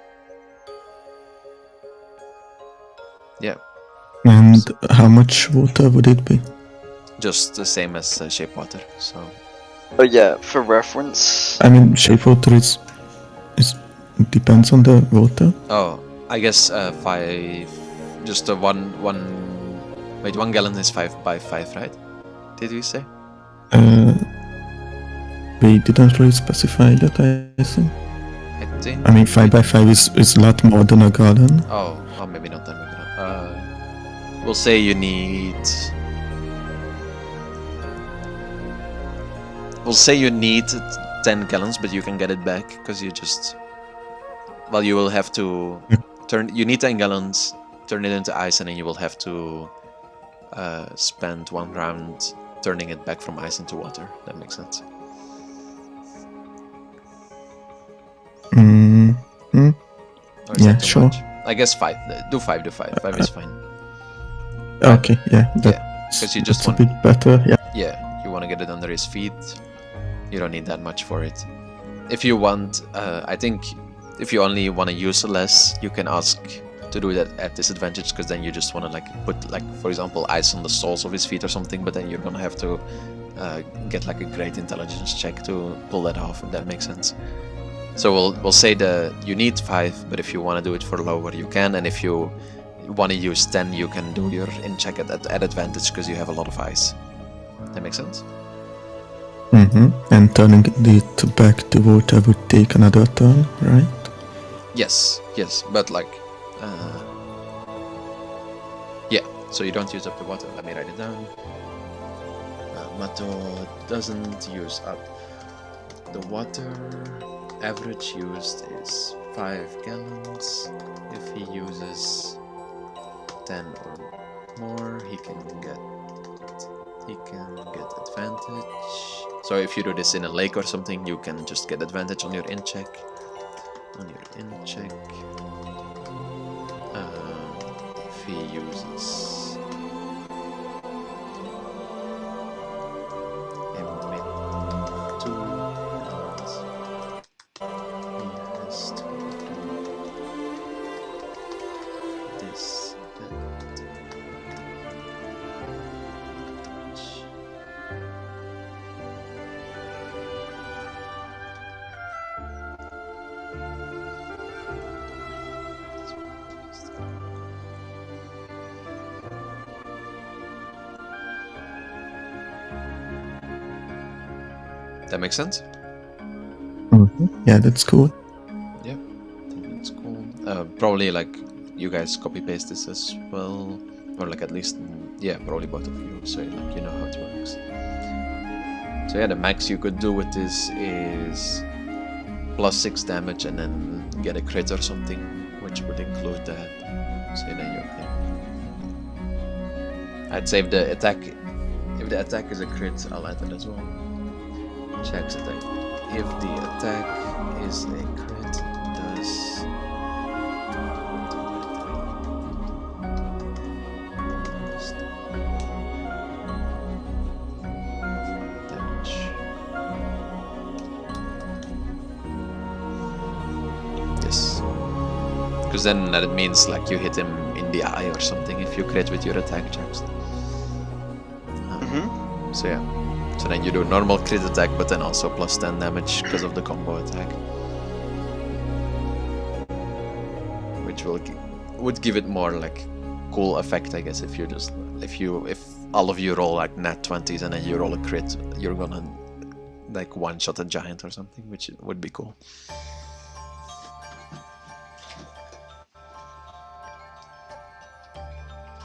Yeah. And how much water would it be? Just the same as Shape Water, so... But yeah, for reference... I mean, shape water is depends on the water. Oh, I guess 5... Just one... Wait, 1 gallon is 5 by 5, right? Did we say? We didn't really specify that, I think. I think... I mean, 5 by 5 is a lot more than a gallon. Oh, maybe not then. We'll say you need... We'll say you need 10 gallons, but you can get it back, because you just... Well, you will have to turn... You need 10 gallons, turn it into ice, and then you will have to spend 1 round turning it back from ice into water. That makes sense. Or is Yeah, that too sure. much? I guess 5. Do 5. 5 is fine. Okay, yeah, Because you just that's want... a bit better, yeah. Yeah, you want to get it under his feet. You don't need that much for it. If you want, I think, if you only want to use less, you can ask to do that at disadvantage, because then you just want to like put like, for example, ice on the soles of his feet or something, but then you're gonna have to get like a great intelligence check to pull that off, if that makes sense. So we'll say that you need 5, but if you want to do it for lower, you can, and if you want to use 10, you can do your in check at advantage because you have a lot of ice. That makes sense? And turning it back to water would take another turn, right? Yes, but like, yeah, so you don't use up the water. Let me write it down. Mato doesn't use up the water. Average used is 5 gallons. If he uses 10 or more, he can get advantage. So if you do this in a lake or something, you can just get advantage on your in check. If he uses him with 2 gallons, he has to do this and that makes sense? Yeah, that's cool. Yeah, I think that's cool. Probably like you guys copy paste this as well, or like at least, yeah, probably both of you, so like you know how it works. So yeah, the max you could do with this is plus 6 damage and then get a crit or something, which would include that. So then you're okay. I'd say if the attack is a crit, I'll add it as well. Jax attack. If the attack is a crit, it does damage. Yes. Because then that means like you hit him in the eye or something if you crit with your attack, Jax. So yeah. So then you do normal crit attack, but then also plus 10 damage because of the combo attack, which would give it more like cool effect, I guess. If all of you roll like nat 20s and then you roll a crit, you're gonna like one shot a giant or something, which would be cool.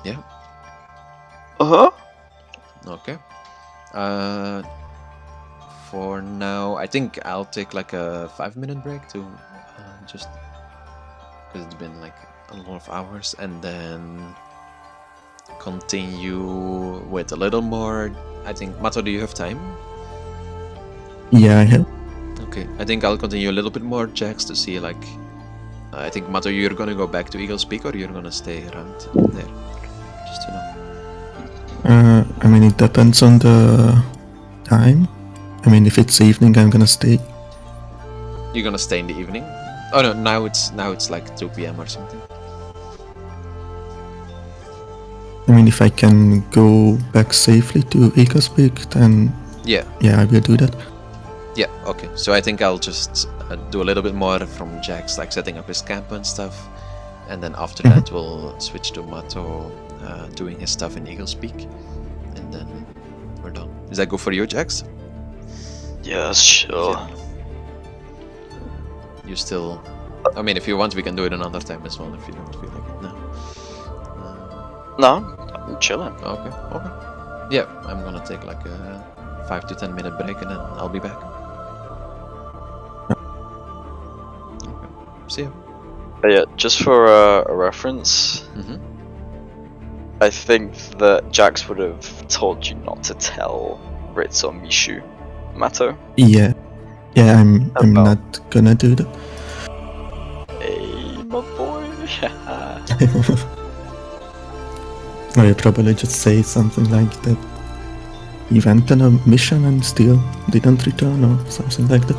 Yeah. Uh huh. Okay. Uh, for now, I think I'll take like a 5-minute break to just because it's been like a lot of hours, and then continue with a little more. I think Mato, do you have time? Yeah, I have. Okay, I think I'll continue a little bit more Jax to see like. I think Mato, you're gonna go back to Eagle's Peak or you're gonna stay around there, just to know. I mean, it depends on the time. I mean, if it's evening, I'm gonna stay. You're gonna stay in the evening? Oh no, now it's like 2 p.m. or something. I mean, if I can go back safely to Eagles Peak, then Yeah, yeah, I will do that. yeah, okay. So I think I'll just do a little bit more from Jax, like setting up his camp and stuff, and then after that we'll switch to Mato doing his stuff in Eagles Peak, and then we're done. Is that good for you, Jax? Yeah, sure. Yeah. You still? I mean, if you want, we can do it another time as well. If you don't feel like it now. No, I'm chilling. Okay. Okay. Yeah, I'm gonna take like a 5 to 10 minute break and then I'll be back. Okay. See ya. But yeah, just for a reference, Mhm. I think that Jax would have told you not to tell Ritz or Mishu, Mato. Yeah, I'm About- not gonna do that. Hey, my boy. Or you probably just say something like that. You went on a mission and still didn't return, or something like that.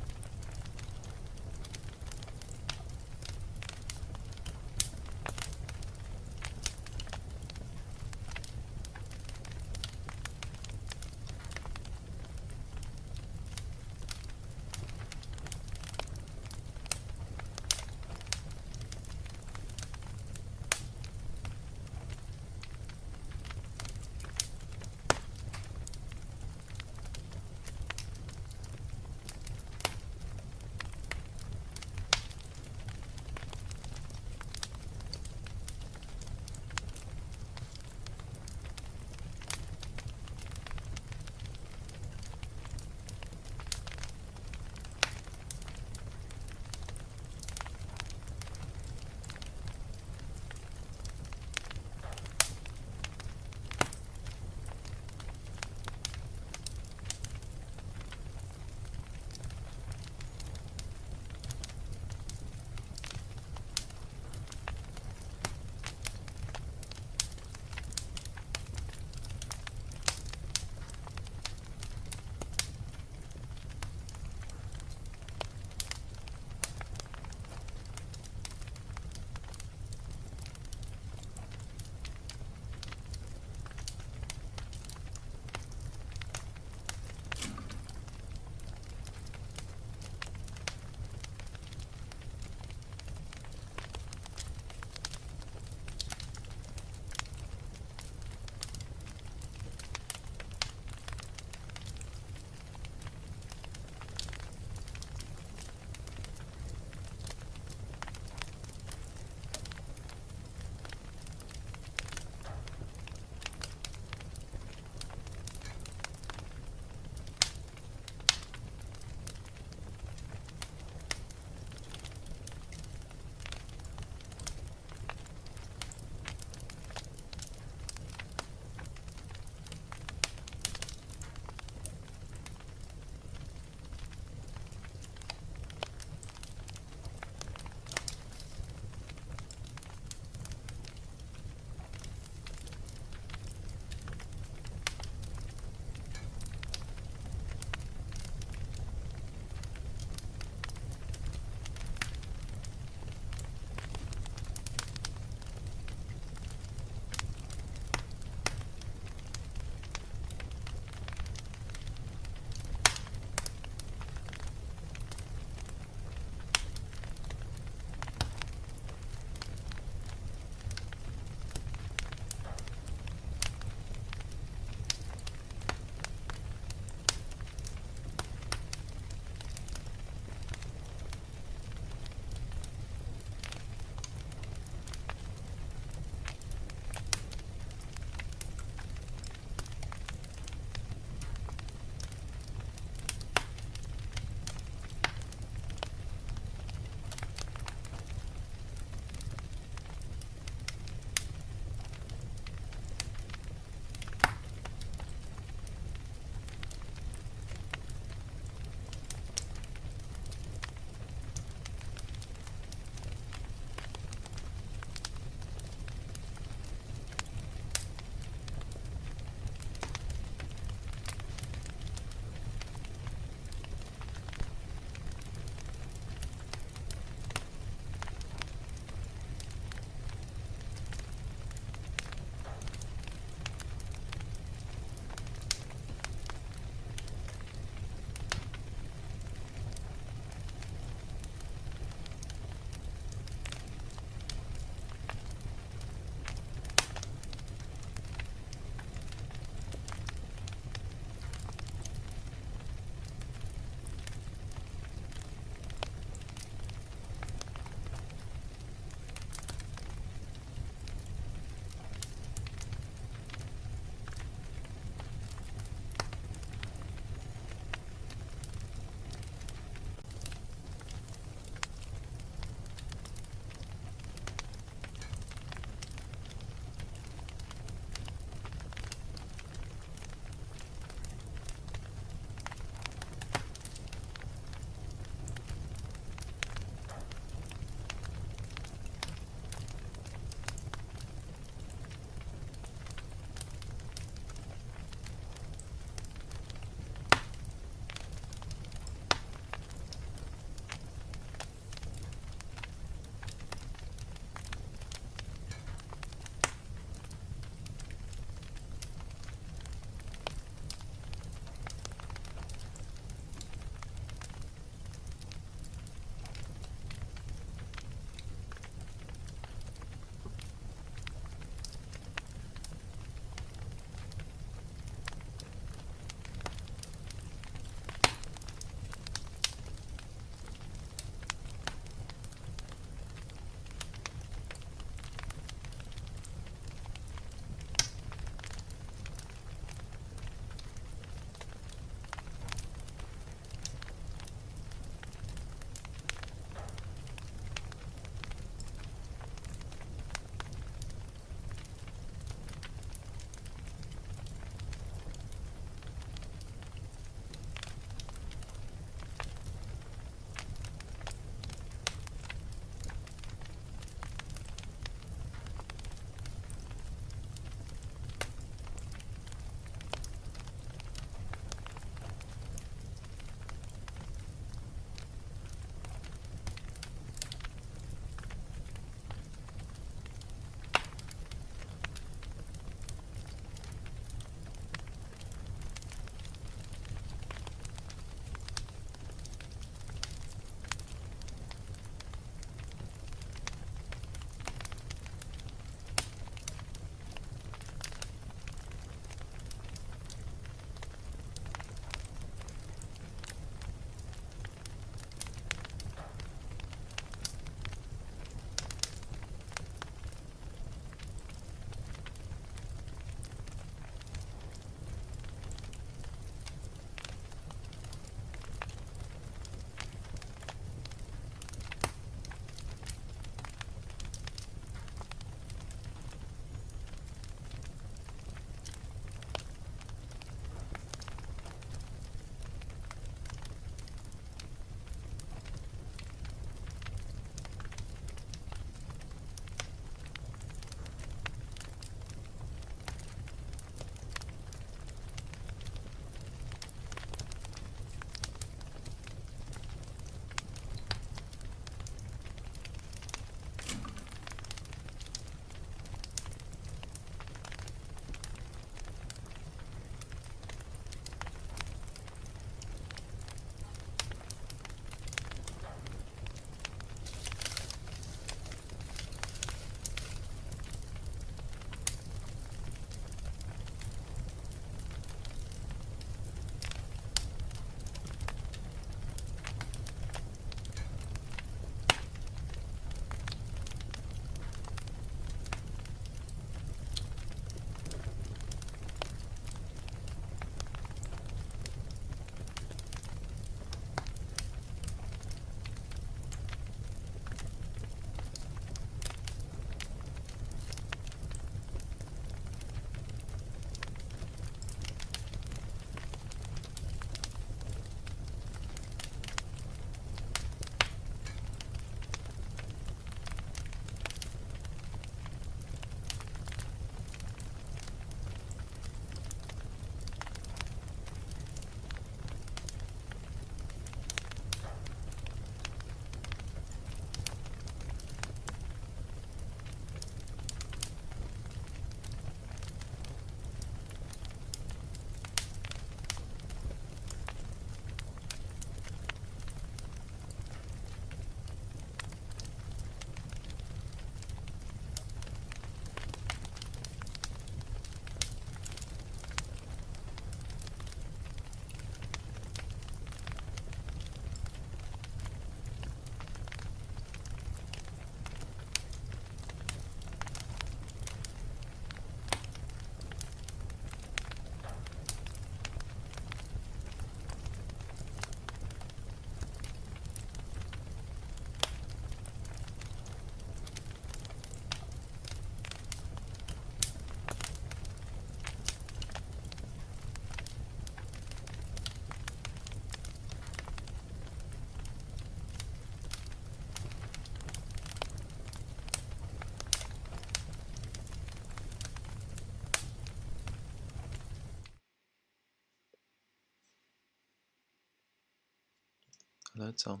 Hello, Tom.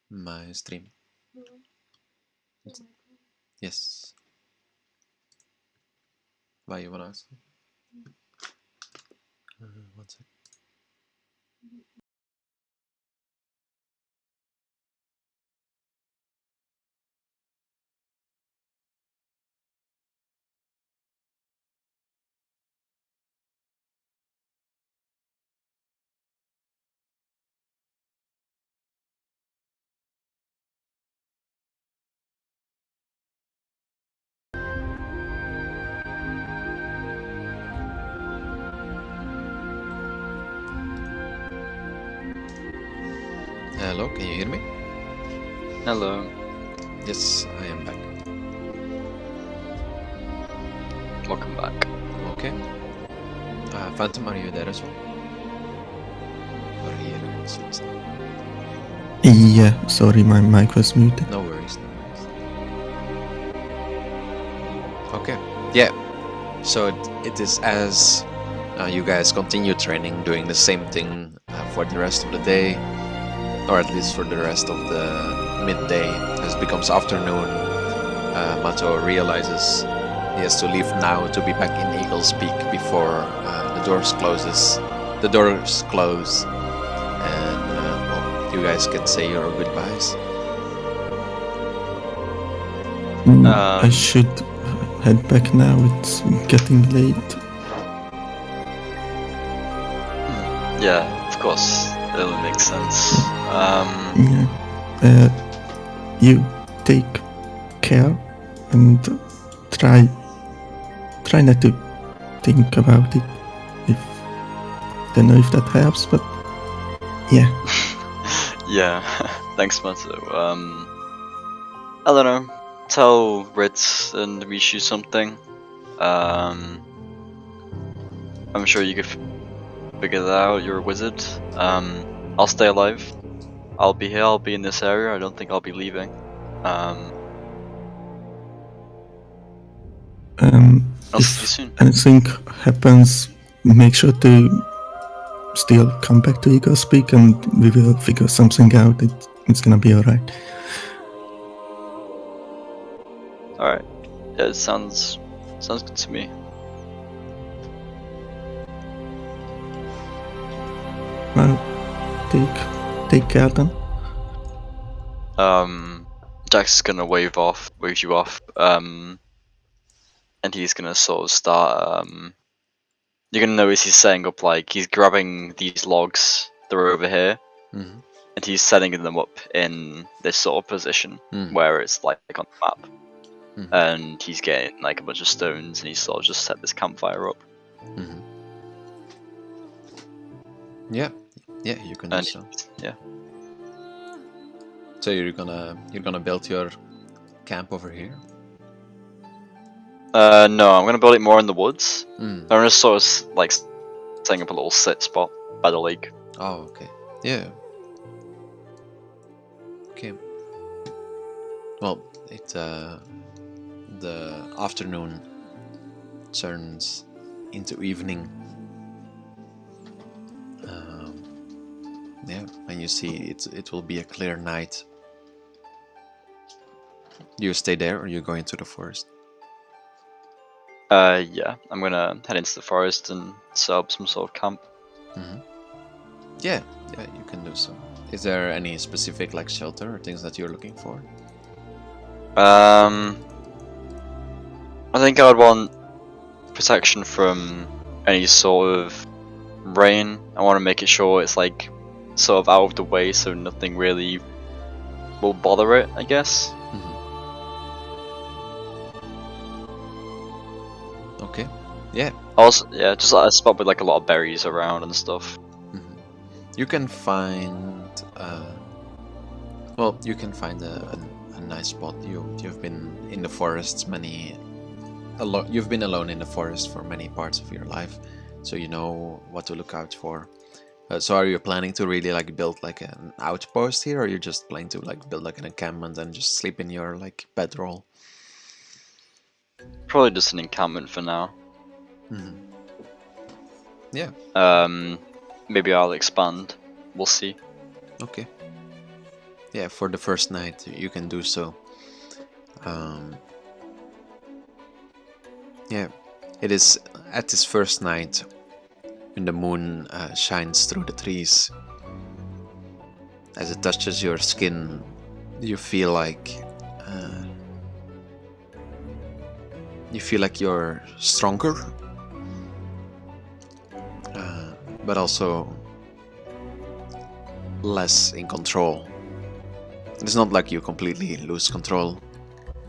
My stream. Yes. Why you wanna ask? One sec. Hello, can you hear me? Hello. Yes, I am back. Welcome back. Okay. Phantom, are you there as well? Or here? Yeah, sorry, my mic was muted. No worries, no worries. Okay. Yeah. So it is as you guys continue training, doing the same thing for the rest of the day, or at least for the rest of the midday. As it becomes afternoon, Mato realizes he has to leave now to be back in Eagle's Peak before the doors closes. The doors close, and well, you guys can say your goodbyes. I should head back now. It's getting late. Yeah, of course. It'll make sense. Yeah. You take care and try not to think about it. If don't know if that helps, but yeah. Yeah. Thanks, Mato. I don't know. Tell Ritz and Rishu something. I'm sure you could figure that out. You're a wizard. I'll stay alive. I'll be here. I'll be in this area. I don't think I'll be leaving. I'll see you If soon. anything happens, make sure to still come back to Eagle Speak and we will figure something out. It's gonna be alright. Alright. Yeah, it sounds good to me. Well, take care then. Jax is gonna wave you off, and he's gonna sort of start, you're gonna notice he's setting up, like, he's grabbing these logs that are over here, and he's setting them up in this sort of position, where it's, like, on the map. And he's getting, like, a bunch of stones, and he's sort of just set this campfire up. Yeah, you can do so. Yeah. So you're gonna build your camp over here? No, I'm gonna build it more in the woods. Mm. I'm just sort of, like, setting up a little sit spot by the lake. Oh, okay. Yeah. Okay. Well, the afternoon turns into evening. Yeah, and you see it will be a clear night. You stay there, or you go into the forest? Yeah, I'm gonna head into the forest and set up some sort of camp. Yeah, you can do so. Is there any specific, like, shelter or things that you're looking for? I think I would want protection from any sort of rain. I want to make it sure it's, like, sort of out of the way, so nothing really will bother it, I guess. Okay. Yeah. Also, yeah, just a spot with, like, a lot of berries around and stuff. You can find, well, you can find a nice spot. You've been in the forests you've been alone in the forest for many parts of your life, so you know what to look out for. So are you planning to really, like, build, like, an outpost here, or are you just planning to, like, build, like, an encampment and just sleep in your, like, bedroll? Probably just an encampment for now. Mhm. Yeah. Maybe I'll expand. We'll see. Okay. Yeah, for the first night you can do so. Yeah, it is at this first night when the moon shines through the trees. As it touches your skin, you feel like you're stronger, but also less in control. It's not like you completely lose control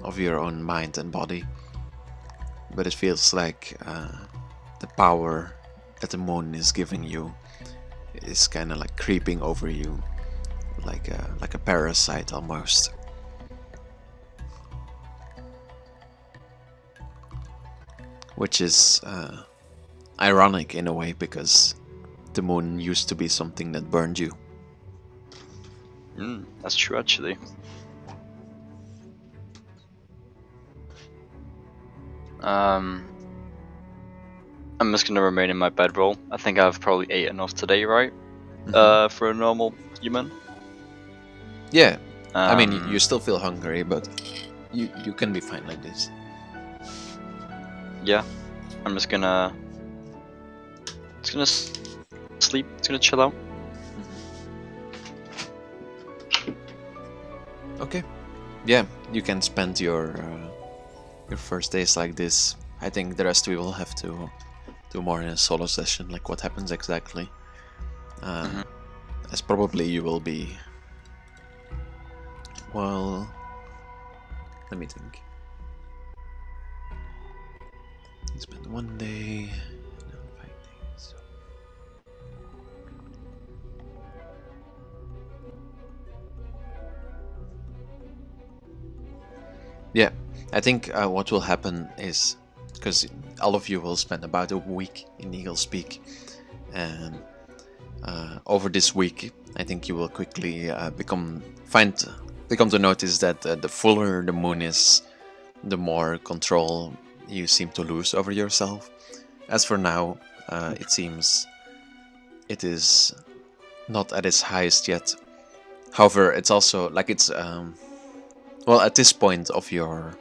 of your own mind and body, but it feels like the power that the moon is giving you is kind of like creeping over you, like a parasite almost. Which is ironic in a way, because the moon used to be something that burned you. That's true, actually. I'm just gonna remain in my bedroll. I think I've probably ate enough today, right? For a normal human. Yeah, I mean, you still feel hungry, but you can be fine like this. Yeah, I'm just gonna sleep. Just gonna chill out. Okay. Yeah, you can spend your first days like this. I think the rest we will have to do more in a solo session, like what happens exactly. As probably you will be. Well, let me think. You spend 1 day, no, 5 days. Yeah, I think what will happen is, because all of you will spend about a week in Eagle's Peak, and over this week, I think you will quickly become to notice that the fuller the moon is, the more control you seem to lose over yourself. As for now, it seems it is not at its highest yet. However, it's also like it's well, at this point of your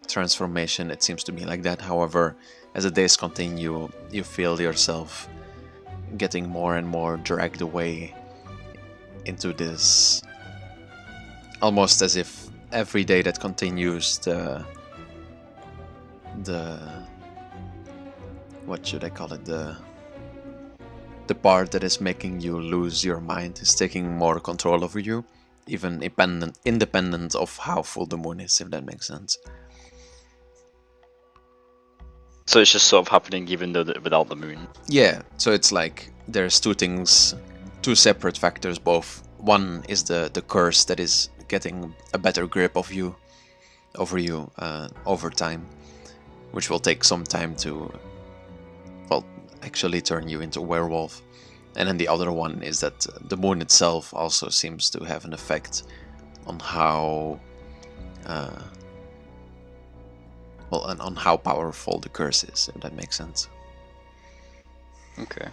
transformation, it seems to be like that. However, as the days continue, you feel yourself getting more and more dragged away into this, almost as if every day that continues, the what should I call it, the part that is making you lose your mind is taking more control over you, even independent of how full the moon is, if that makes sense. So it's just sort of happening even though without the moon. Yeah, so it's like there's two separate factors. Both one is the curse that is getting a better grip of you, over you, over time, which will take some time to, well, actually turn you into a werewolf. And then the other one is that the moon itself also seems to have an effect on how on how powerful the curse is, if that makes sense. Okay.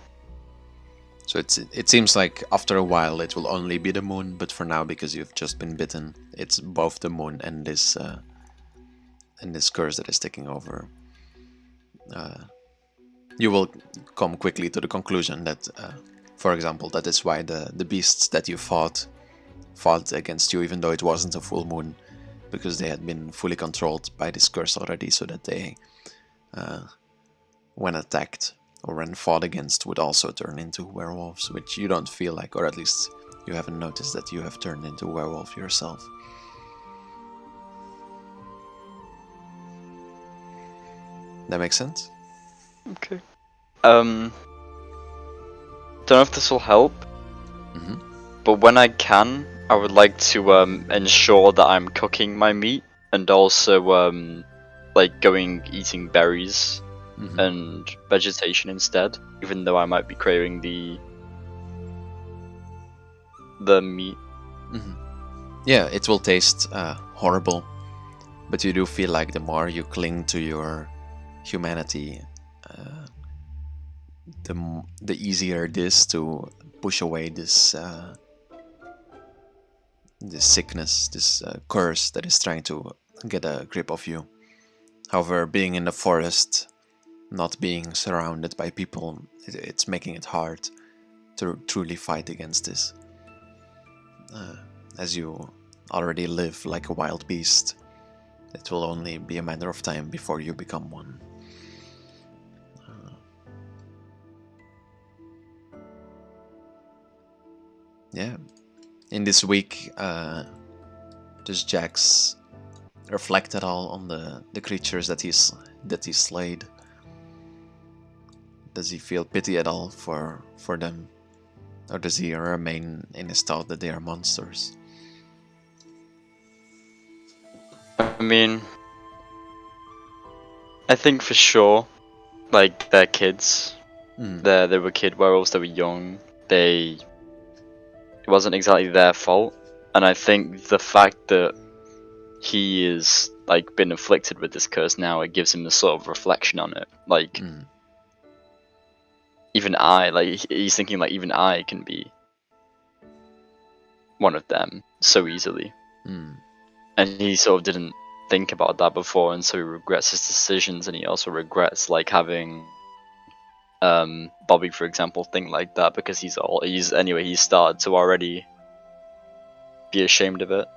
So it seems like after a while it will only be the moon, but for now, because you've just been bitten, it's both the moon and this curse that is taking over. You will come quickly to the conclusion that, for example, that is why the beasts that you fought against you, even though it wasn't a full moon, because they had been fully controlled by this curse already, so that they, when attacked or when fought against, would also turn into werewolves, which you don't feel like, or at least you haven't noticed that you have turned into a werewolf yourself. That makes sense? Okay. Don't know if this will help, but when I can, I would like to ensure that I'm cooking my meat and also like eating berries and vegetation instead, even though I might be craving the meat. Yeah, it will taste horrible, But you do feel like the more you cling to your humanity, the easier it is to push away this sickness, this curse that is trying to get a grip of you. However, being in the forest, not being surrounded by people, it's making it hard to truly fight against this. As you already live like a wild beast, it will only be a matter of time before you become one. Yeah. In this week, does Jax reflect at all on the creatures that he slayed? Does he feel pity at all for them? Or does he remain in his thought that they are monsters? I mean, I think for sure, like, they're kids. They were kid werewolves, they were young. It wasn't exactly their fault. And I think the fact that he is, like, been afflicted with this curse now, it gives him a sort of reflection on it. Like, even I, like, he's thinking, like, even I can be one of them so easily. And he sort of didn't think about that before, and so he regrets his decisions, and he also regrets, like, having Bobby, for example, think like that, because he started to already be ashamed of it.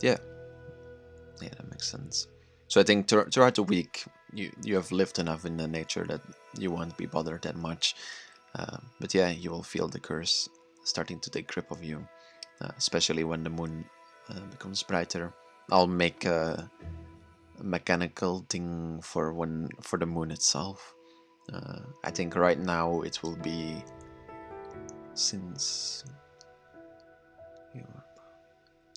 Yeah, that makes sense. So I think throughout the week, you have lived enough in the nature that you won't be bothered that much. But yeah, you will feel the curse starting to take grip of you, especially when the moon becomes brighter. I'll make a mechanical thing for the moon itself. I think right now it will be since.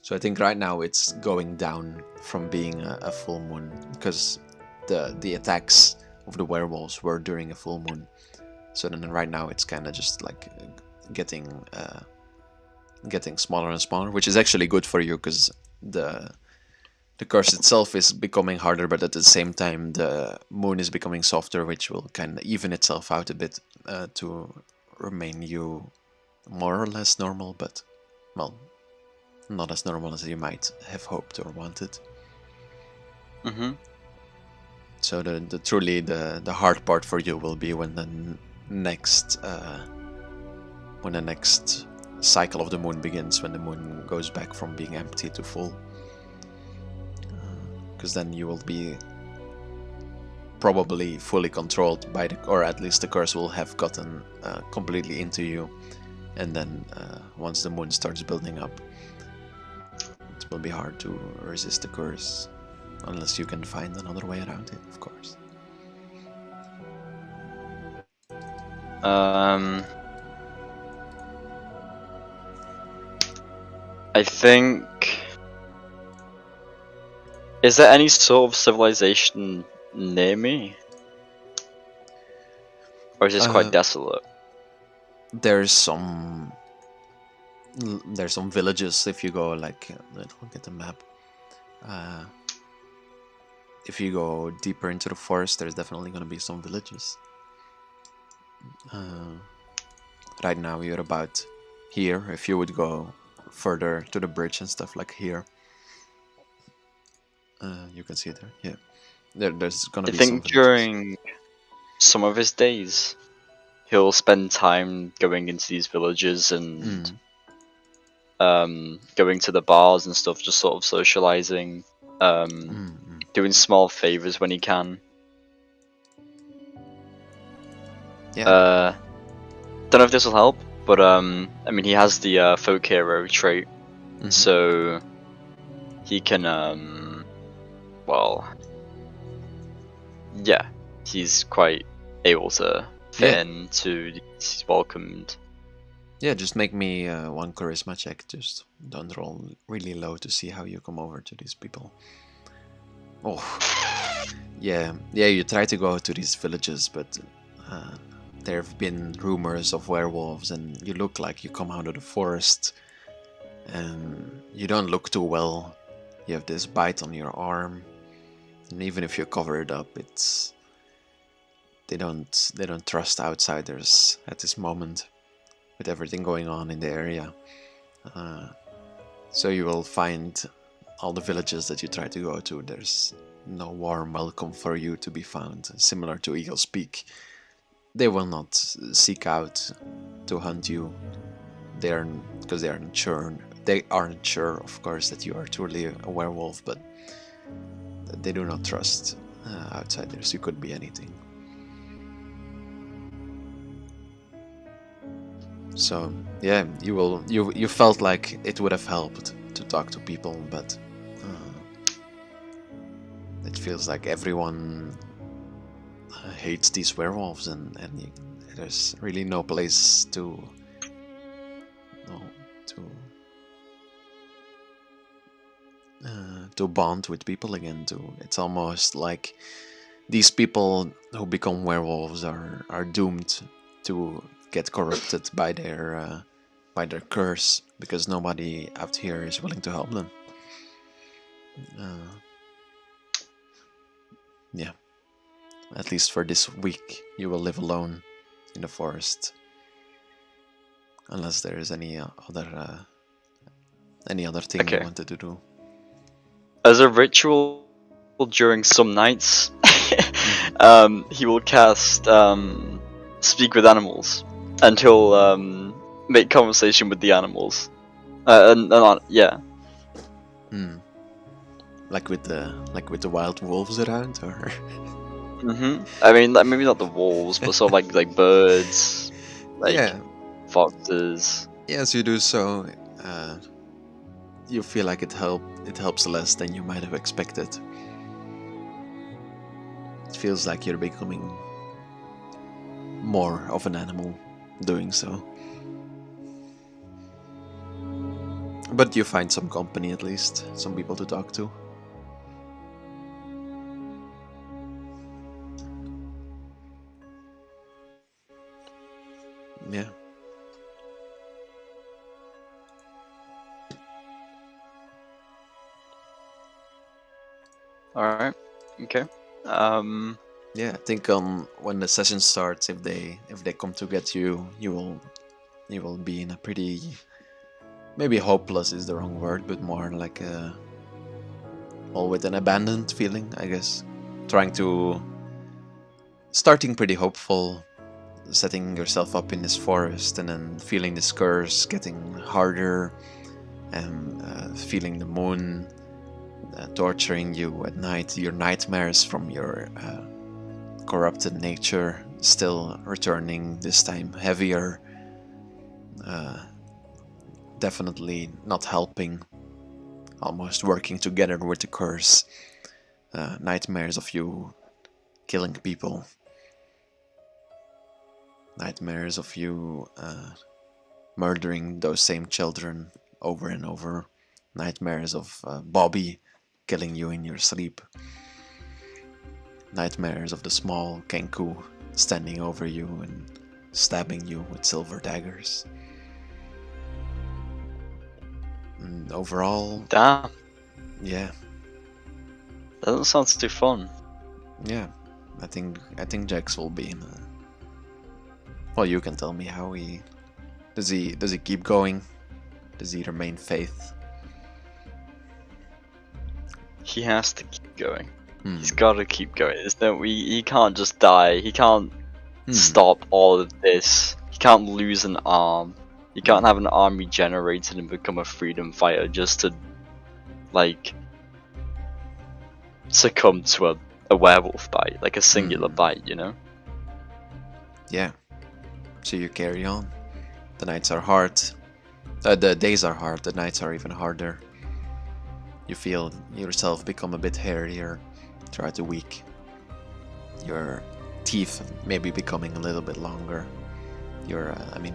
So I think right now it's going down from being a full moon, because the attacks of the werewolves were during a full moon. So then right now it's kind of just like getting smaller and smaller, which is actually good for you, because the curse itself is becoming harder, but at the same time the moon is becoming softer, which will kind of even itself out a bit to remain you more or less normal, but, well, not as normal as you might have hoped or wanted. So the truly the hard part for you will be when the next cycle of the moon begins, when the moon goes back from being empty to full, because then you will be probably fully controlled by or at least the curse will have gotten completely into you, and then once the moon starts building up, it will be hard to resist the curse, unless you can find another way around it, of course. I think... Is there any sort of civilization near me? Or is this quite desolate? There's some villages if you go, like, let's look at the map. If you go deeper into the forest, there's definitely going to be some villages. Right now you're about here. If you would go further to the bridge and stuff, like here, you can see it there. Yeah, there's gonna be some I think villages. during some of his days, he'll spend time going into these villages and going to the bars and stuff, just sort of socializing, doing small favors when he can. Yeah. Don't know if this will help, but I mean, he has the folk hero trait, so he can well, yeah, he's quite able to fit into. He's welcomed. Yeah, just make me one charisma check. Just don't roll really low to see how you come over to these people. Oh, yeah. You try to go to these villages, but there have been rumors of werewolves, and you look like you come out of the forest and you don't look too well. You have this bite on your arm, and even if you cover it up, they don't trust outsiders at this moment with everything going on in the area. So you will find all the villages that you try to go to, there's no warm welcome for you to be found. Similar to Eagle's Peak, they will not seek out to hunt you. Because they aren't sure, of course, that you are truly a werewolf, but they do not trust outsiders. You could be anything. So yeah, you felt like it would have helped to talk to people, but it feels like everyone hates these werewolves, and there's really no place to bond with people again. It's almost like these people who become werewolves are doomed to get corrupted by their curse, because nobody out here is willing to help them. Yeah, at least for this week, you will live alone in the forest, unless there is any other thing you wanted to do. As a ritual during some nights, he will cast Speak with Animals, and he'll make conversation with the animals. Yeah. Like with the wild wolves around, or? I mean, like, maybe not the wolves, but sort of like birds, like foxes. Yes, you do so. You feel like it helps less than you might have expected. It feels like you're becoming more of an animal doing so. But you find some company, at least some people to talk to. Yeah. Alright. Okay. Yeah, I think when the session starts, if they come to get you, you will be in a pretty, maybe hopeless is the wrong word, but more like with an abandoned feeling, I guess. Starting pretty hopeful, setting yourself up in this forest, and then feeling this curse getting harder, and feeling the moon torturing you at night, your nightmares from your corrupted nature still returning, this time heavier, definitely not helping, almost working together with the curse. Nightmares of you killing people, nightmares of you murdering those same children over and over, nightmares of Bobby killing you in your sleep, nightmares of the small Kenku standing over you and stabbing you with silver daggers. And overall, Damn. Yeah. That doesn't sound too fun. Yeah, I think Jax will be in well, you can tell me how he does he keep going? Does he remain faith? He has to keep going. He's gotta keep going. He can't just die. He can't stop all of this. He can't lose an arm. He can't have an arm regenerated and become a freedom fighter just to, like, succumb to a werewolf bite, like a singular bite, you know? Yeah. So you carry on. The nights are hard. The days are hard. The nights are even harder. You feel yourself become a bit hairier throughout the week. Your teeth maybe becoming a little bit longer. Your,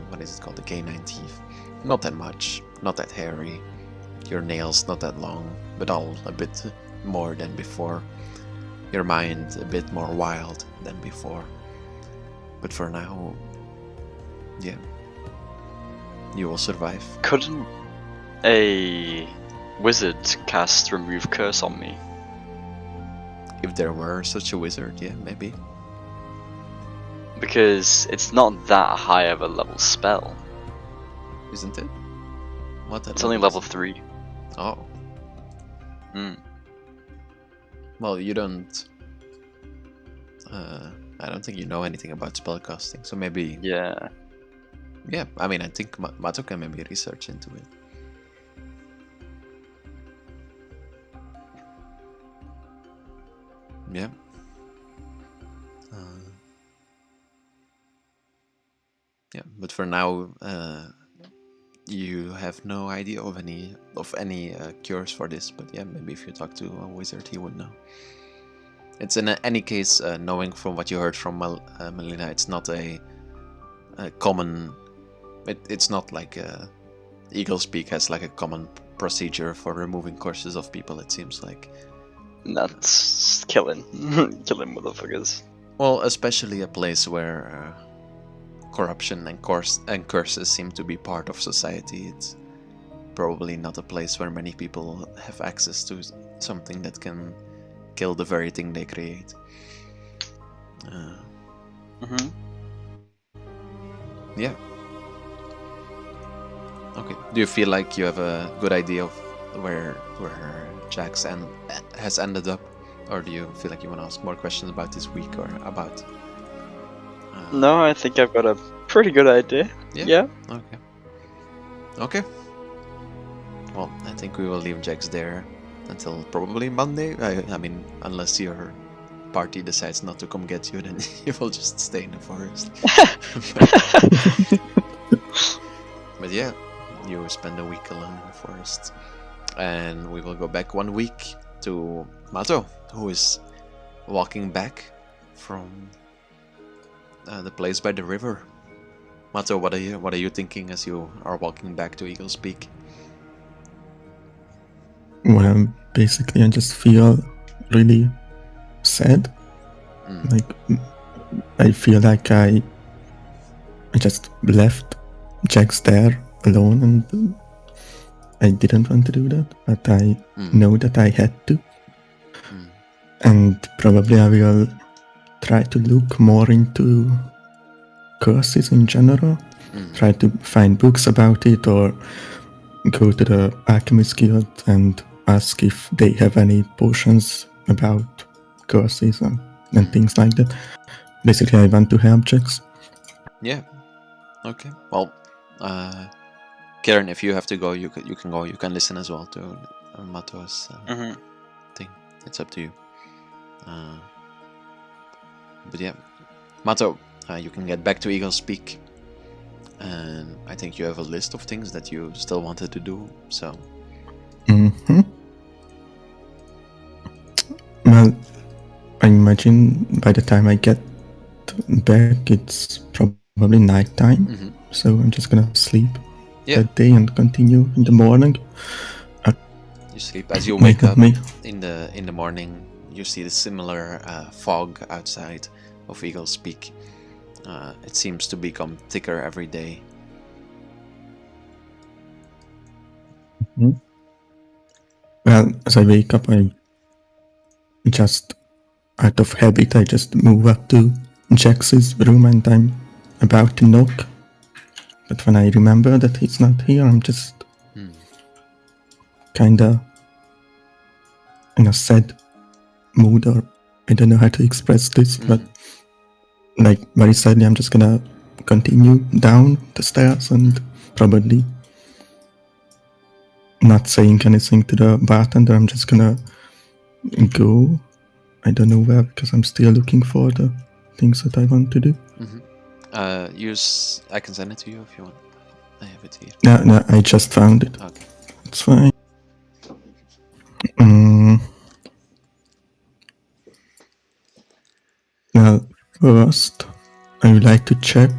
what is it called? The canine teeth. Not that much. Not that hairy. Your nails not that long, but all a bit more than before. Your mind a bit more wild than before. But for now, yeah, you will survive. Couldn't a wizard cast remove curse on me? If there were such a wizard, yeah, maybe. Because it's not that high of a level spell. Isn't it? What? It's only level 3. Oh. Hmm. Well, you don't. I don't think you know anything about spellcasting, so maybe. Yeah. Yeah, I mean, I think Mato can maybe research into it. Yeah. Yeah, but for now, you have no idea of any cures for this. But yeah, maybe if you talk to a wizard, he would know. It's in any case, knowing from what you heard from Melina, it's not a common. It's not like Eagle's Peak has like a common procedure for removing curses of people. It seems like. That's killing, killing motherfuckers. Well, especially a place where corruption and curses seem to be part of society. It's probably not a place where many people have access to something that can kill the very thing they create. Yeah. Okay. Do you feel like you have a good idea of where Jax has ended up, or do you feel like you want to ask more questions about this week or about? No, I think I've got a pretty good idea. Yeah. Okay. Okay. Well, I think we will leave Jax there until probably Monday. I mean, unless your party decides not to come get you, then you will just stay in the forest. But yeah, you spend a week alone in the forest. And we will go back 1 week to Mato, who is walking back from the place by the river. Mato, what are you thinking as you are walking back to Eagle's Peak? Well, basically, I just feel really sad. Like, I feel like I just left Jax there alone, and I didn't want to do that, but I know that I had to. And probably I will try to look more into curses in general, try to find books about it, or go to the Alchemist Guild and ask if they have any potions about curses and things like that. Basically, I want to help Jax. Yeah. Okay. Well, Karen, if you have to go, you can go. You can listen as well to Mato's thing. It's up to you. But yeah, Mato, you can get back to Eagle's Peak, and I think you have a list of things that you still wanted to do. So. Well, I imagine by the time I get back, it's probably nighttime. So I'm just gonna sleep that day and continue in the morning. You sleep as you wake up in the morning. You see the similar fog outside of Eagle's Peak. It seems to become thicker every day. Well, as I wake up, I just, out of habit, I just move up to Jax's room and I'm about to knock. But when I remember that he's not here, I'm just kinda in a sad mood, or I don't know how to express this, but like very sadly I'm just gonna continue down the stairs and probably not saying anything to the bartender. I'm just gonna go, I don't know where, because I'm still looking for the things that I want to do. I can send it to you if you want. I have it here. No, I just found it. Okay. It's fine. Well, first, I would like to check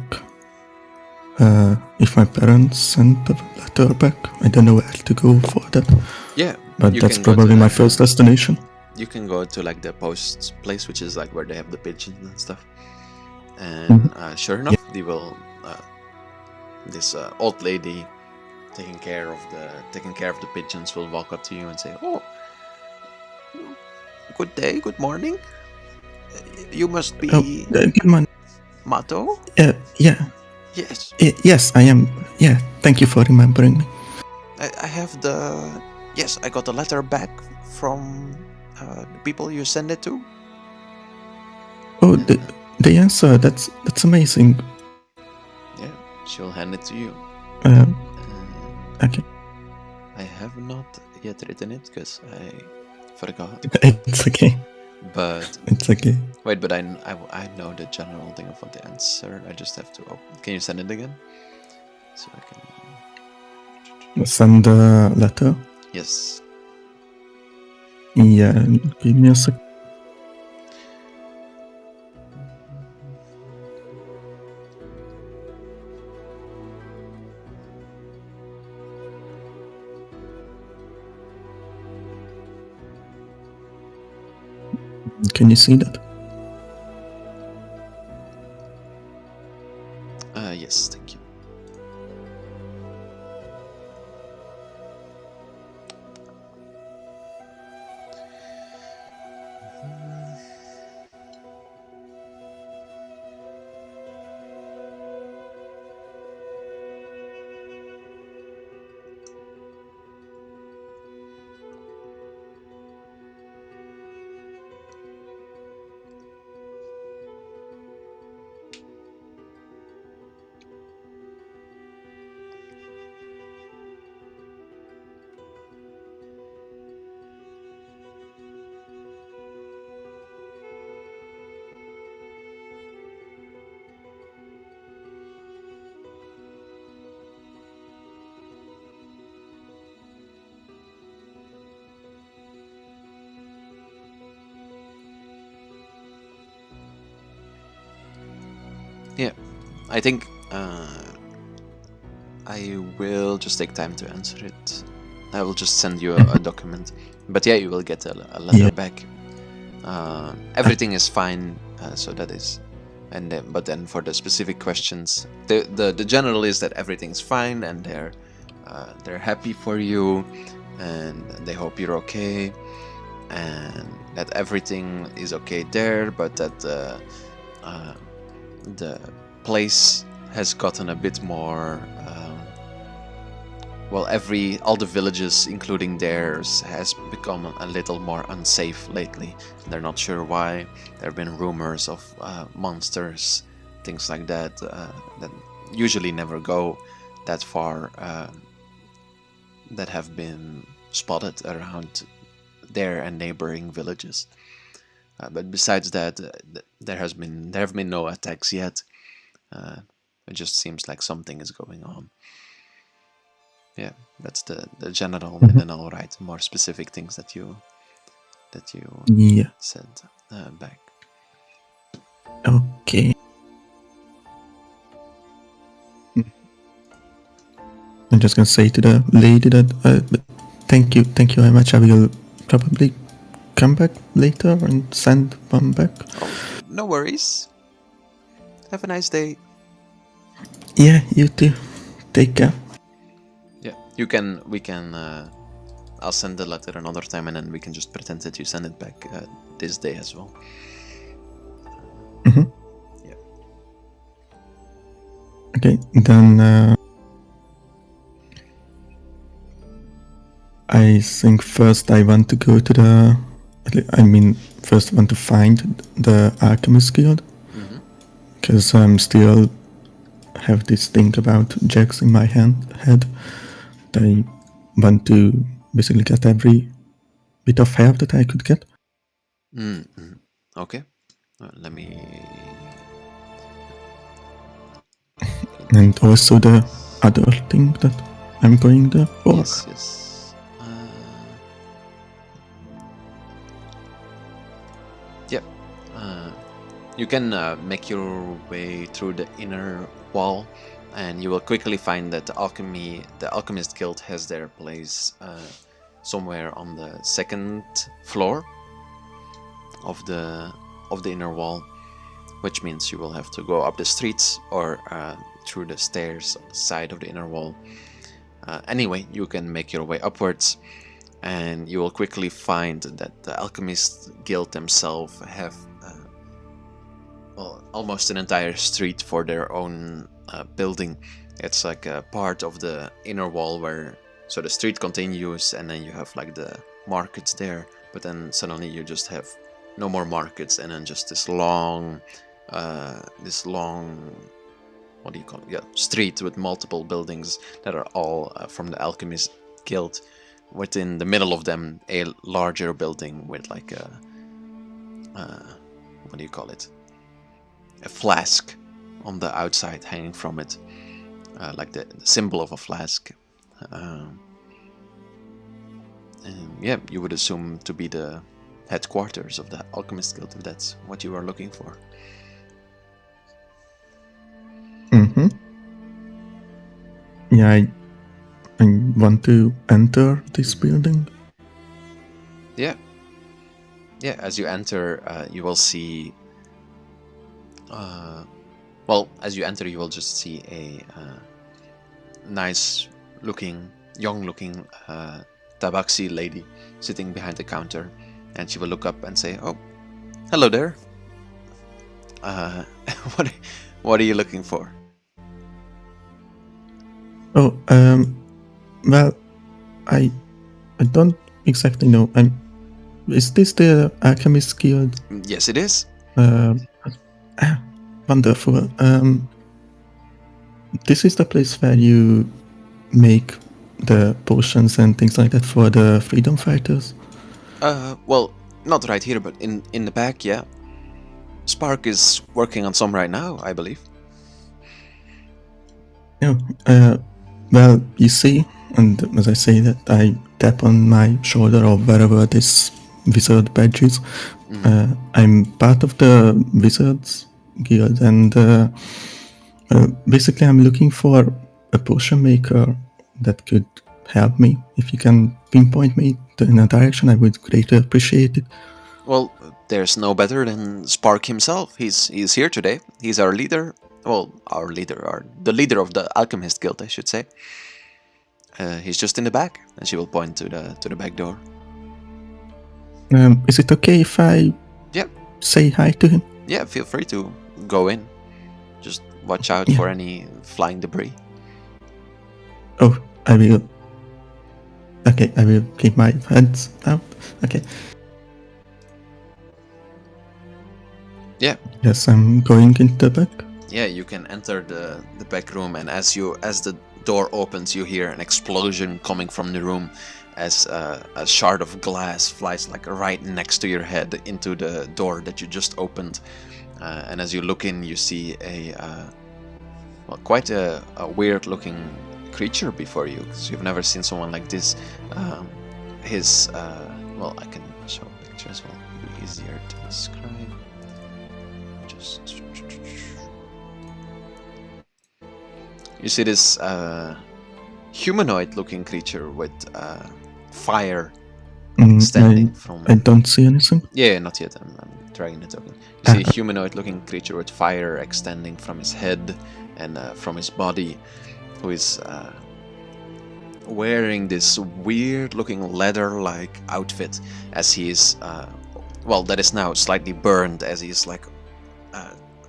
if my parents sent a letter back. I don't know where to go for that. Yeah. But that's probably my first destination. You can go to like the post place, which is like where they have the pigeons and stuff. And sure enough, they will. This old lady taking care of the pigeons will walk up to you and say, "Oh, good day, good morning. You must Oh, be good morning. Mato." Yeah. Yes, Yes, I am. Yeah, thank you for remembering me. I have the. Yes, I got a letter back from the people you send it to. Oh, And, the answer. That's amazing. yeah, she'll hand it to you. Uh, And okay. I have not yet written it because I forgot. It's okay. But It's okay. wait, but I know the general thing of what the answer. I just have to open. Can you send it again? So I can. Send a letter. Yes. Yeah, give me a sec. Can you see that? Yes, thank you. Yeah, I think I will just take time to answer it. I will just send you a document. But yeah, you will get a letter Yeah. back. Everything is fine, so that is. And then, but then for the specific questions, the general is that everything's fine and they're happy for you, and they hope you're okay, and that everything is okay there, but that the place has gotten a bit more. Well, all the villages, including theirs, has become a little more unsafe lately. They're not sure why. There have been rumors of monsters, things like that, that usually never go that far, that have been spotted around there and neighboring villages. But besides that, there have been no attacks yet. It just seems like something is going on. Yeah, that's the general, and then I'll write more specific things that you Yeah. said back. Okay. I'm just gonna say to the lady that thank you very much. I will probably come back later and send one back. Oh, no worries. Have a nice day. Yeah, you too. Take care. Yeah, we can. I'll send the letter another time, and then we can just pretend that you send it back this day as well. Mm-hmm. Yeah. Okay, then I think first I want to go to the. I mean, first I want to find the Alchemist Guild, because I'm still have this thing about Jax in my head. I want to basically get every bit of help that I could get. Mm-hmm. Okay. Let me. And also the other thing that I'm going there for. Yes, yes. Yep. You can make your way through the inner wall, and you will quickly find that the Alchemist Guild has their place somewhere on the second floor of the inner wall, which means you will have to go up the streets or through the stairs side of the inner wall. Anyway, you can make your way upwards, and you will quickly find that the Alchemist Guild themselves have well, almost an entire street for their own building. It's like a part of the inner wall where, so the street continues, and then you have like the markets there, but then suddenly you just have no more markets, and then just this long, what do you call it? Yeah, street with multiple buildings that are all from the Alchemist Guild. Within the middle of them, a larger building with like a, what do you call it? A flask on the outside hanging from it, like the symbol of a flask. And yeah, you would assume to be the headquarters of the Alchemist Guild if that's what you are looking for. Mm-hmm. Yeah, I want to enter this building. Yeah. Yeah, as you enter, you will see. Well, as you enter, you will just see a nice-looking, young-looking tabaxi lady sitting behind the counter, and she will look up and say, "Oh, hello there. What are you looking for?" Oh, well, I don't exactly know. Is this the Alchemist Guild? Yes, it is. Wonderful. This is the place where you make the potions and things like that for the freedom fighters. Well, not right here, but in the back, yeah. Spark is working on some right now, I believe. Oh, well, you see, and as I say that, I tap on my shoulder or wherever this wizard badge is. I'm part of the Wizards Guild, and basically I'm looking for a potion maker that could help me. If you can pinpoint me in a direction, I would greatly appreciate it. Well, there's no better than Spark himself. He's here today. He's our leader. Well, the leader of the Alchemist Guild, I should say. He's just in the back, and she will point to the back door. Is it okay if I say hi to him? Yeah, feel free to go in. Just watch out for any flying debris. Oh, I will. Okay, I will keep my hands out. Okay. Yeah. Yes, I'm going into the back. Yeah, you can enter the back room, and as the door opens, you hear an explosion coming from the room as a shard of glass flies like right next to your head into the door that you just opened. And as you look in, you see quite a weird-looking creature before you, because you've never seen someone like this. Well, I can show a picture as well. It'll be easier to describe. You see this humanoid-looking creature with fire extending from. I don't see anything. Yeah, not yet. I'm dragging it open. You see a humanoid-looking creature with fire extending from his head and from his body, who is wearing this weird-looking leather-like outfit, as he is, that is now slightly burned, as he is like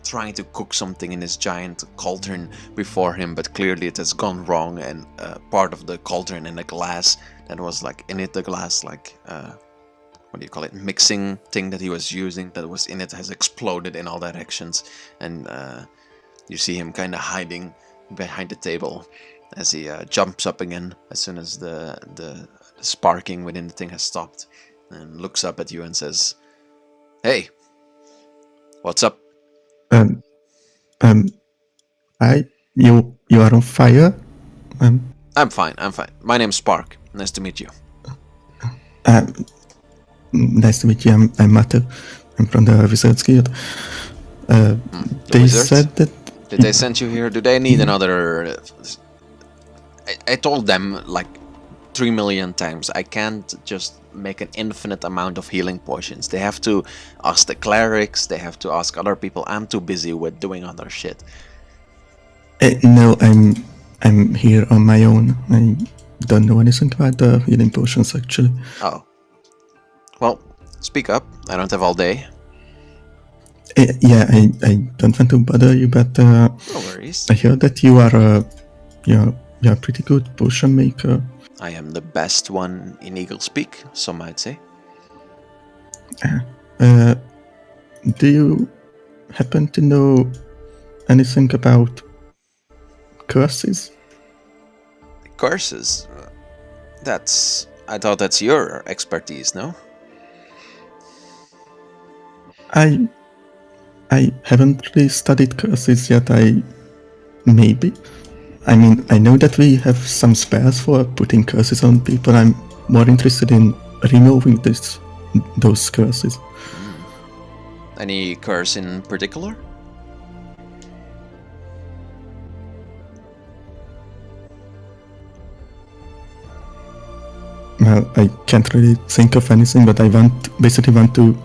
trying to cook something in his giant cauldron before him, but clearly it has gone wrong, and part of the cauldron and the glass that was like in it, the glass like what do you call it, mixing thing that he was using that was in it has exploded in all directions, and you see him kind of hiding behind the table as he jumps up again as soon as the sparking within the thing has stopped, and looks up at you and says, "Hey, what's up?" You are on fire. I'm fine. My name's Spark. Nice to meet you. Nice to meet you. I'm Mato. I'm from the Wizards Guild. They Wizards? said that. Did they send you here? Do they need another? I told them like 3 million times. I can't just make an infinite amount of healing potions. They have to ask the clerics. They have to ask other people. I'm too busy with doing other shit. No, I'm here on my own. I don't know anything about the healing potions actually. Oh. Well, speak up. I don't have all day. Yeah, I don't want to bother you, but No worries. I heard that you are you're a pretty good potion maker. I am the best one in Eagle Speak, some might say. Do you happen to know anything about curses? Curses? I thought that's your expertise, no? I haven't really studied curses yet. Maybe. I mean, I know that we have some spells for putting curses on people. I'm more interested in removing those curses. Any curse in particular? Well, I can't really think of anything, but I basically want to.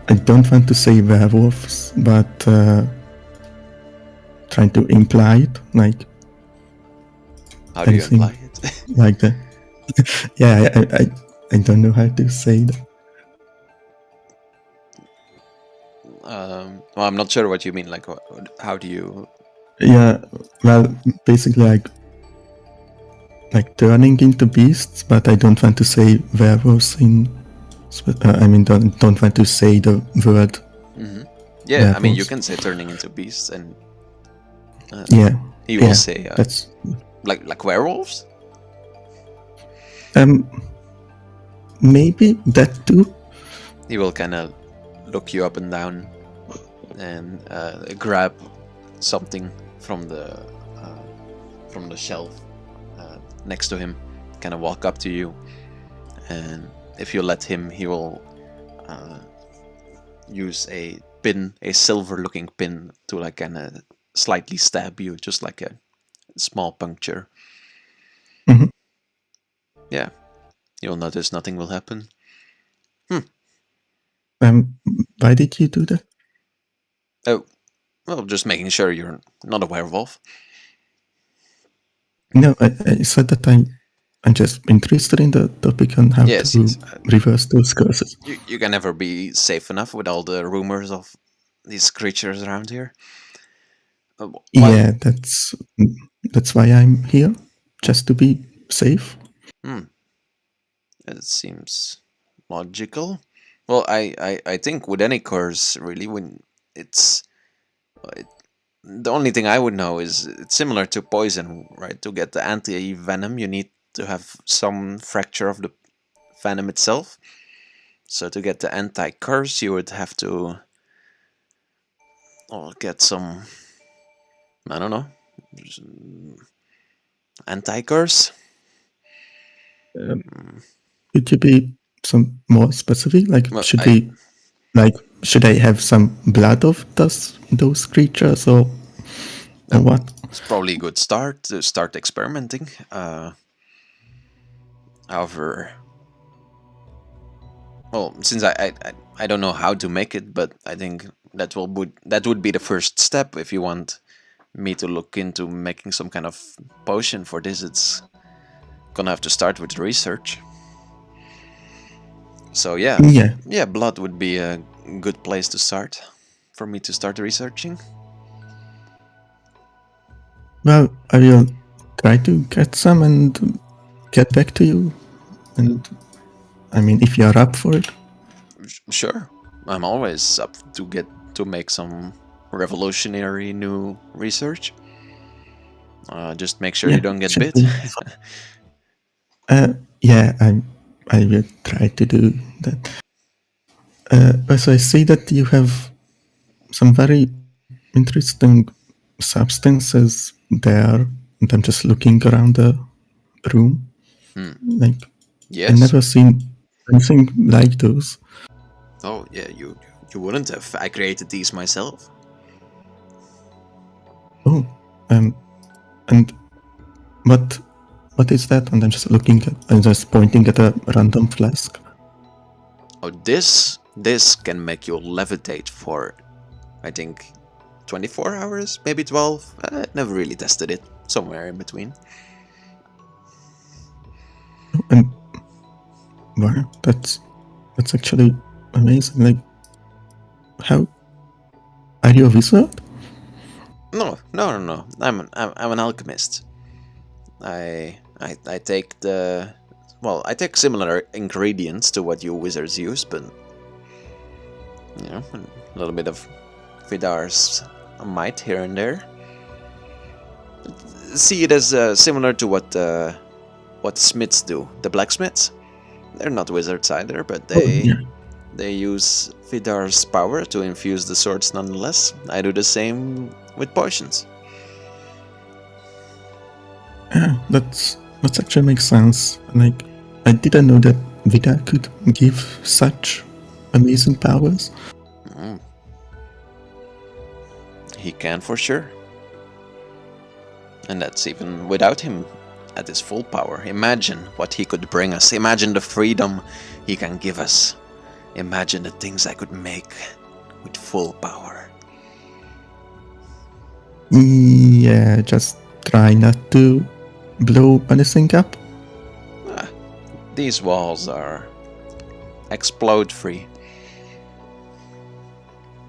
I don't want to say werewolves, but trying to imply it, like. How do you anything imply it? like that. Yeah, I don't know how to say that. Well, I'm not sure what you mean. Like, how do you? Yeah, well, basically like turning into beasts, but I don't want to say werewolves in. I mean, don't want to say the word. Mm-hmm. Yeah, I mean, you werewolves. can say turning into beasts, and Yeah, he will say that's like werewolves. Maybe that too. He will kind of look you up and down, and grab something from the shelf next to him. Kind of walk up to you, and if you let him, he will use a pin, a silver-looking pin, to like kind of slightly stab you, just like a small puncture. Mhm. Yeah, you'll notice nothing will happen. Why did you do that? Oh, well, just making sure you're not a werewolf. No, I said that I'm just interested in the topic on how Yes, to yes. reverse those curses. You can never be safe enough with all the rumors of these creatures around here. Yeah, that's why I'm here, just to be safe. It seems logical. Well, I think with any curse, really, when it's it, the only thing I would know is it's similar to poison, right? To get the anti-venom, you need to have some fracture of the venom itself. So to get the anti-curse, you would have to get some, I don't know, anti-curse. Could you be some more specific? Like, Well, should I have some blood of those creatures or what? it's probably a good start to start experimenting. However, well, since I don't know how to make it, but I think that would be the first step if you want me to look into making some kind of potion for this. It's gonna have to start with research. So yeah, blood would be a good place to start for me to start researching. Well, I will try to get some and get back to you. And I mean, if you're up for it. Sure, I'm always up to make some revolutionary new research. Just make sure you don't get should bit. be fun. Yeah, I will try to do that. Also, I see that you have some very interesting substances there, and I'm just looking around the room. Like, I Yes. never seen anything like those. Oh yeah, you wouldn't have. I created these myself. Oh, and what is that? And I'm just pointing at a random flask. Oh, this can make you levitate for, I think, 24 hours, maybe 12. I never really tested it. Somewhere in between. And wow, that's actually amazing. Like, how are you a wizard? No. I'm an alchemist. I take I take similar ingredients to what you wizards use, but you know, a little bit of Vidar's might here and there. See it as similar to what smiths do. The blacksmiths, they're not wizards either, but they use Vidar's power to infuse the swords nonetheless. I do the same with potions. Yeah, that actually makes sense. Like, I didn't know that Vidar could give such amazing powers. He can for sure. And that's even without him at his full power. Imagine what he could bring us. Imagine the freedom he can give us. Imagine the things I could make with full power. Yeah, just try not to blow anything up. These walls are explode free.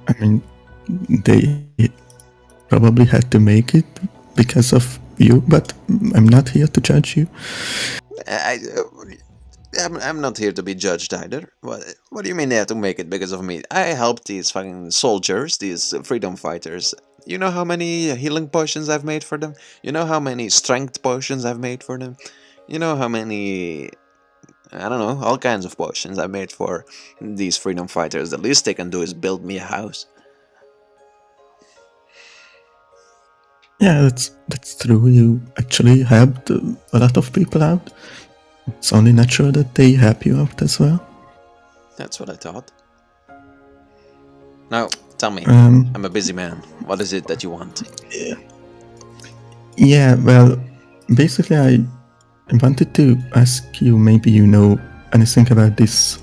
I mean, they probably had to make it because of you, but I'm not here to judge you. I'm not here to be judged either. What do you mean they had to make it because of me? I helped these fucking soldiers, these freedom fighters. You know how many healing potions I've made for them? You know how many strength potions I've made for them? You know how many... I don't know, all kinds of potions I made for these freedom fighters. The least they can do is build me a house. Yeah, that's true. You actually helped a lot of people out. It's only natural that they help you out as well. That's what I thought. Now, tell me, I'm a busy man. What is it that you want? Yeah, well, basically I wanted to ask you, maybe you know anything about this.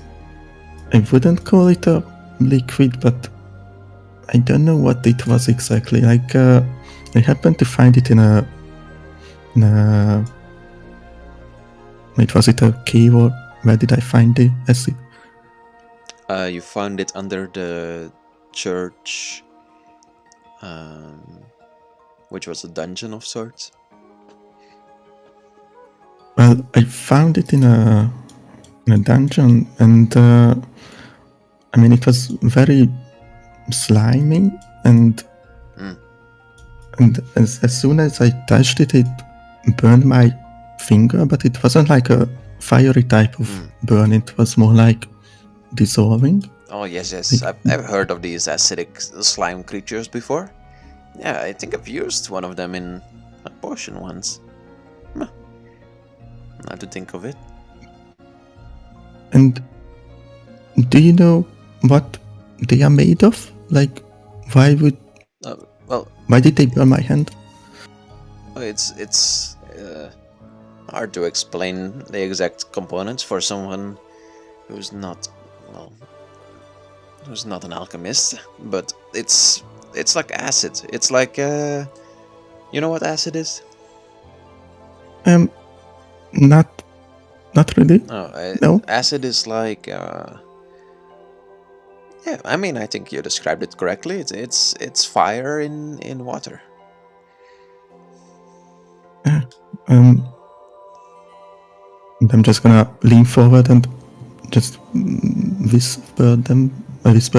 I wouldn't call it a liquid, but I don't know what it was exactly. Like, I happened to find it in a wait, was it a cave, or where did I find the acid? You found it under the church, which was a dungeon of sorts. Well, I found it in a dungeon, and I mean, it was very slimy, and as soon as I touched it, it burned my finger, but it wasn't like a fiery type of burn. It was more like dissolving. Oh yes, I've heard of these acidic slime creatures before. Yeah, I think I've used one of them in a potion once. Now to think of it. And do you know what they are made of? Like, why did they burn my hand? It's hard to explain the exact components for someone who's not an alchemist, but it's like acid. It's like you know what acid is? Not really. No. Acid is like yeah, I mean, I think you described it correctly. It's fire in water. And I'm just gonna lean forward and just whisper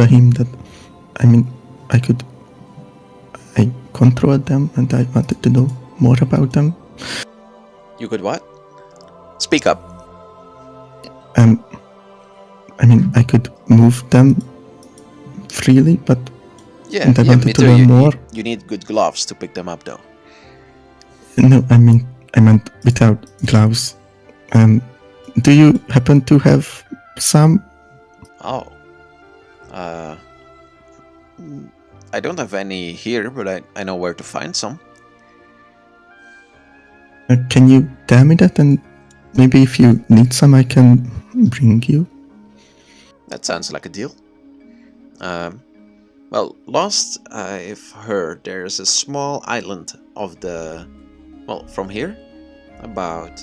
him that, I mean, I controlled them, and I wanted to know more about them. You could what? Speak up. I mean, I could move them freely, but yeah, I wanted to learn more. You need good gloves to pick them up, though. No, I meant without gloves. Do you happen to have some? Oh. I don't have any here, but I know where to find some. Can you tell me that, and maybe if you need some, I can bring you? That sounds like a deal. Well, Well, Lost, I've heard there's a small island of the... Well, from here, about...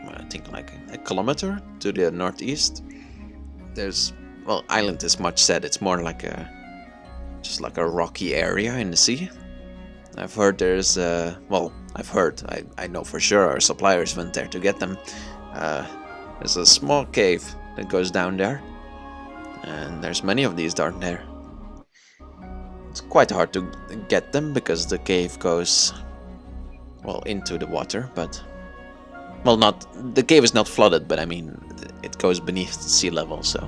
I think like a kilometer to the northeast. There's... Well, island is much said. It's more like a... Just like a rocky area in the sea. I've heard there's... Well, I've heard. I know for sure our suppliers went there to get them. There's a small cave that goes down there. And there's many of these down there. It's quite hard to get them because the cave goes, well, into the water, but... Well, not... The cave is not flooded, but I mean, it goes beneath sea level, so...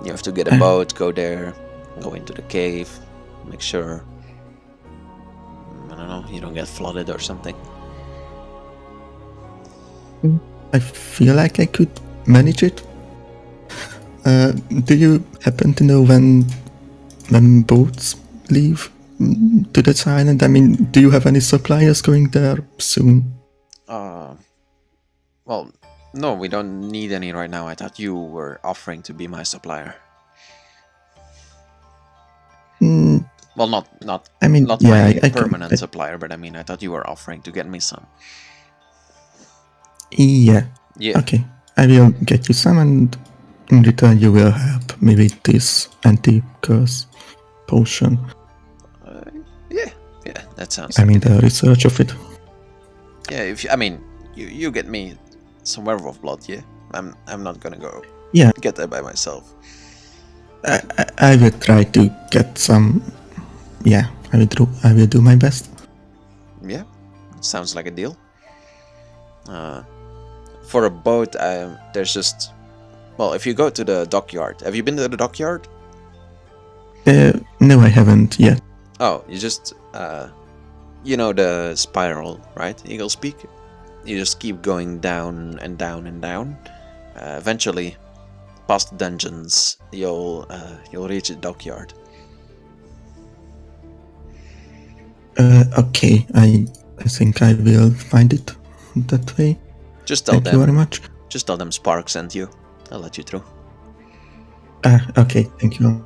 You have to get a boat, go there, go into the cave, make sure... I don't know, you don't get flooded or something. I feel like I could manage it. Do you happen to know when boats leave to that island? I mean, do you have any suppliers going there soon? Well, no, we don't need any right now. I thought you were offering to be my supplier. Well, not I mean, not yeah, my I permanent supplier, but I mean, I thought you were offering to get me some. Yeah. Yeah. Okay, I will get you some, and in return you will have maybe this anti-curse potion. Yeah, that sounds. I mean, the research of it. Yeah, if I mean, you get me some werewolf blood. Yeah, I'm not gonna go. Yeah. Get that by myself. I will try to get some. Yeah, I will do my best. Yeah, sounds like a deal. For a boat, there's just... Well, if you go to the dockyard... Have you been to the dockyard? No, I haven't yet. Oh, you just... you know the spiral, right? Eagle's Peak? You just keep going down and down and down. Eventually, past the dungeons, you'll reach the dockyard. Okay, I think I will find it that way. Just tell Thank them. you very much. Just tell them Spark sent you. I'll let you through. Okay, thank you.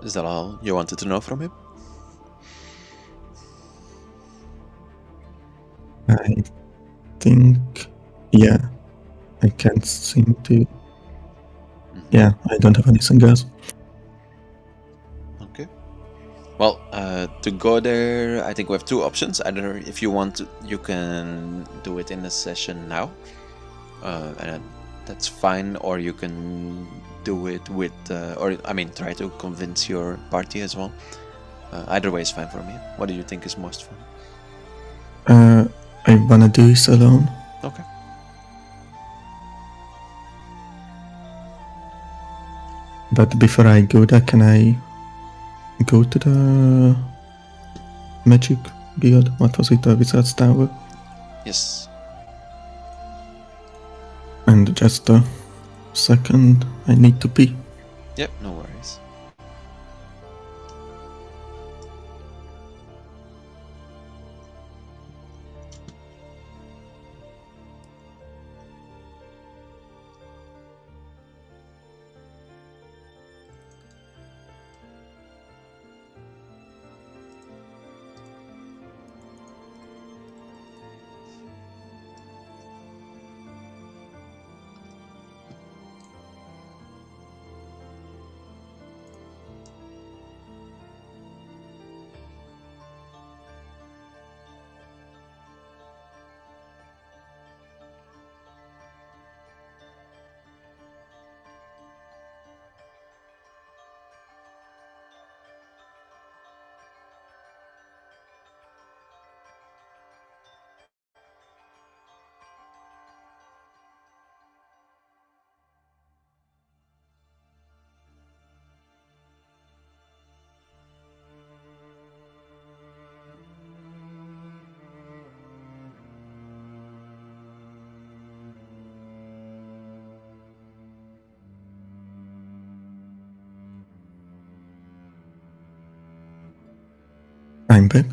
Is that all you wanted to know from him? I think, yeah, I can't seem to. Yeah, I don't have anything else. Okay. Well, to go there, I think we have two options. Either if you want to, you can do it in the session now, and that's fine, or you can do it with, or I mean, try to convince your party as well. Either way is fine for me. What do you think is most fun? I wanna do this alone. Okay. But before I go there, can I go to the magic guild? What was it, the Wizard's Tower? Yes. And just a second, I need to pee. Yep, no worries. I'm back.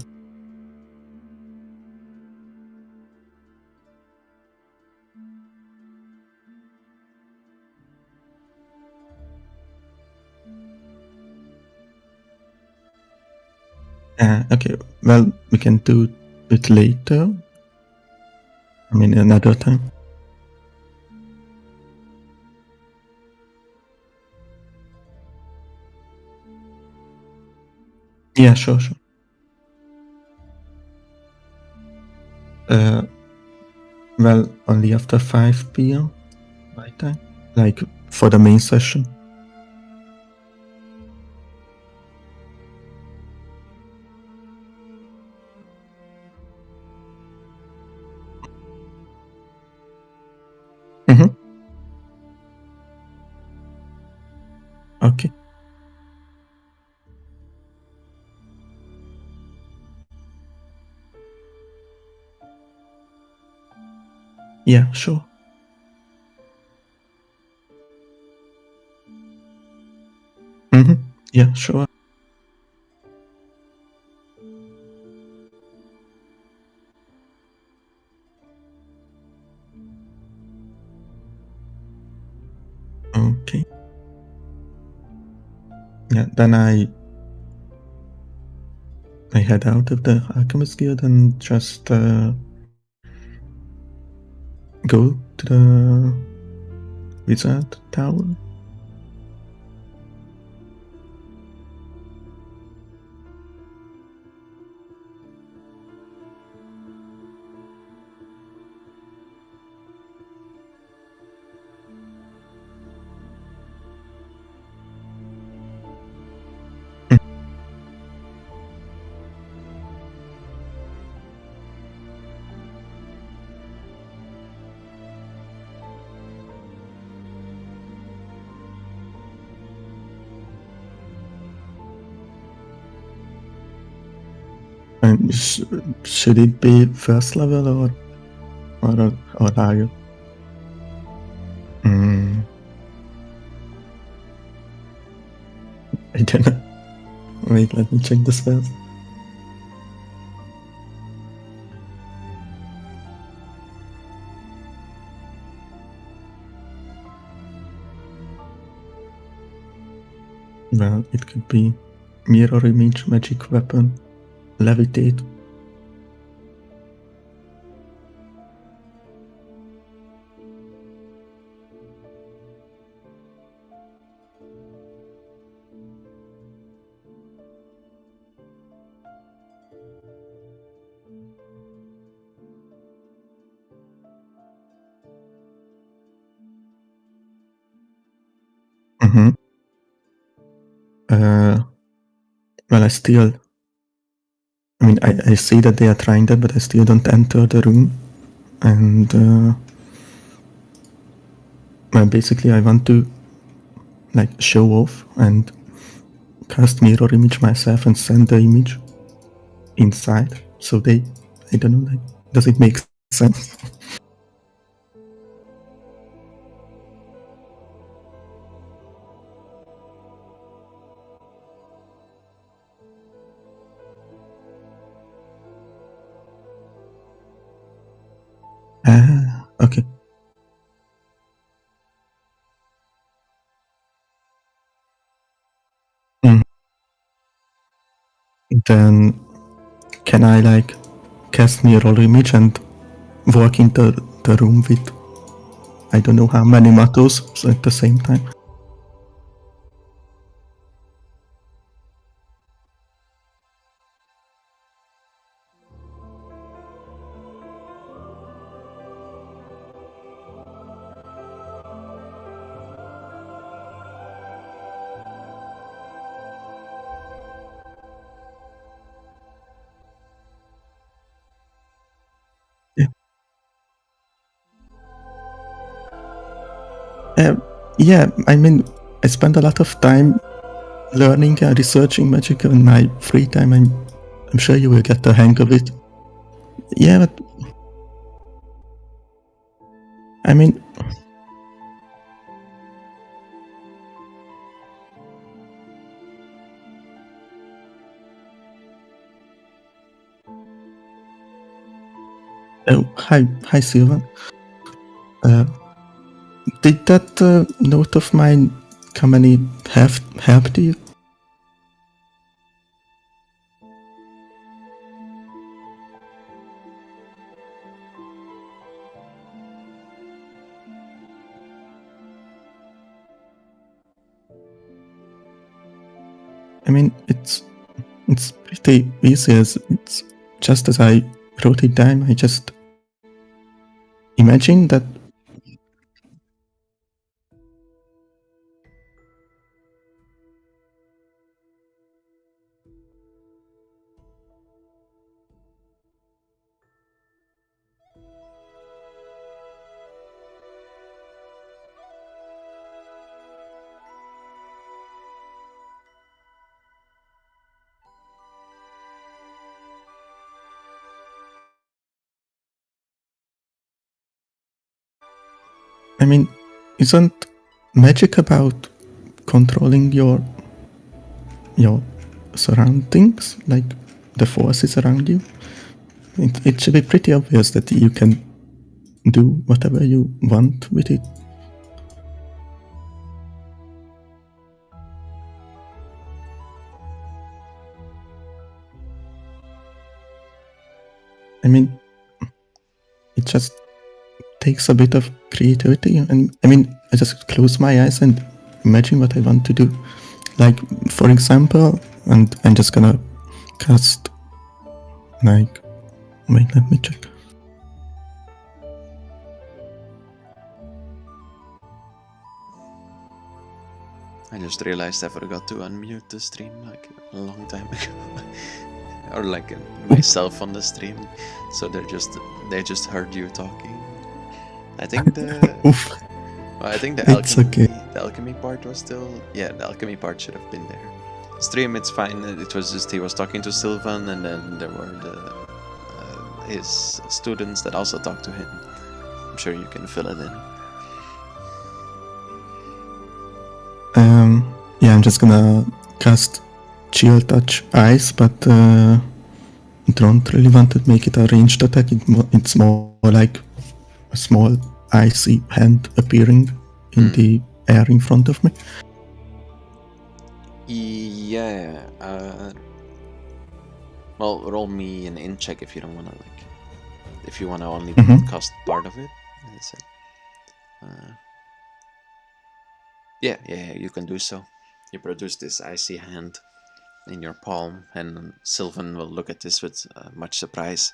Okay, well, we can do it later. I mean, another time. Yeah, sure. Well, only after 5 p.m. my time, like for the main session. Mm-hmm. Okay. Yeah, sure. Mm-hmm. Yeah, sure. Okay. Yeah, then I head out of the Alchemist Guild and just go to the Wizard Tower. And should it be first level or higher? I don't know. Wait, let me check the spells. Well, it could be mirror image, magic weapon, levitate. Mm-hmm. Well, I mean, I see that they are trying that, but I still don't enter the room. And well, basically, I want to like show off and cast mirror image myself and send the image inside. So I don't know, like, does it make sense? Okay. Mm. Then can I like cast mirror image and walk into the room with I don't know how many Matos at the same time? Yeah. Yeah, I mean, I spend a lot of time learning and researching magic in my free time. I'm sure you will get the hang of it. Yeah, but I mean, oh, hi, Silvan. Uh, did that note of mine come any help to you? I mean, it's pretty easy. It's just as I wrote it down. I just imagine that. I mean, isn't magic about controlling your surroundings, like the forces around you? It should be pretty obvious that you can do whatever you want with it. I mean, it just takes a bit of creativity. And I mean, I just close my eyes and imagine what I want to do. Like, for example, and I'm just gonna cast, like, wait, let me check. I just realized I forgot to unmute the stream like a long time ago. Or like myself on the stream. So they just heard you talking. I think Oof. I think the It's alchemy, okay. the alchemy part was still, yeah, the alchemy part should have been there. Stream, it's fine. It was just he was talking to Sylvan, and then there were his students that also talked to him. I'm sure you can fill it in. Yeah, I'm just gonna cast Chill Touch Ice, but don't really want to make it a ranged attack. It's more like a small icy hand appearing in the air in front of me. Yeah. Well, roll me an in check if you don't wanna if you wanna only cast part of it. Yeah, you can do so. You produce this icy hand in your palm, and Sylvan will look at this with much surprise.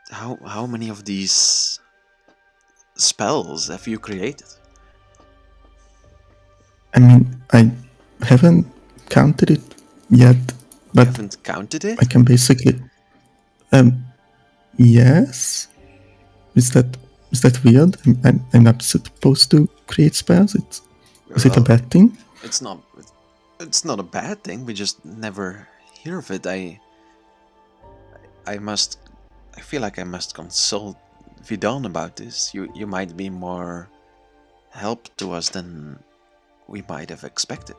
How many of these spells have you created? I mean, I haven't counted it yet, but you haven't counted it? I can basically. Yes. Is that weird? I'm not supposed to create spells. Is it a bad thing? It's not. It's not a bad thing. We just never hear of it. I feel like I must consult Vidon about this. You might be more help to us than we might have expected.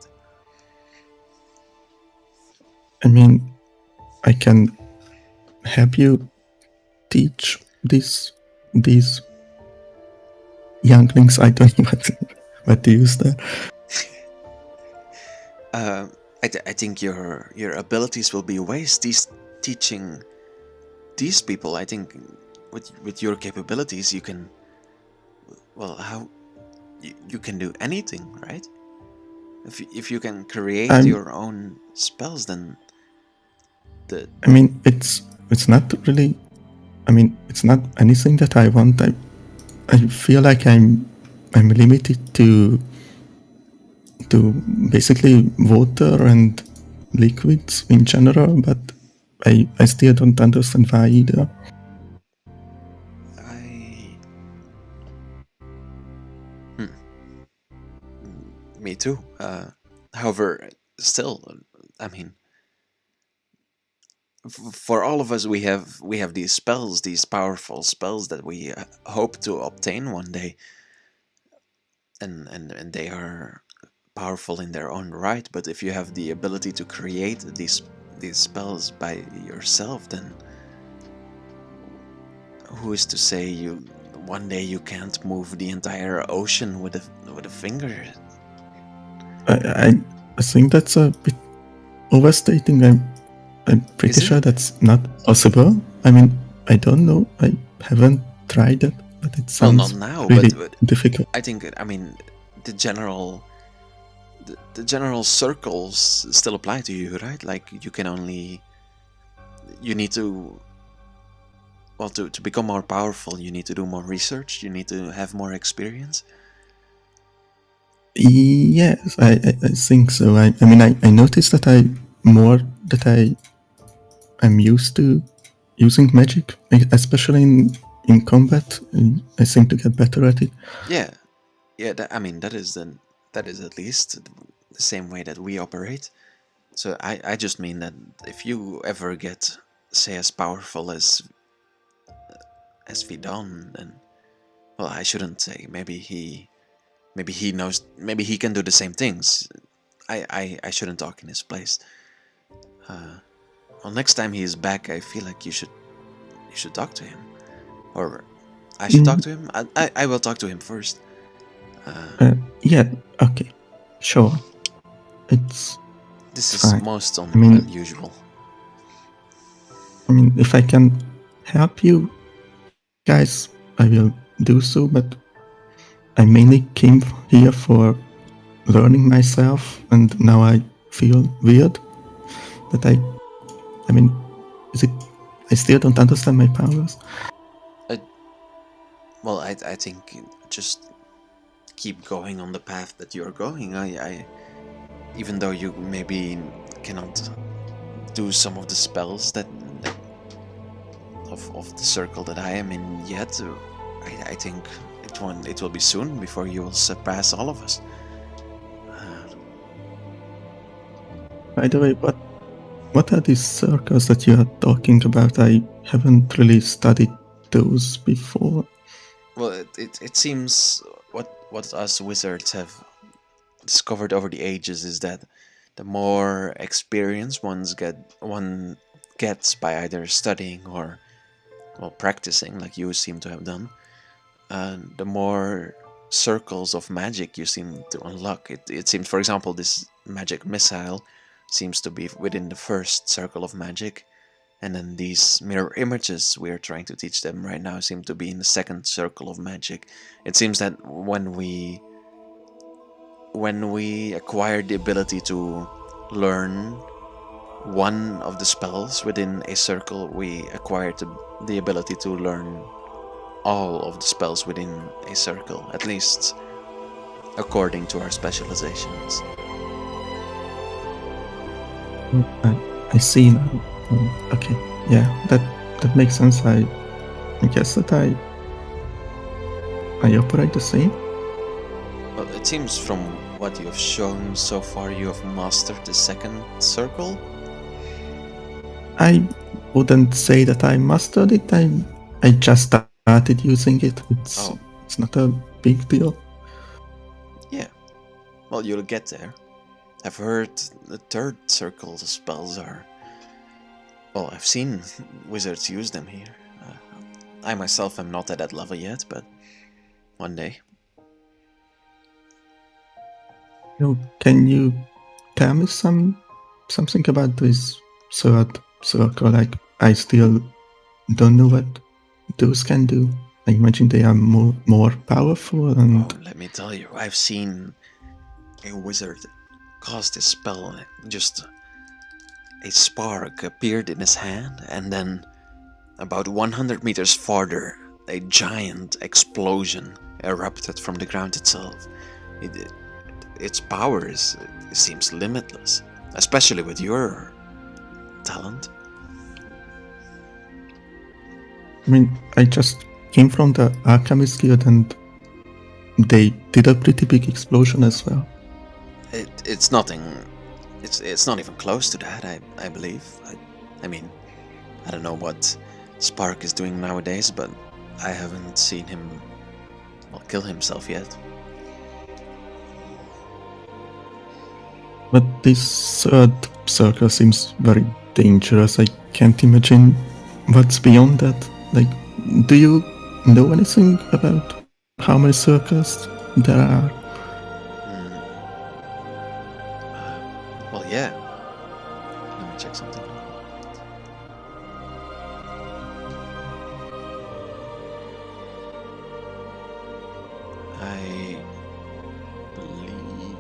I mean, I can help you teach these younglings. I don't know what to use there. I think your abilities will be waste. Teaching these people, I think, with your capabilities, you can. Well, how you can do anything, right? If you can create your own spells, then I mean, it's not really. I mean, it's not anything that I want. I feel like I'm limited to basically water and liquids in general, but I still don't understand why either. Me too. However, still, I mean, for all of us, we have these spells, these powerful spells that we hope to obtain one day, and they are powerful in their own right. But if you have the ability to create these spells by yourself, then who is to say one day you can't move the entire ocean with a finger? I think that's a bit overstating. I'm pretty sure that's not possible. I mean, I don't know. I haven't tried it, but it sounds not now, really but difficult. I think, I mean, the general the general circles still apply to you, right? Like you need to, well, to become more powerful, you need to do more research, you need to have more experience. Yes, I think so. I mean, I noticed that I'm used to using magic, especially in combat. I seem to get better at it. Yeah, yeah. I mean, that is at least the same way that we operate. So I just mean that if you ever get, say, as powerful as Vidon, then, well, I shouldn't say. Maybe he knows. Maybe he can do the same things. I shouldn't talk in his place. Well, next time he is back, I feel like you should talk to him, or I should talk Mm, to him. I will talk to him first. yeah, okay, sure. It's This is fine. most I mean, unusual. if I can help you guys, I will do so. But I mainly came here for learning myself, and now I feel weird that I mean, is it? I still don't understand my powers. Well, I think just keep going on the path that you're going. Even though you maybe cannot do some of the spells that of the circle that I am in yet, I think it will be soon before you will surpass all of us. By the way, what are these circles that you are talking about? I haven't really studied those before. Well, it seems what us wizards have discovered over the ages is that the more experience one gets by either studying or, well, practicing, like you seem to have done, the more circles of magic you seem to unlock. It seems, for example, this magic missile seems to be within the first circle of magic, and then these mirror images we are trying to teach them right now seem to be in the second circle of magic. It seems that when we acquire the ability to learn one of the spells within a circle, we acquire the ability to learn all of the spells within a circle, at least according to our specializations. I see now. Okay, yeah, that makes sense. I guess that I operate the same. Well, it seems from what you have shown so far, you have mastered the second circle. I wouldn't say that I mastered it. I just started using it. It's not a big deal. Yeah. Well, you'll get there. I've heard the third circle spells are. Well, I've seen wizards use them here. I myself am not at that level yet, but one day. Can you tell me something about this third circle? Like, I still don't know what those can do. I imagine they are more powerful and. Oh, let me tell you, I've seen a wizard cast a spell, and just a spark appeared in his hand, and then about 100 meters farther, a giant explosion erupted from the ground itself. Its power seems limitless, especially with your talent. I mean, I just came from the Alchemist Guild and they did a pretty big explosion as well. It's nothing. It's not even close to that. I believe. I mean, I don't know what Spark is doing nowadays, but I haven't seen him, well, kill himself yet. But this third circle seems very dangerous. I can't imagine what's beyond that. Like, do you know anything about how many circles there are? Well, yeah. Let me check something. I believe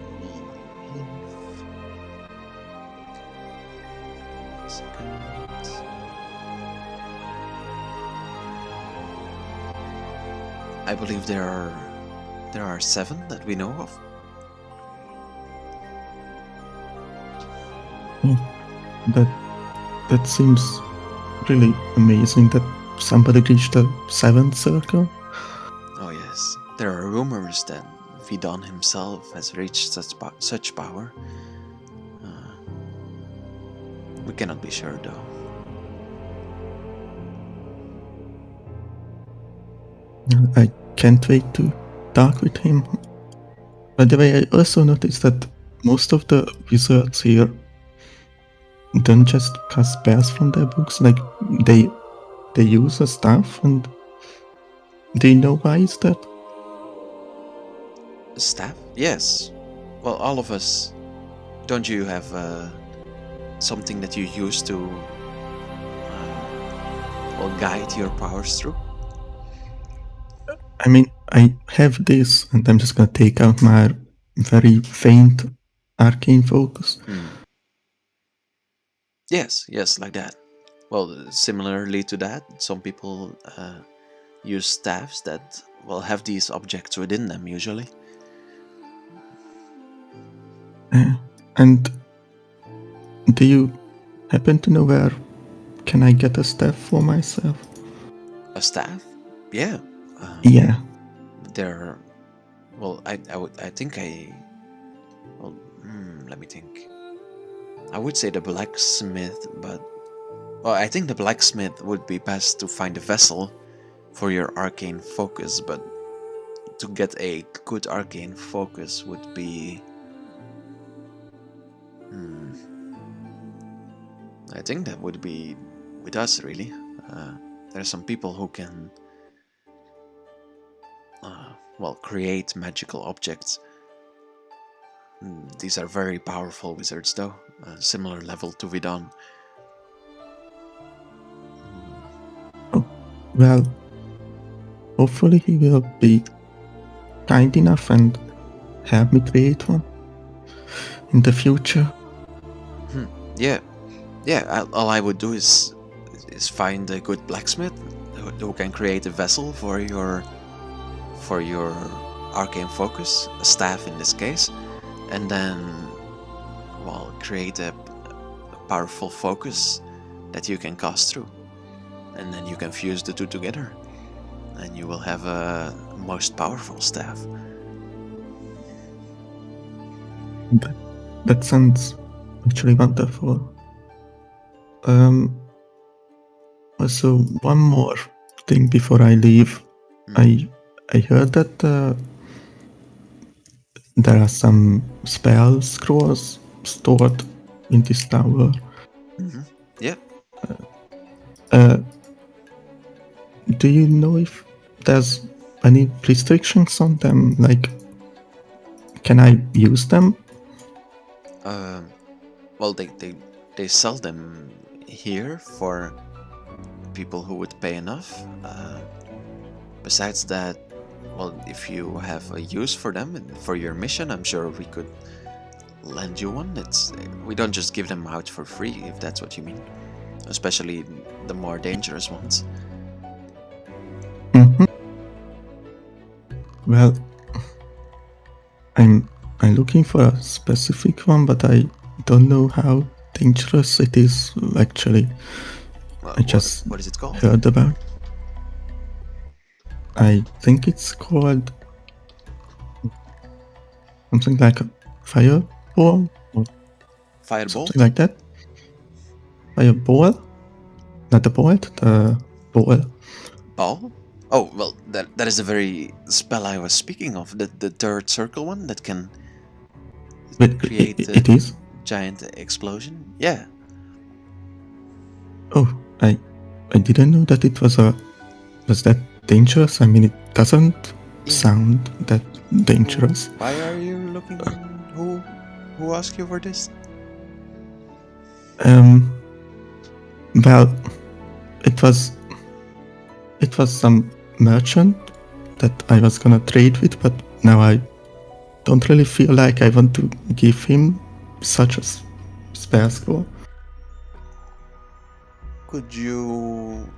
I believe there are 7 that we know of. That seems really amazing that somebody reached the 7th circle. Oh yes, there are rumors that Vidon himself has reached such power. We cannot be sure though. I can't wait to talk with him. By the way, I also noticed that most of the wizards here don't just cast spells from their books, like they use a staff, and do you know why is that? Staff? Yes. Well, all of us. Don't you have something that you use to guide your powers through? I mean, I have this, and I'm just gonna take out my very faint arcane focus. Yes, like that. Well, similarly to that, some people use staffs that have these objects within them usually. And do you happen to know where can I get a staff for myself? A staff? Yeah. Yeah. There. Well, I think I. Well, let me think. I would say the blacksmith, but I think the blacksmith would be best to find a vessel for your arcane focus, but to get a good arcane focus would be. I think that would be with us, really. There are some people who can, create magical objects. These are very powerful wizards, though, similar level to Vidon. Oh, well, hopefully he will be kind enough and help me create one in the future. Yeah. All I would do is find a good blacksmith who can create a vessel for your arcane focus, a staff in this case, and then create a powerful focus that you can cast through, and then you can fuse the two together, and you will have a most powerful staff. That sounds actually wonderful. Also, one more thing before I leave. I heard that there are some spell scrolls stored in this tower. Yeah. Do you know if there's any restrictions on them? Like, can I use them? Well, they sell them here for people who would pay enough. Besides that, if you have a use for them and for your mission, I'm sure we could lend you one. We don't just give them out for free, if that's what you mean. Especially the more dangerous ones. Well, I'm looking for a specific one, but I don't know how dangerous it is actually. I just what is it called? heard about. I think it's called something like a fireball or Firebolt? something like that. Fireball, not the bolt, the ball. Ball? Oh, well, that is the very spell I was speaking of. The third circle one that can create it is giant explosion. Yeah. Oh, I didn't know that it was that dangerous. I mean, it doesn't sound that dangerous. Why are you looking? Who asked you for this? Well, it was some merchant that I was gonna trade with, but now I don't really feel like I want to give him such a spare score. Could you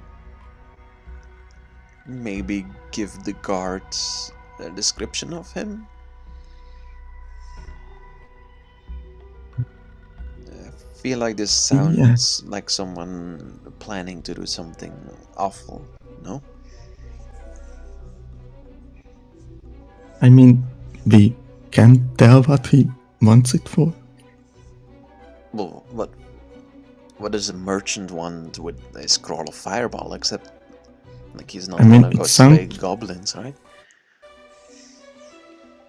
maybe give the guards a description of him? I feel like this Yeah, sounds like someone planning to do something awful, no? I mean, we can't tell what he wants it for. Well, what does a merchant want with a scroll of fireball, except like he's I not mean, gonna go it slay sounds, goblins, right?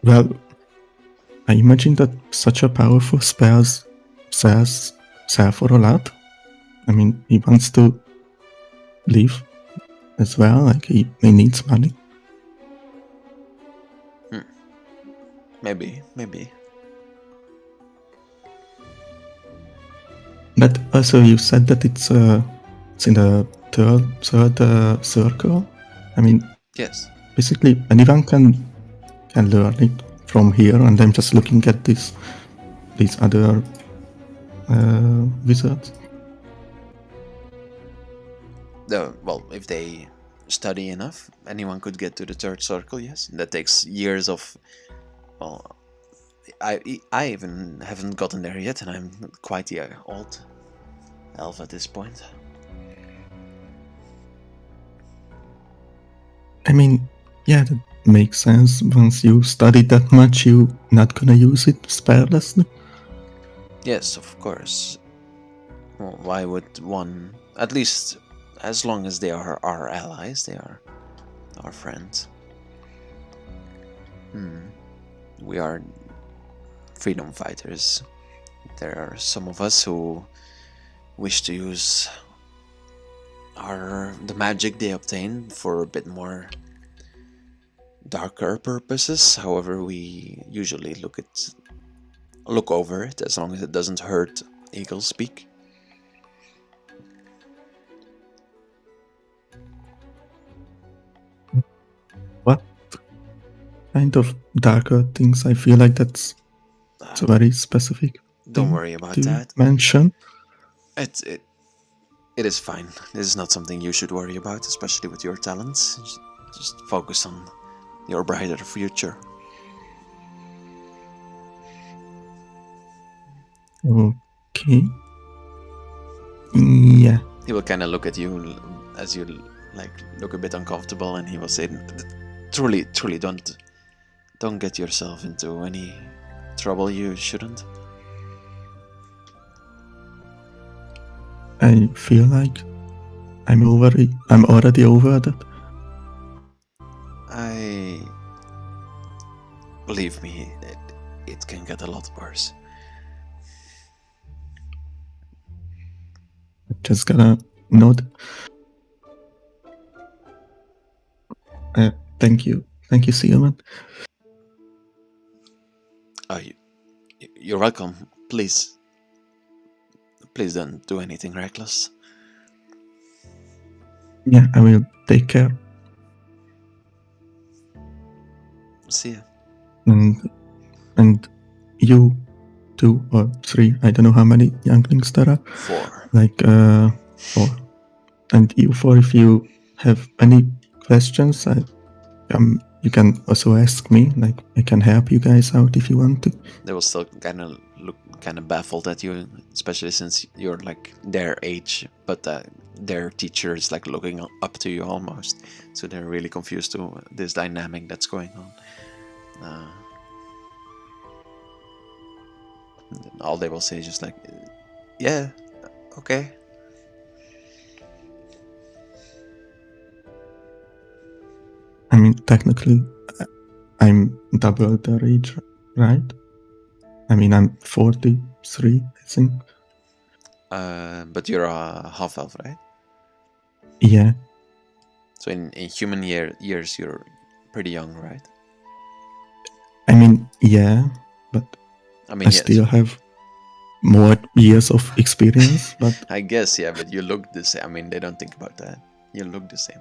well, I imagine that such a powerful spells sells sell for a lot. I mean, he wants to live as well, like he needs money. Maybe. But also, you said that it's in the third circle. I mean, Yes. basically anyone can learn it from here, and I'm just looking at these other wizards. Well, if they study enough, anyone could get to the third circle. Yes, that takes years of. Well, I even haven't gotten there yet, and I'm quite the old elf at this point. I mean, yeah, that makes sense. Once you study that much, you're not gonna use it spelllessly. Yes, of course. Well, why would one? At least, as long as they are our allies, they are our friends. We are freedom fighters. There are some of us who wish to use the magic they obtain for a bit more darker purposes. However, we usually look over it as long as it doesn't hurt eagle speak. What kind of darker things? I feel like that's a very specific Don't thing worry about to that. mention. It is fine. This is not something you should worry about, especially with your talents. Just focus on your brighter future. Okay. Yeah. He will kind of look at you as you like look a bit uncomfortable, and he will say, "Truly, don't get yourself into any trouble you shouldn't." I feel like I'm already over that. I believe me, it can get a lot worse. Just gonna nod. Thank you, Seaman. Oh, you're welcome. Please don't do anything reckless. Yeah, I will take care. See ya. And you 2 or 3, I don't know how many younglings there are. 4. Like 4. And you 4, if you have any questions, you can also ask me. Like I can help you guys out if you want to. They will still kind of look kind of baffled at you, especially since you're like their age, but their teacher is like looking up to you almost. So they're really confused to this dynamic that's going on. All they will say is just like, yeah, okay. I mean, technically, I'm double their age, right? I mean, I'm 43, I think. But you're a half elf, right? Yeah. So in human years, you're pretty young, right? I mean, yeah, but I mean, I yes. still have more years of experience. But I guess, yeah, but you look the same. I mean, they don't think about that. You look the same.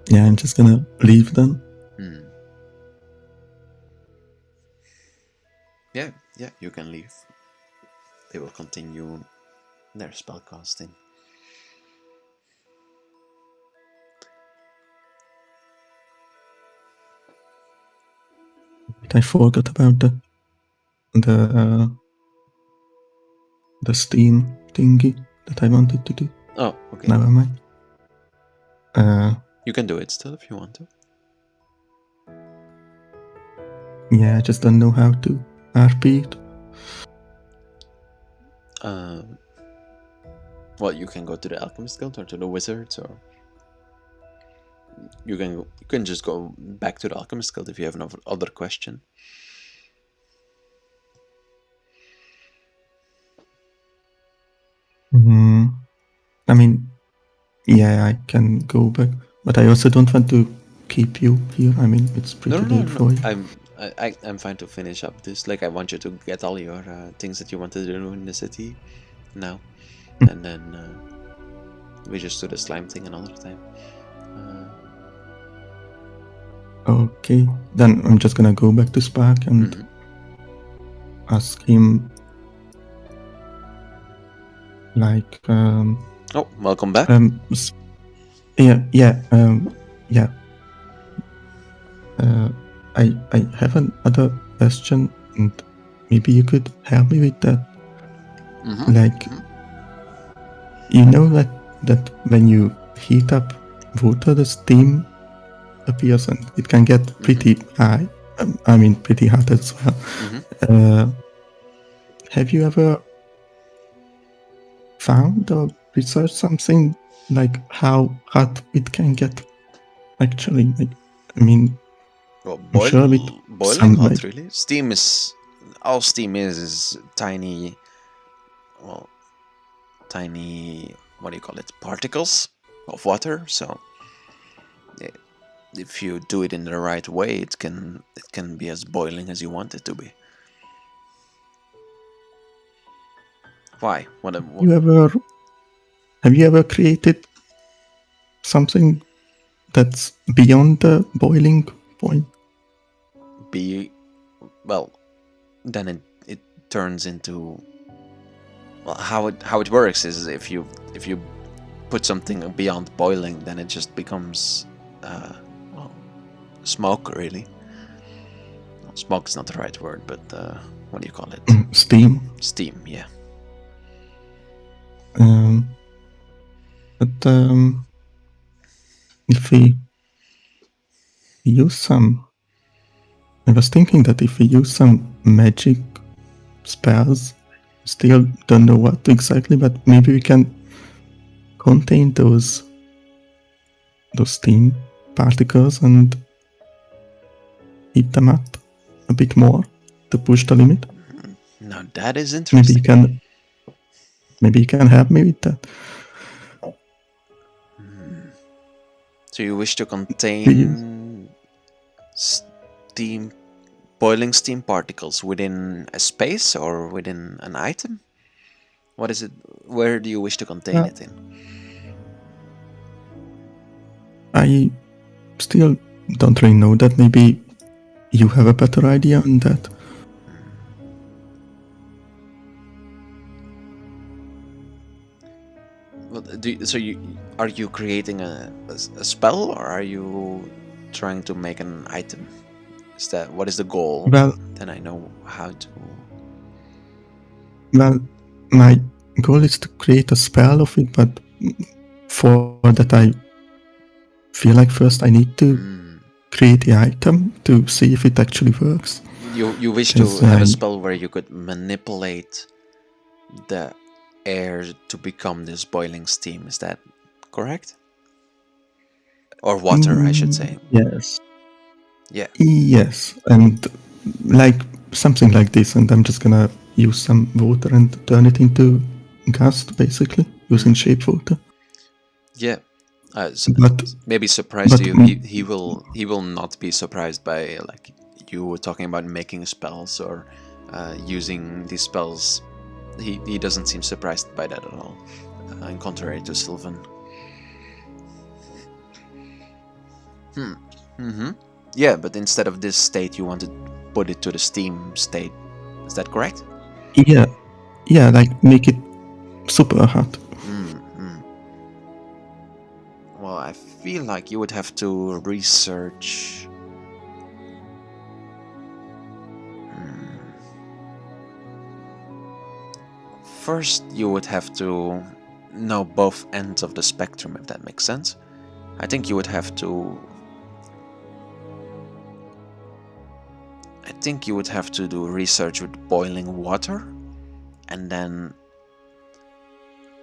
yeah, I'm just gonna leave then. Yeah, you can leave. They will continue their spellcasting. I forgot about the steam thingy that I wanted to do. Oh, okay. Never mind. You can do it still if you want to. Yeah, I just don't know how to RP it. Well, you can go to the Alchemist Guild or to the Wizards, or you can just go back to the Alchemist Guild if you have no other question. I mean, yeah, I can go back, but I also don't want to keep you here. I mean, it's pretty late for you. I'm fine to finish up this. Like, I want you to get all your things that you wanted to do in the city now, and then we just do the slime thing another time. Okay, then I'm just gonna go back to Spark and ask him, like, oh, welcome back. Yeah. I have another question, and maybe you could help me with that. Like, you know that when you heat up water, the steam appears and it can get pretty high. I mean, pretty hot as well. Have you ever found or researched something like how hot it can get? Actually, like, I mean, Well, I'm sure with boiling hot, like, really. Steam is all steam is tiny. Well, tiny. What do you call it? Particles of water. So, if you do it in the right way, it can be as boiling as you want it to be. Why? What? Have you ever created something that's beyond the boiling point? Well, then it turns into, well, how it works is if you put something beyond boiling, then it just becomes well, smoke, really. Well, smoke's not the right word, but what do you call it? Steam. Steam, yeah. But if we use some, I was thinking that if we use some magic spells, still don't know what exactly, but maybe we can contain those steam particles and heat them up a bit more to push the limit. Now that is interesting. Maybe you can help me with that. So you wish to contain boiling steam particles within a space or within an item? What is it? Where do you wish to contain it in? I still don't really know that. Maybe you have a better idea on that. Well, so are you creating a spell, or are you trying to make an item? What is the goal? Well, then I know how to. Well, my goal is to create a spell of it, but for that I feel like first I need to create the item to see if it actually works. You wish to have a spell where you could manipulate the air to become this boiling steam. Is that correct? Or water, I should say. Yes. Yeah. Yes, and like something like this, and I'm just gonna use some water and turn it into gust, basically, using shape water. Yeah. But maybe surprised you. He will not be surprised by like you talking about making spells or using these spells. He doesn't seem surprised by that at all, in contrary to Sylvan. Yeah, but instead of this state, you want to put it to the steam state. Is that correct? Yeah, like make it super hot. Well, I feel like you would have to research first you would have to know both ends of the spectrum, if that makes sense. I think you would have to do research with boiling water, and then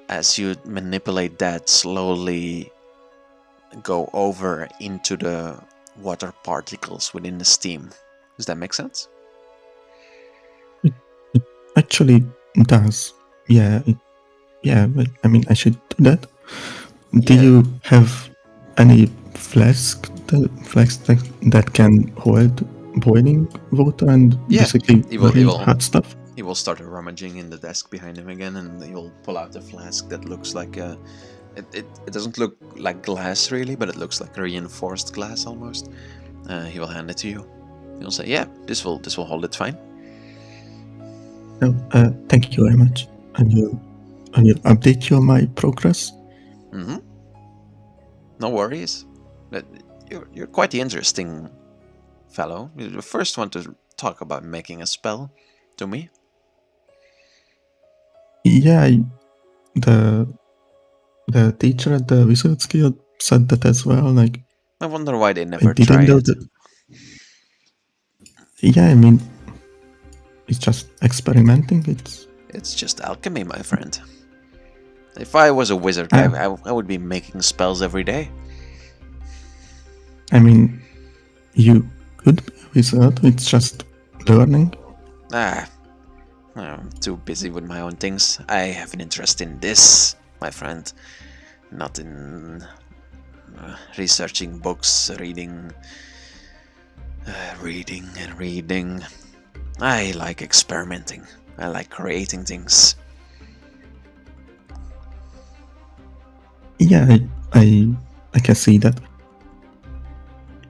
as you manipulate that, slowly go over into the water particles within the steam. Does that make sense? It actually does. Yeah. But, I mean, I should do that. Do Yeah. you have any flask that can hold boiling water and Yeah, basically he will- very he will- hot stuff? He will start rummaging in the desk behind him again, and he'll pull out a flask that looks like a. It doesn't look like glass really, but it looks like reinforced glass almost. He will hand it to you. He'll say, "Yeah, this will hold it fine." No, thank you very much. And you'll update you on my progress. Mm-hmm. No worries. But you're quite the interesting fellow. You're the first one to talk about making a spell to me. Yeah, the teacher at the Wizards Guild said that as well. Like, I wonder why they I never didn't try know it. that. Yeah, I mean, it's just experimenting. It's just alchemy, my friend. If I was a wizard, I would be making spells every day. I mean, you could be a wizard. It's just learning. I'm too busy with my own things. I have an interest in this, my friend, not in researching books, reading and reading. I like experimenting. I like creating things. Yeah, I can see that.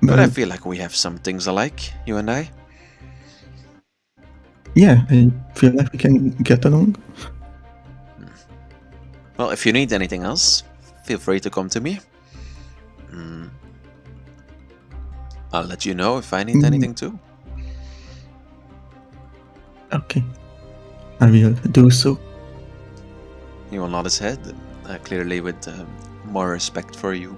But I feel like we have some things alike, you and I. Yeah, I feel like we can get along. Well, if you need anything else, feel free to come to me. I'll let you know if I need anything too. Okay, I will do so. He will nod his head, clearly with more respect for you.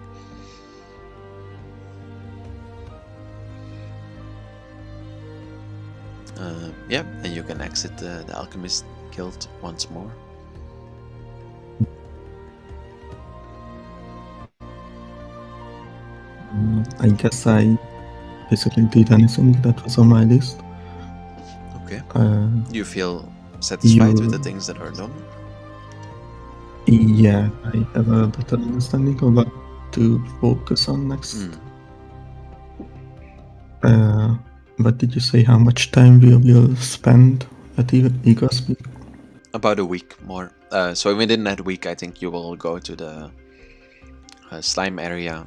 Yeah, and you can exit the Alchemist Guild once more. I guess I basically did anything that was on my list. Okay. You feel satisfied with the things that are done? Yeah, I have a better understanding of what to focus on next. But did you say how much time we will spend at Eagle's Peak? About a week more. So within that week, I think you will go to the slime area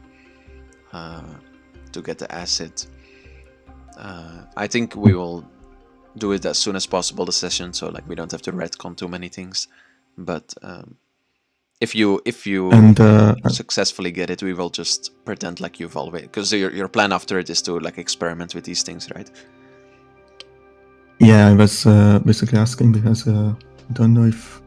to get the acid. I think we will do it as soon as possible, the session, so like we don't have to retcon too many things. But if you successfully get it, we will just pretend like you've always, because your plan after it is to like experiment with these things, right? Yeah, I was basically asking because I don't know if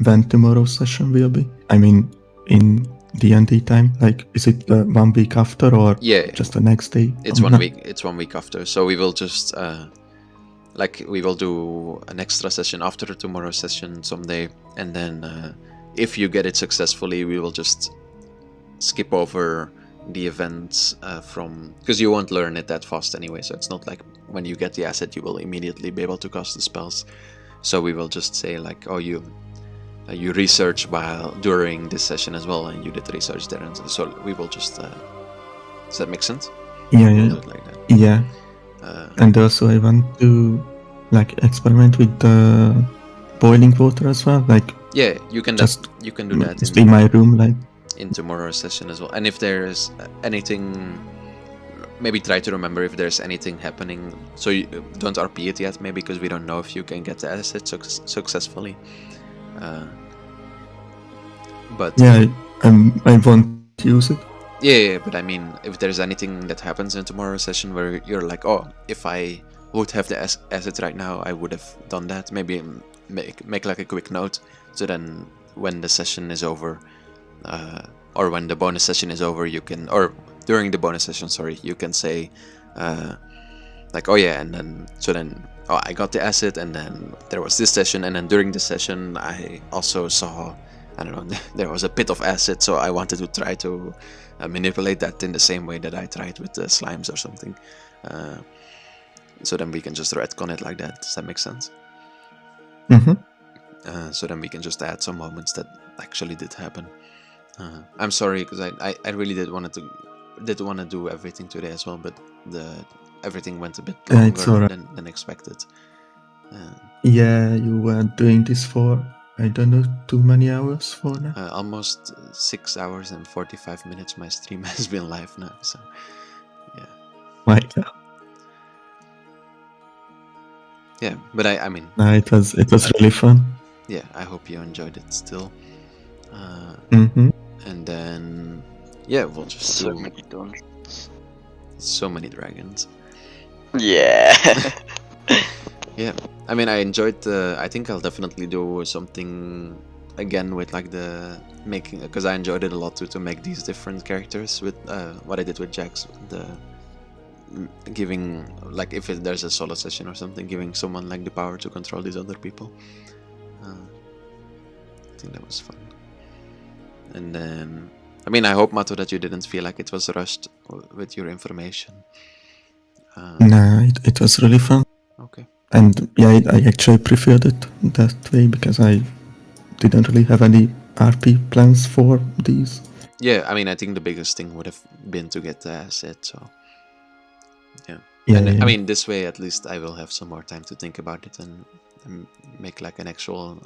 when tomorrow's session will be. I mean, in D&D time, like, is it 1 week after or just the next day? It's 1 week. It's 1 week after. So we will just we will do an extra session after tomorrow's session someday, and then if you get it successfully, we will just skip over the events because you won't learn it that fast anyway. So it's not like when you get the asset, you will immediately be able to cast the spells. So we will just say like, oh, you research during this session as well, and you did research there, and so we will just. Does that make sense? Yeah. We'll do it like that. Yeah. And also, I want to like experiment with the boiling water as well. Like, yeah, you can do that in my room, like in tomorrow's session as well. And if there's anything, maybe try to remember if there's anything happening. So you don't RP it yet, maybe, because we don't know if you can get the asset successfully. But yeah, I won't use it. Yeah, but I mean, if there's anything that happens in tomorrow's session where you're like, oh, if I would have the asset right now, I would have done that. Maybe make like a quick note, so then when the session is over, or when the bonus session is over, you can, or during the bonus session, sorry, you can say, like, oh yeah, and then so then, oh, I got the asset, and then there was this session, and then during the session I also saw, I don't know, there was a pit of acid, so I wanted to try to manipulate that in the same way that I tried with the slimes or something. So then we can just retcon it like that. Does that make sense? So then we can just add some moments that actually did happen. I'm sorry, because I really did want to do everything today as well, but everything went a bit longer than expected. Yeah, you were doing this for, I don't know, too many hours for now? Almost 6 hours and 45 minutes my stream has been live now, so yeah. My God. Yeah, but I mean... No, it was really fun. Yeah, I hope you enjoyed it still. And then... Yeah, we'll just so do... many dungeons. So many dragons. Yeah. Yeah, I mean, I enjoyed the... I think I'll definitely do something again with like the making... Because I enjoyed it a lot to make these different characters with what I did with Jax. The giving, like, if there's a solo session or something, giving someone like the power to control these other people. I think that was fun. And then... I mean, I hope, Mato, that you didn't feel like it was rushed with your information. No, it was really fun. Okay. And yeah, I actually preferred it that way because I didn't really have any RP plans for these. Yeah, I mean, I think the biggest thing would have been to get the asset, so... Yeah. Yeah, And yeah. I mean, this way at least I will have some more time to think about it and make like an actual...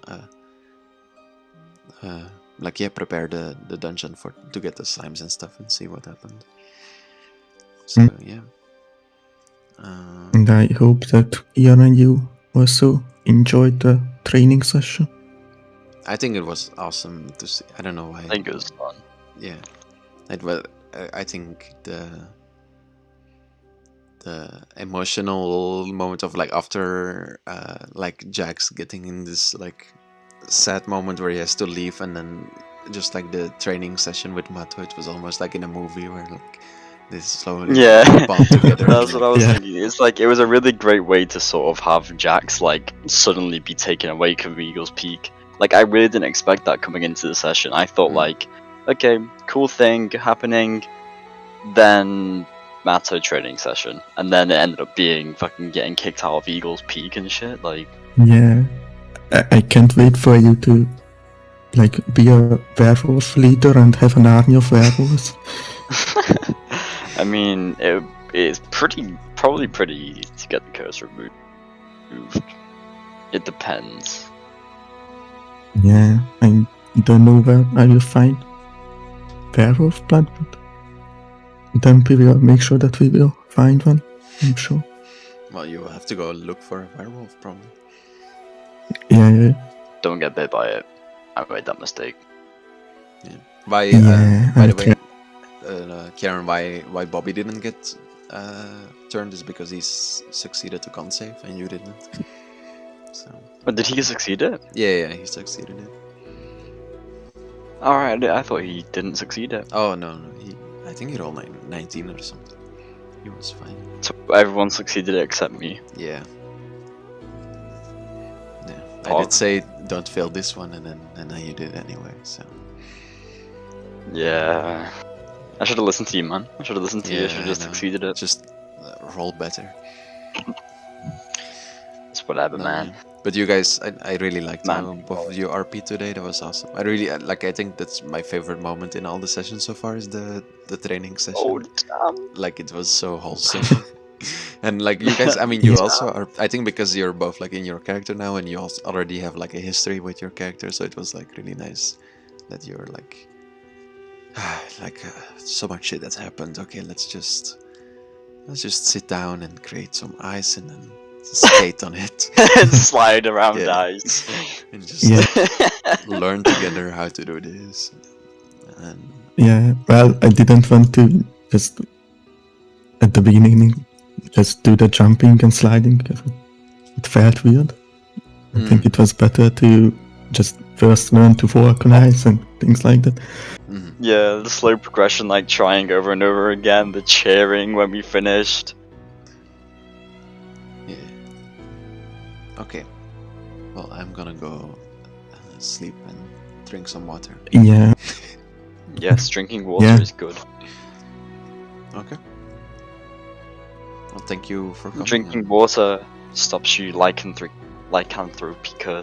like, yeah, prepare the dungeon to get the slimes and stuff and see what happened. So, yeah. And I hope that Ian and you also enjoyed the training session. I think it was awesome to see. I don't know why. I think it was fun. Yeah. It was, I think the emotional moment of like after like Jax getting in this like sad moment where he has to leave, and then just like the training session with Mato, it was almost like in a movie where like they slowly bond together. That's what I was thinking. It's like, it was a really great way to sort of have Jax like suddenly be taken away from Eagle's Peak. Like, I really didn't expect that coming into the session. I thought like, okay, cool thing happening, then Mato training session, and then it ended up being fucking getting kicked out of Eagle's Peak and shit. Like, yeah, I can't wait for you to like be a werewolf leader and have an army of werewolves. I mean, it's probably pretty easy to get the curse removed. It depends. Yeah, I don't know where I will find werewolf blood, but Dampi will make sure that we will find one, I'm sure. Well, you will have to go look for a werewolf, probably. Yeah. Don't get bit by it. I made that mistake. Yeah. By the way, Karen, why Bobby didn't get turned is because he's succeeded to con save and you didn't. So. But did he succeed it? Yeah, he succeeded it. Alright, I thought he didn't succeed it. Oh no, I think he rolled 19 or something. He was fine. So everyone succeeded it except me. Yeah. I did say don't fail this one, and then you did anyway. So. Yeah. I should have listened to you, man. I should have listened to you. I should have just succeeded it. Just roll better. It's whatever, man. But you guys, I really liked how both of you RP today. That was awesome. I really like. I think that's my favorite moment in all the sessions so far is the training session. Oh, damn. Like, it was so wholesome. And like you guys, I mean, you also are. I think because you're both like in your character now, and you also already have like a history with your character, so it was like really nice that you're like, so much shit that's happened. Okay, let's just sit down and create some ice and then skate on it and slide around ice and just learn together how to do this. And yeah, well, I didn't want to just at the beginning just do the jumping and sliding because it felt weird. I think it was better to just first learn to vocalize and things like that. Yeah, the slow progression, like trying over and over again, the cheering when we finished. Yeah. Okay. Well, I'm gonna go sleep and drink some water. Yeah. Yes, drinking water Yeah. is good. Okay. Well, thank you for coming. Drinking water stops you lycanthropy